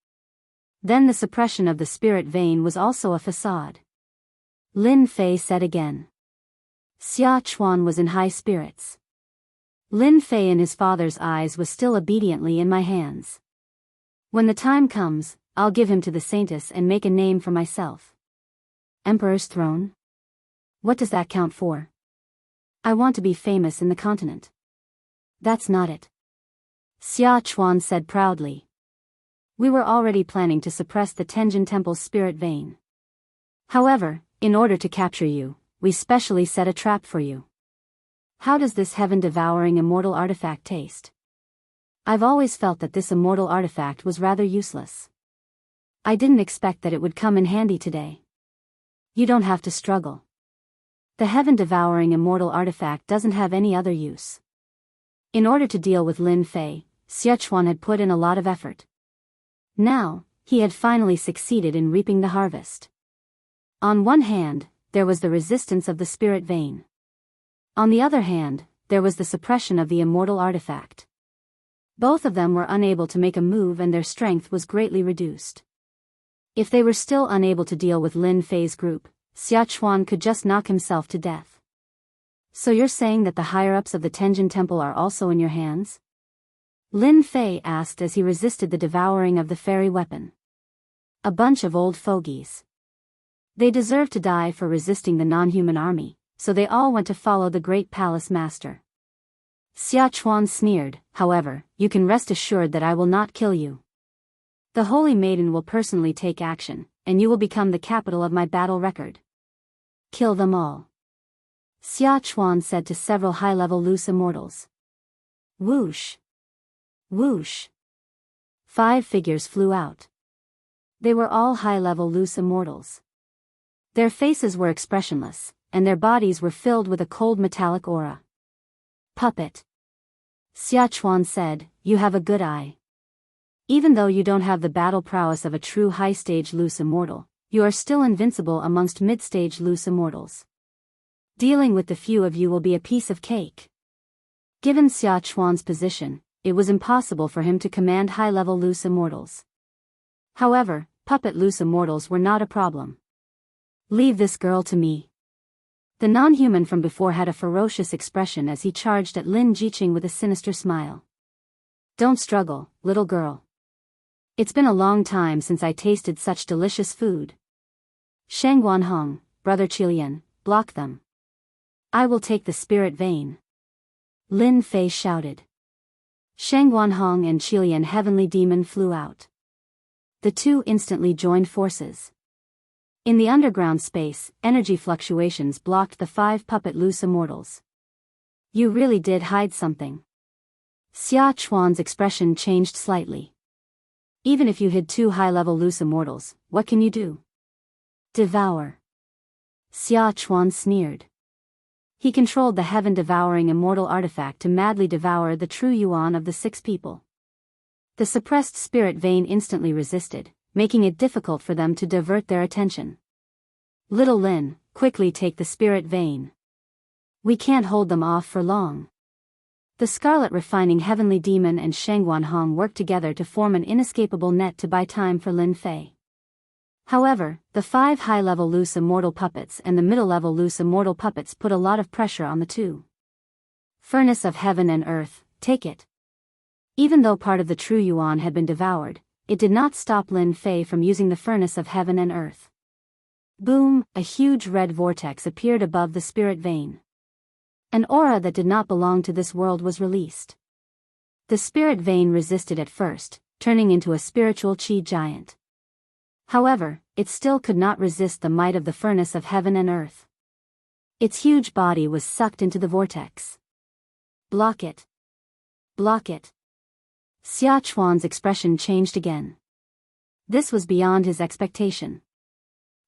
Then the suppression of the spirit vein was also a facade. Lin Fei said again. Xia Chuan was in high spirits. Lin Fei in his father's eyes was still obediently in my hands. When the time comes, I'll give him to the Saintess and make a name for myself. Emperor's throne? What does that count for? I want to be famous in the continent. That's not it. Xia Chuan said proudly. We were already planning to suppress the Tenjin Temple's spirit vein. However, in order to capture you, we specially set a trap for you. How does this heaven-devouring immortal artifact taste? I've always felt that this immortal artifact was rather useless. I didn't expect that it would come in handy today. You don't have to struggle. The heaven-devouring immortal artifact doesn't have any other use. In order to deal with Lin Fei, Xia Chuan had put in a lot of effort. Now, he had finally succeeded in reaping the harvest. On one hand, there was the resistance of the spirit vein. On the other hand, there was the suppression of the immortal artifact. Both of them were unable to make a move and their strength was greatly reduced. If they were still unable to deal with Lin Fei's group, Xia Chuan could just knock himself to death. So you're saying that the higher-ups of the Tenjin Temple are also in your hands? Lin Fei asked as he resisted the devouring of the fairy weapon. A bunch of old fogies. They deserved to die for resisting the non-human army, so they all went to follow the great palace master. Xia Chuan sneered, however, you can rest assured that I will not kill you. The Holy Maiden will personally take action, and you will become the capital of my battle record. Kill them all. Xia Chuan said to several high-level loose immortals. Whoosh! Whoosh! 5 figures flew out. They were all high-level loose immortals. Their faces were expressionless, and their bodies were filled with a cold metallic aura. Puppet. Xia Chuan said, you have a good eye. Even though you don't have the battle prowess of a true high-stage loose immortal, you are still invincible amongst mid-stage loose immortals. Dealing with the few of you will be a piece of cake. Given Xia Chuan's position, it was impossible for him to command high-level loose immortals. However, puppet loose immortals were not a problem. Leave this girl to me. The non-human from before had a ferocious expression as he charged at Lin Jiqing with a sinister smile. Don't struggle, little girl. It's been a long time since I tasted such delicious food. Sheng Guanhong, Brother Qilian, block them. I will take the spirit vein. Lin Fei shouted. Sheng Guanhong and Qilian heavenly demon flew out. The two instantly joined forces. In the underground space, energy fluctuations blocked the 5 puppet loose immortals. You really did hide something. Xia Chuan's expression changed slightly. Even if you hid 2 high-level loose immortals, what can you do? Devour. Xia Chuan sneered. He controlled the heaven-devouring immortal artifact to madly devour the true yuan of the 6 people. The suppressed spirit vein instantly resisted, making it difficult for them to divert their attention. Little Lin, quickly take the spirit vein. We can't hold them off for long. The Scarlet Refining Heavenly Demon and Sheng Guanhong worked together to form an inescapable net to buy time for Lin Fei. However, the 5 high-level loose immortal puppets and the middle-level loose immortal puppets put a lot of pressure on the 2. Furnace of heaven and earth, take it. Even though part of the true Yuan had been devoured, it did not stop Lin Fei from using the furnace of heaven and earth. Boom, a huge red vortex appeared above the spirit vein. An aura that did not belong to this world was released. The spirit vein resisted at first, turning into a spiritual chi giant. However, it still could not resist the might of the furnace of heaven and earth. Its huge body was sucked into the vortex. Block it. Block it. Xia Chuan's expression changed again. This was beyond his expectation.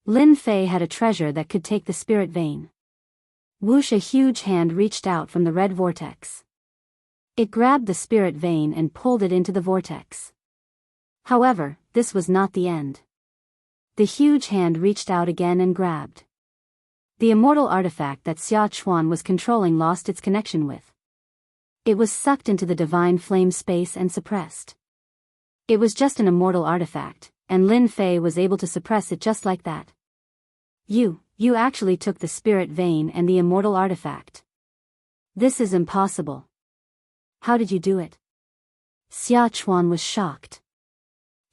Lin Fei had a treasure that could take the spirit vein. Whoosh! A huge hand reached out from the red vortex. It grabbed the spirit vein and pulled it into the vortex. However, this was not the end. The huge hand reached out again and grabbed. The immortal artifact that Xia Chuan was controlling lost its connection with. It was sucked into the divine flame space and suppressed. It was just an immortal artifact, and Lin Fei was able to suppress it just like that. You actually took the spirit vein and the immortal artifact. This is impossible. How did you do it? Xia Chuan was shocked.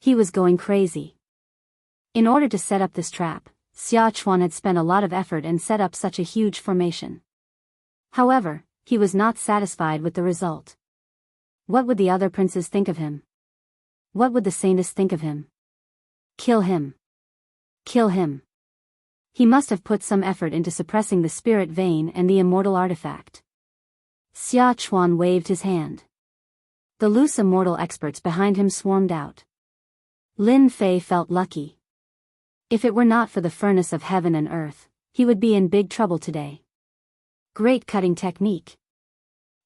He was going crazy. In order to set up this trap, Xia Chuan had spent a lot of effort and set up such a huge formation. However, he was not satisfied with the result. What would the other princes think of him? What would the saintess think of him? Kill him. Kill him. He must have put some effort into suppressing the spirit vein and the immortal artifact. Xia Chuan waved his hand. The loose immortal experts behind him swarmed out. Lin Fei felt lucky. If it were not for the furnace of heaven and earth, he would be in big trouble today. Great cutting technique.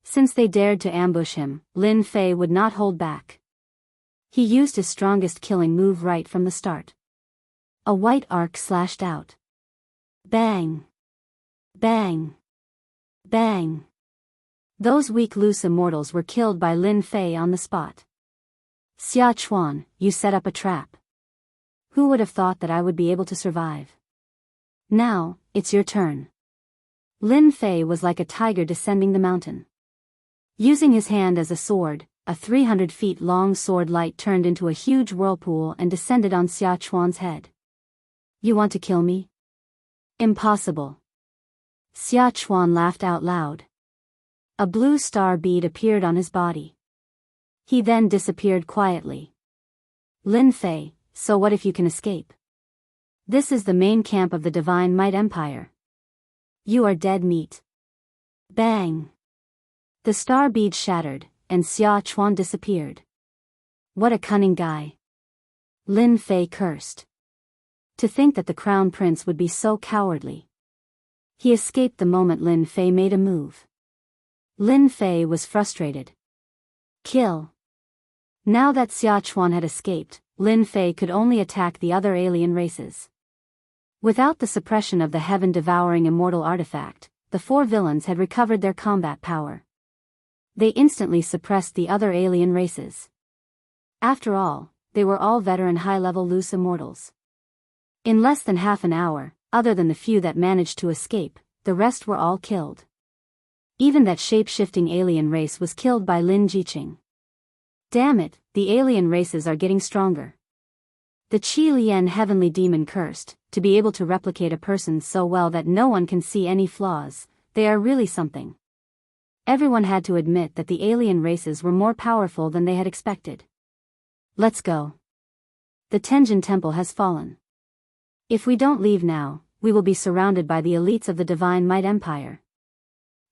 Since they dared to ambush him, Lin Fei would not hold back. He used his strongest killing move right from the start. A white arc slashed out. Bang! Bang! Bang! Those weak loose immortals were killed by Lin Fei on the spot. Xia Chuan, you set up a trap. Who would have thought that I would be able to survive? Now, it's your turn. Lin Fei was like a tiger descending the mountain. Using his hand as a sword, a 300 feet long sword light turned into a huge whirlpool and descended on Xia Chuan's head. You want to kill me? Impossible. Xia Chuan laughed out loud. A blue star bead appeared on his body. He then disappeared quietly. Lin Fei, so what if you can escape? This is the main camp of the Divine Might Empire. You are dead meat. Bang! The star bead shattered, and Xia Chuan disappeared. What a cunning guy. Lin Fei cursed. To think that the crown prince would be so cowardly. He escaped the moment Lin Fei made a move. Lin Fei was frustrated. Kill. Now that Xia Chuan had escaped, Lin Fei could only attack the other alien races. Without the suppression of the heaven-devouring immortal artifact, the 4 villains had recovered their combat power. They instantly suppressed the other alien races. After all, they were all veteran high-level loose immortals. In less than half an hour, other than the few that managed to escape, the rest were all killed. Even that shape-shifting alien race was killed by Lin Jiqing. Damn it, the alien races are getting stronger. The Qi Lian heavenly demon cursed, to be able to replicate a person so well that no one can see any flaws, they are really something. Everyone had to admit that the alien races were more powerful than they had expected. Let's go. The Tenjin Temple has fallen. If we don't leave now, we will be surrounded by the elites of the Divine Might Empire.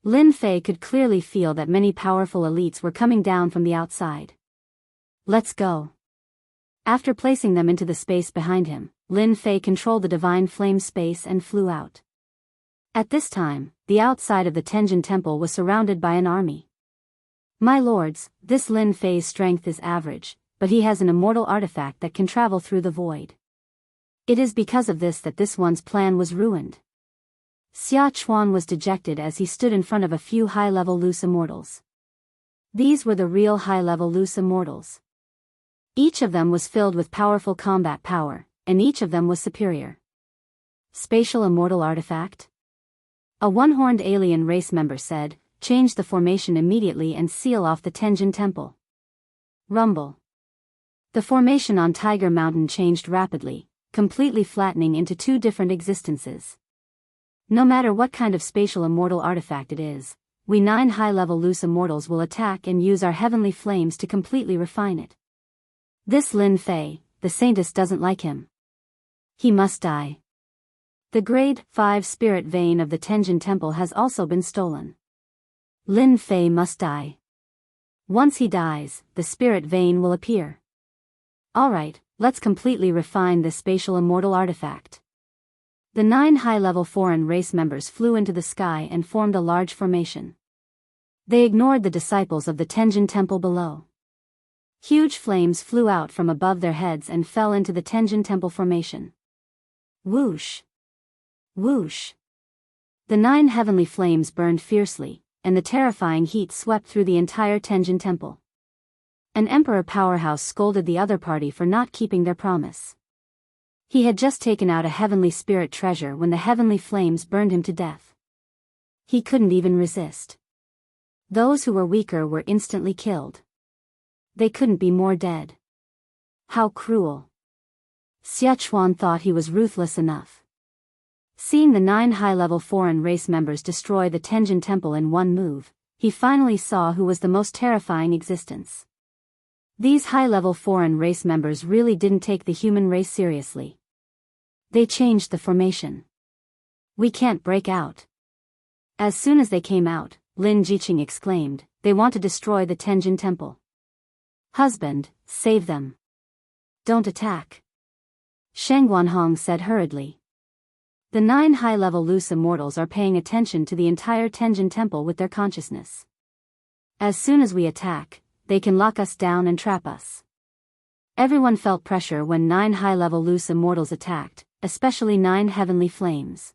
Lin Fei could clearly feel that many powerful elites were coming down from the outside. Let's go. After placing them into the space behind him, Lin Fei controlled the divine flame space and flew out. At this time, the outside of the Tenjin Temple was surrounded by an army. My lords, this Lin Fei's strength is average, but he has an immortal artifact that can travel through the void. It is because of this that this one's plan was ruined. Xia Chuan was dejected as he stood in front of a few high-level loose immortals. These were the real high-level loose immortals. Each of them was filled with powerful combat power, and each of them was superior. Spatial immortal artifact? A one-horned alien race member said, change the formation immediately and seal off the Tenjin Temple. Rumble. The formation on Tiger Mountain changed rapidly, completely flattening into two different existences. No matter what kind of spatial immortal artifact it is, we 9 high-level loose immortals will attack and use our heavenly flames to completely refine it. This Lin Fei, the saintess, doesn't like him. He must die. The grade 5 spirit vein of the Tenjin Temple has also been stolen. Lin Fei must die. Once he dies, the spirit vein will appear. Alright, let's completely refine this spatial immortal artifact. The 9 high-level foreign race members flew into the sky and formed a large formation. They ignored the disciples of the Tenjin Temple below. Huge flames flew out from above their heads and fell into the Tenjin Temple formation. Whoosh! Whoosh! The 9 heavenly flames burned fiercely, and the terrifying heat swept through the entire Tenjin Temple. An emperor powerhouse scolded the other party for not keeping their promise. He had just taken out a heavenly spirit treasure when the heavenly flames burned him to death. He couldn't even resist. Those who were weaker were instantly killed. They couldn't be more dead. How cruel. Xie thought he was ruthless enough. Seeing the 9 high-level foreign race members destroy the Tenjin Temple in one move, he finally saw who was the most terrifying existence. These high-level foreign race members really didn't take the human race seriously. They changed the formation. We can't break out. As soon as they came out, Lin Jiqing exclaimed, they want to destroy the Tenjin Temple. Husband, save them. Don't attack. Sheng Guanhong said hurriedly. The 9 high-level loose immortals are paying attention to the entire Tenjin Temple with their consciousness. As soon as we attack, they can lock us down and trap us. Everyone felt pressure when 9 high-level loose immortals attacked, especially 9 heavenly flames.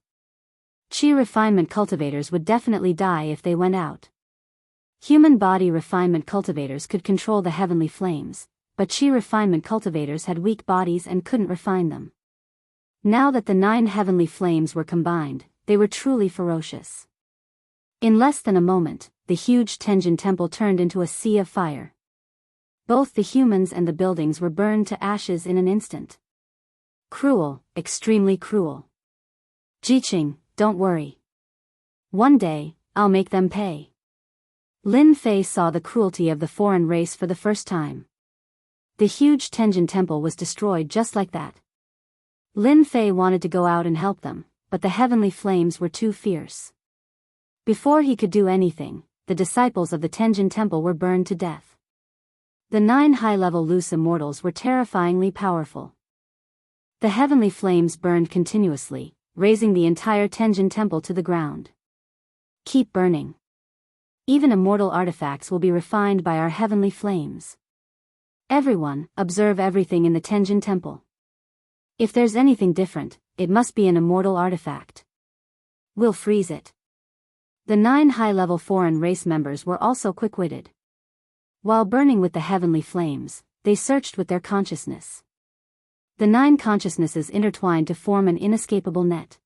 Qi refinement cultivators would definitely die if they went out. Human body refinement cultivators could control the heavenly flames, but Qi refinement cultivators had weak bodies and couldn't refine them. Now that the 9 heavenly flames were combined, they were truly ferocious. In less than a moment, the huge Tenjin Temple turned into a sea of fire. Both the humans and the buildings were burned to ashes in an instant. Cruel, extremely cruel. Jiqing, don't worry. One day, I'll make them pay. Lin Fei saw the cruelty of the foreign race for the first time. The huge Tenjin Temple was destroyed just like that. Lin Fei wanted to go out and help them, but the heavenly flames were too fierce. Before he could do anything, the disciples of the Tenjin Temple were burned to death. The 9 high-level loose immortals were terrifyingly powerful. The heavenly flames burned continuously, raising the entire Tenjin Temple to the ground. Keep burning. Even immortal artifacts will be refined by our heavenly flames. Everyone, observe everything in the Tenjin Temple. If there's anything different, it must be an immortal artifact. We'll freeze it. The 9 high-level foreign race members were also quick-witted. While burning with the heavenly flames, they searched with their consciousness. The 9 consciousnesses intertwined to form an inescapable net.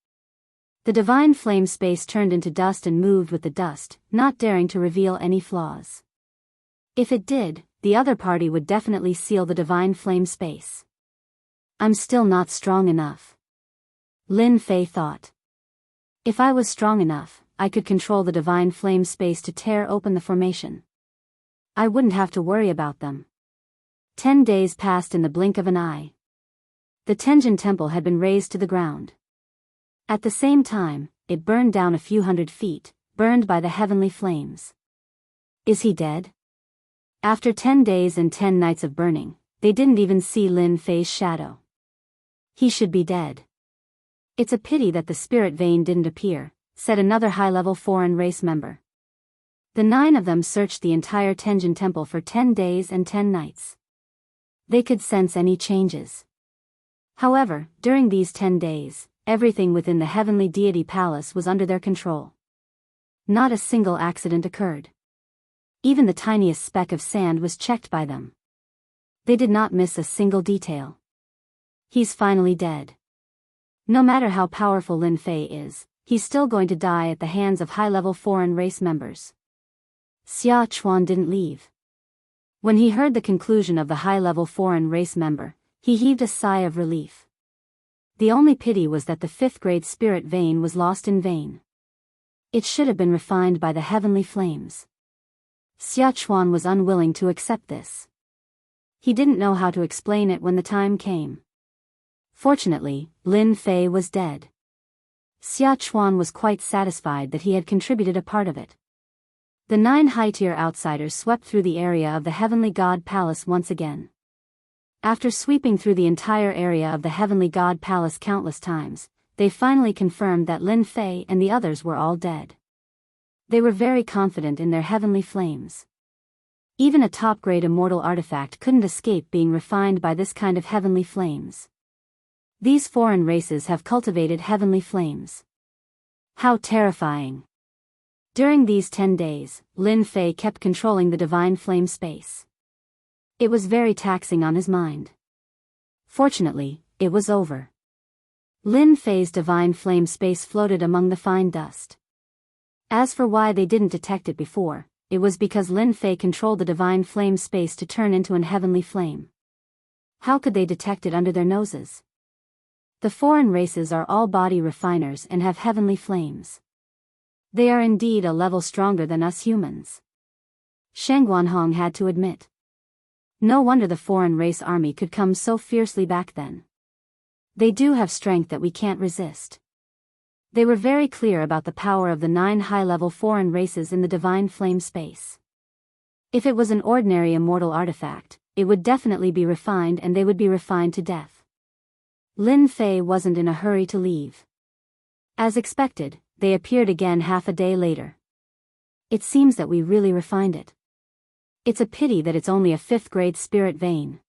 The divine flame space turned into dust and moved with the dust, not daring to reveal any flaws. If it did, the other party would definitely seal the divine flame space. I'm still not strong enough. Lin Fei thought. If I was strong enough, I could control the divine flame space to tear open the formation. I wouldn't have to worry about them. 10 days passed in the blink of an eye. The Tenjin Temple had been razed to the ground. At the same time, it burned down a few hundred feet, burned by the heavenly flames. Is he dead? After 10 days and 10 nights of burning, they didn't even see Lin Fei's shadow. He should be dead. It's a pity that the spirit vein didn't appear, said another high-level foreign race member. The 9 of them searched the entire Tenjin Temple for 10 days and 10 nights. They could sense any changes. However, during these 10 days, everything within the heavenly deity palace was under their control. Not a single accident occurred. Even the tiniest speck of sand was checked by them. They did not miss a single detail. He's finally dead. No matter how powerful Lin Fei is, he's still going to die at the hands of high-level foreign race members. Xia Chuan didn't leave. When he heard the conclusion of the high-level foreign race member, he heaved a sigh of relief. The only pity was that the 5th grade spirit vein was lost in vain. It should have been refined by the heavenly flames. Xia Chuan was unwilling to accept this. He didn't know how to explain it when the time came. Fortunately, Lin Fei was dead. Xia Chuan was quite satisfied that he had contributed a part of it. The 9 high-tier outsiders swept through the area of the Heavenly God Palace once again. After sweeping through the entire area of the Heavenly God Palace countless times, they finally confirmed that Lin Fei and the others were all dead. They were very confident in their heavenly flames. Even a top-grade immortal artifact couldn't escape being refined by this kind of heavenly flames. These foreign races have cultivated heavenly flames. How terrifying! During these 10 days, Lin Fei kept controlling the divine flame space. It was very taxing on his mind. Fortunately, it was over. Lin Fei's divine flame space floated among the fine dust. As for why they didn't detect it before, it was because Lin Fei controlled the divine flame space to turn into an heavenly flame. How could they detect it under their noses? The foreign races are all body refiners and have heavenly flames. They are indeed a level stronger than us humans. Shang Guanhong had to admit. No wonder the foreign race army could come so fiercely back then. They do have strength that we can't resist. They were very clear about the power of the 9 high-level foreign races in the divine flame space. If it was an ordinary immortal artifact, it would definitely be refined and they would be refined to death. Lin Fei wasn't in a hurry to leave. As expected, they appeared again half a day later. It seems that we really refined it. It's a pity that it's only a 5th grade spirit vein.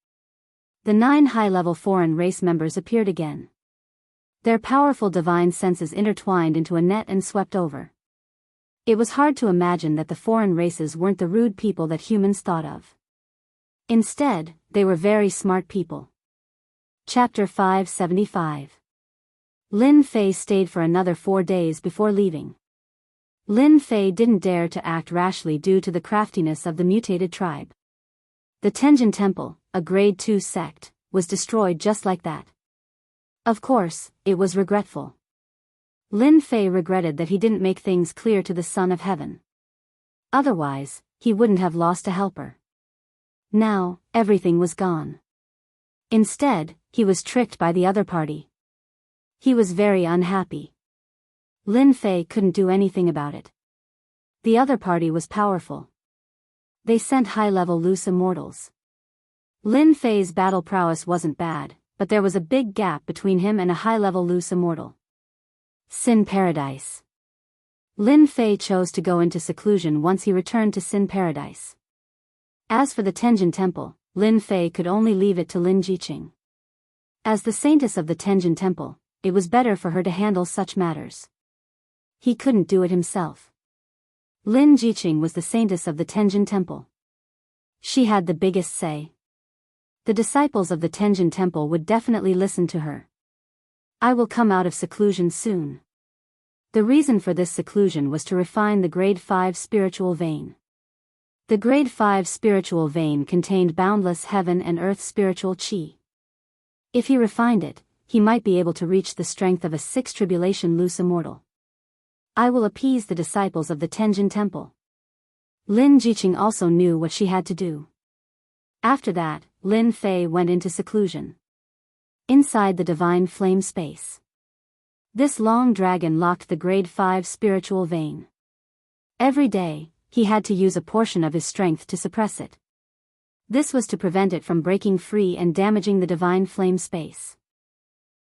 The 9 high-level foreign race members appeared again. Their powerful divine senses intertwined into a net and swept over. It was hard to imagine that the foreign races weren't the rude people that humans thought of. Instead, they were very smart people. Chapter 575. Lin Fei stayed for another 4 days before leaving. Lin Fei didn't dare to act rashly due to the craftiness of the mutated tribe. The Tenjin Temple, a grade 2 sect, was destroyed just like that. Of course, it was regretful. Lin Fei regretted that he didn't make things clear to the Son of Heaven. Otherwise, he wouldn't have lost a helper. Now, everything was gone. Instead, he was tricked by the other party. He was very unhappy. Lin Fei couldn't do anything about it. The other party was powerful. They sent high-level loose immortals. Lin Fei's battle prowess wasn't bad, but there was a big gap between him and a high-level loose immortal. Sin Paradise. Lin Fei chose to go into seclusion once he returned to Sin Paradise. As for the Tenjin Temple, Lin Fei could only leave it to Lin Jiqing. As the saintess of the Tenjin Temple, it was better for her to handle such matters. He couldn't do it himself. Lin Jiqing was the saintess of the Tenjin Temple. She had the biggest say. The disciples of the Tenjin Temple would definitely listen to her. I will come out of seclusion soon. The reason for this seclusion was to refine the grade 5 spiritual vein. The grade 5 spiritual vein contained boundless heaven and earth spiritual qi. If he refined it, he might be able to reach the strength of a 6 tribulation loose immortal. I will appease the disciples of the Tenjin Temple. Lin Jiqing also knew what she had to do. After that, Lin Fei went into seclusion. Inside the divine flame space. This long dragon locked the grade 5 spiritual vein. Every day, he had to use a portion of his strength to suppress it. This was to prevent it from breaking free and damaging the divine flame space.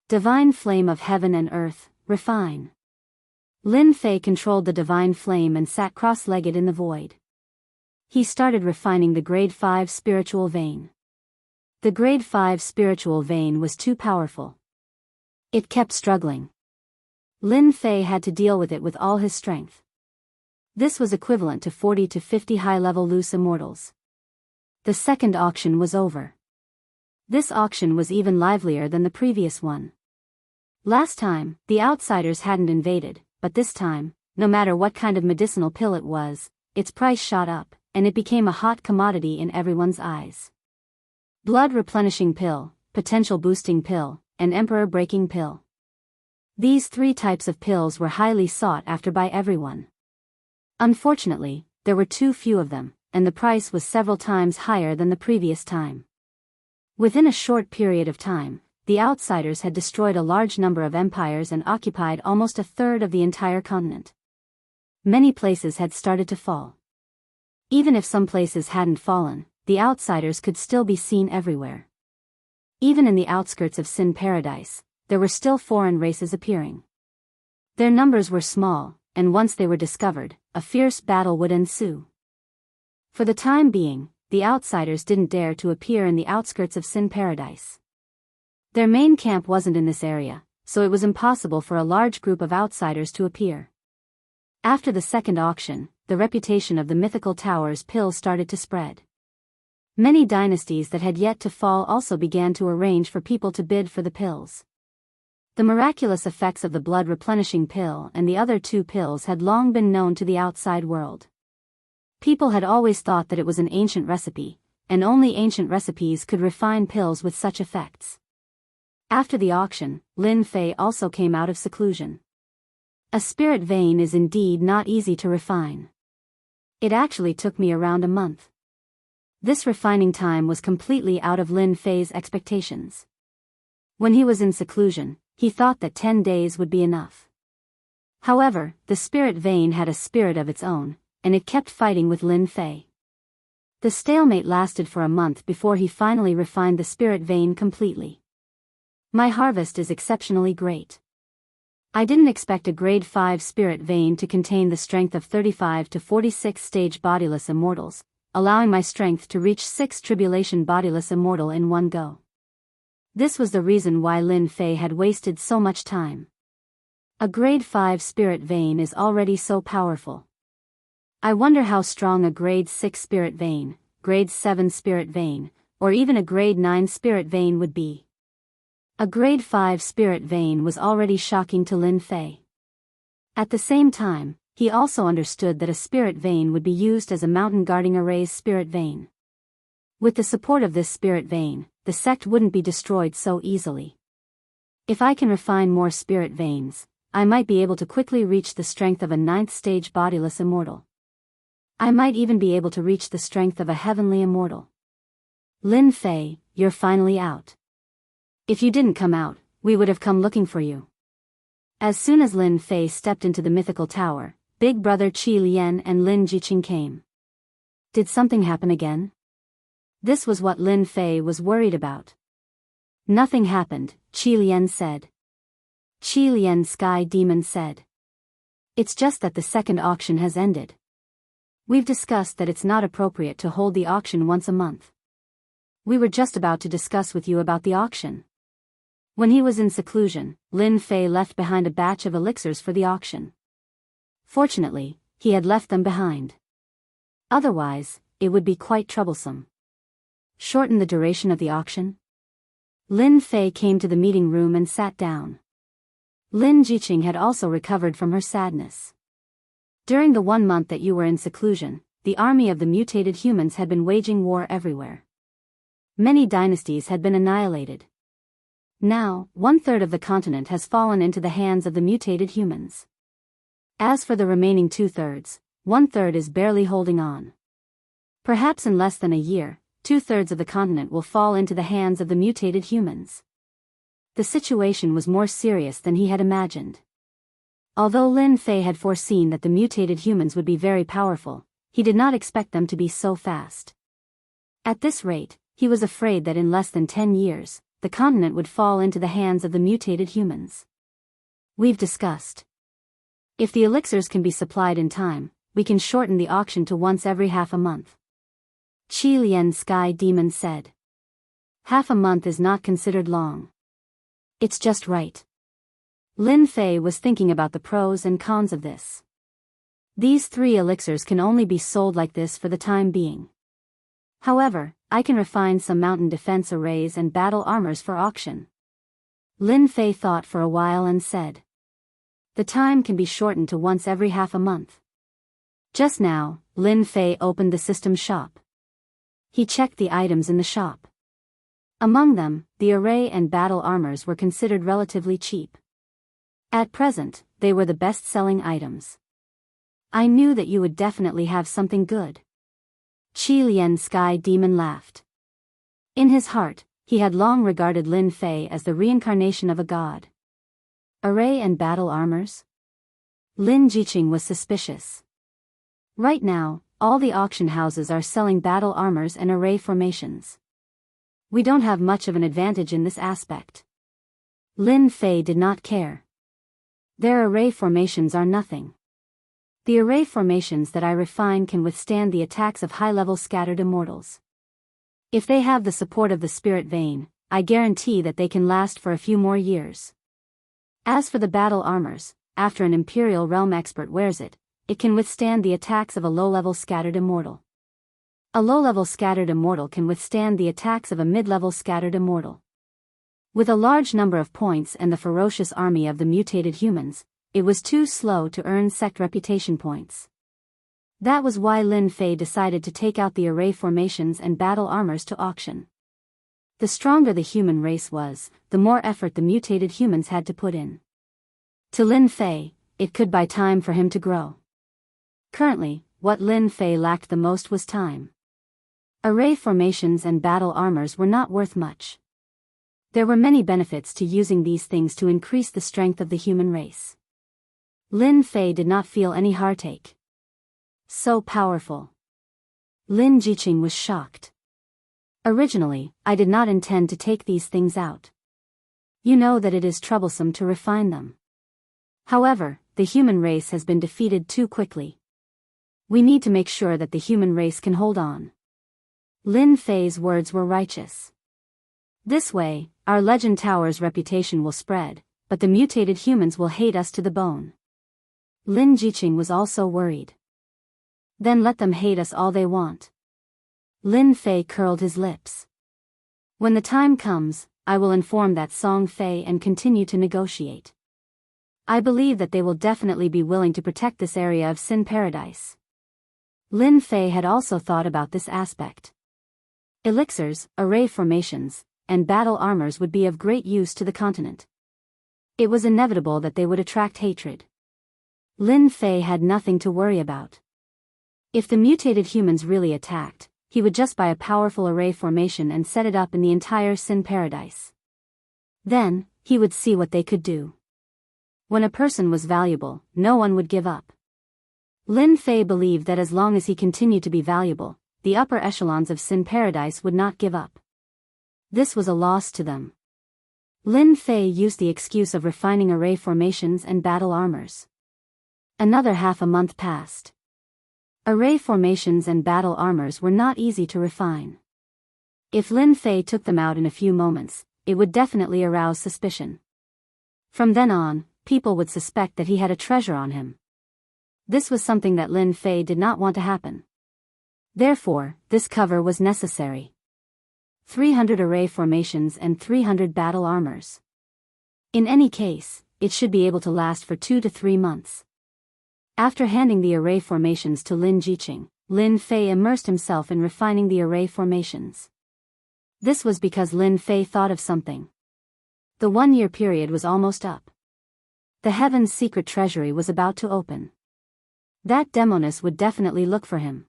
Divine flame of heaven and earth, refine. Lin Fei controlled the divine flame and sat cross-legged in the void. He started refining the grade 5 spiritual vein. The grade 5 spiritual vein was too powerful. It kept struggling. Lin Fei had to deal with it with all his strength. This was equivalent to 40 to 50 high-level loose immortals. The second auction was over. This auction was even livelier than the previous one. Last time, the outsiders hadn't invaded, but this time, no matter what kind of medicinal pill it was, its price shot up, and it became a hot commodity in everyone's eyes. Blood replenishing pill, potential boosting pill, and emperor breaking pill. These three types of pills were highly sought after by everyone. Unfortunately, there were too few of them, and the price was several times higher than the previous time. Within a short period of time, the outsiders had destroyed a large number of empires and occupied almost a third of the entire continent. Many places had started to fall. Even if some places hadn't fallen, the outsiders could still be seen everywhere. Even in the outskirts of Sin Paradise, there were still foreign races appearing. Their numbers were small, and once they were discovered, a fierce battle would ensue. For the time being, the outsiders didn't dare to appear in the outskirts of Sin Paradise. Their main camp wasn't in this area, so it was impossible for a large group of outsiders to appear. After the second auction, the reputation of the mythical tower's pill started to spread. Many dynasties that had yet to fall also began to arrange for people to bid for the pills. The miraculous effects of the blood replenishing pill and the other two pills had long been known to the outside world. People had always thought that it was an ancient recipe, and only ancient recipes could refine pills with such effects. After the auction, Lin Fei also came out of seclusion. A spirit vein is indeed not easy to refine. It actually took me around a month. This refining time was completely out of Lin Fei's expectations. When he was in seclusion, he thought that 10 days would be enough. However, the spirit vein had a spirit of its own, and it kept fighting with Lin Fei. The stalemate lasted for a month before he finally refined the spirit vein completely. My harvest is exceptionally great. I didn't expect a grade 5 spirit vein to contain the strength of 35 to 46 stage bodiless immortals, allowing my strength to reach 6 tribulation bodiless immortal in one go. This was the reason why Lin Fei had wasted so much time. A grade 5 spirit vein is already so powerful. I wonder how strong a grade 6 spirit vein, grade 7 spirit vein, or even a grade 9 spirit vein would be. A grade 5 spirit vein was already shocking to Lin Fei. At the same time, he also understood that a spirit vein would be used as a mountain guarding array's spirit vein. With the support of this spirit vein, the sect wouldn't be destroyed so easily. If I can refine more spirit veins, I might be able to quickly reach the strength of a 9th stage bodiless immortal. I might even be able to reach the strength of a heavenly immortal. Lin Fei, you're finally out. If you didn't come out, we would have come looking for you. As soon as Lin Fei stepped into the mythical tower, Big Brother Qi Lian and Lin Jiqing came. Did something happen again? This was what Lin Fei was worried about. Nothing happened, Qi Lian said. Qi Lian Sky Demon said. It's just that the second auction has ended. We've discussed that it's not appropriate to hold the auction once a month. We were just about to discuss with you about the auction. When he was in seclusion, Lin Fei left behind a batch of elixirs for the auction. Fortunately, he had left them behind. Otherwise, it would be quite troublesome. Shorten the duration of the auction? Lin Fei came to the meeting room and sat down. Lin Jiqing had also recovered from her sadness. During the 1 month that you were in seclusion, the army of the mutated humans had been waging war everywhere. Many dynasties had been annihilated. Now, 1/3 of the continent has fallen into the hands of the mutated humans. As for the remaining 2/3, 1/3 is barely holding on. Perhaps in less than a year, 2/3 of the continent will fall into the hands of the mutated humans. The situation was more serious than he had imagined. Although Lin Fei had foreseen that the mutated humans would be very powerful, he did not expect them to be so fast. At this rate, he was afraid that in less than 10 years, the continent would fall into the hands of the mutated humans. We've discussed. If the elixirs can be supplied in time, we can shorten the auction to once every half a month. Qi Lian Sky Demon said. Half a month is not considered long. It's just right. Lin Fei was thinking about the pros and cons of this. These 3 elixirs can only be sold like this for the time being. However, I can refine some mountain defense arrays and battle armors for auction. Lin Fei thought for a while and said. The time can be shortened to once every half a month. Just now, Lin Fei opened the system shop. He checked the items in the shop. Among them, the array and battle armors were considered relatively cheap. At present, they were the best-selling items. I knew that you would definitely have something good. Qi Lian Sky Demon laughed. In his heart, he had long regarded Lin Fei as the reincarnation of a god. Array and battle armors? Lin Jiqing was suspicious. Right now, all the auction houses are selling battle armors and array formations. We don't have much of an advantage in this aspect. Lin Fei did not care. Their array formations are nothing. The array formations that I refine can withstand the attacks of high-level scattered immortals. If they have the support of the spirit vein, I guarantee that they can last for a few more years. As for the battle armors, after an Imperial Realm expert wears it, it can withstand the attacks of a low-level scattered immortal. A low-level scattered immortal can withstand the attacks of a mid-level scattered immortal. With a large number of points and the ferocious army of the mutated humans, it was too slow to earn sect reputation points. That was why Lin Fei decided to take out the array formations and battle armors to auction. The stronger the human race was, the more effort the mutated humans had to put in. To Lin Fei, it could buy time for him to grow. Currently, what Lin Fei lacked the most was time. Array formations and battle armors were not worth much. There were many benefits to using these things to increase the strength of the human race. Lin Fei did not feel any heartache. So powerful. Lin Jiqing was shocked. Originally, I did not intend to take these things out. You know that it is troublesome to refine them. However, the human race has been defeated too quickly. We need to make sure that the human race can hold on. Lin Fei's words were righteous. This way, our Legend Tower's reputation will spread, but the mutated humans will hate us to the bone. Lin Jiqing was also worried. Then let them hate us all they want. Lin Fei curled his lips. When the time comes, I will inform that Song Fei and continue to negotiate. I believe that they will definitely be willing to protect this area of Sin Paradise. Lin Fei had also thought about this aspect. Elixirs, array formations, and battle armors would be of great use to the continent. It was inevitable that they would attract hatred. Lin Fei had nothing to worry about. If the mutated humans really attacked, he would just buy a powerful array formation and set it up in the entire Sin Paradise. Then, he would see what they could do. When a person was valuable, no one would give up. Lin Fei believed that as long as he continued to be valuable, the upper echelons of Sin Paradise would not give up. This was a loss to them. Lin Fei used the excuse of refining array formations and battle armors. Another half a month passed. Array formations and battle armors were not easy to refine. If Lin Fei took them out in a few moments, it would definitely arouse suspicion. From then on, people would suspect that he had a treasure on him. This was something that Lin Fei did not want to happen. Therefore, this cover was necessary. 300 array formations and 300 battle armors. In any case, it should be able to last for 2 to 3 months. After handing the array formations to Lin Jiqing, Lin Fei immersed himself in refining the array formations. This was because Lin Fei thought of something. The 1-year period was almost up. The Heaven's secret treasury was about to open. That Demoness would definitely look for him.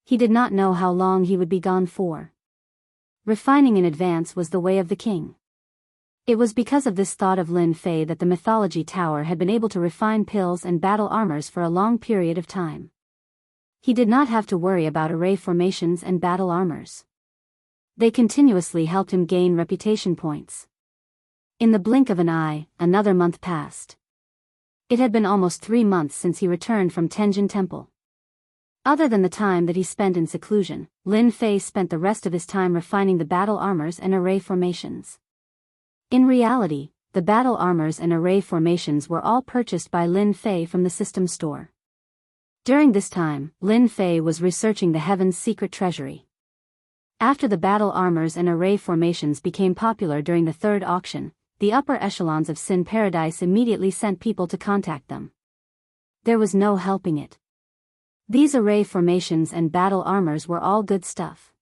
He did not know how long he would be gone for. Refining in advance was the way of the king. It was because of this thought of Lin Fei that the Mythology Tower had been able to refine pills and battle armors for a long period of time. He did not have to worry about array formations and battle armors. They continuously helped him gain reputation points. In the blink of an eye, another month passed. It had been almost 3 months since he returned from Tenjin Temple. Other than the time that he spent in seclusion, Lin Fei spent the rest of his time refining the battle armors and array formations. In reality, the battle armors and array formations were all purchased by Lin Fei from the system store. During this time, Lin Fei was researching the Heaven's secret treasury. After the battle armors and array formations became popular during the third auction, the upper echelons of Sin Paradise immediately sent people to contact them. There was no helping it. These array formations and battle armors were all good stuff.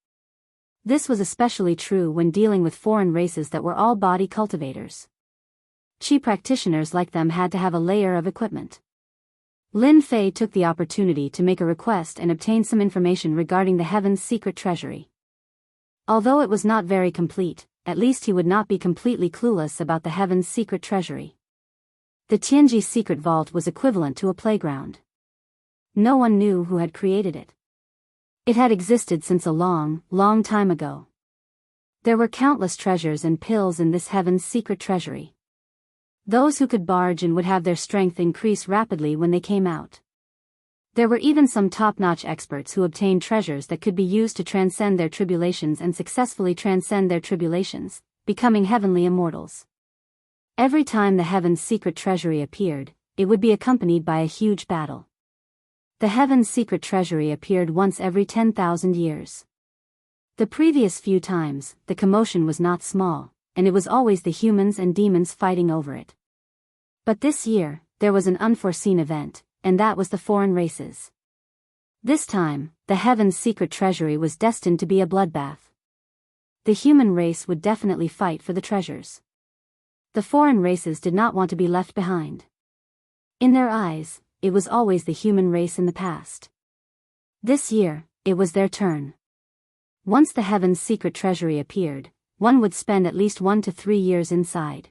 This was especially true when dealing with foreign races that were all body cultivators. Chi practitioners like them had to have a layer of equipment. Lin Fei took the opportunity to make a request and obtain some information regarding the Heaven's secret treasury. Although it was not very complete, at least he would not be completely clueless about the Heaven's secret treasury. The Tianji secret vault was equivalent to a playground. No one knew who had created it. It had existed since a long, long time ago. There were countless treasures and pills in this Heaven's secret treasury. Those who could barge in would have their strength increase rapidly when they came out. There were even some top-notch experts who obtained treasures that could be used to transcend their tribulations and successfully transcend their tribulations, becoming heavenly immortals. Every time the Heaven's secret treasury appeared, it would be accompanied by a huge battle. The Heaven's secret treasury appeared once every 10,000 years. The previous few times, the commotion was not small, and it was always the humans and demons fighting over it. But this year, there was an unforeseen event, and that was the foreign races. This time, the Heaven's secret treasury was destined to be a bloodbath. The human race would definitely fight for the treasures. The foreign races did not want to be left behind. In their eyes, it was always the human race in the past. This year, it was their turn. Once the Heaven's secret treasury appeared, one would spend at least 1 to 3 years inside.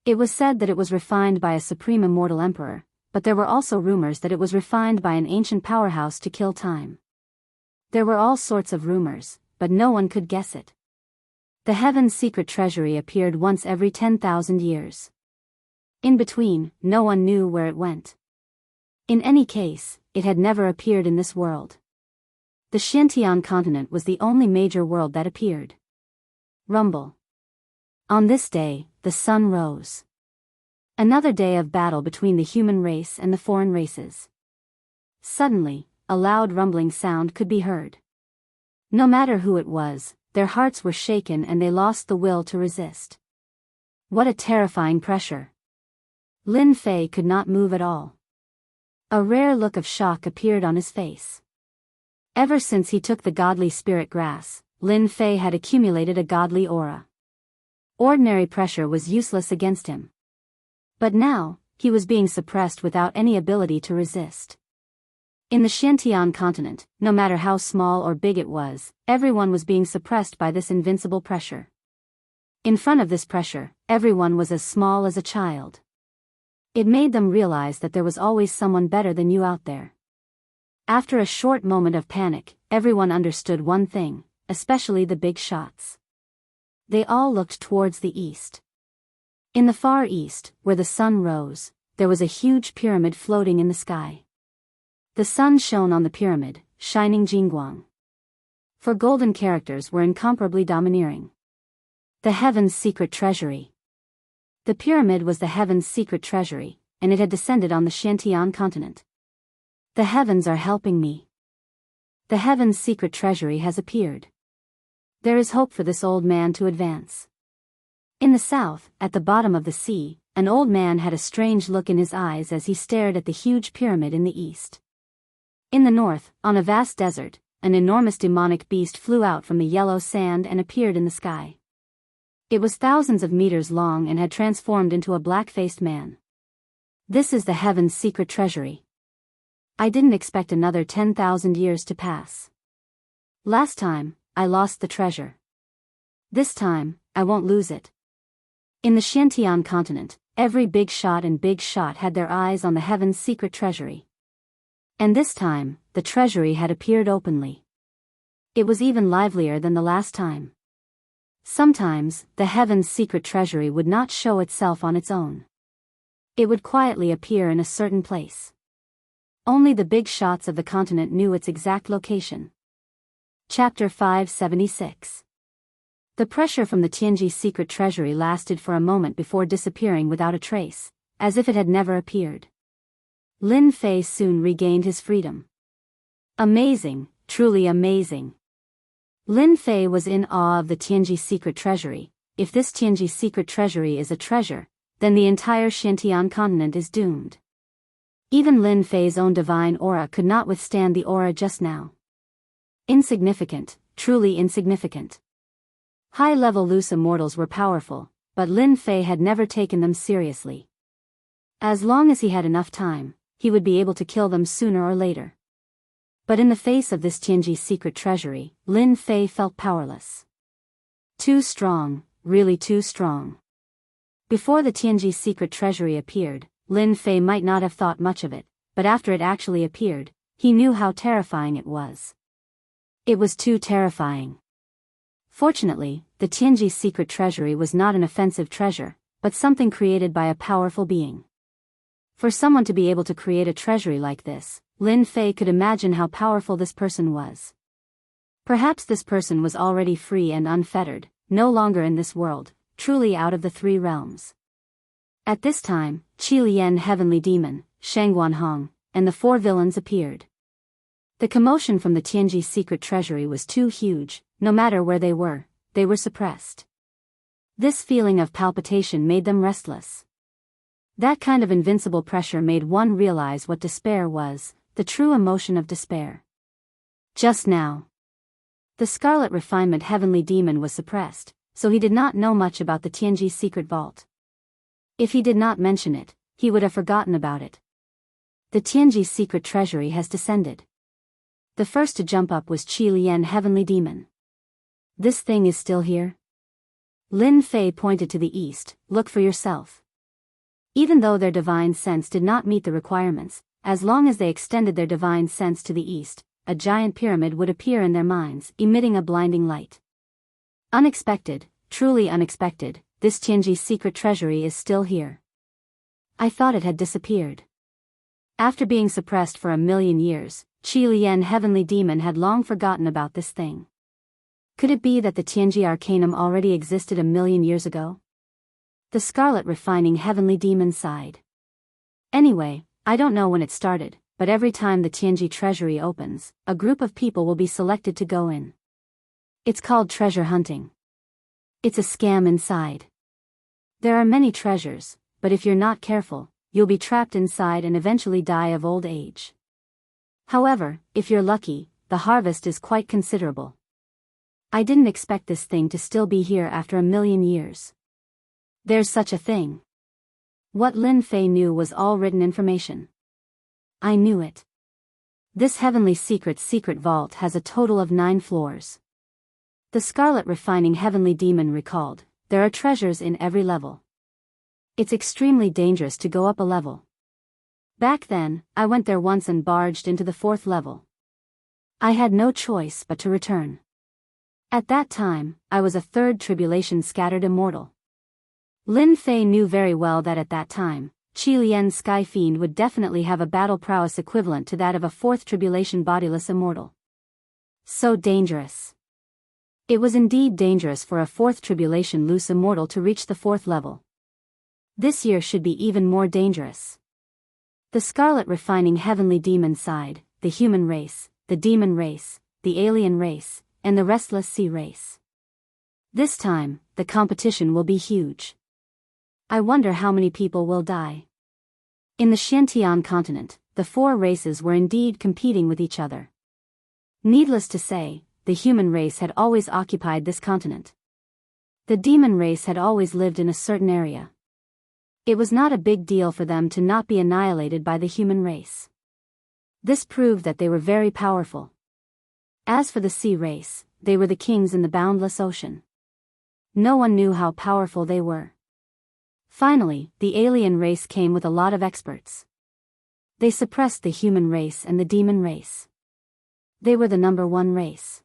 It was said that it was refined by a supreme immortal emperor, but there were also rumors that it was refined by an ancient powerhouse to kill time. There were all sorts of rumors, but no one could guess it. The Heaven's secret treasury appeared once every 10,000 years. In between, no one knew where it went. In any case, it had never appeared in this world. The Xiantian continent was the only major world that appeared. Rumble. On this day, the sun rose. Another day of battle between the human race and the foreign races. Suddenly, a loud rumbling sound could be heard. No matter who it was, their hearts were shaken and they lost the will to resist. What a terrifying pressure. Lin Fei could not move at all. A rare look of shock appeared on his face. Ever since he took the godly spirit grass, Lin Fei had accumulated a godly aura. Ordinary pressure was useless against him. But now, he was being suppressed without any ability to resist. In the Xiantian continent, no matter how small or big it was, everyone was being suppressed by this invincible pressure. In front of this pressure, everyone was as small as a child. It made them realize that there was always someone better than you out there. After a short moment of panic, everyone understood one thing, especially the big shots. They all looked towards the east. In the far east, where the sun rose, there was a huge pyramid floating in the sky. The sun shone on the pyramid, shining Jingguang. For golden characters were incomparably domineering. The Heaven's secret treasury. The pyramid was the Heaven's secret treasury, and it had descended on the Xiantian continent. The heavens are helping me. The Heaven's secret treasury has appeared. There is hope for this old man to advance. In the south, at the bottom of the sea, an old man had a strange look in his eyes as he stared at the huge pyramid in the east. In the north, on a vast desert, an enormous demonic beast flew out from the yellow sand and appeared in the sky. It was thousands of meters long and had transformed into a black-faced man. This is the Heaven's secret treasury. I didn't expect another 10,000 years to pass. Last time, I lost the treasure. This time, I won't lose it. In the Xiantian continent, every big shot had their eyes on the Heaven's secret treasury. And this time, the treasury had appeared openly. It was even livelier than the last time. Sometimes, the Heaven's secret treasury would not show itself on its own. It would quietly appear in a certain place. Only the big shots of the continent knew its exact location. Chapter 576. The pressure from the Tianji secret treasury lasted for a moment before disappearing without a trace, as if it had never appeared. Lin Fei soon regained his freedom. Amazing, truly amazing. Lin Fei was in awe of the Tianji secret treasury. If this Tianji secret treasury is a treasure, then the entire Xiantian continent is doomed. Even Lin Fei's own divine aura could not withstand the aura just now. Insignificant, truly insignificant. High-level loose immortals were powerful, but Lin Fei had never taken them seriously. As long as he had enough time, he would be able to kill them sooner or later. But in the face of this Tianji secret treasury, Lin Fei felt powerless. Too strong, really too strong. Before the Tianji secret treasury appeared, Lin Fei might not have thought much of it, but after it actually appeared, he knew how terrifying it was. It was too terrifying. Fortunately, the Tianji secret treasury was not an offensive treasure, but something created by a powerful being. For someone to be able to create a treasury like this, Lin Fei could imagine how powerful this person was. Perhaps this person was already free and unfettered, no longer in this world, truly out of the three realms. At this time, Qi Lian Heavenly Demon, Shangguan Hong, and the four villains appeared. The commotion from the Tianji secret treasury was too huge. No matter where they were suppressed. This feeling of palpitation made them restless. That kind of invincible pressure made one realize what despair was, the true emotion of despair. Just now, the Scarlet Refinement Heavenly Demon was suppressed, so he did not know much about the Tianji secret vault. If he did not mention it, he would have forgotten about it. The Tianji secret treasury has descended. The first to jump up was Qi Lian Heavenly Demon. This thing is still here? Lin Fei pointed to the east. Look for yourself. Even though their divine sense did not meet the requirements, as long as they extended their divine sense to the east, a giant pyramid would appear in their minds, emitting a blinding light. Unexpected, truly unexpected, this Tianji secret treasury is still here. I thought it had disappeared. After being suppressed for 1,000,000 years, Qi Lian Heavenly Demon had long forgotten about this thing. Could it be that the Tianji Arcanum already existed 1,000,000 years ago? The Scarlet Refining Heavenly Demon sighed. Anyway, I don't know when it started, but every time the Tianji treasury opens, a group of people will be selected to go in. It's called treasure hunting. It's a scam inside. There are many treasures, but if you're not careful, you'll be trapped inside and eventually die of old age. However, if you're lucky, the harvest is quite considerable. I didn't expect this thing to still be here after 1,000,000 years. There's such a thing. What Lin Fei knew was all written information. I knew it. This heavenly secret vault has a total of 9 floors. The Scarlet Refining Heavenly Demon recalled, there are treasures in every level. It's extremely dangerous to go up a level. Back then, I went there once and barged into the 4th level. I had no choice but to return. At that time, I was a 3rd tribulation scattered immortal. Lin Fei knew very well that at that time, Qi Lian's Sky Fiend would definitely have a battle prowess equivalent to that of a 4th tribulation bodiless immortal. So dangerous. It was indeed dangerous for a 4th tribulation loose immortal to reach the 4th level. This year should be even more dangerous. The Scarlet Refining Heavenly Demon sighed, the human race, the demon race, the alien race, and the restless sea race. This time, the competition will be huge. I wonder how many people will die. In the Xiantian continent, the 4 races were indeed competing with each other. Needless to say, the human race had always occupied this continent. The demon race had always lived in a certain area. It was not a big deal for them to not be annihilated by the human race. This proved that they were very powerful. As for the sea race, they were the kings in the boundless ocean. No one knew how powerful they were. Finally, the alien race came with a lot of experts. They suppressed the human race and the demon race. They were the #1 race.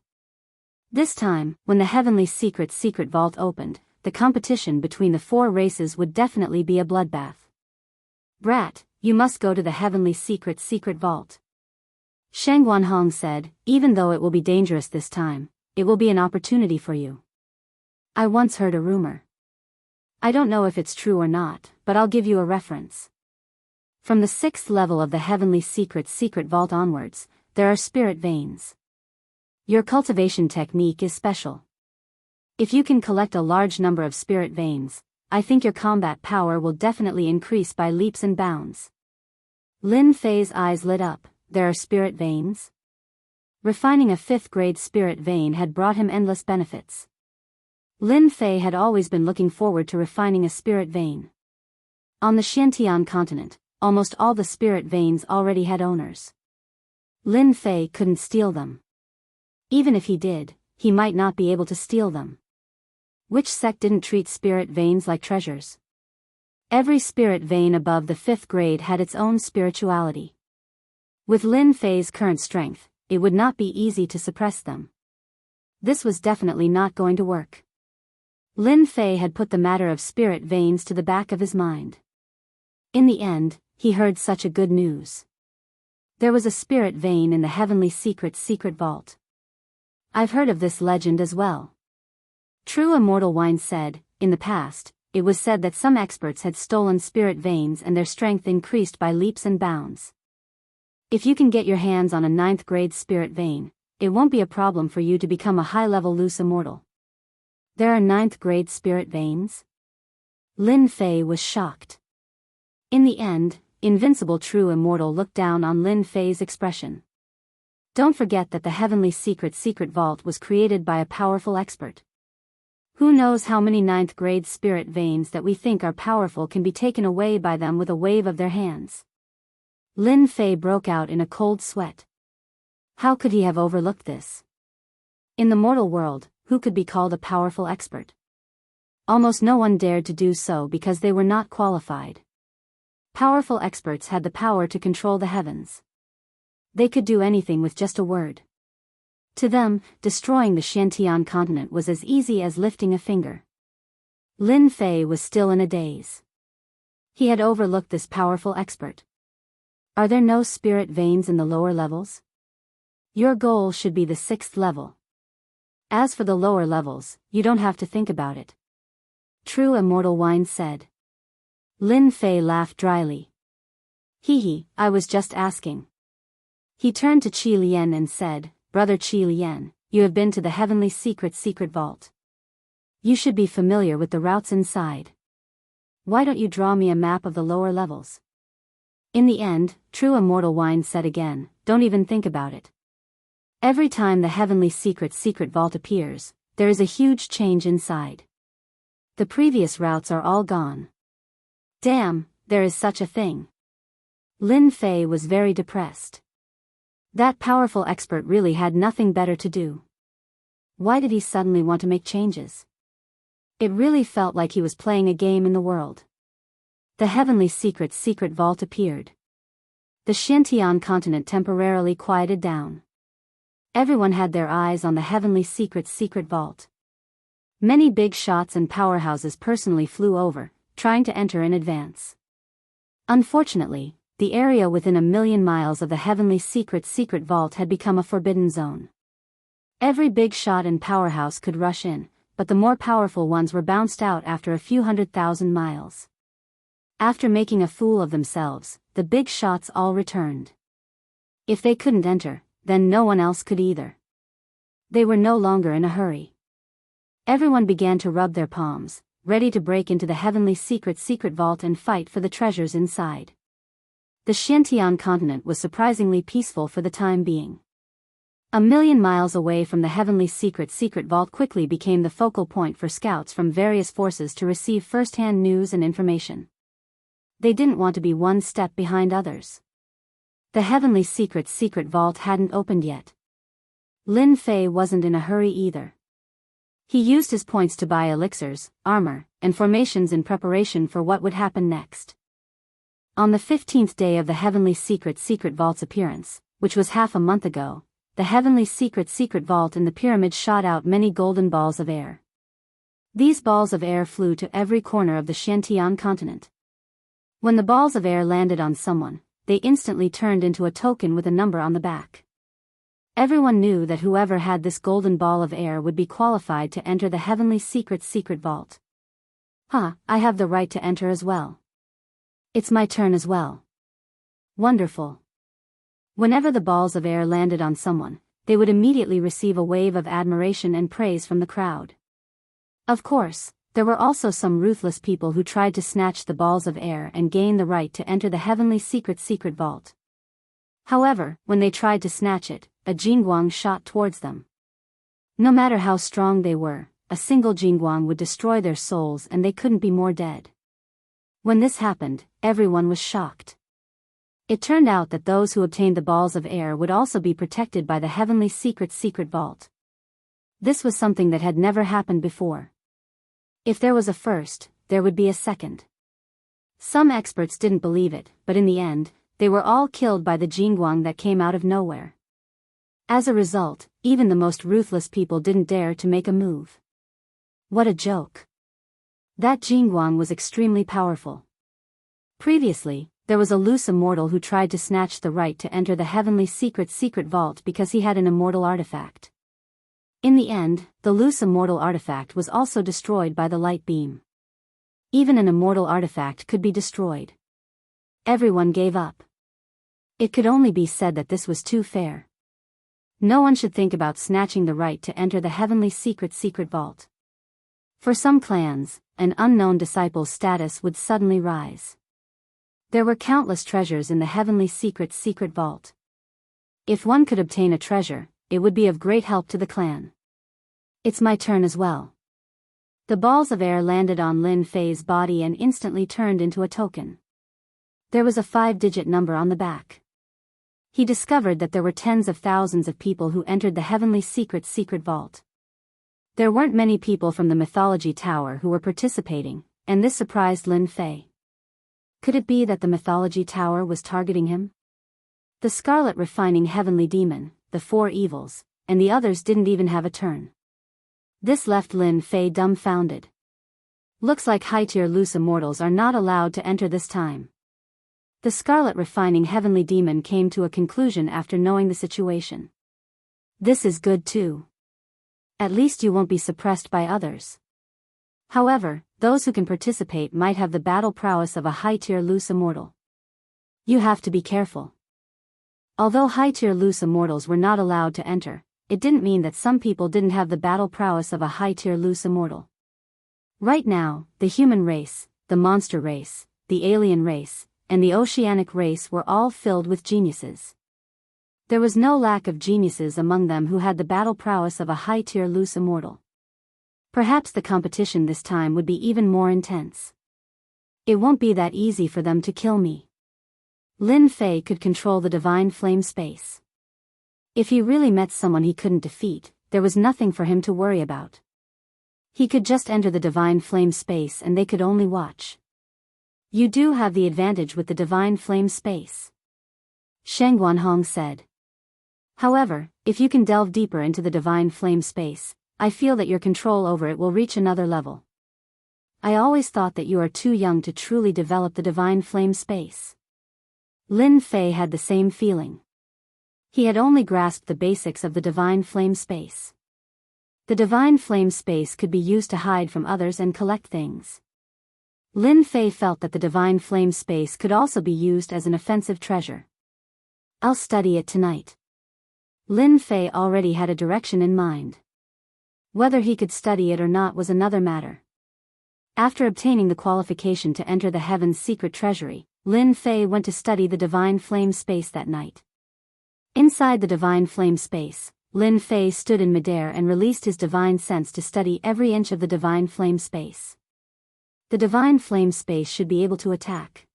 This time, when the heavenly secret vault opened, the competition between the 4 races would definitely be a bloodbath. Brat, you must go to the heavenly secret vault. Shangguan Hong said, even though it will be dangerous this time, it will be an opportunity for you. I once heard a rumor. I don't know if it's true or not, but I'll give you a reference. From the 6th level of the heavenly secret vault onwards, there are spirit veins. Your cultivation technique is special. If you can collect a large number of spirit veins, I think your combat power will definitely increase by leaps and bounds. Lin Fei's eyes lit up. There are spirit veins? Refining a 5th grade spirit vein had brought him endless benefits. Lin Fei had always been looking forward to refining a spirit vein. On the Xiantian continent, almost all the spirit veins already had owners. Lin Fei couldn't steal them. Even if he did, he might not be able to steal them. Which sect didn't treat spirit veins like treasures? Every spirit vein above the 5th grade had its own spirituality. With Lin Fei's current strength, it would not be easy to suppress them. This was definitely not going to work. Lin Fei had put the matter of spirit veins to the back of his mind. In the end, he heard such a good news. There was a spirit vein in the heavenly secret vault. I've heard of this legend as well. True Immortal Wine said, in the past, it was said that some experts had stolen spirit veins and their strength increased by leaps and bounds. If you can get your hands on a 9th grade spirit vein, it won't be a problem for you to become a high-level loose immortal. There are 9th grade spirit veins? Lin Fei was shocked. In the end, Invincible True Immortal looked down on Lin Fei's expression. Don't forget that the heavenly secret vault was created by a powerful expert. Who knows how many 9th grade spirit veins that we think are powerful can be taken away by them with a wave of their hands. Lin Fei broke out in a cold sweat. How could he have overlooked this? In the mortal world, who could be called a powerful expert? Almost no one dared to do so because they were not qualified. Powerful experts had the power to control the heavens. They could do anything with just a word. To them, destroying the Xiantian continent was as easy as lifting a finger. Lin Fei was still in a daze. He had overlooked this powerful expert. Are there no spirit veins in the lower levels? Your goal should be the 6th level. As for the lower levels, you don't have to think about it. True Immortal Wine said. Lin Fei laughed dryly. Hee, I was just asking. He turned to Qi Lian and said, Brother Qi Lian, you have been to the heavenly secret vault. You should be familiar with the routes inside. Why don't you draw me a map of the lower levels? In the end, True Immortal Wine said again, don't even think about it. Every time the heavenly secret vault appears, there is a huge change inside. The previous routes are all gone. Damn, there is such a thing. Lin Fei was very depressed. That powerful expert really had nothing better to do. Why did he suddenly want to make changes? It really felt like he was playing a game in the world. The heavenly secret vault appeared. The Xiantian continent temporarily quieted down. Everyone had their eyes on the heavenly secret vault. Many big shots and powerhouses personally flew over, trying to enter in advance. Unfortunately, the area within 1,000,000 miles of the heavenly secret vault had become a forbidden zone. Every big shot and powerhouse could rush in, but the more powerful ones were bounced out after a few 100,000 miles. After making a fool of themselves, the big shots all returned. If they couldn't enter, then no one else could either. They were no longer in a hurry. Everyone began to rub their palms, ready to break into the heavenly secret vault and fight for the treasures inside. The Xiantian continent was surprisingly peaceful for the time being. 1,000,000 miles away from the heavenly secret vault quickly became the focal point for scouts from various forces to receive first-hand news and information. They didn't want to be one step behind others. The heavenly secret vault hadn't opened yet. Lin Fei wasn't in a hurry either. He used his points to buy elixirs, armor, and formations in preparation for what would happen next. On the 15th day of the heavenly secret vault's appearance, which was half a month ago, the heavenly secret vault in the pyramid shot out many golden balls of air. These balls of air flew to every corner of the Xiantian continent. When the balls of air landed on someone, they instantly turned into a token with a number on the back. Everyone knew that whoever had this golden ball of air would be qualified to enter the heavenly secret vault. I have the right to enter as well. It's my turn as well. Wonderful. Whenever the balls of air landed on someone, they would immediately receive a wave of admiration and praise from the crowd. Of course, there were also some ruthless people who tried to snatch the balls of air and gain the right to enter the heavenly secret vault. However, when they tried to snatch it, a Jingguang shot towards them. No matter how strong they were, a single Jingguang would destroy their souls and they couldn't be more dead. When this happened, everyone was shocked. It turned out that those who obtained the balls of air would also be protected by the heavenly secret vault. This was something that had never happened before. If there was a first, there would be a second. Some experts didn't believe it, but in the end, they were all killed by the Jingguang that came out of nowhere. As a result, even the most ruthless people didn't dare to make a move. What a joke. That Jingguang was extremely powerful. Previously, there was a loose immortal who tried to snatch the right to enter the heavenly secret vault because he had an immortal artifact. In the end, the loose immortal artifact was also destroyed by the light beam. Even an immortal artifact could be destroyed. Everyone gave up. It could only be said that this was too fair. No one should think about snatching the right to enter the heavenly secret vault. For some clans, an unknown disciple's status would suddenly rise. There were countless treasures in the heavenly secret vault. If one could obtain a treasure, it would be of great help to the clan. It's my turn as well. The balls of air landed on Lin Fei's body and instantly turned into a token. There was a 5-digit number on the back. He discovered that there were tens of thousands of people who entered the heavenly secret vault. There weren't many people from the mythology tower who were participating, and this surprised Lin Fei. Could it be that the mythology tower was targeting him? The scarlet refining heavenly demon, the 4 evils, and the others didn't even have a turn. This left Lin Fei dumbfounded. Looks like high-tier loose immortals are not allowed to enter this time. The scarlet refining heavenly demon came to a conclusion after knowing the situation. This is good too. At least you won't be suppressed by others. However, those who can participate might have the battle prowess of a high-tier loose immortal. You have to be careful. Although high-tier loose immortals were not allowed to enter, it didn't mean that some people didn't have the battle prowess of a high-tier loose immortal. Right now, the human race, the monster race, the alien race, and the oceanic race were all filled with geniuses. There was no lack of geniuses among them who had the battle prowess of a high-tier loose immortal. Perhaps the competition this time would be even more intense. It won't be that easy for them to kill me. Lin Fei could control the divine flame space. If he really met someone he couldn't defeat, there was nothing for him to worry about. He could just enter the divine flame space and they could only watch. You do have the advantage with the divine flame space, Sheng Guanhong said. However, if you can delve deeper into the divine flame space, I feel that your control over it will reach another level. I always thought that you are too young to truly develop the divine flame space. Lin Fei had the same feeling. He had only grasped the basics of the divine flame space. The divine flame space could be used to hide from others and collect things. Lin Fei felt that the divine flame space could also be used as an offensive treasure. I'll study it tonight. Lin Fei already had a direction in mind. Whether he could study it or not was another matter. After obtaining the qualification to enter the Heaven's secret treasury, Lin Fei went to study the divine flame space that night. Inside the divine flame space, Lin Fei stood in midair and released his divine sense to study every inch of the divine flame space. The divine flame space should be able to attack.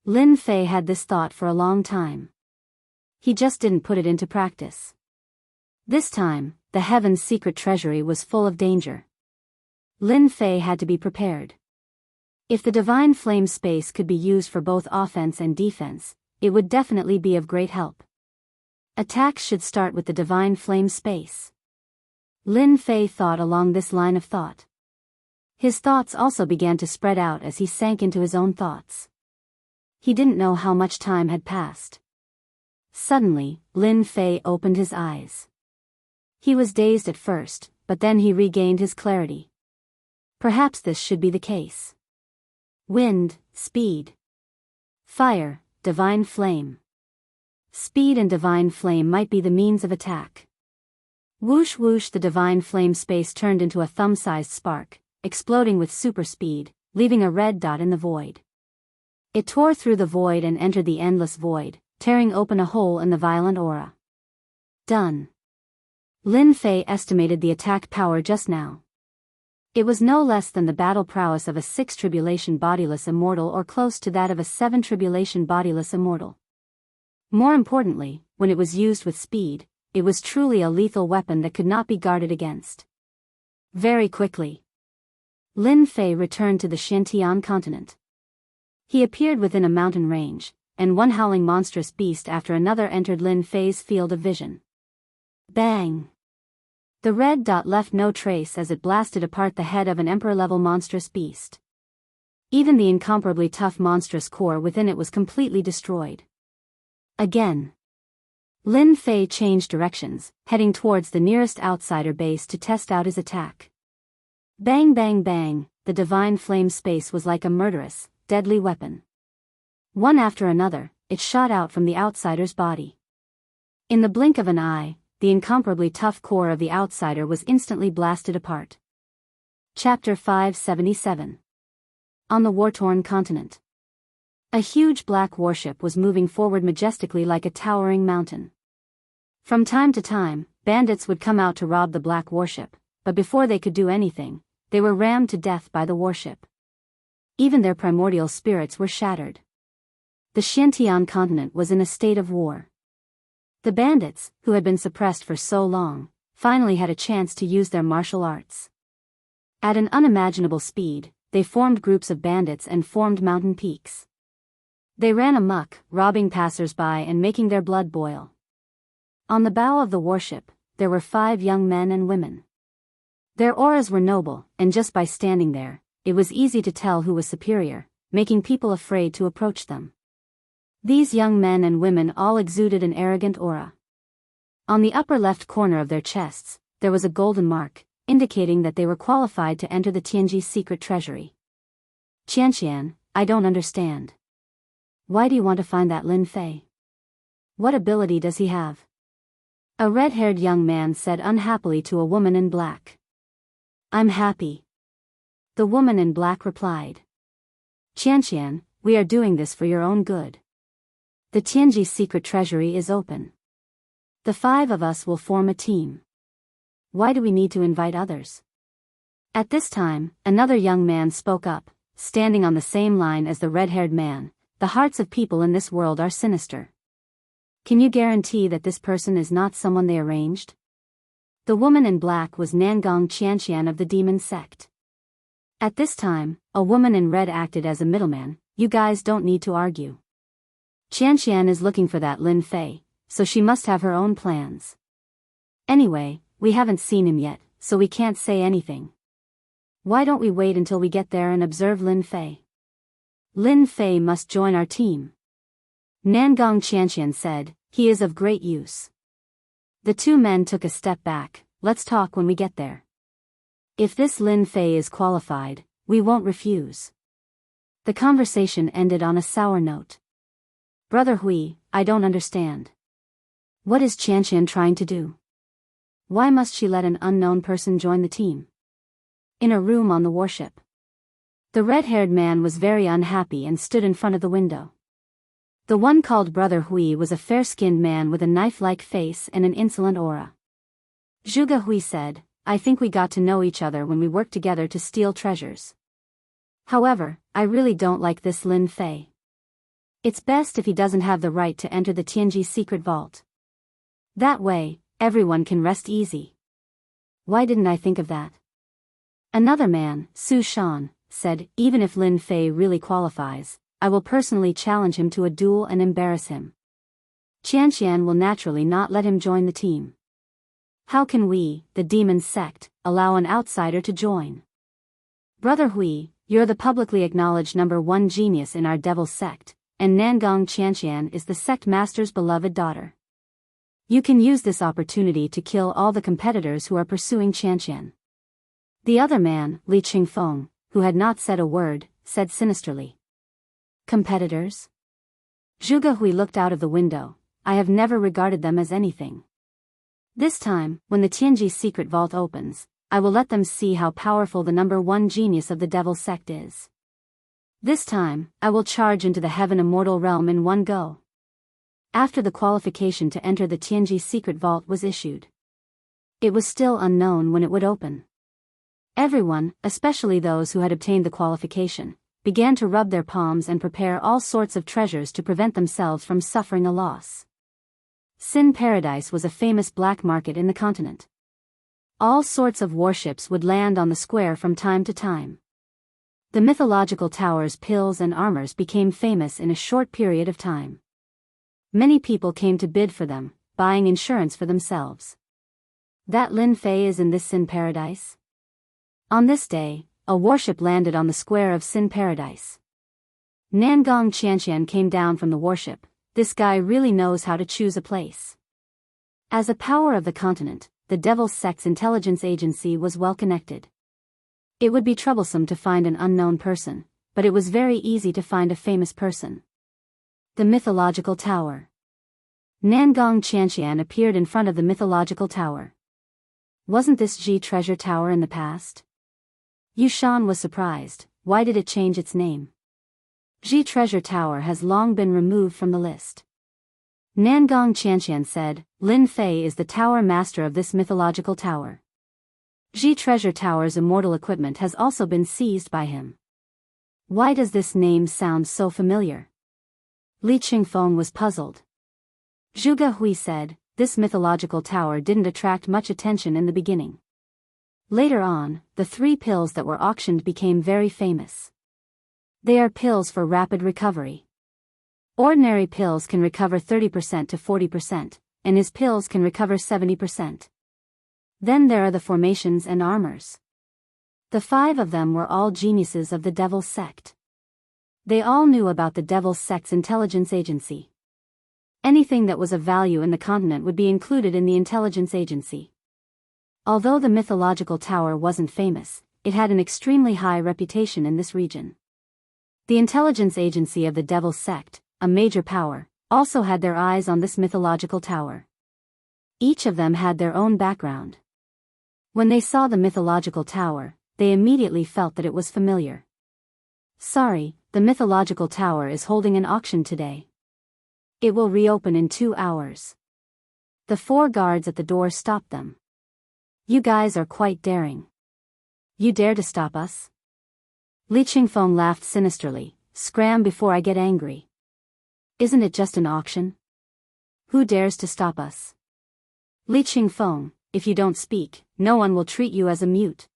Lin Fei had this thought for a long time. He just didn't put it into practice. This time, the Heaven's secret treasury was full of danger. Lin Fei had to be prepared. If the divine flame space could be used for both offense and defense, it would definitely be of great help. Attacks should start with the divine flame space. Lin Fei thought along this line of thought. His thoughts also began to spread out as he sank into his own thoughts. He didn't know how much time had passed. Suddenly, Lin Fei opened his eyes. He was dazed at first, but then he regained his clarity. Perhaps this should be the case. Wind, speed. Fire, divine flame. Speed and divine flame might be the means of attack. Whoosh whoosh, the divine flame space turned into a thumb-sized spark, exploding with super speed, leaving a red dot in the void. It tore through the void and entered the endless void, tearing open a hole in the violent aura. Done. Lin Fei estimated the attack power just now. It was no less than the battle prowess of a 6 tribulation bodiless immortal, or close to that of a 7 tribulation bodiless immortal. More importantly, when it was used with speed, it was truly a lethal weapon that could not be guarded against. Very quickly, Lin Fei returned to the Xiantian continent. He appeared within a mountain range, and one howling monstrous beast after another entered Lin Fei's field of vision. Bang! The red dot left no trace as it blasted apart the head of an emperor-level monstrous beast. Even the incomparably tough monstrous core within it was completely destroyed. Again. Lin Fei changed directions, heading towards the nearest outsider base to test out his attack. Bang bang bang, the divine flame space was like a murderous, deadly weapon. One after another, it shot out from the outsider's body. In the blink of an eye, the incomparably tough core of the outsider was instantly blasted apart. Chapter 577. On the war-torn continent. A huge black warship was moving forward majestically like a towering mountain. From time to time, bandits would come out to rob the black warship, but before they could do anything, they were rammed to death by the warship. Even their primordial spirits were shattered. The Xiantian continent was in a state of war. The bandits, who had been suppressed for so long, finally had a chance to use their martial arts. At an unimaginable speed, they formed groups of bandits and formed mountain peaks. They ran amok, robbing passers-by and making their blood boil. On the bow of the warship, there were 5 young men and women. Their auras were noble, and just by standing there, it was easy to tell who was superior, making people afraid to approach them. These young men and women all exuded an arrogant aura. On the upper left corner of their chests, there was a golden mark, indicating that they were qualified to enter the Tianji's secret treasury. Qianqian, I don't understand. Why do you want to find that Lin Fei? What ability does he have? A red-haired young man said unhappily to a woman in black. I'm happy. The woman in black replied. Qianqian, we are doing this for your own good. The Tianji's secret treasury is open. The 5 of us will form a team. Why do we need to invite others? At this time, another young man spoke up, standing on the same line as the red-haired man. The hearts of people in this world are sinister. Can you guarantee that this person is not someone they arranged? The woman in black was Nangong Qianqian of the demon sect. At this time, a woman in red acted as a middleman. You guys don't need to argue. Qianqian is looking for that Lin Fei, so she must have her own plans. Anyway, we haven't seen him yet, so we can't say anything. Why don't we wait until we get there and observe Lin Fei? Lin Fei must join our team. Nangong Qianqian said, he is of great use. The 2 men took a step back. Let's talk when we get there. If this Lin Fei is qualified, we won't refuse. The conversation ended on a sour note. Brother Hui, I don't understand. What is Qianqian trying to do? Why must she let an unknown person join the team? In a room on the warship. The red-haired man was very unhappy and stood in front of the window. The one called Brother Hui was a fair-skinned man with a knife-like face and an insolent aura. Zhuge Hui said, I think we got to know each other when we worked together to steal treasures. However, I really don't like this Lin Fei. It's best if he doesn't have the right to enter the Tianji secret vault. That way, everyone can rest easy. Why didn't I think of that? Another man, Su Shan, said, even if Lin Fei really qualifies, I will personally challenge him to a duel and embarrass him. Qianqian will naturally not let him join the team. How can we, the demon sect, allow an outsider to join? Brother Hui, you're the publicly acknowledged #1 genius in our devil sect, and Nangong Qianqian is the sect master's beloved daughter. You can use this opportunity to kill all the competitors who are pursuing Qianqian. The other man, Li Qingfeng, who had not said a word, said sinisterly. Competitors? Zhuge Hui looked out of the window, I have never regarded them as anything. This time, when the Tianji secret vault opens, I will let them see how powerful the number one genius of the devil sect is. This time, I will charge into the heaven immortal realm in one go. After the qualification to enter the Tianji secret vault was issued, it was still unknown when it would open. Everyone, especially those who had obtained the qualification, began to rub their palms and prepare all sorts of treasures to prevent themselves from suffering a loss. Sin Paradise was a famous black market in the continent. All sorts of warships would land on the square from time to time. The mythological tower's pills and armors became famous in a short period of time. Many people came to bid for them, buying insurance for themselves. That Lin Fei is in this Sin Paradise? On this day, a warship landed on the square of Sin Paradise. Nangong Qianqian came down from the warship. This guy really knows how to choose a place. As a power of the continent, the Devil Sect's intelligence agency was well connected. It would be troublesome to find an unknown person, but it was very easy to find a famous person. The mythological tower. Nangong Qianqian appeared in front of the mythological tower. Wasn't this Ji treasure tower in the past? Yushan was surprised. Why did it change its name? Ji treasure tower has long been removed from the list. Nangong Qianqian said, Lin Fei is the tower master of this mythological tower. Ji treasure tower's immortal equipment has also been seized by him. Why does this name sound so familiar? Li Qingfeng was puzzled. Zhuge Hui said, this mythological tower didn't attract much attention in the beginning. Later on, the 3 pills that were auctioned became very famous. They are pills for rapid recovery. Ordinary pills can recover 30% to 40%, and his pills can recover 70%. Then there are the formations and armors. The 5 of them were all geniuses of the Devil Sect. They all knew about the Devil Sect's intelligence agency. Anything that was of value in the continent would be included in the intelligence agency. Although the mythological tower wasn't famous, it had an extremely high reputation in this region. The intelligence agency of the Devil Sect, a major power, also had their eyes on this mythological tower. Each of them had their own background. When they saw the mythological tower, they immediately felt that it was familiar. Sorry, the mythological tower is holding an auction today. It will reopen in 2 hours. The 4 guards at the door stopped them. You guys are quite daring. You dare to stop us? Li Qingfeng laughed sinisterly. Scram before I get angry. Isn't it just an auction? Who dares to stop us? Li Qingfeng, if you don't speak, no one will treat you as a mute.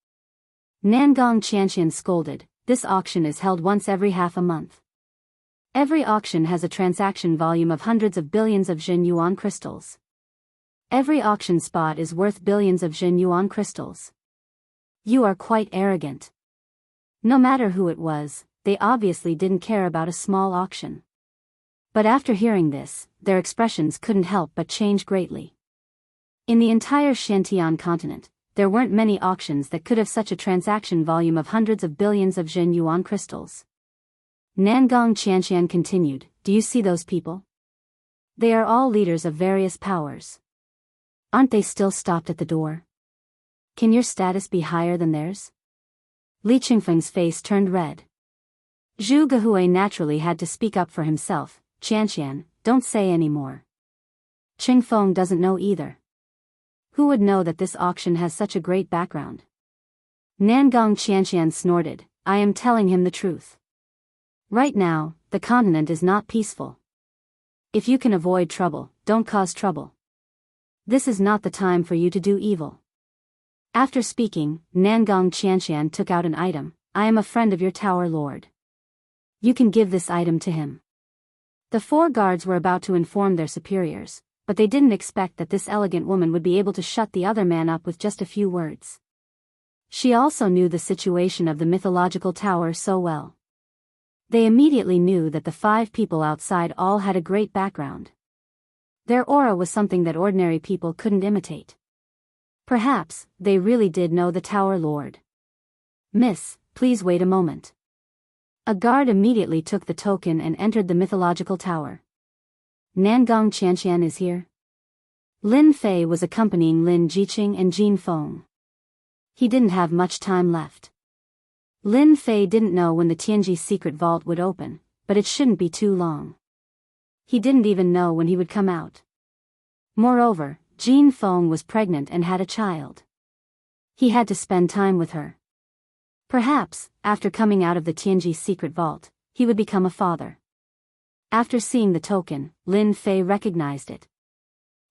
Nangong Qianqian scolded, this auction is held once every half a month. Every auction has a transaction volume of hundreds of billions of Jin Yuan crystals. Every auction spot is worth billions of Jin Yuan crystals. You are quite arrogant. No matter who it was, they obviously didn't care about a small auction. But after hearing this, their expressions couldn't help but change greatly. In the entire Xiantian continent, there weren't many auctions that could have such a transaction volume of hundreds of billions of Jin Yuan crystals. Nangong Qianqian continued, do you see those people? They are all leaders of various powers. Aren't they still stopped at the door? Can your status be higher than theirs? Li Qingfeng's face turned red. Zhu Gehui naturally had to speak up for himself. Qianqian, don't say any more. Qingfeng doesn't know either. Who would know that this auction has such a great background? Nangong Qianqian snorted, I am telling him the truth. Right now, the continent is not peaceful. If you can avoid trouble, don't cause trouble. This is not the time for you to do evil. After speaking, Nangong Qianqian took out an item. I am a friend of your tower lord. You can give this item to him. The 4 guards were about to inform their superiors, but they didn't expect that this elegant woman would be able to shut the other man up with just a few words. She also knew the situation of the mythological tower so well. They immediately knew that the 5 people outside all had a great background. Their aura was something that ordinary people couldn't imitate. Perhaps, they really did know the tower lord. Miss, please wait a moment. A guard immediately took the token and entered the mythological tower. Nangong Qianqian is here? Lin Fei was accompanying Lin Jiqing and Jin Feng. He didn't have much time left. Lin Fei didn't know when the Tianji secret vault would open, but it shouldn't be too long. He didn't even know when he would come out. Moreover, Jin Feng was pregnant and had a child. He had to spend time with her. Perhaps, after coming out of the Tianji secret vault, he would become a father. After seeing the token, Lin Fei recognized it.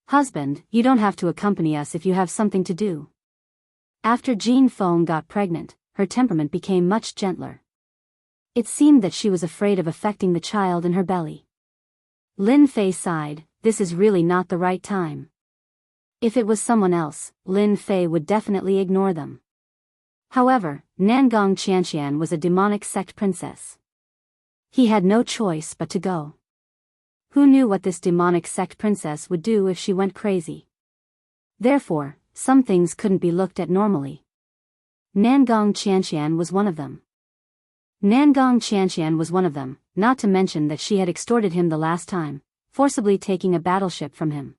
Husband, you don't have to accompany us if you have something to do. After Jin Feng got pregnant, her temperament became much gentler. It seemed that she was afraid of affecting the child in her belly. Lin Fei sighed, this is really not the right time. If it was someone else, Lin Fei would definitely ignore them. However, Nangong Qianqian was a demonic sect princess. He had no choice but to go. Who knew what this demonic sect princess would do if she went crazy? Therefore, some things couldn't be looked at normally. Nangong Qianqian was one of them. Not to mention that she had extorted him the last time, forcibly taking a battleship from him.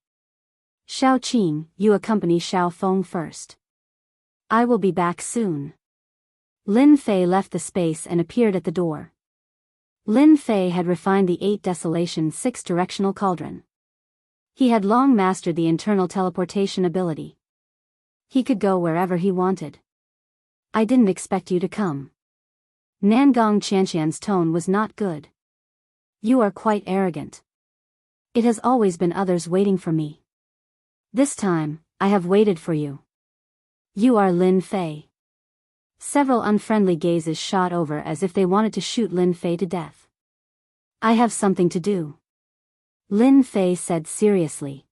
Xiao Qing, you accompany Xiao Feng first. I will be back soon. Lin Fei left the space and appeared at the door. Lin Fei had refined the 8 Desolation 6 directional cauldron. He had long mastered the internal teleportation ability. He could go wherever he wanted. I didn't expect you to come. Nangong Qianqian's tone was not good. You are quite arrogant. It has always been others waiting for me. This time, I have waited for you. You are Lin Fei. Several unfriendly gazes shot over as if they wanted to shoot Lin Fei to death. I have something to do. Lin Fei said seriously.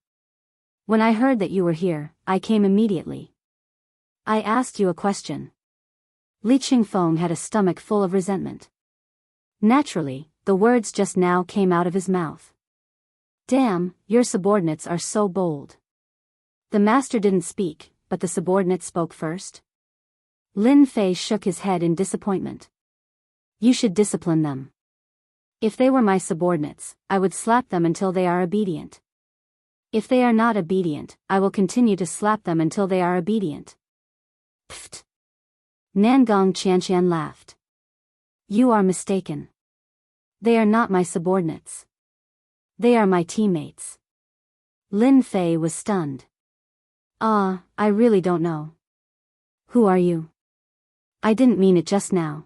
When I heard that you were here, I came immediately. I asked you a question. Li Qingfeng had a stomach full of resentment. Naturally, the words just now came out of his mouth. Damn, your subordinates are so bold. The master didn't speak, but the subordinate spoke first. Lin Fei shook his head in disappointment. You should discipline them. If they were my subordinates, I would slap them until they are obedient. If they are not obedient, I will continue to slap them until they are obedient. Pfft. Nangong Qianqian laughed. You are mistaken. They are not my subordinates. They are my teammates. Lin Fei was stunned. I really don't know. Who are you? I didn't mean it just now.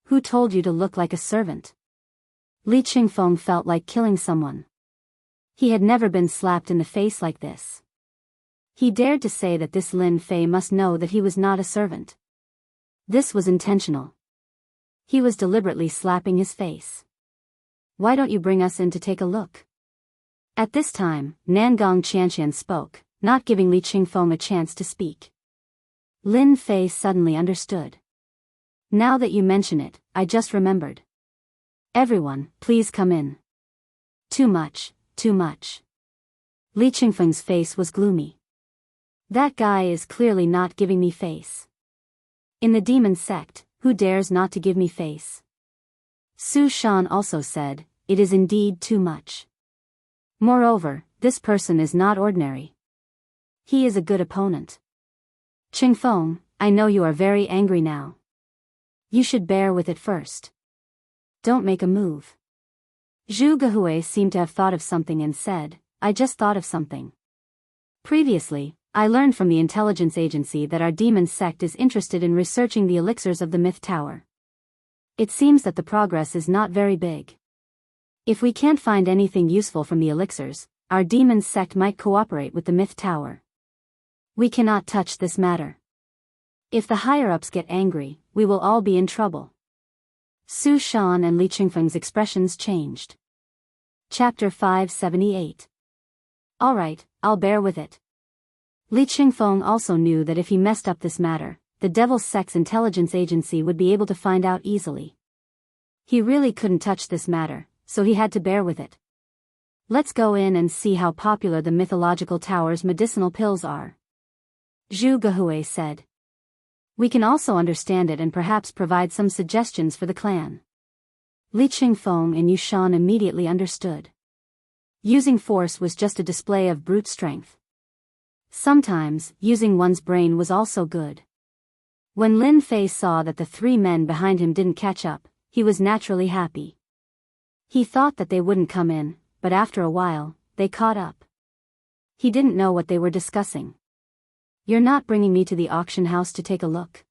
Who told you to look like a servant? Li Qingfeng felt like killing someone. He had never been slapped in the face like this. He dared to say that this Lin Fei must know that he was not a servant. This was intentional. He was deliberately slapping his face. Why don't you bring us in to take a look? At this time, Nangong Qianqian spoke, not giving Li Qingfeng a chance to speak. Lin Fei suddenly understood. Now that you mention it, I just remembered. Everyone, please come in. Too much, too much. Li Qingfeng's face was gloomy. That guy is clearly not giving me face. In the demon sect, who dares not to give me face? Su Shan also said, it is indeed too much. Moreover, this person is not ordinary. He is a good opponent. Qingfeng, I know you are very angry now. You should bear with it first. Don't make a move. Zhu Gehui seemed to have thought of something and said, I just thought of something. Previously, I learned from the intelligence agency that our demon sect is interested in researching the elixirs of the Myth Tower. It seems that the progress is not very big. If we can't find anything useful from the elixirs, our demon sect might cooperate with the Myth Tower. We cannot touch this matter. If the higher-ups get angry, we will all be in trouble. Su Shan and Li Qingfeng's expressions changed. Chapter 578. Alright, I'll bear with it. Li Qingfeng also knew that if he messed up this matter, the Devil's Sect's intelligence agency would be able to find out easily. He really couldn't touch this matter, so he had to bear with it. Let's go in and see how popular the mythological tower's medicinal pills are. Zhu Gehui said. We can also understand it and perhaps provide some suggestions for the clan. Li Qingfeng and Yu Shan immediately understood. Using force was just a display of brute strength. Sometimes, using one's brain was also good. When Lin Fei saw that the 3 men behind him didn't catch up, he was naturally happy. He thought that they wouldn't come in, but after a while, they caught up. He didn't know what they were discussing. "You're not bringing me to the auction house to take a look?"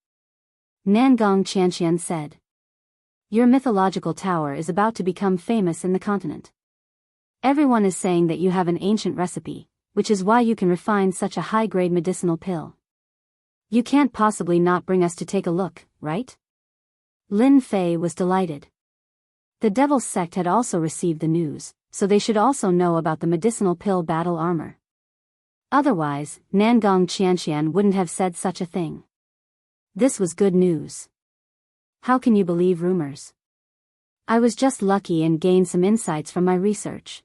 Nangong Qianqian said. "Your mythological tower is about to become famous in the continent. Everyone is saying that you have an ancient recipe, which is why you can refine such a high-grade medicinal pill. You can't possibly not bring us to take a look, right?" Lin Fei was delighted. The Devil's Sect had also received the news, so they should also know about the medicinal pill battle armor. Otherwise, Nangong Qianqian wouldn't have said such a thing. This was good news. "How can you believe rumors? I was just lucky and gained some insights from my research."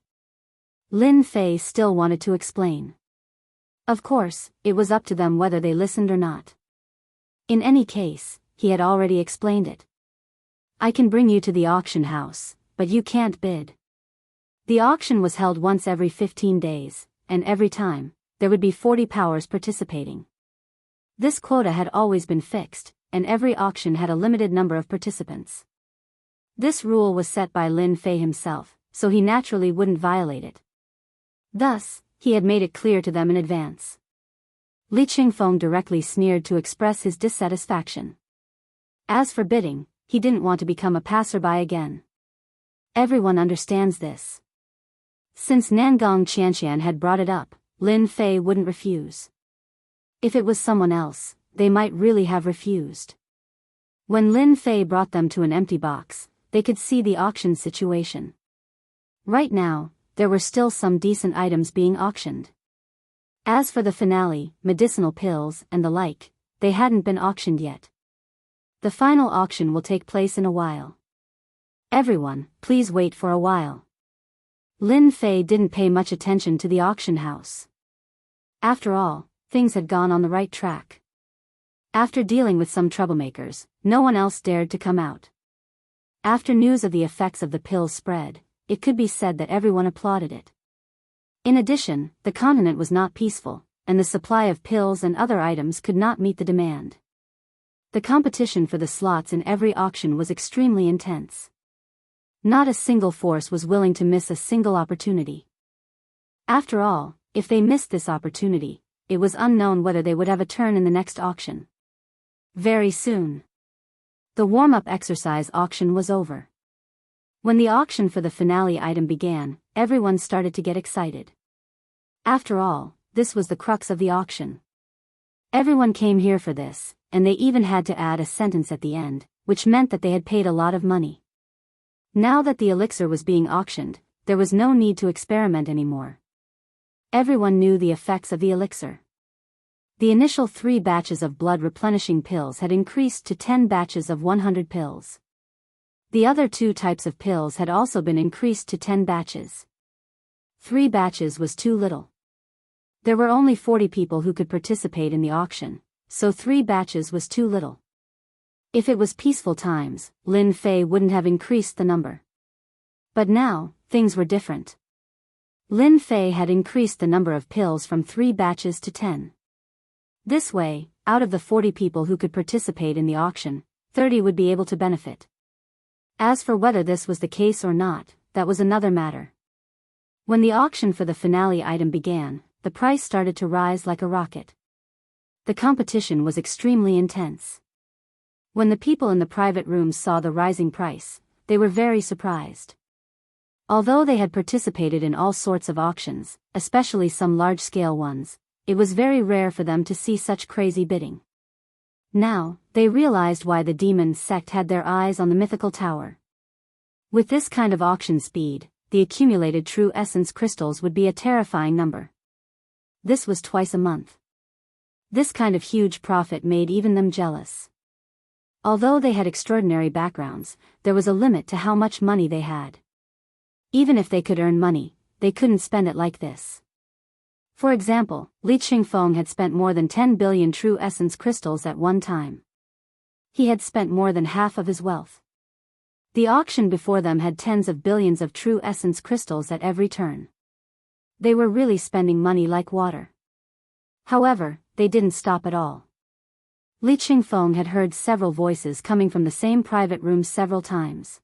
Lin Fei still wanted to explain. Of course, it was up to them whether they listened or not. In any case, he had already explained it. "I can bring you to the auction house, but you can't bid." The auction was held once every 15 days, and every time, there would be 40 powers participating. This quota had always been fixed, and every auction had a limited number of participants. This rule was set by Lin Fei himself, so he naturally wouldn't violate it. Thus, he had made it clear to them in advance. Li Qingfeng directly sneered to express his dissatisfaction. As for bidding, he didn't want to become a passerby again. Everyone understands this. Since Nangong Qianqian had brought it up, Lin Fei wouldn't refuse. If it was someone else, they might really have refused. When Lin Fei brought them to an empty box, they could see the auction situation. Right now, there were still some decent items being auctioned. As for the finale, medicinal pills and the like, they hadn't been auctioned yet. The final auction will take place in a while. Everyone, please wait for a while. Lin Fei didn't pay much attention to the auction house. After all, things had gone on the right track. After dealing with some troublemakers, no one else dared to come out. After news of the effects of the pills spread, it could be said that everyone applauded it. In addition, the continent was not peaceful, and the supply of pills and other items could not meet the demand. The competition for the slots in every auction was extremely intense. Not a single force was willing to miss a single opportunity. After all, if they missed this opportunity, it was unknown whether they would have a turn in the next auction. Very soon. The warm-up exercise auction was over. When the auction for the finale item began, everyone started to get excited. After all, this was the crux of the auction. Everyone came here for this, and they even had to add a sentence at the end, which meant that they had paid a lot of money. Now that the elixir was being auctioned, there was no need to experiment anymore. Everyone knew the effects of the elixir. The initial 3 batches of blood-replenishing pills had increased to 10 batches of 100 pills. The other 2 types of pills had also been increased to 10 batches. 3 batches was too little. There were only 40 people who could participate in the auction, so 3 batches was too little. If it was peaceful times, Lin Fei wouldn't have increased the number. But now, things were different. Lin Fei had increased the number of pills from 3 batches to 10. This way, out of the 40 people who could participate in the auction, 30 would be able to benefit. As for whether this was the case or not, that was another matter. When the auction for the finale item began, the price started to rise like a rocket. The competition was extremely intense. When the people in the private rooms saw the rising price, they were very surprised. Although they had participated in all sorts of auctions, especially some large-scale ones, it was very rare for them to see such crazy bidding. Now, they realized why the demon sect had their eyes on the mythical tower. With this kind of auction speed, the accumulated true essence crystals would be a terrifying number. This was twice a month. This kind of huge profit made even them jealous. Although they had extraordinary backgrounds, there was a limit to how much money they had. Even if they could earn money, they couldn't spend it like this. For example, Li Qingfeng had spent more than 10 billion true essence crystals at one time. He had spent more than half of his wealth. The auction before them had tens of billions of true essence crystals at every turn. They were really spending money like water. However, they didn't stop at all. Li Qingfeng had heard several voices coming from the same private room several times.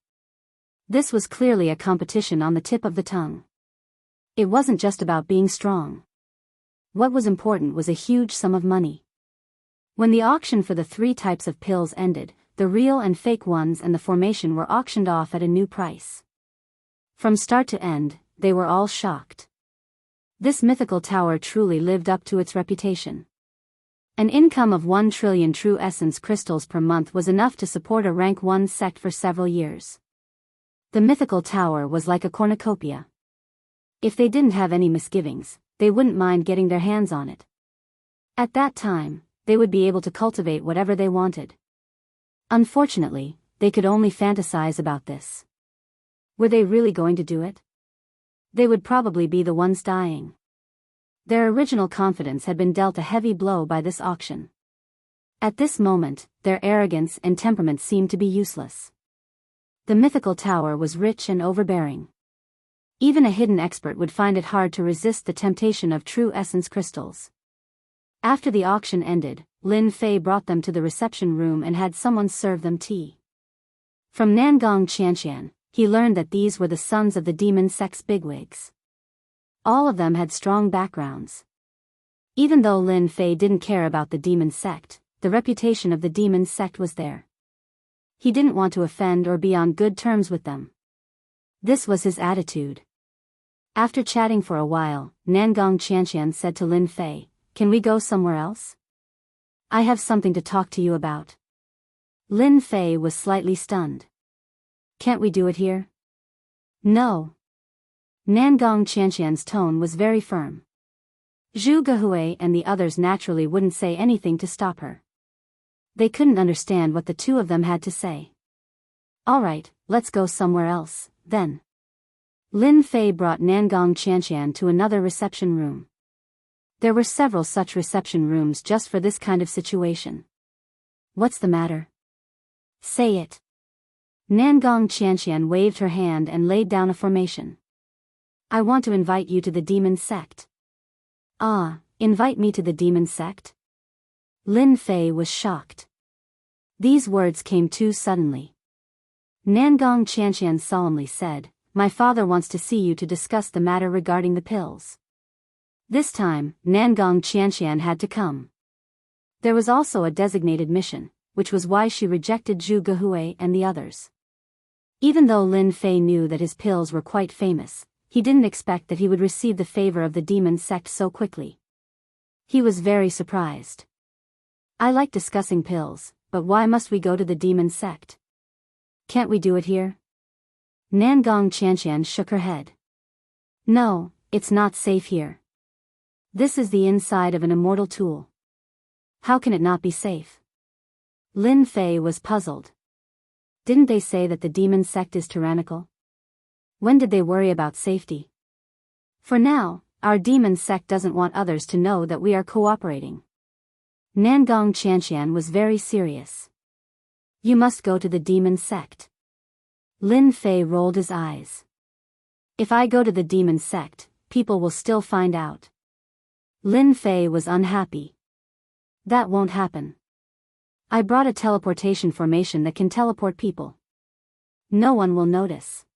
This was clearly a competition on the tip of the tongue. It wasn't just about being strong. What was important was a huge sum of money. When the auction for the 3 types of pills ended, the real and fake ones and the formation were auctioned off at a new price. From start to end, they were all shocked. This mythical tower truly lived up to its reputation. An income of 1 trillion true essence crystals per month was enough to support a rank 1 sect for several years. The mythical tower was like a cornucopia. If they didn't have any misgivings, they wouldn't mind getting their hands on it. At that time, they would be able to cultivate whatever they wanted. Unfortunately, they could only fantasize about this. Were they really going to do it? They would probably be the ones dying. Their original confidence had been dealt a heavy blow by this auction. At this moment, their arrogance and temperament seemed to be useless. The mythical tower was rich and overbearing. Even a hidden expert would find it hard to resist the temptation of true essence crystals. After the auction ended, Lin Fei brought them to the reception room and had someone serve them tea. From Nangong Qianqian, he learned that these were the sons of the demon sect's bigwigs. All of them had strong backgrounds. Even though Lin Fei didn't care about the demon sect, the reputation of the demon sect was there. He didn't want to offend or be on good terms with them. This was his attitude. After chatting for a while, Nangong Qianqian said to Lin Fei, "Can we go somewhere else? I have something to talk to you about." Lin Fei was slightly stunned. "Can't we do it here?" "No." Nangong Qianqian's tone was very firm. Zhu Gehui and the others naturally wouldn't say anything to stop her. They couldn't understand what the two of them had to say. "All right, let's go somewhere else, then." Lin Fei brought Nangong Qianqian to another reception room. There were several such reception rooms just for this kind of situation. "What's the matter? Say it." Nangong Qianqian waved her hand and laid down a formation. "I want to invite you to the demon sect." "Ah, invite me to the demon sect?" Lin Fei was shocked. These words came too suddenly. Nangong Qianqian solemnly said, "My father wants to see you to discuss the matter regarding the pills." This time, Nangong Qianqian had to come. There was also a designated mission, which was why she rejected Zhu Gehui and the others. Even though Lin Fei knew that his pills were quite famous, he didn't expect that he would receive the favor of the demon sect so quickly. He was very surprised. "I like discussing pills, but why must we go to the demon sect? Can't we do it here?" Nangong Qianqian shook her head. "No, it's not safe here. This is the inside of an immortal tool. How can it not be safe?" Lin Fei was puzzled. Didn't they say that the demon sect is tyrannical? When did they worry about safety? For now, our demon sect doesn't want others to know that we are cooperating. Nangong Qianqian was very serious. "You must go to the demon sect." Lin Fei rolled his eyes. "If I go to the demon sect, people will still find out." Lin Fei was unhappy. "That won't happen. I brought a teleportation formation that can teleport people. No one will notice."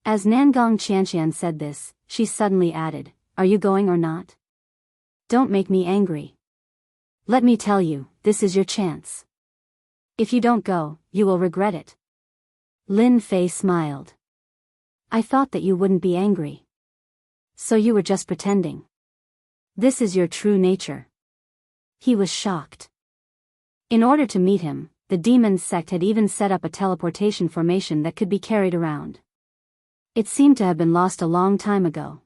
As Nangong Qianqian said this, she suddenly added, "Are you going or not? Don't make me angry. Let me tell you, this is your chance. If you don't go, you will regret it." Lin Fei smiled. "I thought that you wouldn't be angry. So you were just pretending. This is your true nature." He was shocked. In order to meet him, the demon sect had even set up a teleportation formation that could be carried around. It seemed to have been lost a long time ago.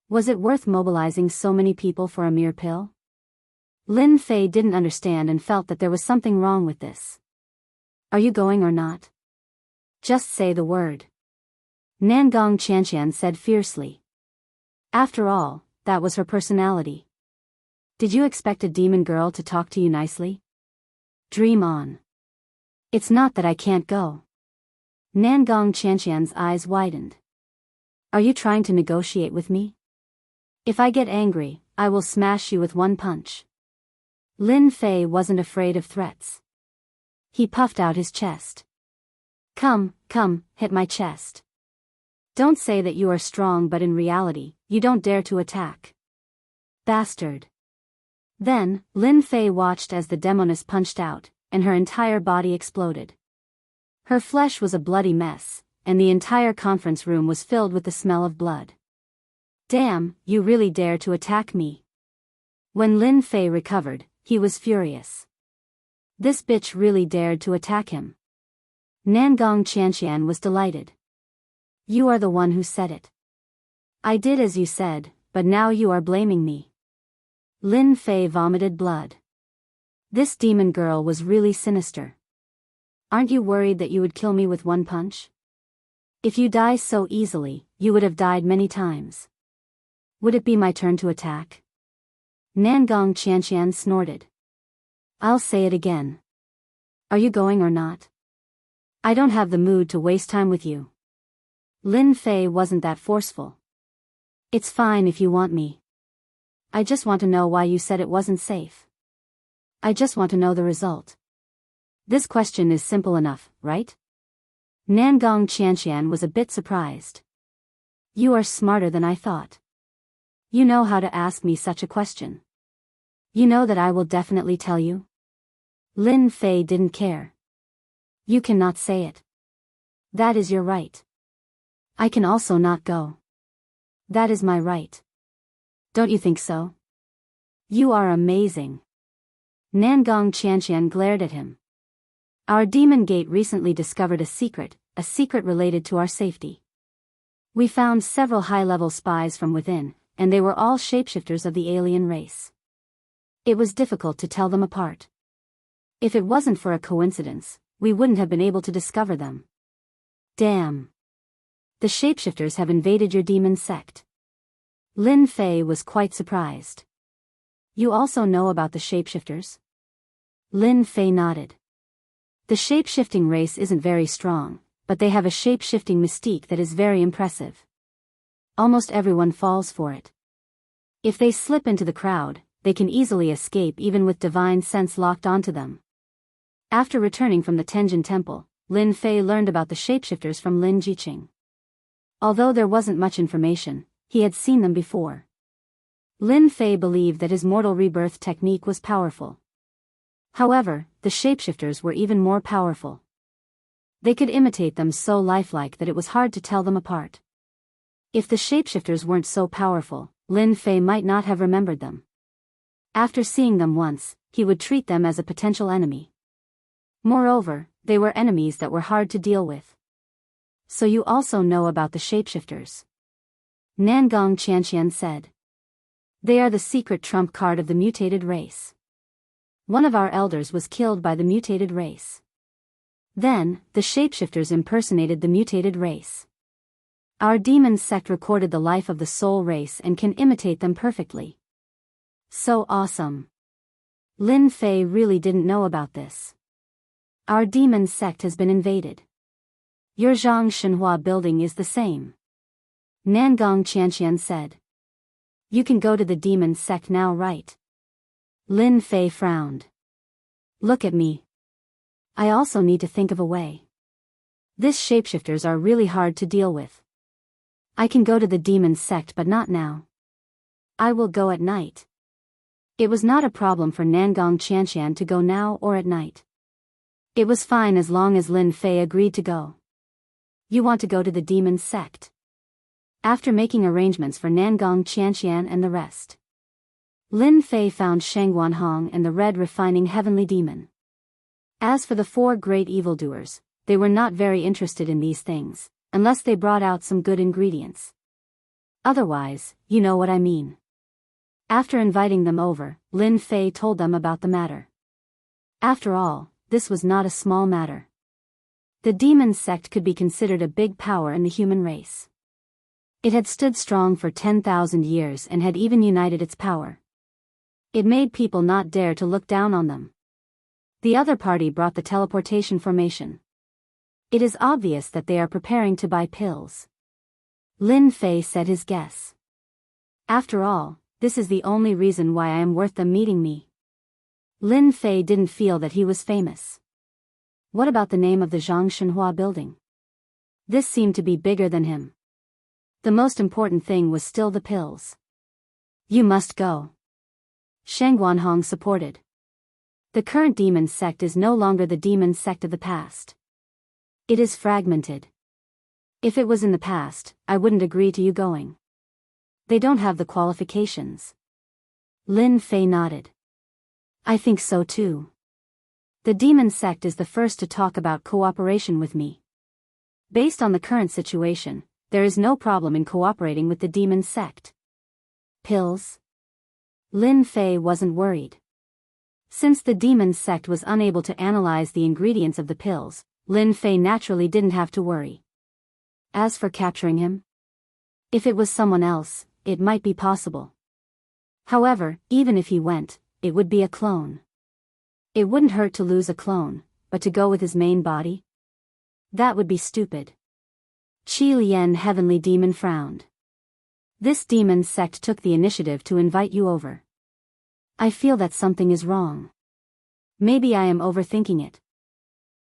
Was it worth mobilizing so many people for a mere pill? Lin Fei didn't understand and felt that there was something wrong with this. "Are you going or not? Just say the word." Nangong Qianqian said fiercely. After all, that was her personality. Did you expect a demon girl to talk to you nicely? Dream on. "It's not that I can't go." Nangong Qianqian's eyes widened. "Are you trying to negotiate with me? If I get angry, I will smash you with one punch. Lin Fei wasn't afraid of threats. He puffed out his chest. Come, hit my chest. Don't say that you are strong, but in reality, you don't dare to attack. Bastard. Then, Lin Fei watched as the demoness punched out, and her entire body exploded. Her flesh was a bloody mess, and the entire conference room was filled with the smell of blood. Damn, you really dare to attack me. When Lin Fei recovered, he was furious. This bitch really dared to attack him. Nangong Qianqian was delighted. You are the one who said it. I did as you said, but now you are blaming me. Lin Fei vomited blood. This demon girl was really sinister. Aren't you worried that you would kill me with one punch? If you die so easily, you would have died many times. Would it be my turn to attack? Nangong Qianqian snorted. I'll say it again. Are you going or not? I don't have the mood to waste time with you. Lin Fei wasn't that forceful. It's fine if you want me. I just want to know why you said it wasn't safe. I just want to know the result. This question is simple enough, right? Nangong Qianqian was a bit surprised. You are smarter than I thought. You know how to ask me such a question. You know that I will definitely tell you? Lin Fei didn't care. You cannot say it. That is your right. I can also not go. That is my right. Don't you think so? You are amazing. Nangong Qianqian glared at him. Our demon gate recently discovered a secret related to our safety. We found several high-level spies from within, and they were all shapeshifters of the alien race. It was difficult to tell them apart. If it wasn't for a coincidence, we wouldn't have been able to discover them. Damn. The shapeshifters have invaded your demon sect. Lin Fei was quite surprised. You also know about the shapeshifters? Lin Fei nodded. The shape-shifting race isn't very strong, but they have a shape-shifting mystique that is very impressive. Almost everyone falls for it. If they slip into the crowd, they can easily escape even with divine sense locked onto them. After returning from the Tenjin Temple, Lin Fei learned about the shapeshifters from Lin Jiqing. Although there wasn't much information, he had seen them before. Lin Fei believed that his mortal rebirth technique was powerful. However, the shapeshifters were even more powerful. They could imitate them so lifelike that it was hard to tell them apart. If the shapeshifters weren't so powerful, Lin Fei might not have remembered them. After seeing them once, he would treat them as a potential enemy. Moreover, they were enemies that were hard to deal with. So you also know about the shapeshifters? Nangong Qianqian said. They are the secret trump card of the mutated race. One of our elders was killed by the mutated race. Then, the shapeshifters impersonated the mutated race. Our demon sect recorded the life of the soul race and can imitate them perfectly. So awesome. Lin Fei really didn't know about this. Our demon sect has been invaded. Your Zhang Shenhua building is the same. Nangong Qianqian said. You can go to the demon sect now, right? Lin Fei frowned. Look at me. I also need to think of a way. This shapeshifters are really hard to deal with. I can go to the demon sect but not now. I will go at night. It was not a problem for Nangong Qianqian to go now or at night. It was fine as long as Lin Fei agreed to go. You want to go to the demon sect? After making arrangements for Nangong Qianqian and the rest, Lin Fei found Sheng Wanhong and the red refining heavenly demon. As for the four great evildoers, they were not very interested in these things, unless they brought out some good ingredients. Otherwise, you know what I mean. After inviting them over, Lin Fei told them about the matter. After all, this was not a small matter. The demon sect could be considered a big power in the human race. It had stood strong for 10,000 years and had even united its power. It made people not dare to look down on them. The other party brought the teleportation formation. It is obvious that they are preparing to buy pills. Lin Fei said his guess. After all, this is the only reason why I am worth them meeting me. Lin Fei didn't feel that he was famous. What about the name of the Zhang Shenhua building? This seemed to be bigger than him. The most important thing was still the pills. You must go. Shang Guanhong supported. The current demon sect is no longer the demon sect of the past. It is fragmented. If it was in the past, I wouldn't agree to you going. They don't have the qualifications. Lin Fei nodded. I think so too. The demon sect is the first to talk about cooperation with me. Based on the current situation, there is no problem in cooperating with the demon sect. Pills? Lin Fei wasn't worried. Since the demon sect was unable to analyze the ingredients of the pills, Lin Fei naturally didn't have to worry. As for capturing him? If it was someone else, it might be possible. However, even if he went, it would be a clone. It wouldn't hurt to lose a clone, but to go with his main body? That would be stupid. Qi Lian Heavenly Demon frowned. This demon sect took the initiative to invite you over. I feel that something is wrong. Maybe I am overthinking it.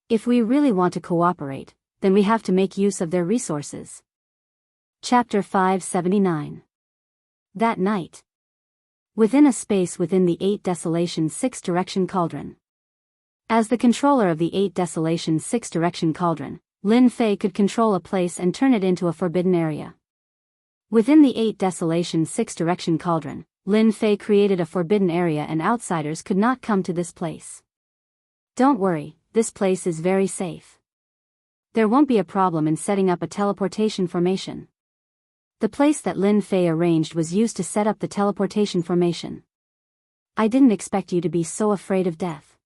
If we really want to cooperate, then we have to make use of their resources. Chapter 579. That night. Within a space within the 8 Desolation 6 Direction Cauldron. As the controller of the 8 Desolation 6 Direction Cauldron, Lin Fei could control a place and turn it into a forbidden area. Within the 8 Desolation 6 Direction Cauldron, Lin Fei created a forbidden area and outsiders could not come to this place. Don't worry, this place is very safe. There won't be a problem in setting up a teleportation formation. The place that Lin Fei arranged was used to set up the teleportation formation. I didn't expect you to be so afraid of death.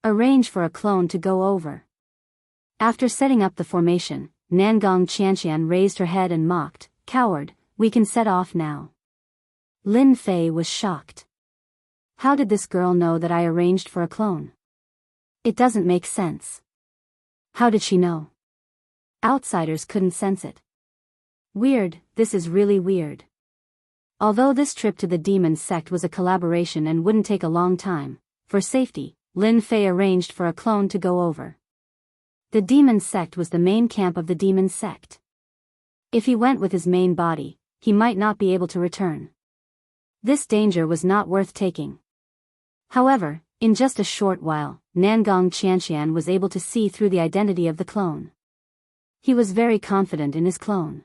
Arrange for a clone to go over. After setting up the formation, Nangong Qianqian raised her head and mocked, "Coward, we can set off now." Lin Fei was shocked. How did this girl know that I arranged for a clone? It doesn't make sense. How did she know? Outsiders couldn't sense it. Weird, this is really weird. Although this trip to the demon sect was a collaboration and wouldn't take a long time, for safety, Lin Fei arranged for a clone to go over. The demon sect was the main camp of the demon sect. If he went with his main body, he might not be able to return. This danger was not worth taking. However, in just a short while, Nangong Qianqian was able to see through the identity of the clone. He was very confident in his clone.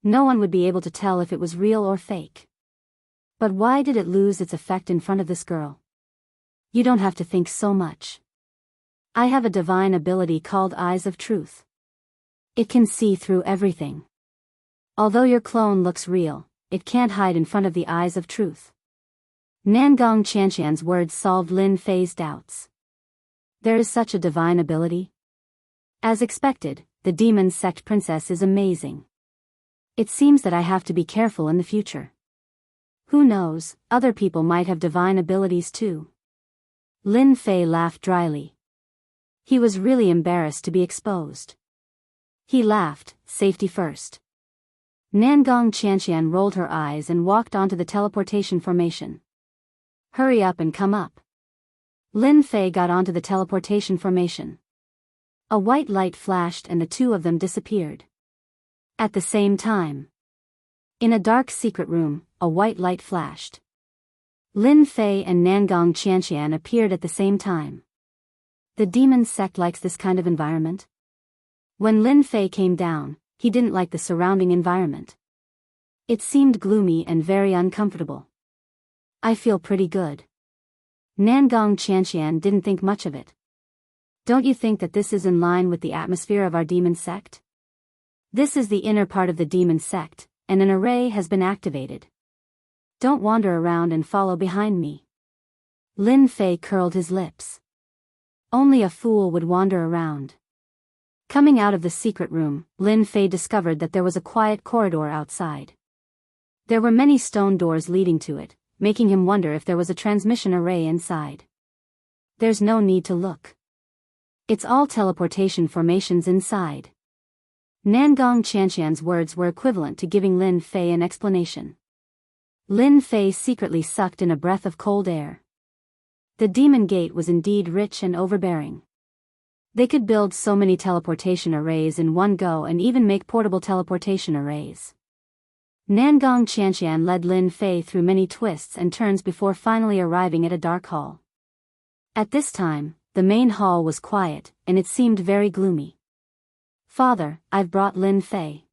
No one would be able to tell if it was real or fake. But why did it lose its effect in front of this girl? You don't have to think so much. I have a divine ability called Eyes of Truth. It can see through everything. Although your clone looks real, it can't hide in front of the Eyes of Truth. Nangong Qianqian's words solved Lin Fei's doubts. There is such a divine ability? As expected, the demon sect princess is amazing. It seems that I have to be careful in the future. Who knows, other people might have divine abilities too. Lin Fei laughed dryly. He was really embarrassed to be exposed. He laughed, safety first. Nangong Qianqian rolled her eyes and walked onto the teleportation formation. Hurry up and come up. Lin Fei got onto the teleportation formation. A white light flashed and the two of them disappeared. At the same time. In a dark secret room, a white light flashed. Lin Fei and Nangong Qianqian appeared at the same time. The demon sect likes this kind of environment. When Lin Fei came down, he didn't like the surrounding environment. It seemed gloomy and very uncomfortable. I feel pretty good. Nangong Qianqian didn't think much of it. Don't you think that this is in line with the atmosphere of our demon sect? This is the inner part of the demon sect, and an array has been activated. Don't wander around and follow behind me. Lin Fei curled his lips. Only a fool would wander around. Coming out of the secret room, Lin Fei discovered that there was a quiet corridor outside. There were many stone doors leading to it, making him wonder if there was a transmission array inside. There's no need to look. It's all teleportation formations inside. Nangong Qianqian's words were equivalent to giving Lin Fei an explanation. Lin Fei secretly sucked in a breath of cold air. The demon gate was indeed rich and overbearing. They could build so many teleportation arrays in one go and even make portable teleportation arrays. Nangong Qianqian led Lin Fei through many twists and turns before finally arriving at a dark hall. At this time, the main hall was quiet, and it seemed very gloomy. "Father, I've brought Lin Fei."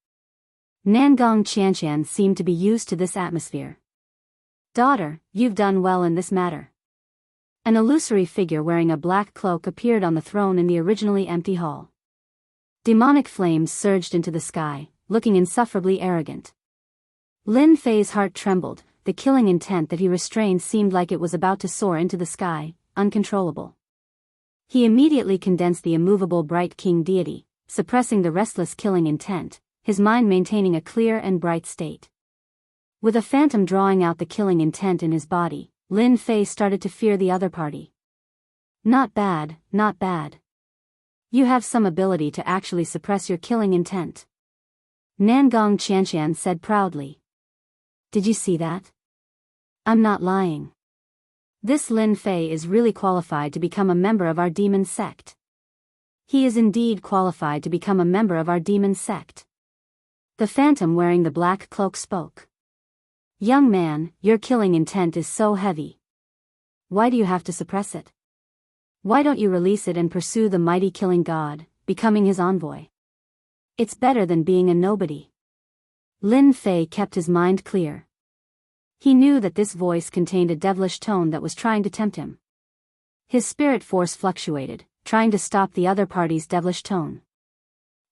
Nangong Qianqian seemed to be used to this atmosphere. "Daughter, you've done well in this matter." An illusory figure wearing a black cloak appeared on the throne in the originally empty hall. Demonic flames surged into the sky, looking insufferably arrogant. Lin Fei's heart trembled, the killing intent that he restrained seemed like it was about to soar into the sky, uncontrollable. He immediately condensed the immovable bright king deity, suppressing the restless killing intent, his mind maintaining a clear and bright state. With a phantom drawing out the killing intent in his body, Lin Fei started to fear the other party. "Not bad, not bad. You have some ability to actually suppress your killing intent," Nangong Qianqian said proudly. "Did you see that? I'm not lying. This Lin Fei is really qualified to become a member of our demon sect. He is indeed qualified to become a member of our demon sect." The phantom wearing the black cloak spoke. "Young man, your killing intent is so heavy. Why do you have to suppress it? Why don't you release it and pursue the mighty killing god, becoming his envoy? It's better than being a nobody." Lin Fei kept his mind clear. He knew that this voice contained a devilish tone that was trying to tempt him. His spirit force fluctuated, trying to stop the other party's devilish tone.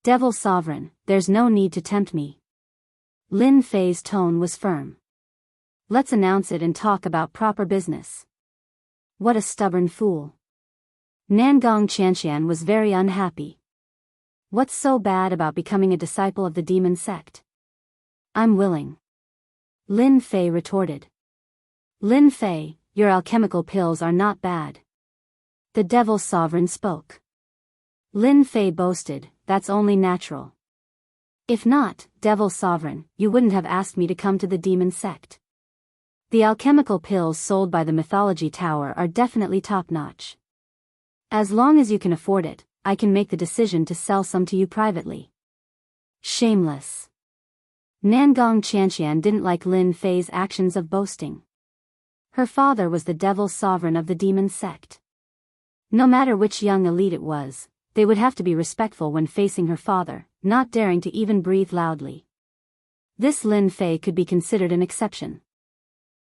"Devil Sovereign, there's no need to tempt me." Lin Fei's tone was firm. "Let's announce it and talk about proper business." What a stubborn fool. Nangong Qianqian was very unhappy. What's so bad about becoming a disciple of the demon sect? "I'm willing," Lin Fei retorted. "Lin Fei, your alchemical pills are not bad." The Devil Sovereign spoke. Lin Fei boasted, "That's only natural. If not, Devil Sovereign, you wouldn't have asked me to come to the demon sect. The alchemical pills sold by the Mythology Tower are definitely top-notch. As long as you can afford it, I can make the decision to sell some to you privately." Shameless. Nangong Qianqian didn't like Lin Fei's actions of boasting. Her father was the Devil Sovereign of the demon sect. No matter which young elite it was, they would have to be respectful when facing her father, not daring to even breathe loudly. This Lin Fei could be considered an exception.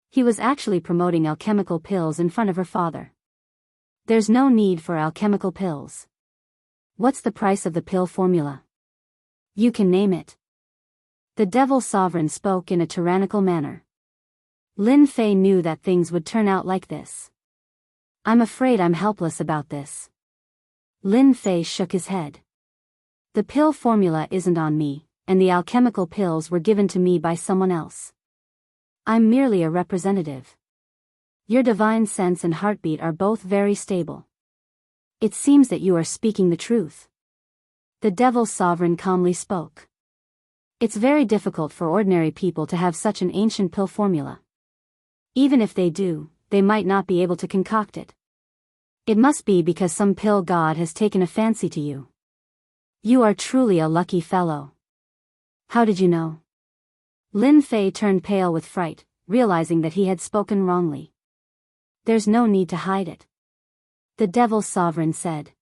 He was actually promoting alchemical pills in front of her father. "There's no need for alchemical pills. What's the price of the pill formula? You can name it." The Devil Sovereign spoke in a tyrannical manner. Lin Fei knew that things would turn out like this. "I'm afraid I'm helpless about this." Lin Fei shook his head. "The pill formula isn't on me, and the alchemical pills were given to me by someone else. I'm merely a representative. Your divine sense and heartbeat are both very stable. It seems that you are speaking the truth." The Devil Sovereign calmly spoke. "It's very difficult for ordinary people to have such an ancient pill formula. Even if they do, they might not be able to concoct it. It must be because some pill god has taken a fancy to you. You are truly a lucky fellow." "How did you know?" Lin Fei turned pale with fright, realizing that he had spoken wrongly. "There's no need to hide it," the Devil Sovereign said.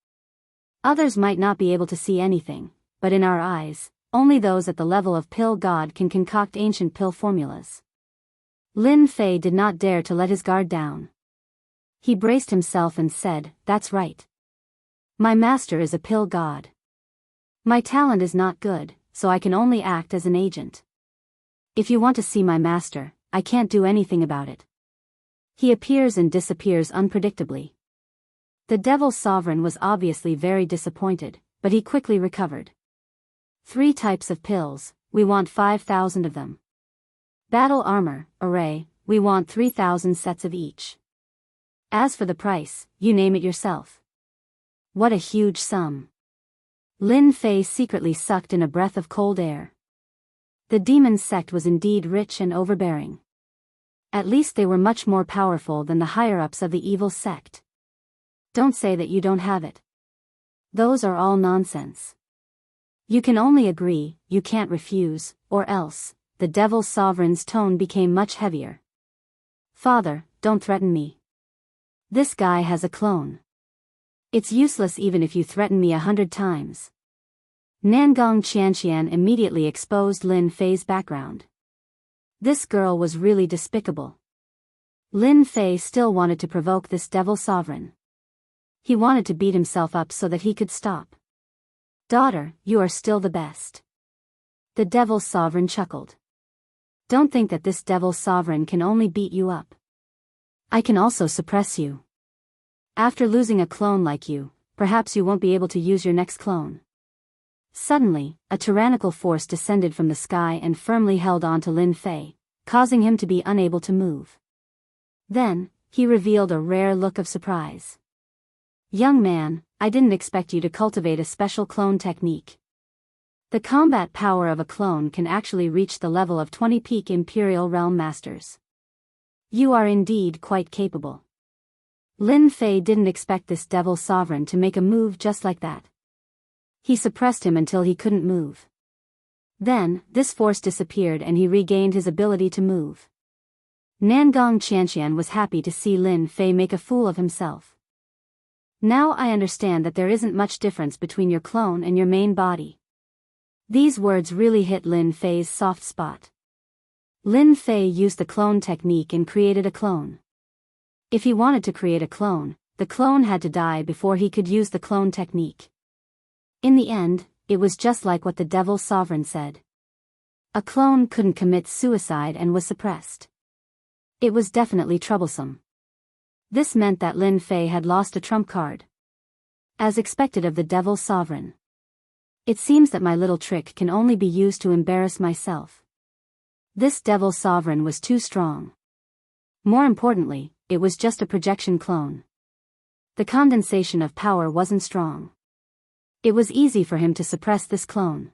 "Others might not be able to see anything, but in our eyes, only those at the level of pill god can concoct ancient pill formulas." Lin Fei did not dare to let his guard down. He braced himself and said, "That's right. My master is a pill god. My talent is not good, so I can only act as an agent. If you want to see my master, I can't do anything about it. He appears and disappears unpredictably." The Devil Sovereign was obviously very disappointed, but he quickly recovered. 3 types of pills, we want 5,000 of them. Battle armor, array, we want 3,000 sets of each. As for the price, you name it yourself. What a huge sum. Lin Fei secretly sucked in a breath of cold air. The demon sect was indeed rich and overbearing. At least they were much more powerful than the higher-ups of the evil sect. Don't say that you don't have it. Those are all nonsense. You can only agree, you can't refuse, or else. The Devil Sovereign's tone became much heavier. Father, don't threaten me. This guy has a clone. It's useless even if you threaten me 100 times. Nangong Qianqian immediately exposed Lin Fei's background. This girl was really despicable. Lin Fei still wanted to provoke this Devil Sovereign. He wanted to beat himself up so that he could stop. Daughter, you are still the best. The Devil Sovereign chuckled. Don't think that this Devil Sovereign can only beat you up. I can also suppress you. After losing a clone like you, perhaps you won't be able to use your next clone. Suddenly, a tyrannical force descended from the sky and firmly held on to Lin Fei, causing him to be unable to move. Then, he revealed a rare look of surprise. Young man, I didn't expect you to cultivate a special clone technique. The combat power of a clone can actually reach the level of 20 peak Imperial Realm Masters. You are indeed quite capable. Lin Fei didn't expect this Devil Sovereign to make a move just like that. He suppressed him until he couldn't move. Then, this force disappeared and he regained his ability to move. Nangong Qianqian was happy to see Lin Fei make a fool of himself. Now I understand that there isn't much difference between your clone and your main body. These words really hit Lin Fei's soft spot. Lin Fei used the clone technique and created a clone. If he wanted to create a clone, the clone had to die before he could use the clone technique. In the end, it was just like what the Devil Sovereign said. A clone couldn't commit suicide and was suppressed. It was definitely troublesome. This meant that Lin Fei had lost a trump card. As expected of the Devil Sovereign. It seems that my little trick can only be used to embarrass myself. This Devil Sovereign was too strong. More importantly, it was just a projection clone. The condensation of power wasn't strong. It was easy for him to suppress this clone.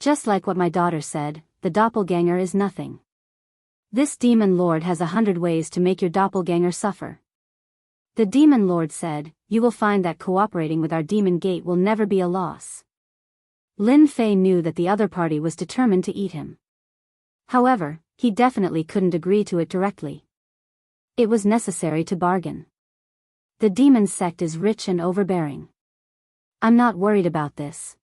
Just like what my daughter said, the doppelganger is nothing. This demon lord has 100 ways to make your doppelganger suffer. The demon lord said, you will find that cooperating with our demon gate will never be a loss. Lin Fei knew that the other party was determined to eat him. However, he definitely couldn't agree to it directly. It was necessary to bargain. The demon sect is rich and overbearing. I'm not worried about this.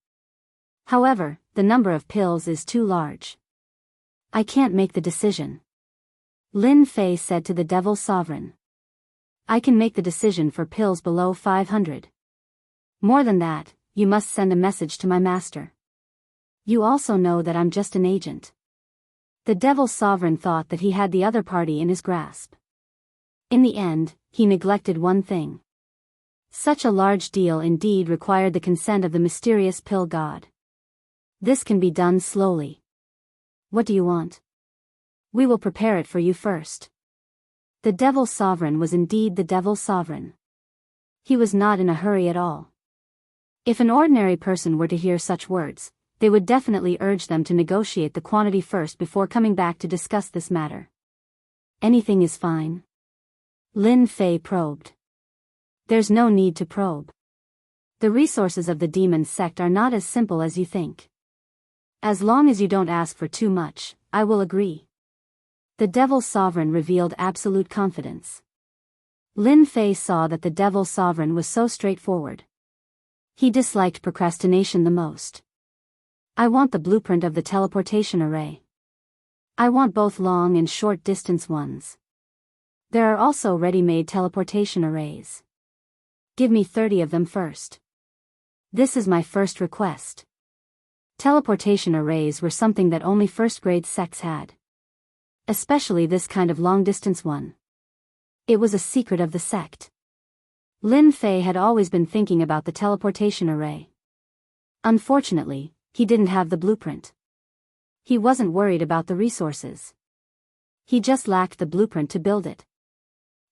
However, the number of pills is too large. I can't make the decision. Lin Fei said to the Devil Sovereign. I can make the decision for pills below 500. More than that, you must send a message to my master. You also know that I'm just an agent. The Devil Sovereign thought that he had the other party in his grasp. In the end, he neglected one thing. Such a large deal indeed required the consent of the mysterious pill god. This can be done slowly. What do you want? We will prepare it for you first. The Devil Sovereign was indeed the Devil Sovereign. He was not in a hurry at all. If an ordinary person were to hear such words, they would definitely urge them to negotiate the quantity first before coming back to discuss this matter. Anything is fine. Lin Fei probed. There's no need to probe. The resources of the demon sect are not as simple as you think. As long as you don't ask for too much, I will agree. The Devil Sovereign revealed absolute confidence. Lin Fei saw that the Devil Sovereign was so straightforward. He disliked procrastination the most. I want the blueprint of the teleportation array. I want both long and short distance ones. There are also ready-made teleportation arrays. Give me 30 of them first. This is my first request. Teleportation arrays were something that only first-grade sects had. Especially this kind of long-distance one. It was a secret of the sect. Lin Fei had always been thinking about the teleportation array. Unfortunately, he didn't have the blueprint. He wasn't worried about the resources. He just lacked the blueprint to build it.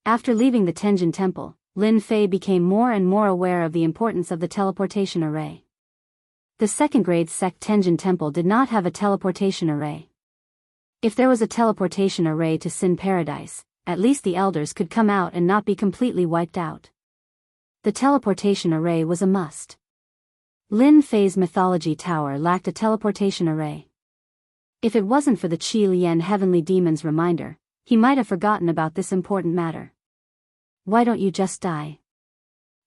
After leaving the Tenjin Temple, Lin Fei became more and more aware of the importance of the teleportation array. The second-grade sect Tenjin Temple did not have a teleportation array. If there was a teleportation array to Sin Paradise, at least the elders could come out and not be completely wiped out. The teleportation array was a must. Lin Fei's mythology tower lacked a teleportation array. If it wasn't for the Qi Lian heavenly demon's reminder, he might have forgotten about this important matter. Why don't you just die?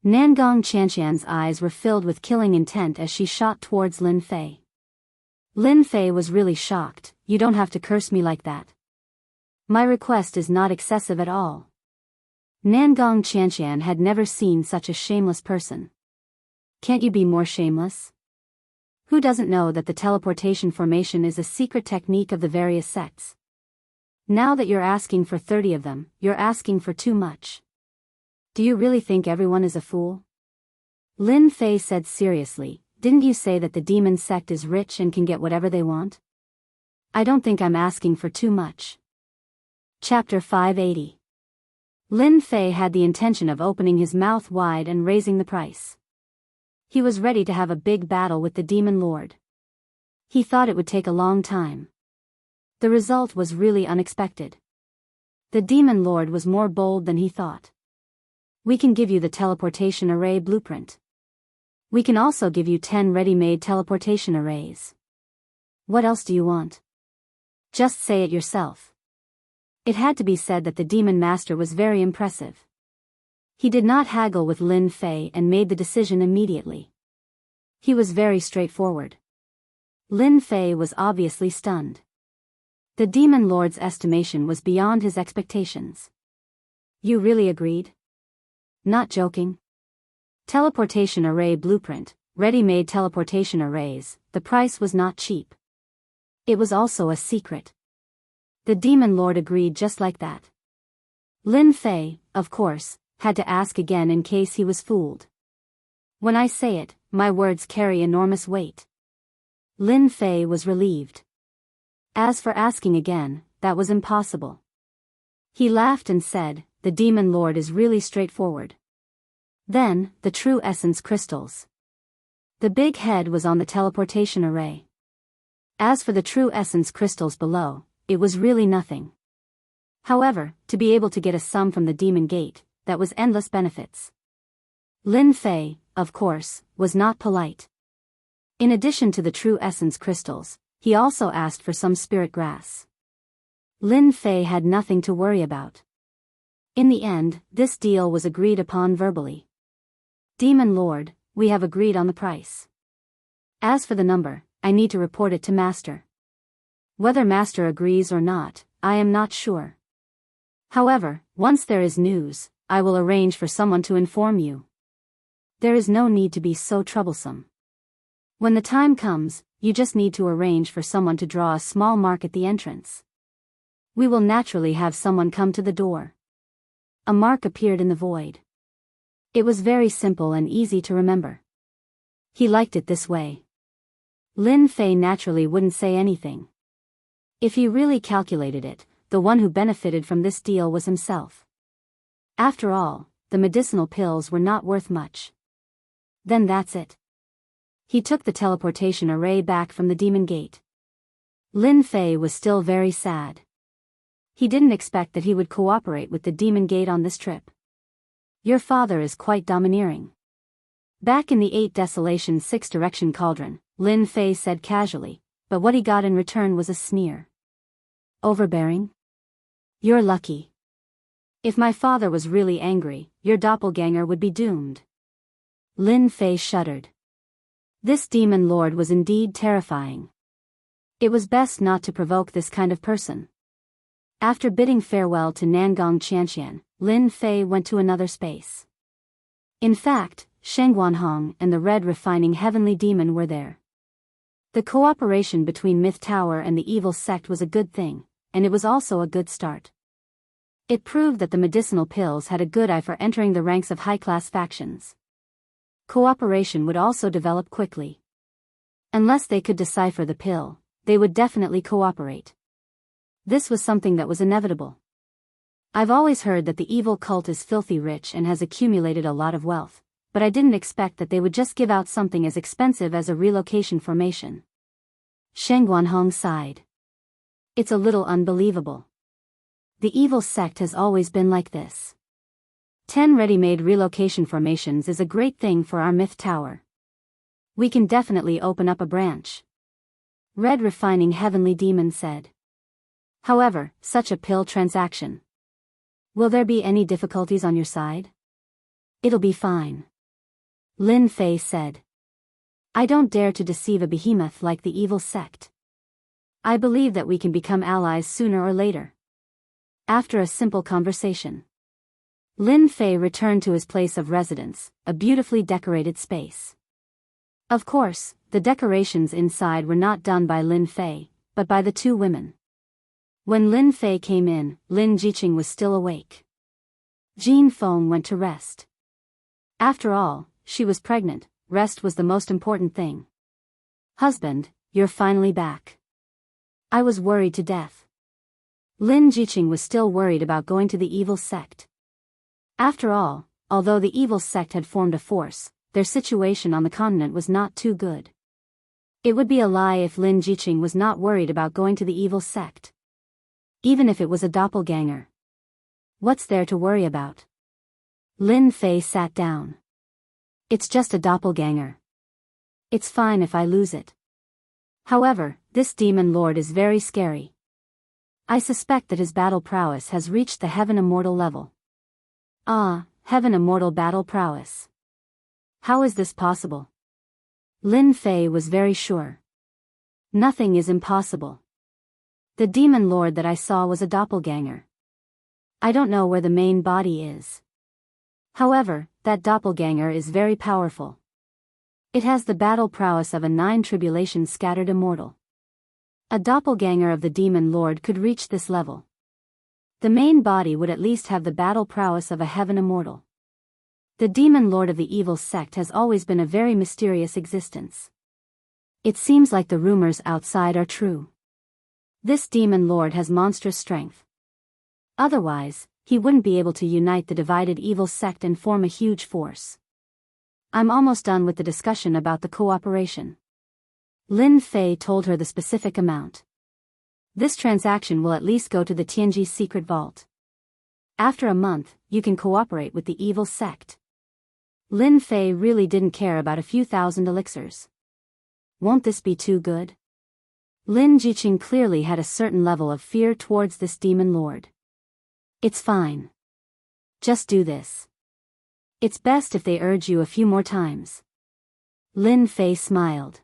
Nangong Qianqian's eyes were filled with killing intent as she shot towards Lin Fei. Lin Fei was really shocked. You don't have to curse me like that. My request is not excessive at all. Nangong Qianqian had never seen such a shameless person. Can't you be more shameless? Who doesn't know that the teleportation formation is a secret technique of the various sects? Now that you're asking for 30 of them, you're asking for too much. Do you really think everyone is a fool? Lin Fei said seriously, didn't you say that the demon sect is rich and can get whatever they want? I don't think I'm asking for too much. Chapter 580. Lin Fei had the intention of opening his mouth wide and raising the price. He was ready to have a big battle with the demon lord. He thought it would take a long time. The result was really unexpected. The demon lord was more bold than he thought. We can give you the teleportation array blueprint. We can also give you 10 ready-made teleportation arrays. What else do you want? Just say it yourself. It had to be said that the demon master was very impressive. He did not haggle with Lin Fei and made the decision immediately. He was very straightforward. Lin Fei was obviously stunned. The demon lord's estimation was beyond his expectations. You really agreed? Not joking. Teleportation array blueprint, ready-made teleportation arrays, the price was not cheap. It was also a secret. The demon lord agreed just like that. Lin Fei, of course, had to ask again in case he was fooled. When I say it, my words carry enormous weight. Lin Fei was relieved. As for asking again, that was impossible. He laughed and said, the demon lord is really straightforward. Then, the true essence crystals. The big head was on the teleportation array. As for the true essence crystals below, it was really nothing. However, to be able to get a sum from the demon gate, that was endless benefits. Lin Fei, of course, was not polite. In addition to the true essence crystals, he also asked for some spirit grass. Lin Fei had nothing to worry about. In the end, this deal was agreed upon verbally. Demon Lord, we have agreed on the price. As for the number, I need to report it to Master. Whether Master agrees or not, I am not sure. However, once there is news, I will arrange for someone to inform you. There is no need to be so troublesome. When the time comes, you just need to arrange for someone to draw a small mark at the entrance. We will naturally have someone come to the door. A mark appeared in the void. It was very simple and easy to remember. He liked it this way. Lin Fei naturally wouldn't say anything. If he really calculated it, the one who benefited from this deal was himself. After all, the medicinal pills were not worth much. Then that's it. He took the teleportation array back from the demon gate. Lin Fei was still very sad. He didn't expect that he would cooperate with the demon gate on this trip. Your father is quite domineering. Back in the 8 Desolation 6 Direction Cauldron, Lin Fei said casually, but what he got in return was a sneer. Overbearing? You're lucky. If my father was really angry, your doppelganger would be doomed. Lin Fei shuddered. This demon lord was indeed terrifying. It was best not to provoke this kind of person. After bidding farewell to Nangong Qianqian, Lin Fei went to another space. In fact, Sheng Guanhong and the Red Refining Heavenly Demon were there. The cooperation between Myth Tower and the evil sect was a good thing, and it was also a good start. It proved that the medicinal pills had a good eye for entering the ranks of high-class factions. Cooperation would also develop quickly. Unless they could decipher the pill, they would definitely cooperate. This was something that was inevitable. I've always heard that the evil cult is filthy rich and has accumulated a lot of wealth, but I didn't expect that they would just give out something as expensive as a relocation formation. Sheng Guanhong sighed. It's a little unbelievable. The evil sect has always been like this. 10 ready-made relocation formations is a great thing for our myth tower. We can definitely open up a branch. Red Refining Heavenly Demon said. However, such a pill transaction. Will there be any difficulties on your side? It'll be fine. Lin Fei said. I don't dare to deceive a behemoth like the evil sect. I believe that we can become allies sooner or later. After a simple conversation, Lin Fei returned to his place of residence, a beautifully decorated space. Of course, the decorations inside were not done by Lin Fei, but by the two women. When Lin Fei came in, Lin Jiqing was still awake. Jean Feng went to rest. After all, she was pregnant, rest was the most important thing. Husband, you're finally back. I was worried to death. Lin Jiqing was still worried about going to the evil sect. After all, although the evil sect had formed a force, their situation on the continent was not too good. It would be a lie if Lin Jiqing was not worried about going to the evil sect. Even if it was a doppelganger. What's there to worry about? Lin Fei sat down. It's just a doppelganger. It's fine if I lose it. However, this demon lord is very scary. I suspect that his battle prowess has reached the Heaven Immortal level. Ah, Heaven Immortal battle prowess. How is this possible? Lin Fei was very sure. Nothing is impossible. The demon lord that I saw was a doppelganger. I don't know where the main body is. However, that doppelganger is very powerful. It has the battle prowess of a 9 tribulation scattered immortal. A doppelganger of the demon lord could reach this level. The main body would at least have the battle prowess of a heaven immortal. The demon lord of the evil sect has always been a very mysterious existence. It seems like the rumors outside are true. This demon lord has monstrous strength. Otherwise, he wouldn't be able to unite the divided evil sect and form a huge force. I'm almost done with the discussion about the cooperation. Lin Fei told her the specific amount. This transaction will at least go to the Tianji secret vault. After a month, you can cooperate with the evil sect. Lin Fei really didn't care about a few thousand elixirs. Won't this be too good? Lin Jiqing clearly had a certain level of fear towards this demon lord. It's fine. Just do this. It's best if they urge you a few more times. Lin Fei smiled.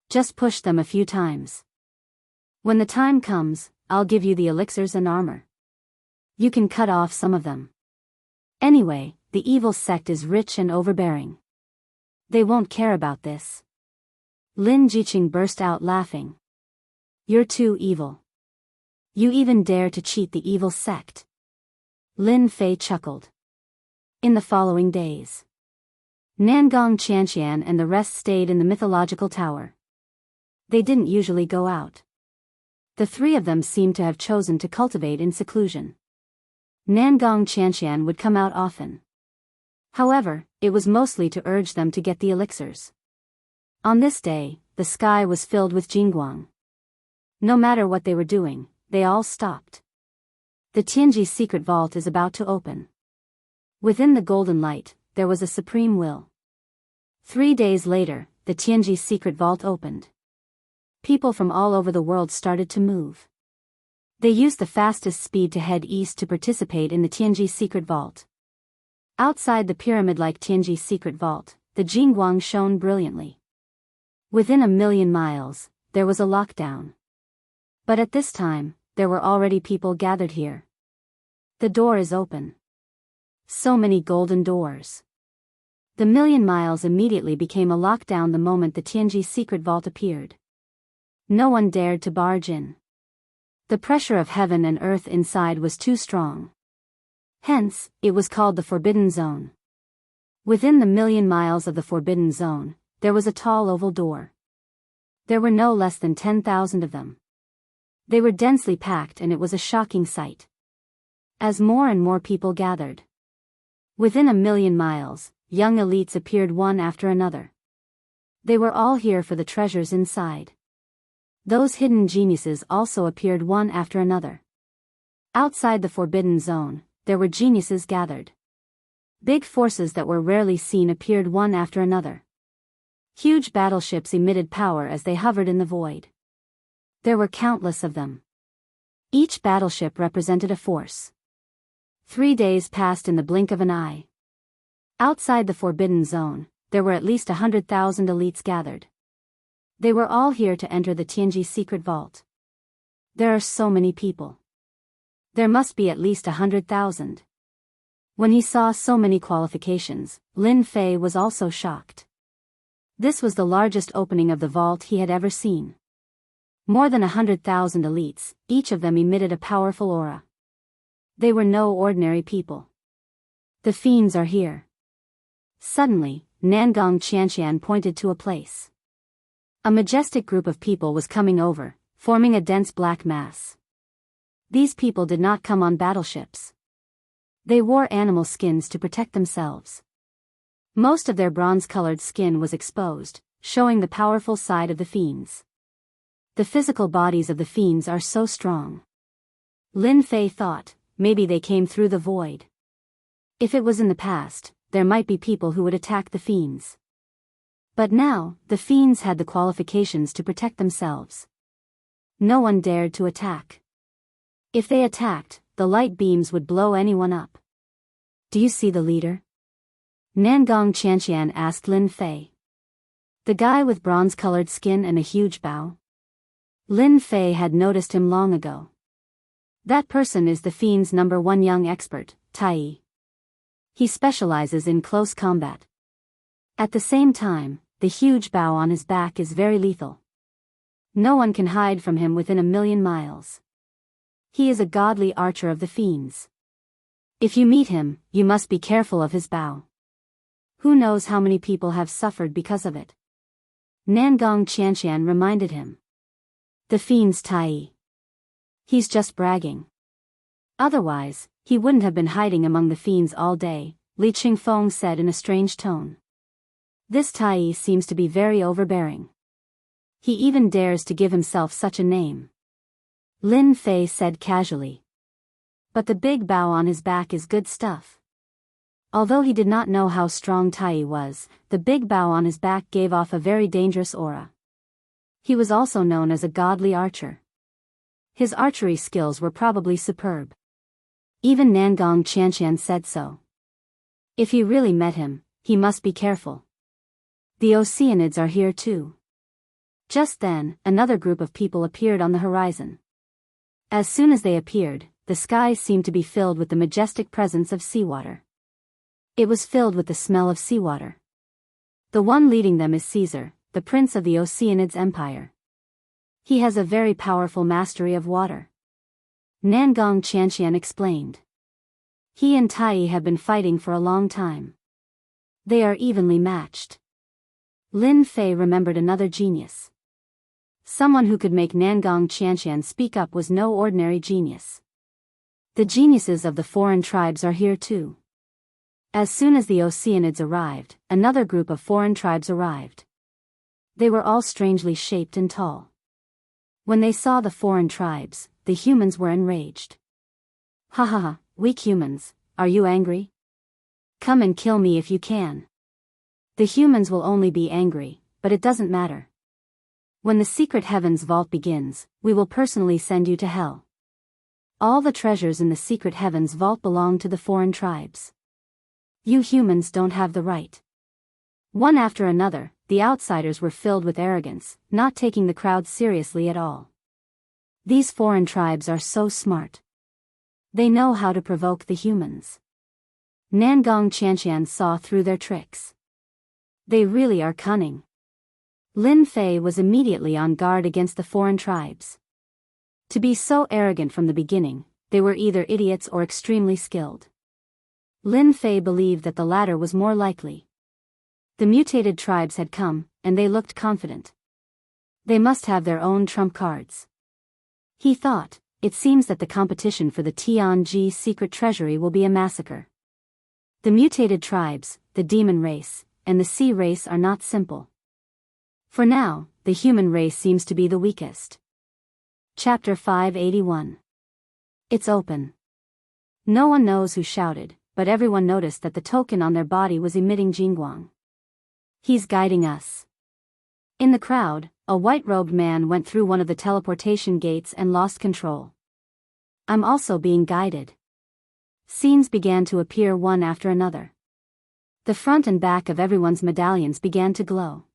Just push them a few times. When the time comes, I'll give you the elixirs and armor. You can cut off some of them. Anyway, the evil sect is rich and overbearing. They won't care about this. Lin Jiqing burst out laughing. You're too evil. You even dare to cheat the evil sect. Lin Fei chuckled. In the following days, Nangong Qianqian and the rest stayed in the mythological tower. They didn't usually go out. The three of them seemed to have chosen to cultivate in seclusion. Nangong Qianqian would come out often. However, it was mostly to urge them to get the elixirs. On this day, the sky was filled with jingguang. No matter what they were doing, they all stopped. The Tianji secret vault is about to open. Within the golden light, there was a supreme will. 3 days later, the Tianji secret vault opened. People from all over the world started to move. They used the fastest speed to head east to participate in the Tianji secret vault. Outside the pyramid-like Tianji secret vault, the jingguang shone brilliantly. Within 1,000,000 miles, there was a lockdown. But at this time, there were already people gathered here. The door is open. So many golden doors. The 1,000,000 miles immediately became a lockdown the moment the Tianji secret vault appeared. No one dared to barge in. The pressure of heaven and earth inside was too strong. Hence, it was called the Forbidden Zone. Within the 1,000,000 miles of the Forbidden Zone, there was a tall oval door. There were no less than 10,000 of them. They were densely packed and it was a shocking sight. As more and more people gathered. Within 1,000,000 miles, young elites appeared one after another. They were all here for the treasures inside. Those hidden geniuses also appeared one after another. Outside the Forbidden Zone, there were geniuses gathered. Big forces that were rarely seen appeared one after another. Huge battleships emitted power as they hovered in the void. There were countless of them. Each battleship represented a force. 3 days passed in the blink of an eye. Outside the Forbidden Zone, there were at least 100,000 elites gathered. They were all here to enter the Tianji secret vault. There are so many people. There must be at least 100,000. When he saw so many qualifications, Lin Fei was also shocked. This was the largest opening of the vault he had ever seen. More than 100,000 elites, each of them emitted a powerful aura. They were no ordinary people. The fiends are here. Suddenly, Nangong Qianqian pointed to a place. A majestic group of people was coming over, forming a dense black mass. These people did not come on battleships. They wore animal skins to protect themselves. Most of their bronze-colored skin was exposed, showing the powerful side of the fiends. The physical bodies of the fiends are so strong. Lin Fei thought, maybe they came through the void. If it was in the past, there might be people who would attack the fiends. But now, the fiends had the qualifications to protect themselves. No one dared to attack. If they attacked, the light beams would blow anyone up. Do you see the leader? Nangong Qianqian asked Lin Fei. The guy with bronze-colored skin and a huge bow? Lin Fei had noticed him long ago. That person is the fiend's #1 young expert, Tai. He specializes in close combat. At the same time, the huge bow on his back is very lethal. No one can hide from him within 1,000,000 miles. He is a godly archer of the fiends. If you meet him, you must be careful of his bow. Who knows how many people have suffered because of it? Nangong Qianqian reminded him. The fiend's Tai. He's just bragging. Otherwise, he wouldn't have been hiding among the fiends all day, Li Qingfeng said in a strange tone. This Tai seems to be very overbearing. He even dares to give himself such a name. Lin Fei said casually. But the big bow on his back is good stuff. Although he did not know how strong Tai was, the big bow on his back gave off a very dangerous aura. He was also known as a godly archer. His archery skills were probably superb. Even Nangong Qianqian said so. If he really met him, he must be careful. The Oceanids are here too. Just then, another group of people appeared on the horizon. As soon as they appeared, the sky seemed to be filled with the majestic presence of seawater. It was filled with the smell of seawater. The one leading them is Caesar, the prince of the Oceanids Empire. He has a very powerful mastery of water. Nangong Qianqian explained. He and Tai have been fighting for a long time. They are evenly matched. Lin Fei remembered another genius. Someone who could make Nangong Qianqian speak up was no ordinary genius. The geniuses of the foreign tribes are here too. As soon as the Oceanids arrived, another group of foreign tribes arrived. They were all strangely shaped and tall. When they saw the foreign tribes, the humans were enraged. Ha ha ha, weak humans, are you angry? Come and kill me if you can. The humans will only be angry, but it doesn't matter. When the secret heavens vault begins, we will personally send you to hell. All the treasures in the secret heavens vault belong to the foreign tribes. You humans don't have the right. One after another, the outsiders were filled with arrogance, not taking the crowd seriously at all. These foreign tribes are so smart. They know how to provoke the humans. Nangong Qianqian saw through their tricks. They really are cunning. Lin Fei was immediately on guard against the foreign tribes. To be so arrogant from the beginning, they were either idiots or extremely skilled. Lin Fei believed that the latter was more likely. The mutated tribes had come, and they looked confident. They must have their own trump cards. He thought, it seems that the competition for the Tianji secret treasury will be a massacre. The mutated tribes, the demon race, and the sea race are not simple. For now, the human race seems to be the weakest. Chapter 581. It's open. No one knows who shouted, but everyone noticed that the token on their body was emitting Jingguang. He's guiding us. In the crowd, a white-robed man went through one of the teleportation gates and lost control. I'm also being guided. Scenes began to appear one after another. The front and back of everyone's medallions began to glow.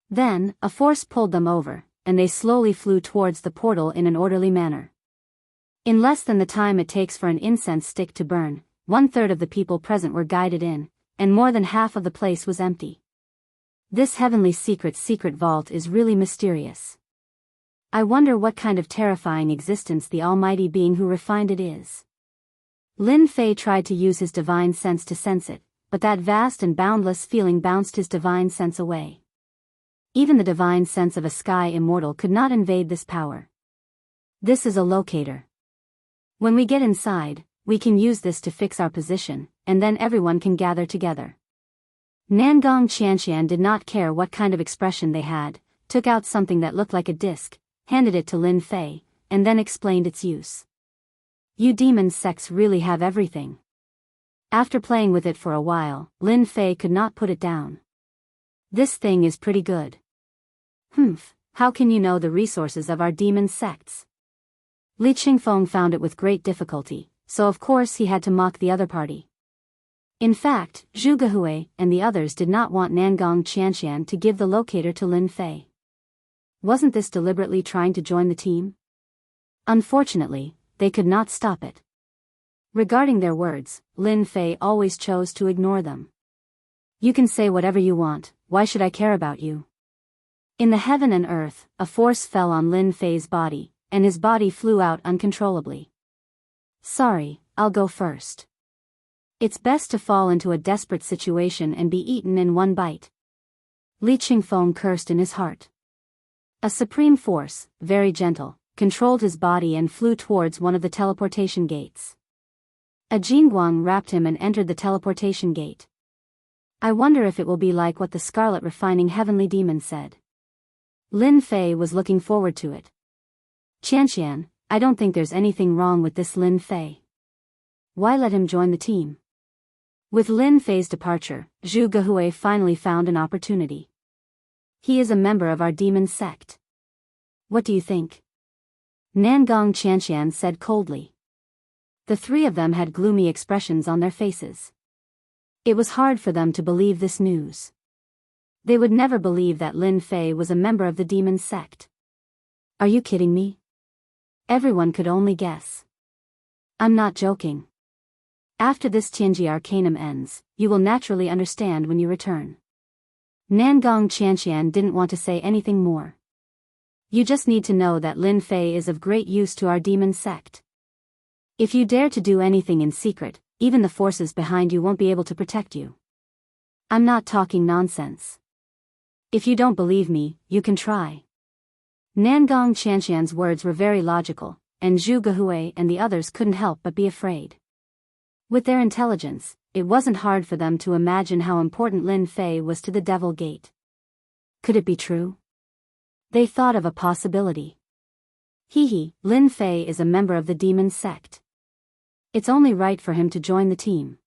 Then, a force pulled them over, and they slowly flew towards the portal in an orderly manner. In less than the time it takes for an incense stick to burn, 1/3 of the people present were guided in, and more than half of the place was empty. This heavenly secret vault is really mysterious. I wonder what kind of terrifying existence the almighty being who refined it is. Lin Fei tried to use his divine sense to sense it, but that vast and boundless feeling bounced his divine sense away. Even the divine sense of a sky immortal could not invade this power. This is a locator. When we get inside, we can use this to fix our position, and then everyone can gather together. Nangong Qianqian did not care what kind of expression they had, took out something that looked like a disc, handed it to Lin Fei, and then explained its use. You demon sects really have everything. After playing with it for a while, Lin Fei could not put it down. This thing is pretty good. How can you know the resources of our demon sects? Li Qingfeng found it with great difficulty, so of course he had to mock the other party. In fact, Zhu Gehui and the others did not want Nangong Qianqian to give the locator to Lin Fei. Wasn't this deliberately trying to join the team? Unfortunately, they could not stop it. Regarding their words, Lin Fei always chose to ignore them. You can say whatever you want, why should I care about you? In the heaven and earth, a force fell on Lin Fei's body, and his body flew out uncontrollably. Sorry, I'll go first. It's best to fall into a desperate situation and be eaten in one bite. Li Qingfeng cursed in his heart. A supreme force, very gentle, controlled his body and flew towards one of the teleportation gates. A Jingguang wrapped him and entered the teleportation gate. I wonder if it will be like what the scarlet refining heavenly demon said. Lin Fei was looking forward to it. Qianqian, I don't think there's anything wrong with this Lin Fei. Why let him join the team? With Lin Fei's departure, Zhu Gehui finally found an opportunity. He is a member of our demon sect. What do you think? Nangong Qianqian said coldly. The three of them had gloomy expressions on their faces. It was hard for them to believe this news. They would never believe that Lin Fei was a member of the demon sect. Are you kidding me? Everyone could only guess. I'm not joking. After this Tianji Arcanum ends, you will naturally understand when you return. Nangong Qianqian didn't want to say anything more. You just need to know that Lin Fei is of great use to our demon sect. If you dare to do anything in secret, even the forces behind you won't be able to protect you. I'm not talking nonsense. If you don't believe me, you can try. Nangong Qianqian's words were very logical, and Zhu Gehui and the others couldn't help but be afraid. With their intelligence, it wasn't hard for them to imagine how important Lin Fei was to the Devil Gate. Could it be true? They thought of a possibility. Lin Fei is a member of the demon sect. It's only right for him to join the team.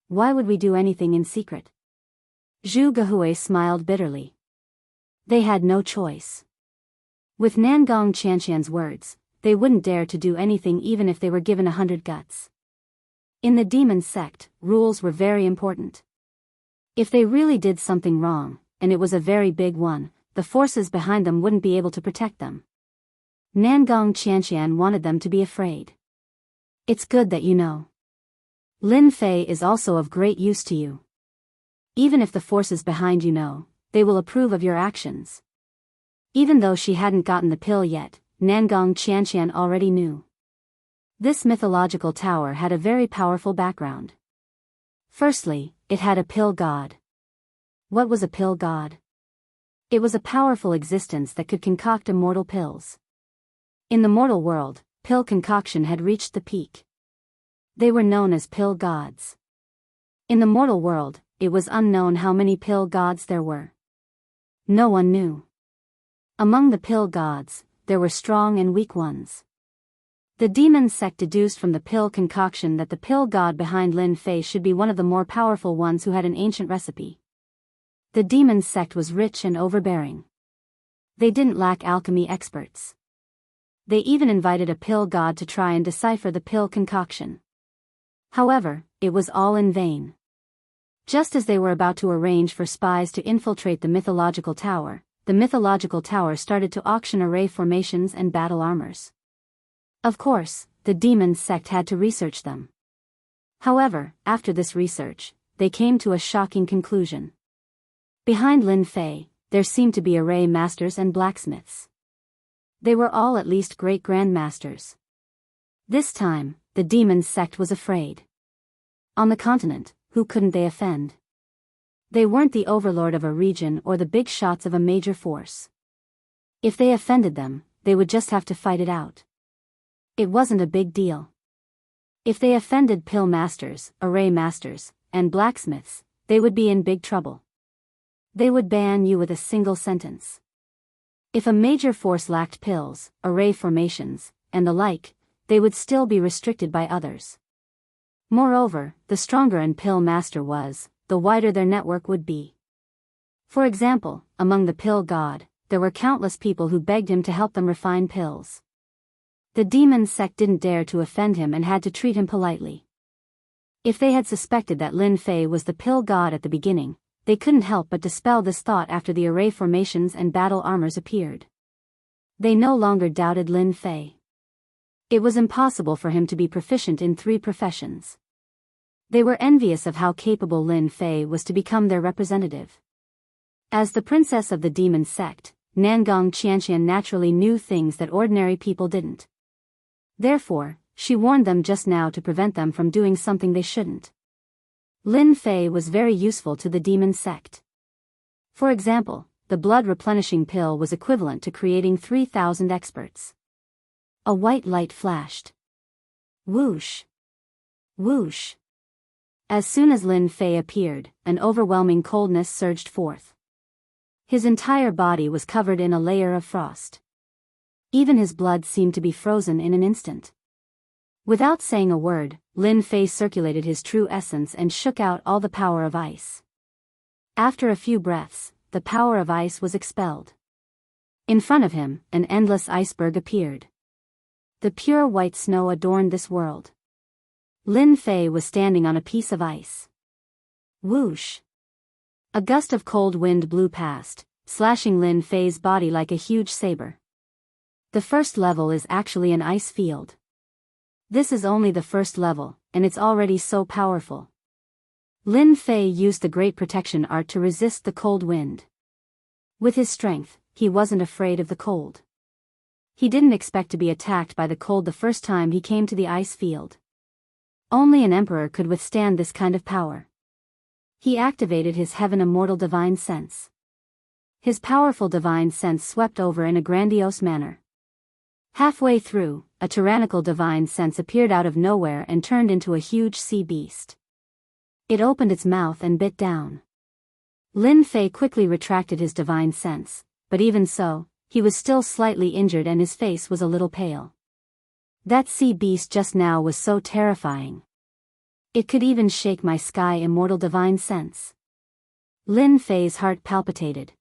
Why would we do anything in secret? Zhu Gehui smiled bitterly. They had no choice. With Nangong Qianqian's words, they wouldn't dare to do anything even if they were given 100 guts. In the demon sect, rules were very important. If they really did something wrong, and it was a very big one, the forces behind them wouldn't be able to protect them. Nangong Qianqian wanted them to be afraid. It's good that you know. Lin Fei is also of great use to you. Even if the forces behind you know, they will approve of your actions. Even though she hadn't gotten the pill yet, Nangong Qianqian already knew. This mythological tower had a very powerful background. Firstly, it had a pill god. What was a pill god? It was a powerful existence that could concoct immortal pills. In the mortal world, pill concoction had reached the peak. They were known as pill gods. In the mortal world, it was unknown how many pill gods there were. No one knew. Among the pill gods, there were strong and weak ones. The demon sect deduced from the pill concoction that the pill god behind Lin Fei should be one of the more powerful ones who had an ancient recipe. The demon sect was rich and overbearing. They didn't lack alchemy experts. They even invited a pill god to try and decipher the pill concoction. However, it was all in vain. Just as they were about to arrange for spies to infiltrate the mythological tower started to auction array formations and battle armors. Of course, the demon sect had to research them. However, after this research, they came to a shocking conclusion. Behind Lin Fei, there seemed to be array masters and blacksmiths. They were all at least great grandmasters. This time, the demon sect was afraid. On the continent, who couldn't they offend? They weren't the overlord of a region or the big shots of a major force. If they offended them, they would just have to fight it out. It wasn't a big deal. If they offended pill masters, array masters, and blacksmiths, they would be in big trouble. They would ban you with a single sentence. If a major force lacked pills, array formations, and the like, they would still be restricted by others. Moreover, the stronger an pill master was, the wider their network would be. For example, among the pill god, there were countless people who begged him to help them refine pills. The demon sect didn't dare to offend him and had to treat him politely. If they had suspected that Lin Fei was the pill god at the beginning, they couldn't help but dispel this thought after the array formations and battle armors appeared. They no longer doubted Lin Fei. It was impossible for him to be proficient in 3 professions. They were envious of how capable Lin Fei was to become their representative. As the princess of the demon sect, Nangong Qianqian naturally knew things that ordinary people didn't. Therefore, she warned them just now to prevent them from doing something they shouldn't. Lin Fei was very useful to the demon sect. For example, the blood replenishing pill was equivalent to creating 3,000 experts. A white light flashed. Whoosh! Whoosh! As soon as Lin Fei appeared, an overwhelming coldness surged forth. His entire body was covered in a layer of frost. Even his blood seemed to be frozen in an instant. Without saying a word, Lin Fei circulated his true essence and shook out all the power of ice. After a few breaths, the power of ice was expelled. In front of him, an endless iceberg appeared. The pure white snow adorned this world. Lin Fei was standing on a piece of ice. Whoosh! A gust of cold wind blew past, slashing Lin Fei's body like a huge saber. The first level is actually an ice field. This is only the first level, and it's already so powerful. Lin Fei used the Great Protection Art to resist the cold wind. With his strength, he wasn't afraid of the cold. He didn't expect to be attacked by the cold the first time he came to the ice field. Only an emperor could withstand this kind of power. He activated his heaven immortal divine sense. His powerful divine sense swept over in a grandiose manner. Halfway through, a tyrannical divine sense appeared out of nowhere and turned into a huge sea beast. It opened its mouth and bit down. Lin Fei quickly retracted his divine sense, but even so, he was still slightly injured and his face was a little pale. That sea beast just now was so terrifying. It could even shake my sky immortal divine sense. Lin Fei's heart palpitated.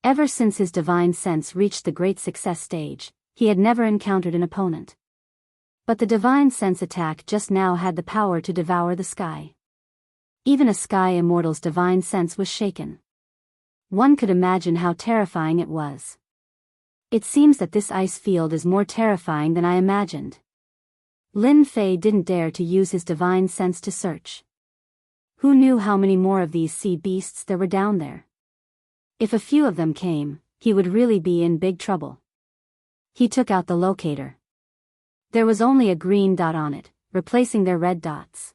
Ever since his divine sense reached the great success stage, he had never encountered an opponent. But the divine sense attack just now had the power to devour the sky. Even a sky immortal's divine sense was shaken. One could imagine how terrifying it was. It seems that this ice field is more terrifying than I imagined. Lin Fei didn't dare to use his divine sense to search. Who knew how many more of these sea beasts there were down there? If a few of them came, he would really be in big trouble. He took out the locator. There was only a green dot on it, replacing their red dots.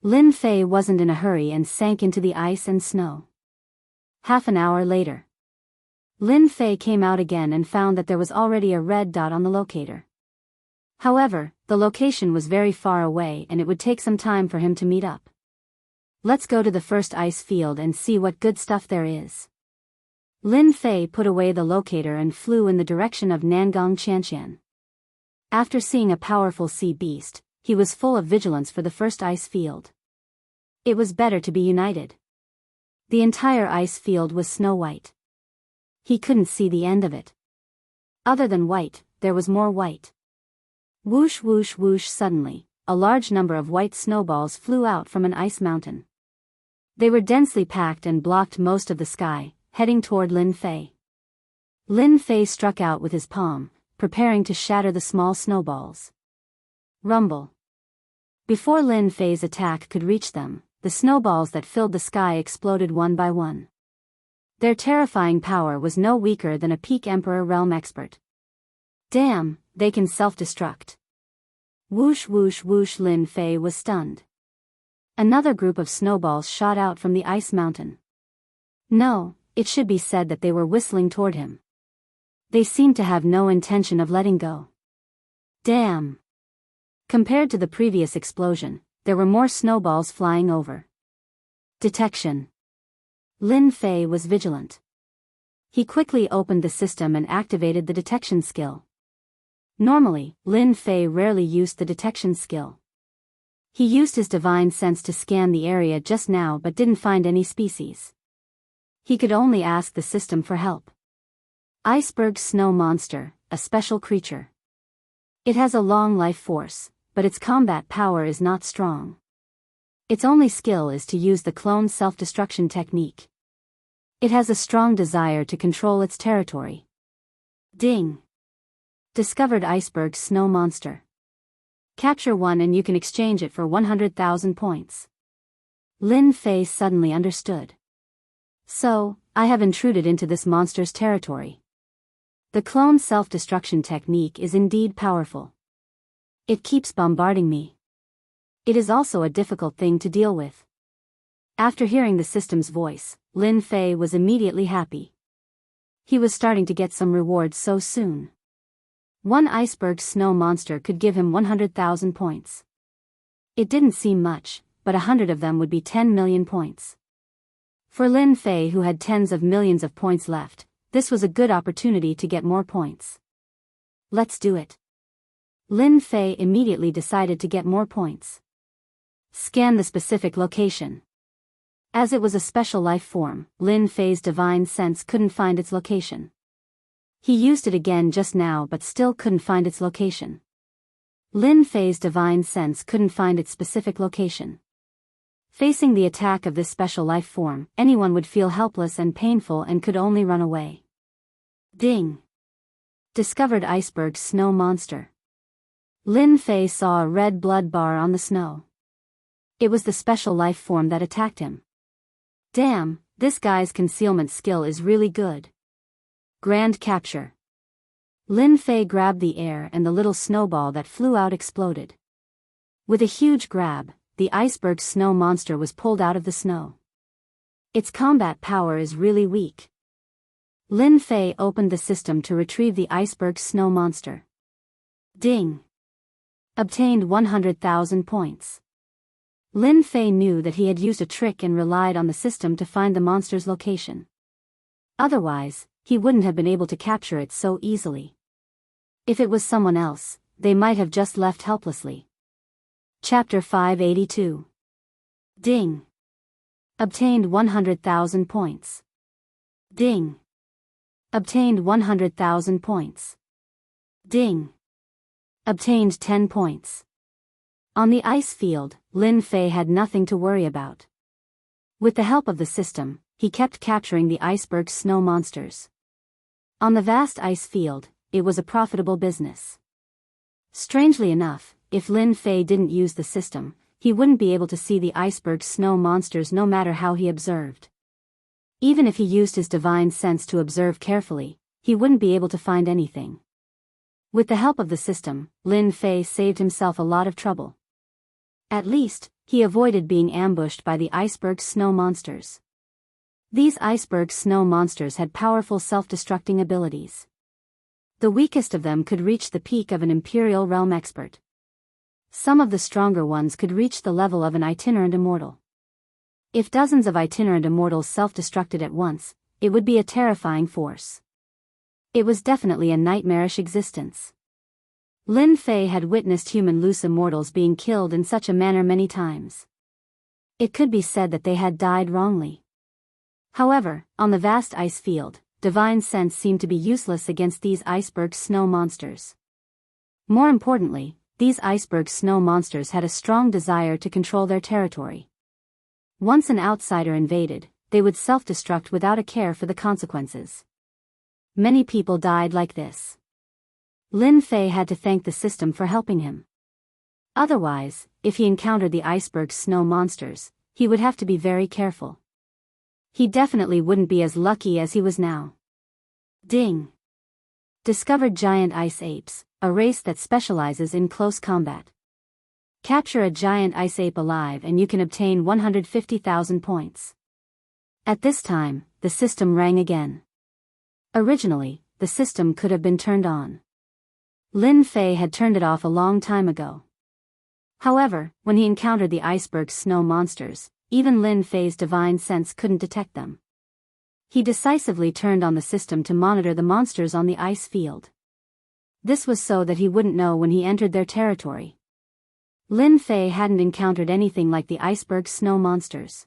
Lin Fei wasn't in a hurry and sank into the ice and snow. Half an hour later, Lin Fei came out again and found that there was already a red dot on the locator. However, the location was very far away and it would take some time for him to meet up. Let's go to the first ice field and see what good stuff there is. Lin Fei put away the locator and flew in the direction of Nangong Qianqian. After seeing a powerful sea beast, he was full of vigilance for the first ice field. It was better to be united. The entire ice field was snow-white. He couldn't see the end of it. Other than white, there was more white. Whoosh whoosh whoosh. Suddenly, a large number of white snowballs flew out from an ice mountain. They were densely packed and blocked most of the sky, heading toward Lin Fei. Lin Fei struck out with his palm, preparing to shatter the small snowballs. Rumble. Before Lin Fei's attack could reach them, the snowballs that filled the sky exploded one by one. Their terrifying power was no weaker than a peak Emperor realm expert. Damn, they can self-destruct. Whoosh whoosh whoosh. Lin Fei was stunned. Another group of snowballs shot out from the ice mountain. No, it should be said that they were whistling toward him. They seemed to have no intention of letting go. Damn. Compared to the previous explosion, there were more snowballs flying over. Detection. Lin Fei was vigilant. He quickly opened the system and activated the detection skill. Normally, Lin Fei rarely used the detection skill. He used his divine sense to scan the area just now but didn't find any species. He could only ask the system for help. Iceberg Snow Monster, a special creature. It has a long life force, but its combat power is not strong. Its only skill is to use the clone self-destruction technique. It has a strong desire to control its territory. Ding. Discovered Iceberg Snow Monster. Capture one and you can exchange it for 100,000 points. Lin Fei suddenly understood. So, I have intruded into this monster's territory. The clone self-destruction technique is indeed powerful. It keeps bombarding me. It is also a difficult thing to deal with. After hearing the system's voice, Lin Fei was immediately happy. He was starting to get some rewards so soon. One iceberg snow monster could give him 100,000 points. It didn't seem much, but 100 of them would be 10 million points. For Lin Fei, who had tens of millions of points left, this was a good opportunity to get more points. Let's do it. Lin Fei immediately decided to get more points. Scan the specific location. As it was a special life form, Lin Fei's divine sense couldn't find its location. He used it again just now but still couldn't find its location. Lin Fei's divine sense couldn't find its specific location. Facing the attack of this special life form, anyone would feel helpless and painful and could only run away. Ding. Discovered Iceberg Snow Monster. Lin Fei saw a red blood bar on the snow. It was the special life form that attacked him. Damn, this guy's concealment skill is really good. Grand capture. Lin Fei grabbed the air and the little snowball that flew out exploded. With a huge grab, the iceberg snow monster was pulled out of the snow. Its combat power is really weak. Lin Fei opened the system to retrieve the iceberg snow monster. Ding. Obtained 100,000 points. Lin Fei knew that he had used a trick and relied on the system to find the monster's location. Otherwise, he wouldn't have been able to capture it so easily. If it was someone else, they might have just left helplessly. Chapter 582. Ding. Obtained 100,000 points. Ding. Obtained 100,000 points. Ding. Obtained 10 points. On the ice field, Lin Fei had nothing to worry about. With the help of the system, he kept capturing the iceberg snow monsters. On the vast ice field, it was a profitable business. Strangely enough, if Lin Fei didn't use the system, he wouldn't be able to see the iceberg snow monsters no matter how he observed. Even if he used his divine sense to observe carefully, he wouldn't be able to find anything. With the help of the system, Lin Fei saved himself a lot of trouble. At least, he avoided being ambushed by the iceberg snow monsters. These iceberg snow monsters had powerful self-destructing abilities. The weakest of them could reach the peak of an Imperial Realm expert. Some of the stronger ones could reach the level of an itinerant immortal. If dozens of itinerant immortals self-destructed at once, it would be a terrifying force. It was definitely a nightmarish existence. Lin Fei had witnessed human loose immortals being killed in such a manner many times. It could be said that they had died wrongly. However, on the vast ice field, divine sense seemed to be useless against these iceberg snow monsters. More importantly, these iceberg snow monsters had a strong desire to control their territory. Once an outsider invaded, they would self-destruct without a care for the consequences. Many people died like this. Lin Fei had to thank the system for helping him. Otherwise, if he encountered the iceberg snow monsters, he would have to be very careful. He definitely wouldn't be as lucky as he was now. Ding! Discovered giant ice apes, a race that specializes in close combat. Capture a giant ice ape alive and you can obtain 150,000 points. At this time, the system rang again. Originally, the system could have been turned on. Lin Fei had turned it off a long time ago. However, when he encountered the iceberg snow monsters, even Lin Fei's divine sense couldn't detect them. He decisively turned on the system to monitor the monsters on the ice field. This was so that he wouldn't know when he entered their territory. Lin Fei hadn't encountered anything like the iceberg snow monsters.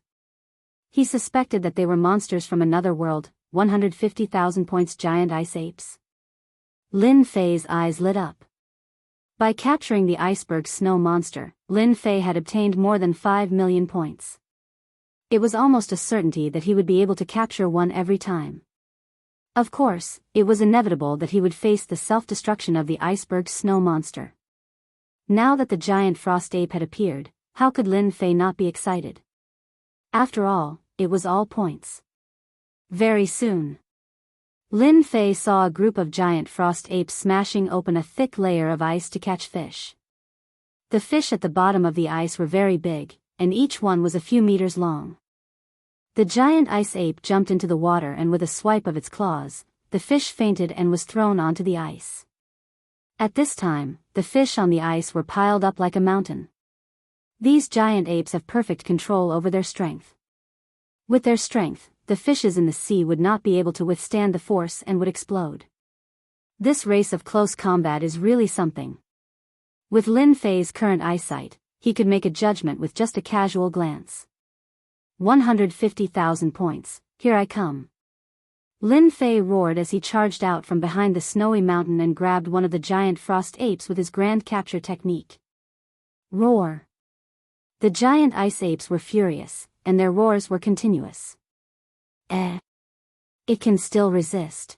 He suspected that they were monsters from another world, 150,000 points giant ice apes. Lin Fei's eyes lit up. By capturing the iceberg snow monster, Lin Fei had obtained more than 5 million points. It was almost a certainty that he would be able to capture one every time. Of course, it was inevitable that he would face the self-destruction of the iceberg snow monster. Now that the giant frost ape had appeared, how could Lin Fei not be excited? After all, it was all points. Very soon, Lin Fei saw a group of giant frost apes smashing open a thick layer of ice to catch fish. The fish at the bottom of the ice were very big, and each one was a few meters long. The giant ice ape jumped into the water and with a swipe of its claws, the fish fainted and was thrown onto the ice. At this time, the fish on the ice were piled up like a mountain. These giant apes have perfect control over their strength. With their strength, the fishes in the sea would not be able to withstand the force and would explode. This race of close combat is really something. With Lin Fei's current eyesight, he could make a judgment with just a casual glance. 150,000 points, here I come. Lin Fei roared as he charged out from behind the snowy mountain and grabbed one of the giant frost apes with his grand capture technique. Roar! The giant ice apes were furious, and their roars were continuous. It can still resist.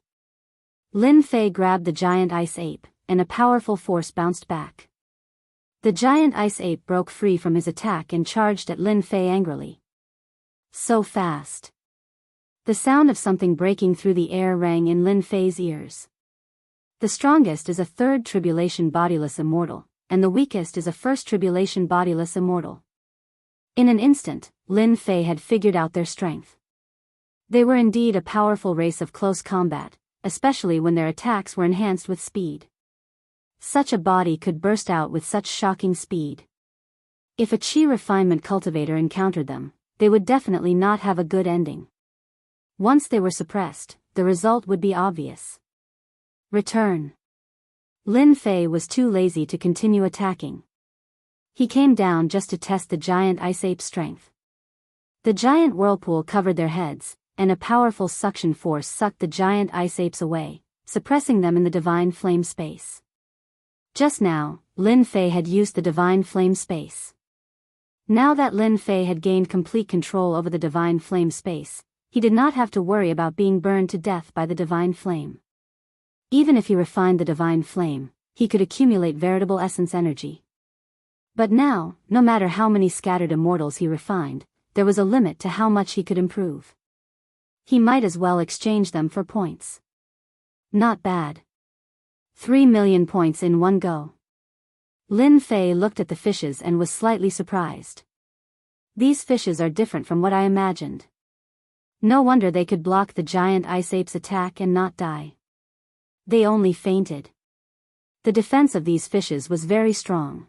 Lin Fei grabbed the giant ice ape, and a powerful force bounced back. The giant ice ape broke free from his attack and charged at Lin Fei angrily. So fast. The sound of something breaking through the air rang in Lin Fei's ears. The strongest is a third tribulation bodiless immortal, and the weakest is a first tribulation bodiless immortal. In an instant, Lin Fei had figured out their strength. They were indeed a powerful race of close combat, especially when their attacks were enhanced with speed. Such a body could burst out with such shocking speed. If a chi refinement cultivator encountered them, they would definitely not have a good ending. Once they were suppressed, the result would be obvious. Return. Lin Fei was too lazy to continue attacking. He came down just to test the giant ice ape's strength. The giant whirlpool covered their heads, and a powerful suction force sucked the giant ice apes away, suppressing them in the divine flame space. Just now, Lin Fei had used the divine flame space. Now that Lin Fei had gained complete control over the divine flame space, he did not have to worry about being burned to death by the divine flame. Even if he refined the divine flame, he could accumulate veritable essence energy. But now, no matter how many scattered immortals he refined, there was a limit to how much he could improve. He might as well exchange them for points. Not bad. 3 million points in one go. Lin Fei looked at the fishes and was slightly surprised. These fishes are different from what I imagined. No wonder they could block the giant ice ape's attack and not die. They only fainted. The defense of these fishes was very strong.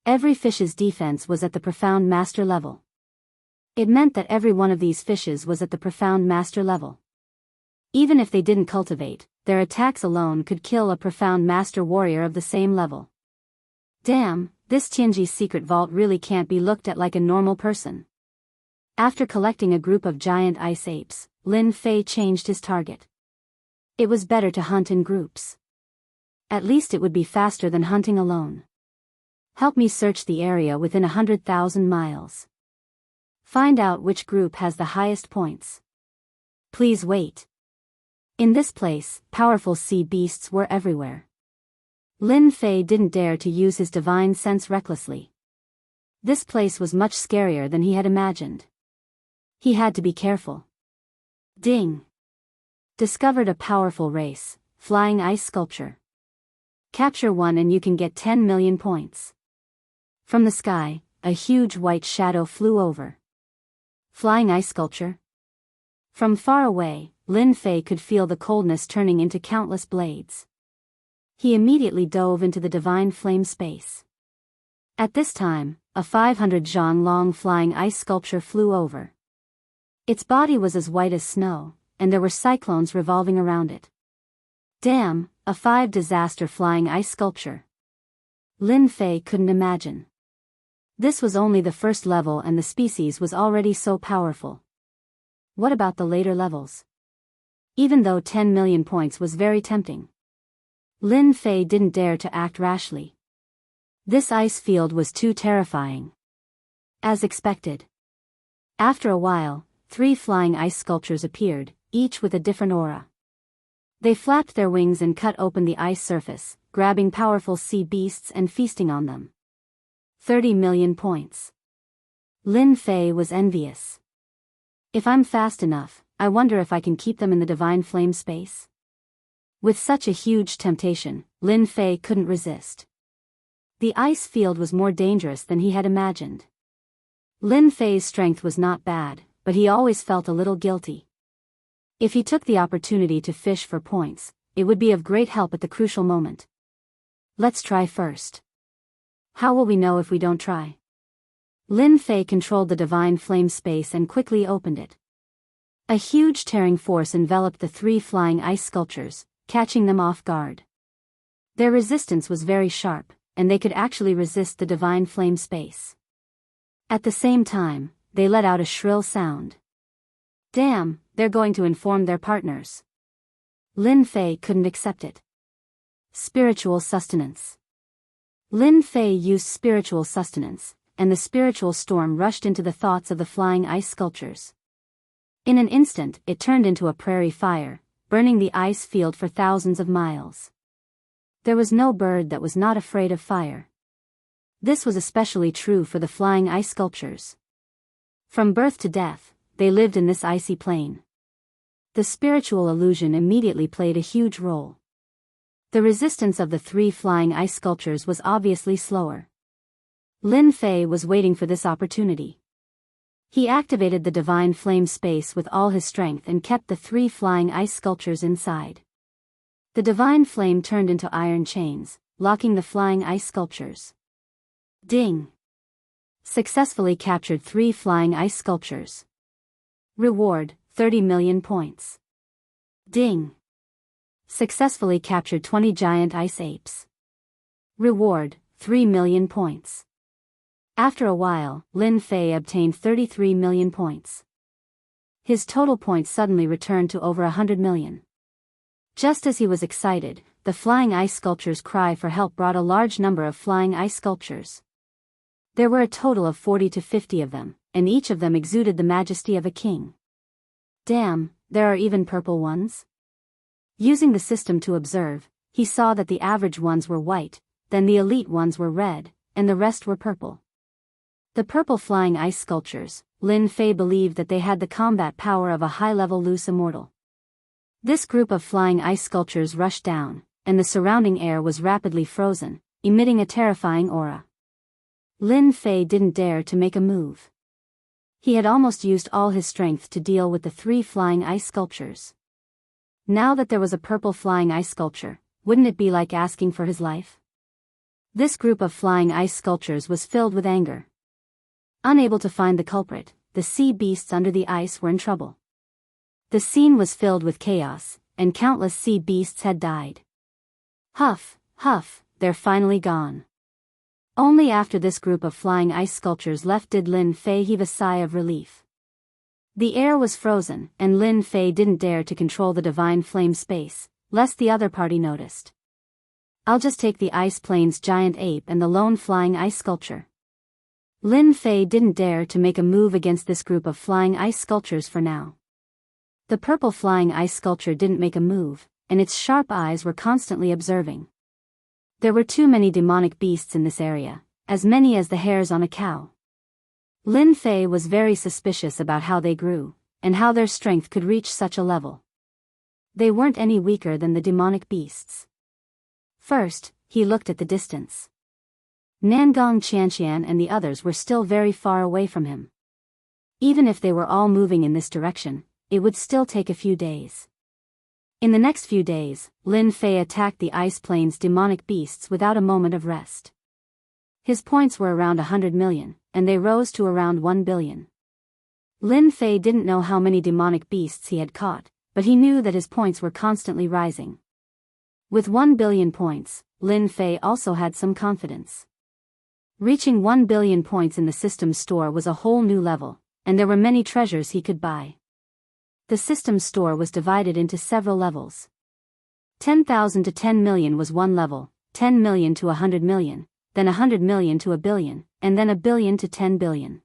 Every fish's defense was at the profound master level. It meant that every one of these fishes was at the profound master level. Even if they didn't cultivate, their attacks alone could kill a profound master warrior of the same level. Damn, this Tianji's secret vault really can't be looked at like a normal person. After collecting a group of giant ice apes, Lin Fei changed his target. It was better to hunt in groups. At least it would be faster than hunting alone. Help me search the area within 100,000 miles. Find out which group has the highest points. Please wait. In this place, powerful sea beasts were everywhere. Lin Fei didn't dare to use his divine sense recklessly. This place was much scarier than he had imagined. He had to be careful. Ding! Discovered a powerful race, flying ice sculpture. Capture one and you can get 10 million points. From the sky, a huge white shadow flew over. Flying ice sculpture? From far away, Lin Fei could feel the coldness turning into countless blades. He immediately dove into the divine flame space. At this time, a 500 zhang long flying ice sculpture flew over. Its body was as white as snow, and there were cyclones revolving around it. Damn, a 5 disaster flying ice sculpture. Lin Fei couldn't imagine. This was only the first level and the species was already so powerful. What about the later levels? Even though 10 million points was very tempting, Lin Fei didn't dare to act rashly. This ice field was too terrifying. As expected. After a while, 3 flying ice sculptures appeared, each with a different aura. They flapped their wings and cut open the ice surface, grabbing powerful sea beasts and feasting on them. 30 million points. Lin Fei was envious. If I'm fast enough, I wonder if I can keep them in the divine flame space. With such a huge temptation, Lin Fei couldn't resist. The ice field was more dangerous than he had imagined. Lin Fei's strength was not bad, but he always felt a little guilty. If he took the opportunity to fish for points, it would be of great help at the crucial moment. Let's try first. How will we know if we don't try? Lin Fei controlled the divine flame space and quickly opened it. A huge tearing force enveloped the 3 flying ice sculptures, catching them off guard. Their resistance was very sharp, and they could actually resist the divine flame space. At the same time, they let out a shrill sound. Damn, they're going to inform their partners. Lin Fei couldn't accept it. Spiritual sustenance. Lin Fei used spiritual sustenance, and the spiritual storm rushed into the thoughts of the flying ice sculptures. In an instant, it turned into a prairie fire, burning the ice field for thousands of miles. There was no bird that was not afraid of fire. This was especially true for the flying ice sculptures. From birth to death, they lived in this icy plain. The spiritual illusion immediately played a huge role. The resistance of the 3 flying ice sculptures was obviously slower. Lin Fei was waiting for this opportunity. He activated the divine flame space with all his strength and kept the 3 flying ice sculptures inside. The divine flame turned into iron chains, locking the flying ice sculptures. Ding! Successfully captured 3 flying ice sculptures. Reward, 30 million points. Ding! Successfully captured 20 giant ice apes. Reward, 3 million points. After a while, Lin Fei obtained 33 million points. His total points suddenly returned to over 100 million. Just as he was excited, the flying ice sculpture's cry for help brought a large number of flying ice sculptures. There were a total of 40 to 50 of them, and each of them exuded the majesty of a king. Damn, there are even purple ones? Using the system to observe, he saw that the average ones were white, then the elite ones were red, and the rest were purple. The purple flying ice sculptures, Lin Fei believed that they had the combat power of a high-level loose immortal. This group of flying ice sculptures rushed down, and the surrounding air was rapidly frozen, emitting a terrifying aura. Lin Fei didn't dare to make a move. He had almost used all his strength to deal with the 3 flying ice sculptures. Now that there was a purple flying ice sculpture, wouldn't it be like asking for his life? This group of flying ice sculptures was filled with anger. Unable to find the culprit, the sea beasts under the ice were in trouble. The scene was filled with chaos, and countless sea beasts had died. Huff, huff, they're finally gone. Only after this group of flying ice sculptures left did Lin Fei heave a sigh of relief. The air was frozen, and Lin Fei didn't dare to control the divine flame space, lest the other party noticed. I'll just take the Ice Plains giant ape and the lone flying ice sculpture. Lin Fei didn't dare to make a move against this group of flying ice sculptures for now. The purple flying ice sculpture didn't make a move, and its sharp eyes were constantly observing. There were too many demonic beasts in this area, as many as the hairs on a cow. Lin Fei was very suspicious about how they grew, and how their strength could reach such a level. They weren't any weaker than the demonic beasts. First, he looked at the distance. Nangong Qianqian and the others were still very far away from him. Even if they were all moving in this direction, it would still take a few days. In the next few days, Lin Fei attacked the Ice Plains demonic beasts without a moment of rest. His points were around 100 million, and they rose to around 1 billion. Lin Fei didn't know how many demonic beasts he had caught, but he knew that his points were constantly rising. With 1 billion points, Lin Fei also had some confidence. Reaching 1 billion points in the system store was a whole new level, and there were many treasures he could buy. The system store was divided into several levels. 10,000 to 10 million was one level, 10 million to 100 million, then 100 million to a billion, and then a billion to 10 billion.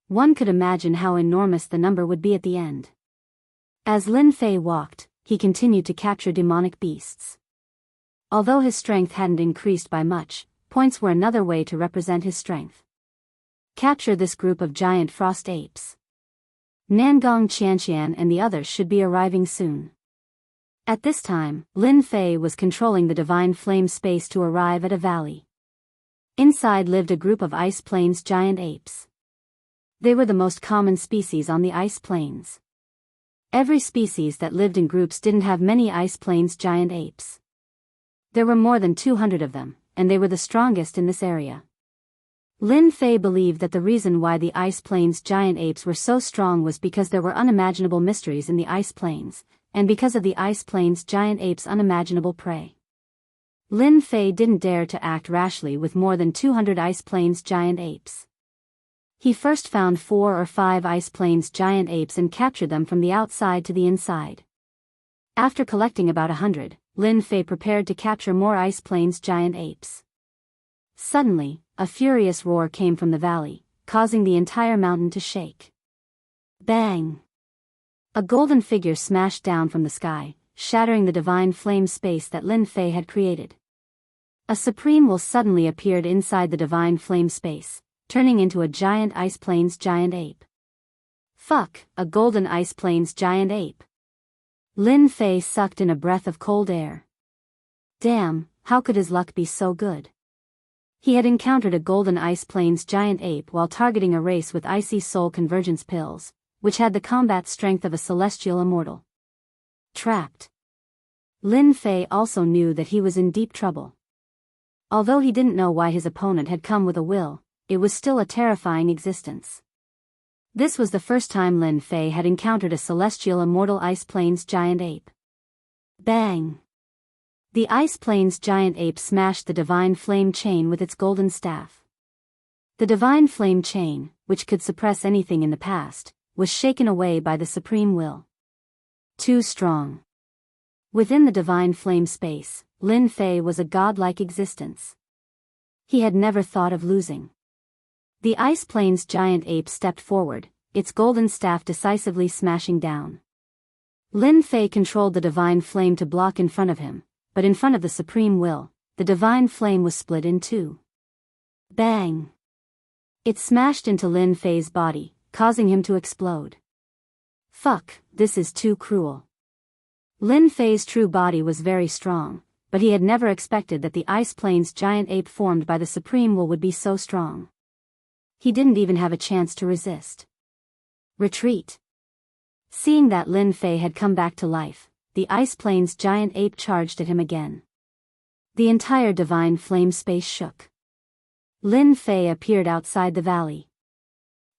One could imagine how enormous the number would be at the end. As Lin Fei walked, he continued to capture demonic beasts. Although his strength hadn't increased by much, points were another way to represent his strength. Capture this group of giant frost apes. Nangong Qianqian and the others should be arriving soon. At this time, Lin Fei was controlling the divine flame space to arrive at a valley. Inside lived a group of Ice Plains giant apes. They were the most common species on the Ice Plains. Every species that lived in groups didn't have many Ice Plains giant apes. There were more than 200 of them, and they were the strongest in this area. Lin Fei believed that the reason why the Ice Plains giant apes were so strong was because there were unimaginable mysteries in the Ice Plains, and because of the Ice Plains giant apes' unimaginable prey. Lin Fei didn't dare to act rashly with more than 200 Ice Plains giant apes. He first found 4 or 5 Ice Plains giant apes and captured them from the outside to the inside. After collecting about 100, Lin Fei prepared to capture more Ice Plains giant apes. Suddenly, a furious roar came from the valley, causing the entire mountain to shake. Bang! A golden figure smashed down from the sky, shattering the divine flame space that Lin Fei had created. A supreme will suddenly appeared inside the divine flame space, turning into a giant Ice Plains giant ape. Fuck, a golden Ice Plains giant ape. Lin Fei sucked in a breath of cold air. Damn, how could his luck be so good? He had encountered a golden Ice Plains giant ape while targeting a race with icy soul convergence pills, which had the combat strength of a celestial immortal. Trapped. Lin Fei also knew that he was in deep trouble. Although he didn't know why his opponent had come with a will, it was still a terrifying existence. This was the first time Lin Fei had encountered a celestial immortal Ice Plains giant ape. Bang! The Ice Plains giant ape smashed the divine flame chain with its golden staff. The divine flame chain, which could suppress anything in the past, was shaken away by the supreme will. Too strong. Within the divine flame space, Lin Fei was a godlike existence. He had never thought of losing. The Ice Plains giant ape stepped forward, its golden staff decisively smashing down. Lin Fei controlled the divine flame to block in front of him, but in front of the supreme will, the divine flame was split in two. Bang! It smashed into Lin Fei's body, causing him to explode. Fuck, this is too cruel. Lin Fei's true body was very strong, but he had never expected that the Ice Plains giant ape formed by the supreme will would be so strong. He didn't even have a chance to resist. Retreat. Seeing that Lin Fei had come back to life, the Ice Plains giant ape charged at him again. The entire divine flame space shook. Lin Fei appeared outside the valley.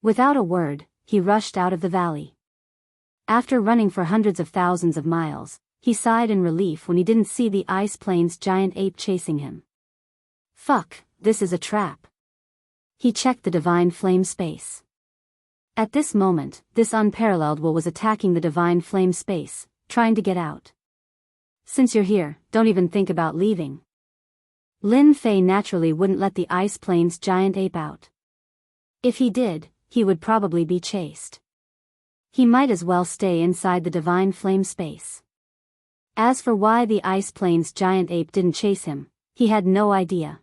Without a word, he rushed out of the valley. After running for hundreds of thousands of miles, he sighed in relief when he didn't see the Ice Plains giant ape chasing him. Fuck, this is a trap. He checked the divine flame space. At this moment, this unparalleled will was attacking the divine flame space, trying to get out. Since you're here, don't even think about leaving. Lin Fei naturally wouldn't let the Ice Plains giant ape out. If he did, he would probably be chased. He might as well stay inside the divine flame space. As for why the Ice Plains giant ape didn't chase him, he had no idea.